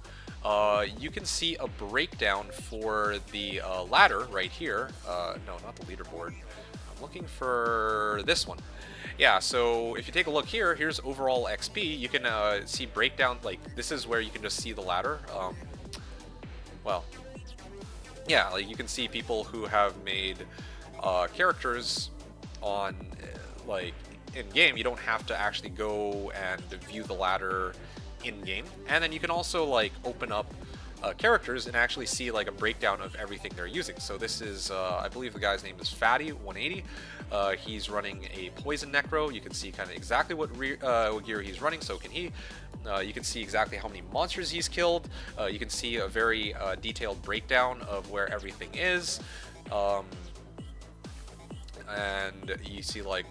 You can see a breakdown for the ladder right here, no, not the leaderboard, I'm looking for this one. Yeah, so if you take a look here, here's overall XP. You can see breakdown, like, this is where you can just see the ladder. Well, yeah, like, you can see people who have made characters on, like, in-game. You don't have to actually go and view the ladder in-game. And then you can also, like, open up characters and actually see, like, a breakdown of everything they're using. So this is, I believe the guy's name is Fatty180. He's running a Poison Necro. You can see kind of exactly what gear he's running, so can he. You can see exactly how many monsters he's killed. You can see a very detailed breakdown of where everything is. And you see, like,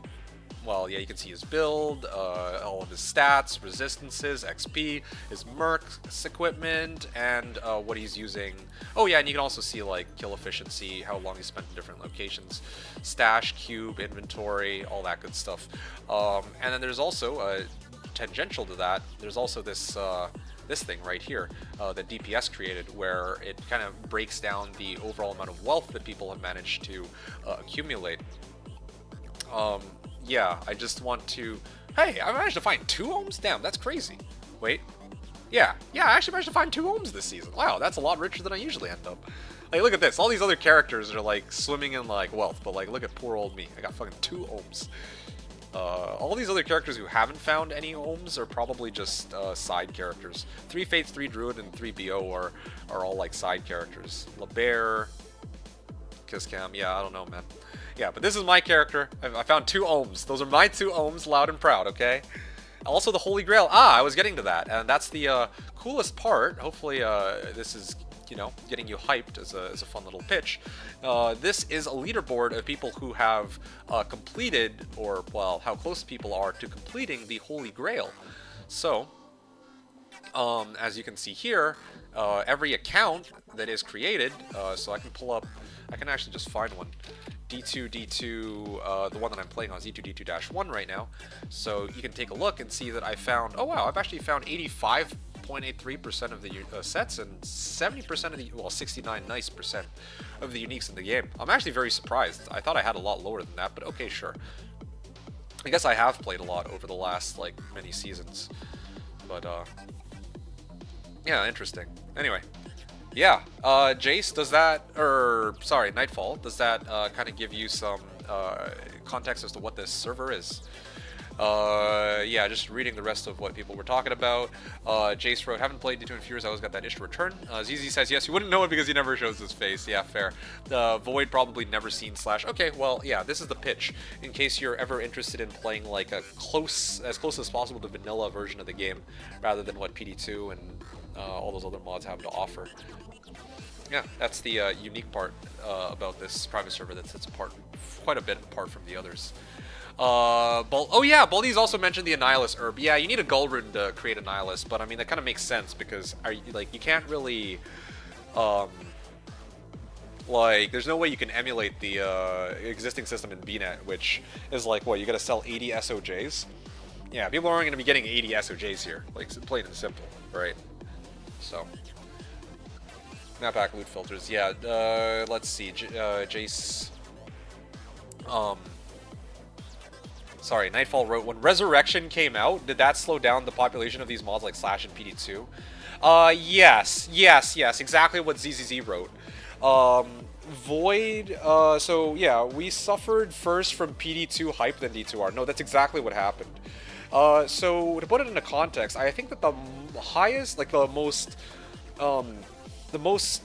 well, yeah, you can see his build, all of his stats, resistances, XP, his mercs equipment, and what he's using. Oh yeah, and you can also see, like, kill efficiency, how long he spent in different locations, stash, cube, inventory, all that good stuff. And then there's also, tangential to that, there's also this this thing right here that DPS created, where it kind of breaks down the overall amount of wealth that people have managed to accumulate. Yeah, I just want to... Hey, I managed to find 2 ohms? Damn, that's crazy. Wait. Yeah, I actually managed to find 2 ohms this season. Wow, that's a lot richer than I usually end up. Like, look at this. All these other characters are, like, swimming in, like, wealth. But, like, look at poor old me. I got fucking 2 ohms. All these other characters who haven't found any ohms are probably just side characters. 3 Fates, 3 Druid, and 3 BO are all, like, side characters. LeBear, Kisscam. Yeah, I don't know, man. Yeah, but this is my character. I found 2 ohms. Those are my 2 ohms, loud and proud, okay? Also, the Holy Grail. Ah, I was getting to that, and that's the coolest part. Hopefully, this is, you know, getting you hyped as a fun little pitch. This is a leaderboard of people who have completed, or, well, how close people are to completing the Holy Grail. So, as you can see here, every account that is created, so I can pull up, I can actually just find one. D2, the one that I'm playing on is D2D2-1 right now. So you can take a look and see that I found, oh wow, I've actually found 85.83% of the sets and 70% of the, well, 69 nice percent of the uniques in the game. I'm actually very surprised. I thought I had a lot lower than that, but okay, sure. I guess I have played a lot over the last, like, many seasons. But, yeah, interesting. Anyway. Yeah, Jace, does that, or, sorry, Nightfall, does that kind of give you some context as to what this server is? Yeah, just reading the rest of what people were talking about. Jace wrote, haven't played D2 in a few years, I always got that itch to return. ZZ says, yes, you wouldn't know it because he never shows his face. Yeah, fair. Void probably never seen Slash. Okay, well, yeah, this is the pitch. In case you're ever interested in playing, like, as close as possible to vanilla version of the game, rather than what PD2 and all those other mods have to offer. Yeah, that's the unique part about this private server that sets apart quite a bit apart from the others. Oh yeah, Baldi's also mentioned the Annihilus herb. Yeah, you need a Gull rune to create Annihilus, but I mean that kind of makes sense because you can't really like there's no way you can emulate the existing system in BNet, which is like what you got to sell 80 SOJs. Yeah, people aren't going to be getting 80 SOJs here, like plain and simple, right? So. Snapback loot filters, yeah, let's see, Jace, sorry, Nightfall wrote, when Resurrection came out, did that slow down the population of these mods like Slash and PD2? Yes, exactly what ZZZ wrote. Void, so yeah, we suffered first from PD2 hype, then D2R. No, that's exactly what happened. So to put it into context, I think that the highest, like the most, the most,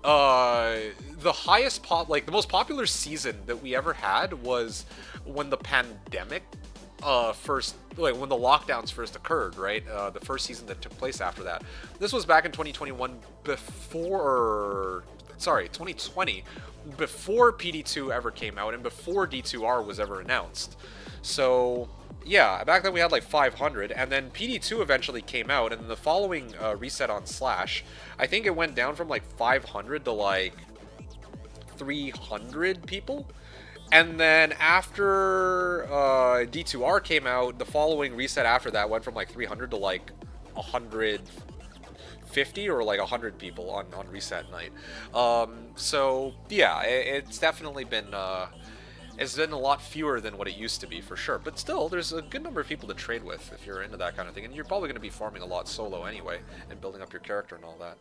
the highest the most popular season that we ever had was when the pandemic first, like when the lockdowns first occurred, right? The first season that took place after that. This was back in 2021 before, sorry, 2020, before PD2 ever came out and before D2R was ever announced. So yeah, back then we had like 500, and then PD2 eventually came out, and the following reset on Slash, I think it went down from like 500 to like 300 people. And then after D2R came out, the following reset after that went from like 300 to like 150 or like 100 people on reset night. So yeah, it's definitely been it's been a lot fewer than what it used to be, for sure. But still, there's a good number of people to trade with if you're into that kind of thing. And you're probably going to be farming a lot solo anyway and building up your character and all that.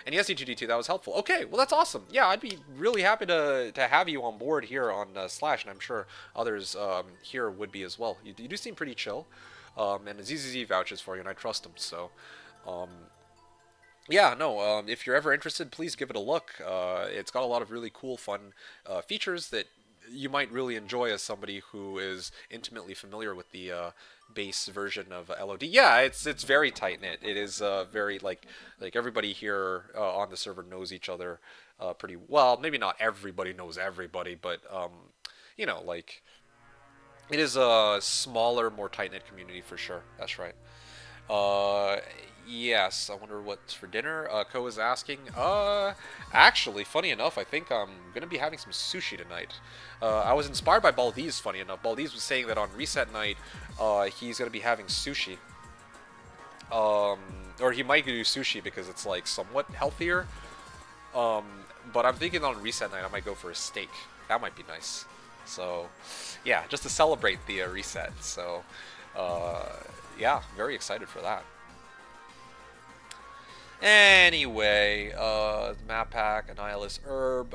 And yes, E2D2, that was helpful. Okay, well, that's awesome. Yeah, I'd be really happy to have you on board here on Slash, and I'm sure others here would be as well. You do seem pretty chill, and ZZZ vouches for you, and I trust him, so... yeah, no, if you're ever interested, please give it a look. It's got a lot of really cool, fun features that you might really enjoy as somebody who is intimately familiar with the base version of LOD. Yeah, it's very tight knit. It is very like everybody here on the server knows each other pretty well. Maybe not everybody knows everybody, but you know, like it is a smaller, more tight knit community for sure. That's right. Yes, I wonder what's for dinner. Ko is asking. Actually, funny enough, I think I'm gonna be having some sushi tonight. I was inspired by Baldiz, funny enough. Baldiz was saying that on reset night, he's gonna be having sushi. Or he might do sushi because it's like somewhat healthier. But I'm thinking on reset night I might go for a steak. That might be nice. So, yeah, just to celebrate the reset. So, yeah, very excited for that. Anyway, map pack, Annihilus Herb.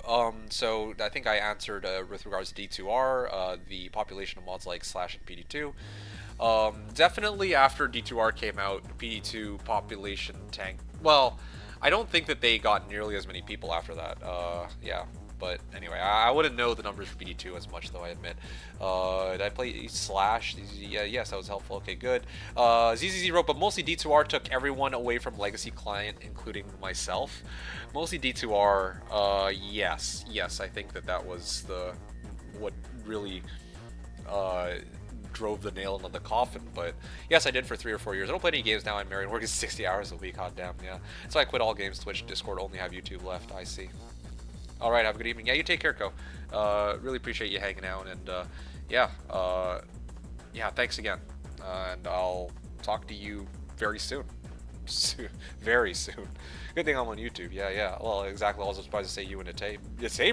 So I think I answered with regards to D2R, the population of mods like Slash and PD2. Definitely after D2R came out, PD2 population tanked. Well, I don't think that they got nearly as many people after that. Yeah. But anyway, I wouldn't know the numbers for BD2 as much, though, I admit. Did I play Slash? Yeah, yes, that was helpful. Okay, good. ZZZ wrote, but mostly D2R took everyone away from Legacy Client, including myself. Mostly D2R, yes. Yes, I think that was what really drove the nail into the coffin. But yes, I did for 3 or 4 years. I don't play any games now. I'm married, working 60 hours a week. God damn, yeah. So I quit all games, Twitch, Discord, only have YouTube left. I see. All right, have a good evening. Yeah, you take care, Ko. Really appreciate you hanging out, and yeah, yeah, thanks again. And I'll talk to you very soon. Very soon. Good thing I'm on YouTube. Yeah, yeah. Well, exactly. I was surprised to say you and Ate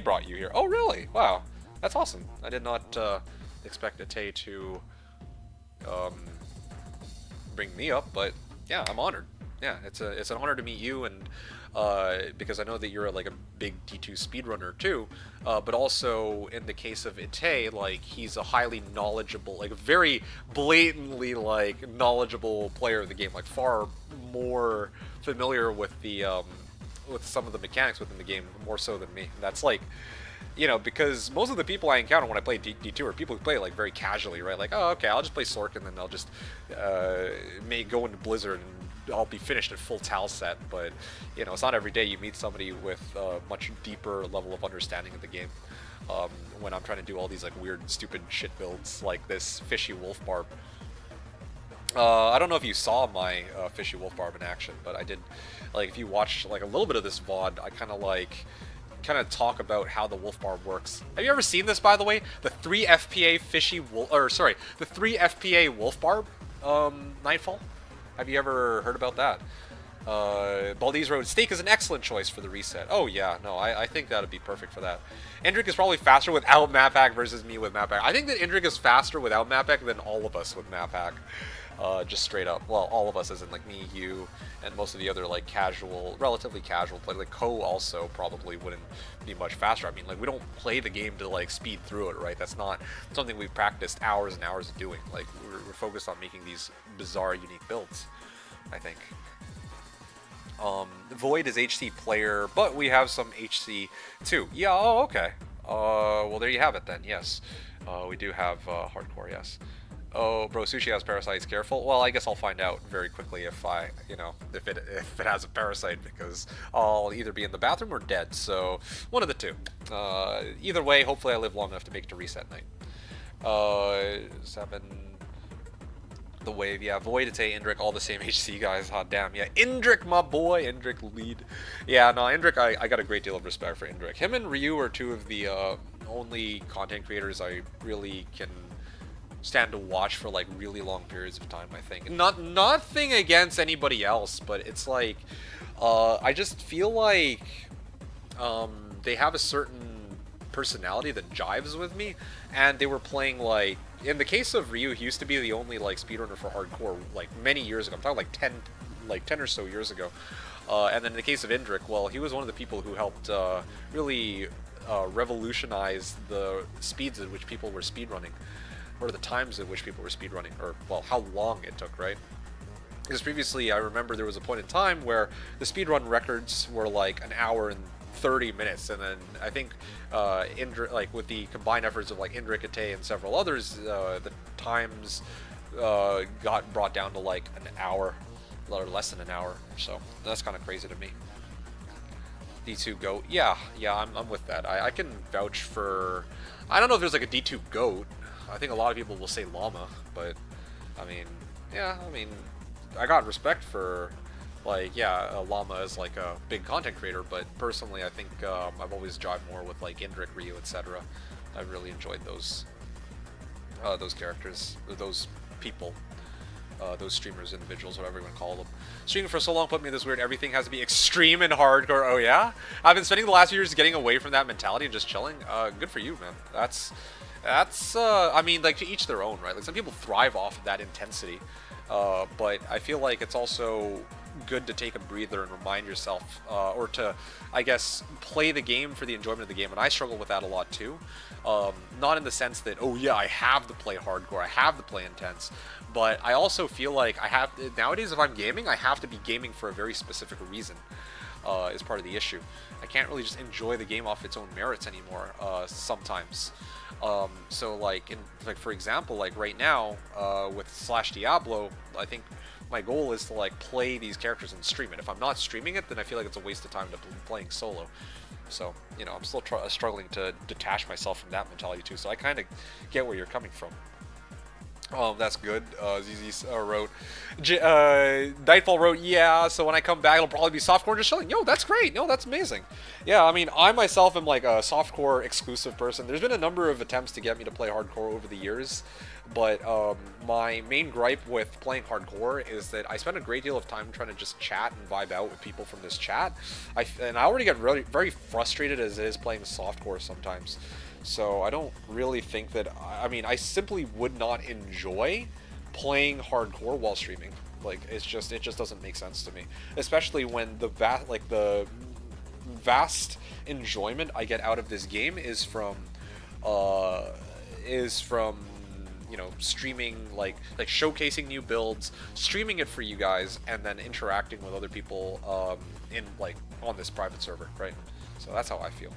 brought you here. Oh, really? Wow, that's awesome. I did not expect Ate to bring me up, but yeah, I'm honored. Yeah, it's an honor to meet you, and because I know that you're like a big D2 speedrunner too, but also in the case of Ite, like he's a highly knowledgeable, like a very blatantly like knowledgeable player of the game, like far more familiar with the with some of the mechanics within the game more so than me. That's like, you know, because most of the people I encounter when I play D2 are people who play like very casually, right? Like, oh, okay, I'll just play Sork and then I'll just may go into Blizzard and I'll be finished at full Tal set, but you know, it's not every day you meet somebody with a much deeper level of understanding of the game. When I'm trying to do all these like weird, stupid shit builds like this Fishy Wolfbarb. I don't know if you saw my Fishy Wolfbarb in action, but I did. Like, if you watch like a little bit of this VOD, I kind of talk about how the Wolfbarb works. Have you ever seen this, by the way? The 3Fpa the 3Fpa Wolfbarb Nightfall. Have you ever heard about that? Baldiz wrote, steak is an excellent choice for the reset. Oh yeah, no, I think that would be perfect for that. Indrik is probably faster without map hack versus me with map hack. I think that Indrik is faster without map hack than all of us with map hack. Just straight up. Well, all of us, as in like me, you, and most of the other like relatively casual play. Like Ko also probably wouldn't be much faster. I mean, like we don't play the game to like speed through it, right? That's not something we've practiced hours and hours of doing. Like we're focused on making these bizarre, unique builds, I think. Void is HC player, but we have some HC too. Yeah, oh, okay. Well, there you have it then, yes. We do have hardcore, yes. Oh, bro, Sushi has parasites, careful. Well, I guess I'll find out very quickly if if it has a parasite, because I'll either be in the bathroom or dead, so one of the two. Either way, hopefully I live long enough to make it to reset night. 7... The wave, yeah. Void, it's Indrik, all the same HC guys. Hot damn, yeah. Indrik, my boy. Indrik lead. Yeah, no, Indrik, I got a great deal of respect for Indrik. Him and Ryu are two of the only content creators I really can stand to watch for like really long periods of time, I think. Nothing against anybody else, but it's like I just feel like they have a certain personality that jives with me, and they were playing like, in the case of Ryu, he used to be the only like speedrunner for hardcore like many years ago. I'm talking like 10 or so years ago. And then in the case of Indrik, well, he was one of the people who helped really revolutionize the speeds at which people were speedrunning, or the times at which people were speedrunning, or well, how long it took, right? Because previously, I remember there was a point in time where the speedrun records were like an hour and 30 minutes, and then I think like with the combined efforts of like Indrik, Ate, and several others, the times got brought down to like an hour, or less than an hour. So that's kind of crazy to me. D2 goat, yeah, I'm with that. I can vouch for. I don't know if there's like a D2 goat. I think a lot of people will say llama, but I mean, yeah, I got respect for. Like, yeah, Llama is like a big content creator, but personally I think I've always jived more with like Indrik, Ryu, etc. I've really enjoyed those characters, or those people, those streamers, individuals, whatever you want to call them. Streaming for so long put me in this weird everything has to be extreme and hardcore. Oh yeah? I've been spending the last few years getting away from that mentality and just chilling. Good for you, man. That's I mean, like, to each their own, right? Like, some people thrive off of that intensity, but I feel like it's also good to take a breather and remind yourself, or to, I guess, play the game for the enjoyment of the game. And I struggle with that a lot too. Not in the sense that, oh yeah, I have to play hardcore, I have to play intense, but I also feel like nowadays if I'm gaming, I have to be gaming for a very specific reason, is part of the issue. I can't really just enjoy the game off its own merits anymore, sometimes. So like, for example, like right now, with Slashdiablo, I think my goal is to like play these characters and stream it. If I'm not streaming it, then I feel like it's a waste of time to playing solo. So, you know, I'm still struggling to detach myself from that mentality too. So I kind of get where you're coming from. That's good. ZZ wrote, Nightfall wrote, yeah, so when I come back, it'll probably be softcore just chilling. Yo, that's great. No, that's amazing. Yeah, I mean, I myself am like a softcore exclusive person. There's been a number of attempts to get me to play hardcore over the years, but my main gripe with playing hardcore is that I spend a great deal of time trying to just chat and vibe out with people from this chat. And I already get really very frustrated as it is playing softcore sometimes. So I don't really think that, I mean, I simply would not enjoy playing hardcore while streaming. Like, it just doesn't make sense to me. Especially when the vast enjoyment I get out of this game is from you know, streaming, like showcasing new builds, streaming it for you guys, and then interacting with other people in like on this private server, right? So that's how I feel.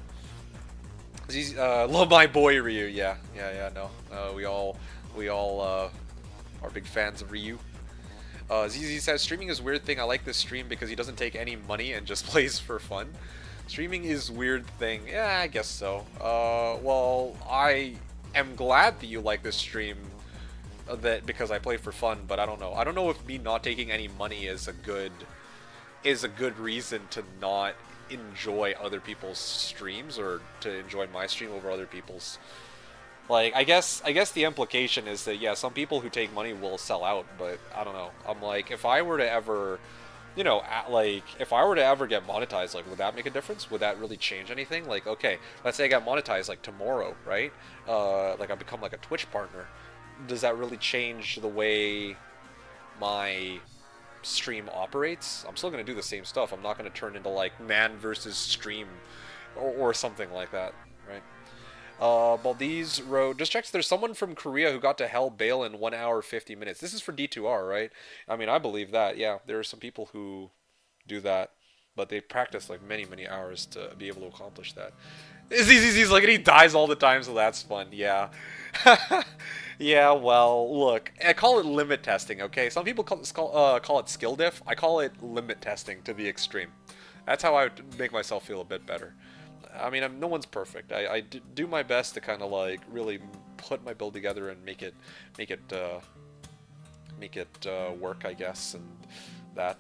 Love my boy Ryu. Yeah. No, we all are big fans of Ryu. ZZ says streaming is a weird thing. I like this stream because he doesn't take any money and just plays for fun. Streaming is a weird thing. Yeah, I guess so. Well, I am glad that you like this stream, because I play for fun. But I don't know. I don't know if me not taking any money is a good reason to not enjoy other people's streams, or to enjoy my stream over other people's. Like, I guess the implication is that, yeah, some people who take money will sell out, but I don't know. I'm like, if I were to ever, you know, if I were to ever get monetized, like, would that make a difference? Would that really change anything? Like, okay, let's say I got monetized, like, tomorrow, right? Like, I become, like, a Twitch partner. Does that really change the way my stream operates. I'm still going to do the same stuff. I'm not going to turn into like man versus stream or something like that, right? Baldiz wrote, just checks there's someone from Korea who got to Hell Bail in 1 hour 50 minutes. This is for D2R, right? I mean, I believe that. Yeah, there are some people who do that, but they practice like many, many hours to be able to accomplish that. ZZZ's like, and he dies all the time, so that's fun. Yeah. Yeah, well, look, I call it limit testing, okay? Some people call it skill diff. I call it limit testing to the extreme. That's how I would make myself feel a bit better. I mean, no one's perfect. I do my best to kind of like really put my build together and make it work, I guess. And that,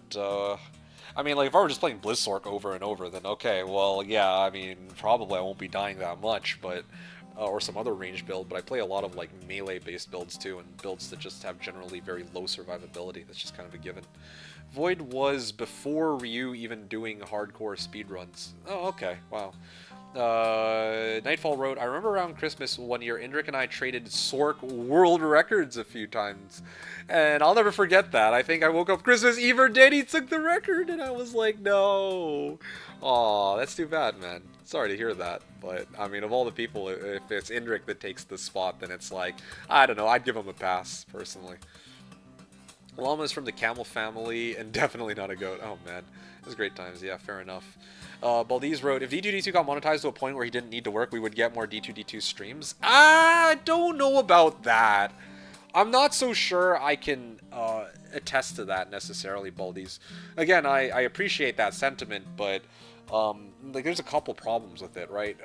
I mean, like if I were just playing Blizzsork over and over, then okay, well, yeah, I mean, probably I won't be dying that much, but or some other range build. But I play a lot of like melee-based builds too, and builds that just have generally very low survivability. That's just kind of a given. Void was before Ryu even doing hardcore speedruns. Oh, okay, wow. Nightfall wrote, I remember around Christmas one year, Indrik and I traded Sork world records a few times. And I'll never forget that. I think I woke up Christmas Eve or day, he took the record, and I was like, no. Aw, that's too bad, man. Sorry to hear that. But, I mean, of all the people, if it's Indrik that takes the spot, then it's like, I don't know, I'd give him a pass, personally. Llama's from the camel family, and definitely not a goat. Oh, man. It was great times. Yeah, fair enough. Baldiz wrote, if D2D2 got monetized to a point where he didn't need to work, we would get more D2D2 streams. I don't know about that. I'm not so sure I can attest to that necessarily, Baldiz. Again, I appreciate that sentiment, but like there's a couple problems with it, right?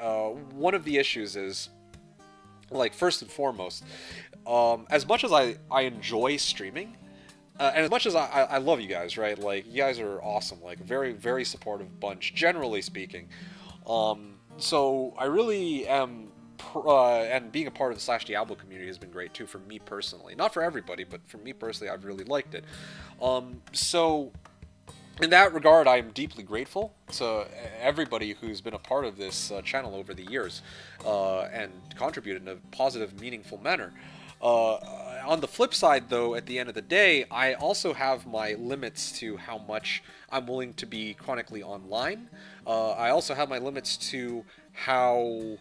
One of the issues is, like, first and foremost, as much as I enjoy streaming, and as much as I love you guys, right? Like, you guys are awesome. Like, very, very supportive bunch, generally speaking. So I really am, and being a part of the Slashdiablo community has been great too for me personally. Not for everybody, but for me personally, I've really liked it. So in that regard, I'm deeply grateful to everybody who's been a part of this channel over the years and contributed in a positive, meaningful manner. On the flip side, though, at the end of the day, I also have my limits to how much I'm willing to be chronically online. I also have my limits to how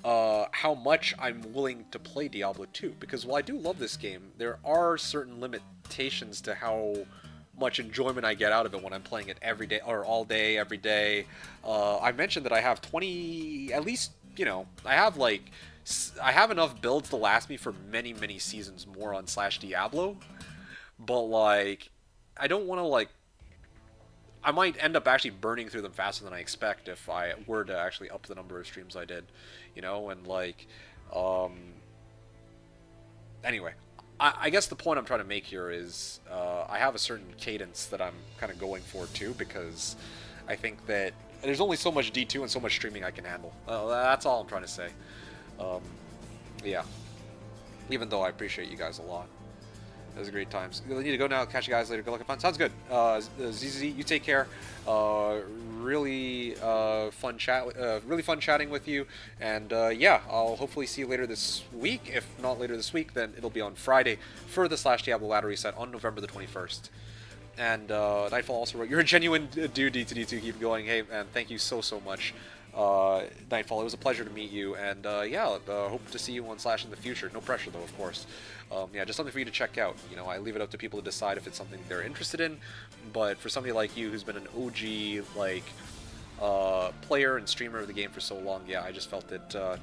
much I'm willing to play Diablo 2. Because while I do love this game, there are certain limitations to how much enjoyment I get out of it when I'm playing it every day, or all day, every day. I mentioned that I have 20, at least, you know, I have enough builds to last me for many, many seasons more on Slashdiablo, but, like, I don't want to, like, I might end up actually burning through them faster than I expect if I were to actually up the number of streams I did, you know, and, like, anyway, I guess the point I'm trying to make here is, I have a certain cadence that I'm kind of going for, too, because I think that there's only so much D2 and so much streaming I can handle. That's all I'm trying to say. Yeah. Even though I appreciate you guys a lot. It was a great time. I need to go now. Catch you guys later. Good luck and fun. Sounds good. ZZ, you take care. Really fun chat. Really fun chatting with you. And yeah, I'll hopefully see you later this week. If not later this week, then it'll be on Friday for the Slashdiablo ladder reset on November the 21st. And Nightfall also wrote, "You're a genuine dude, D2D2. Keep going. Hey, man, thank you so much." Nightfall, it was a pleasure to meet you, and yeah, hope to see you on Slash in the future. No pressure, though, of course. Yeah, just something for you to check out. You know, I leave it up to people to decide if it's something they're interested in, but for somebody like you who's been an OG, like, player and streamer of the game for so long, yeah, I just felt that,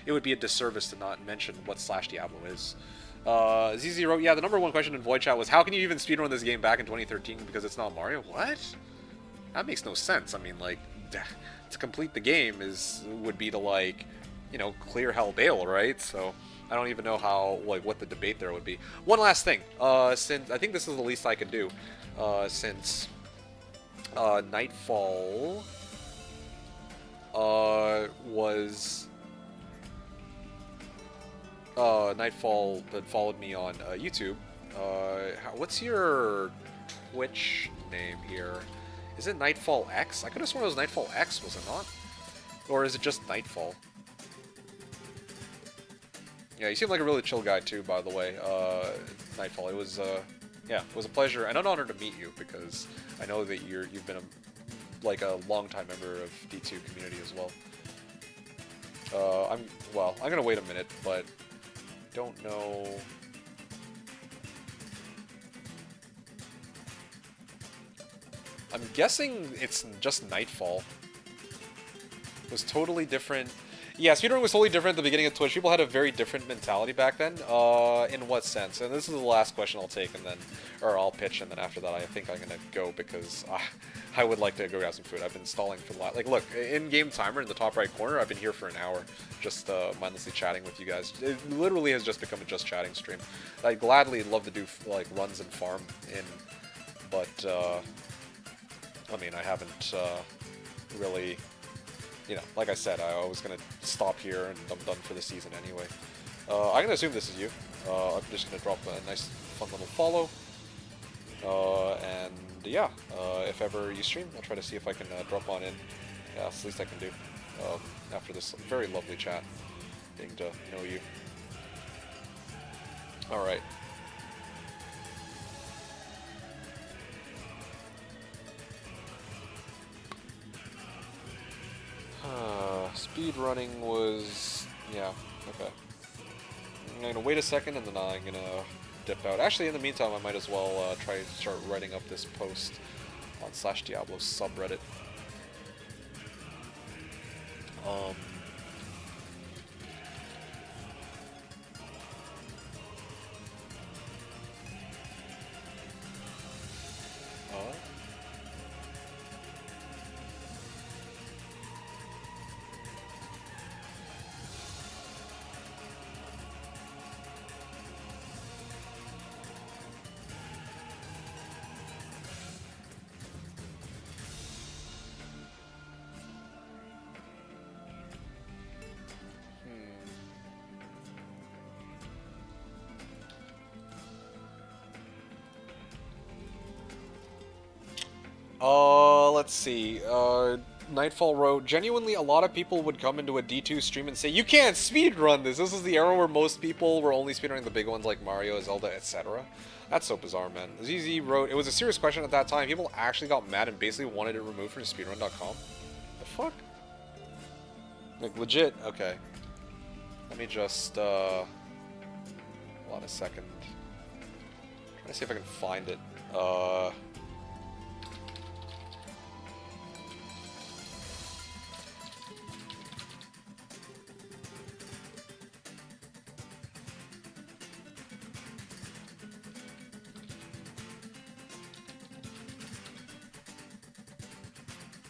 it would be a disservice to not mention what Slashdiablo is. ZZ wrote, yeah, the #1 question in Void Chat was, how can you even speedrun this game back in 2013 because it's not Mario? What? That makes no sense. I mean, like, to complete the game would be to, like, you know, clear Hell Bail, right? So I don't even know how, like, what the debate there would be. One last thing, since I think this is the least I could do, since Nightfall was Nightfall that followed me on YouTube. What's your Twitch name here? Is it Nightfall X? I could have sworn it was Nightfall X, was it not? Or is it just Nightfall? Yeah, you seem like a really chill guy too, by the way. Nightfall. It was Yeah, it was a pleasure and an honor to meet you, because I know that you've been a longtime member of D2 community as well. I'm gonna wait a minute, but don't know. I'm guessing it's just Nightfall. It was totally different. Yeah, speedrunning was totally different at the beginning of Twitch. People had a very different mentality back then. In what sense? And this is the last question I'll take, and then, or I'll pitch, and then after that I think I'm gonna go, because I would like to go grab some food. I've been stalling for the last, like, look, in-game timer in the top right corner, I've been here for an hour, just mindlessly chatting with you guys. It literally has just become a just chatting stream. I'd gladly love to do, like, runs and farm in, but, I mean, I haven't, really... You know, like I said, I was going to stop here, and I'm done for the season anyway. I'm going to assume this is you. I'm just going to drop a nice, fun little follow. And yeah, if ever you stream, I'll try to see if I can drop on in. Yeah, that's the least I can do after this very lovely chat, getting to know you. Alright. Speed running was... yeah, okay. I'm gonna wait a second, and then I'm gonna dip out. Actually, in the meantime, I might as well try to start writing up this post on Slashdiablo subreddit. Let's see. Nightfall wrote, genuinely, a lot of people would come into a D2 stream and say, you can't speedrun this! This is the era where most people were only speedrunning the big ones like Mario, Zelda, etc. That's so bizarre, man. ZZ wrote, it was a serious question at that time. People actually got mad and basically wanted it removed from speedrun.com. The fuck? Like, legit? Okay. Let me just, hold on a second. Trying to see if I can find it.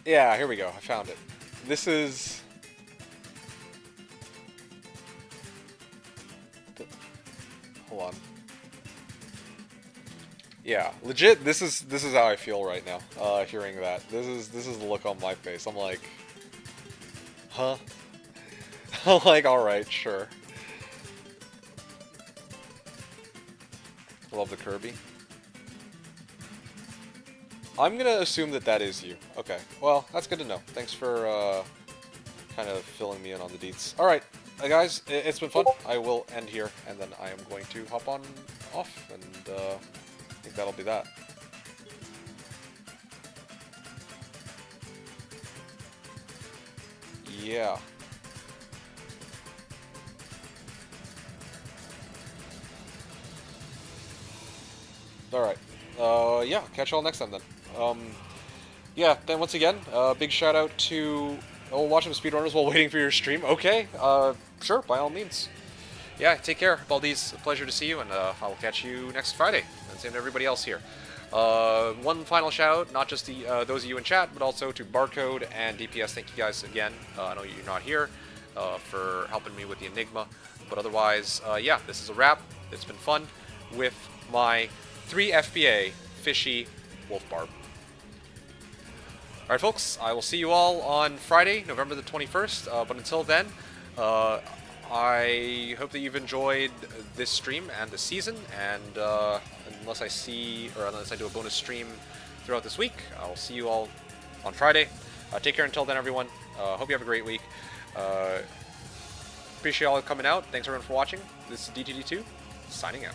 Yeah, here we go. I found it. This is... Hold on. Yeah, legit. This is how I feel right now. Hearing that, this is the look on my face. I'm like, huh? I'm like, all right, sure. Love the Kirby. I'm gonna assume that that is you. Okay, well, that's good to know. Thanks for kind of filling me in on the deets. Alright, guys, it's been fun. I will end here, and then I am going to hop on off, and I think that'll be that. Yeah. Alright. Yeah, catch y'all next time then. Yeah, then once again, big shout out to watching speedrunners while waiting for your stream. Okay, sure, by all means. Yeah, take care, Baldi's. A pleasure to see you, and I'll catch you next Friday. And same to everybody else here. One final shout out, not just the those of you in chat, but also to Barcode and DPS. Thank you guys again. I know you're not here for helping me with the Enigma, but otherwise, yeah, this is a wrap. It's been fun with my 3Fpa Fishy Wolfbarb. Alright folks, I will see you all on Friday, November the 21st, but until then, I hope that you've enjoyed this stream and the season, and unless I do a bonus stream throughout this week, I'll see you all on Friday. Take care until then, everyone. Hope you have a great week. Appreciate all coming out. Thanks everyone for watching. This is DTD2, signing out.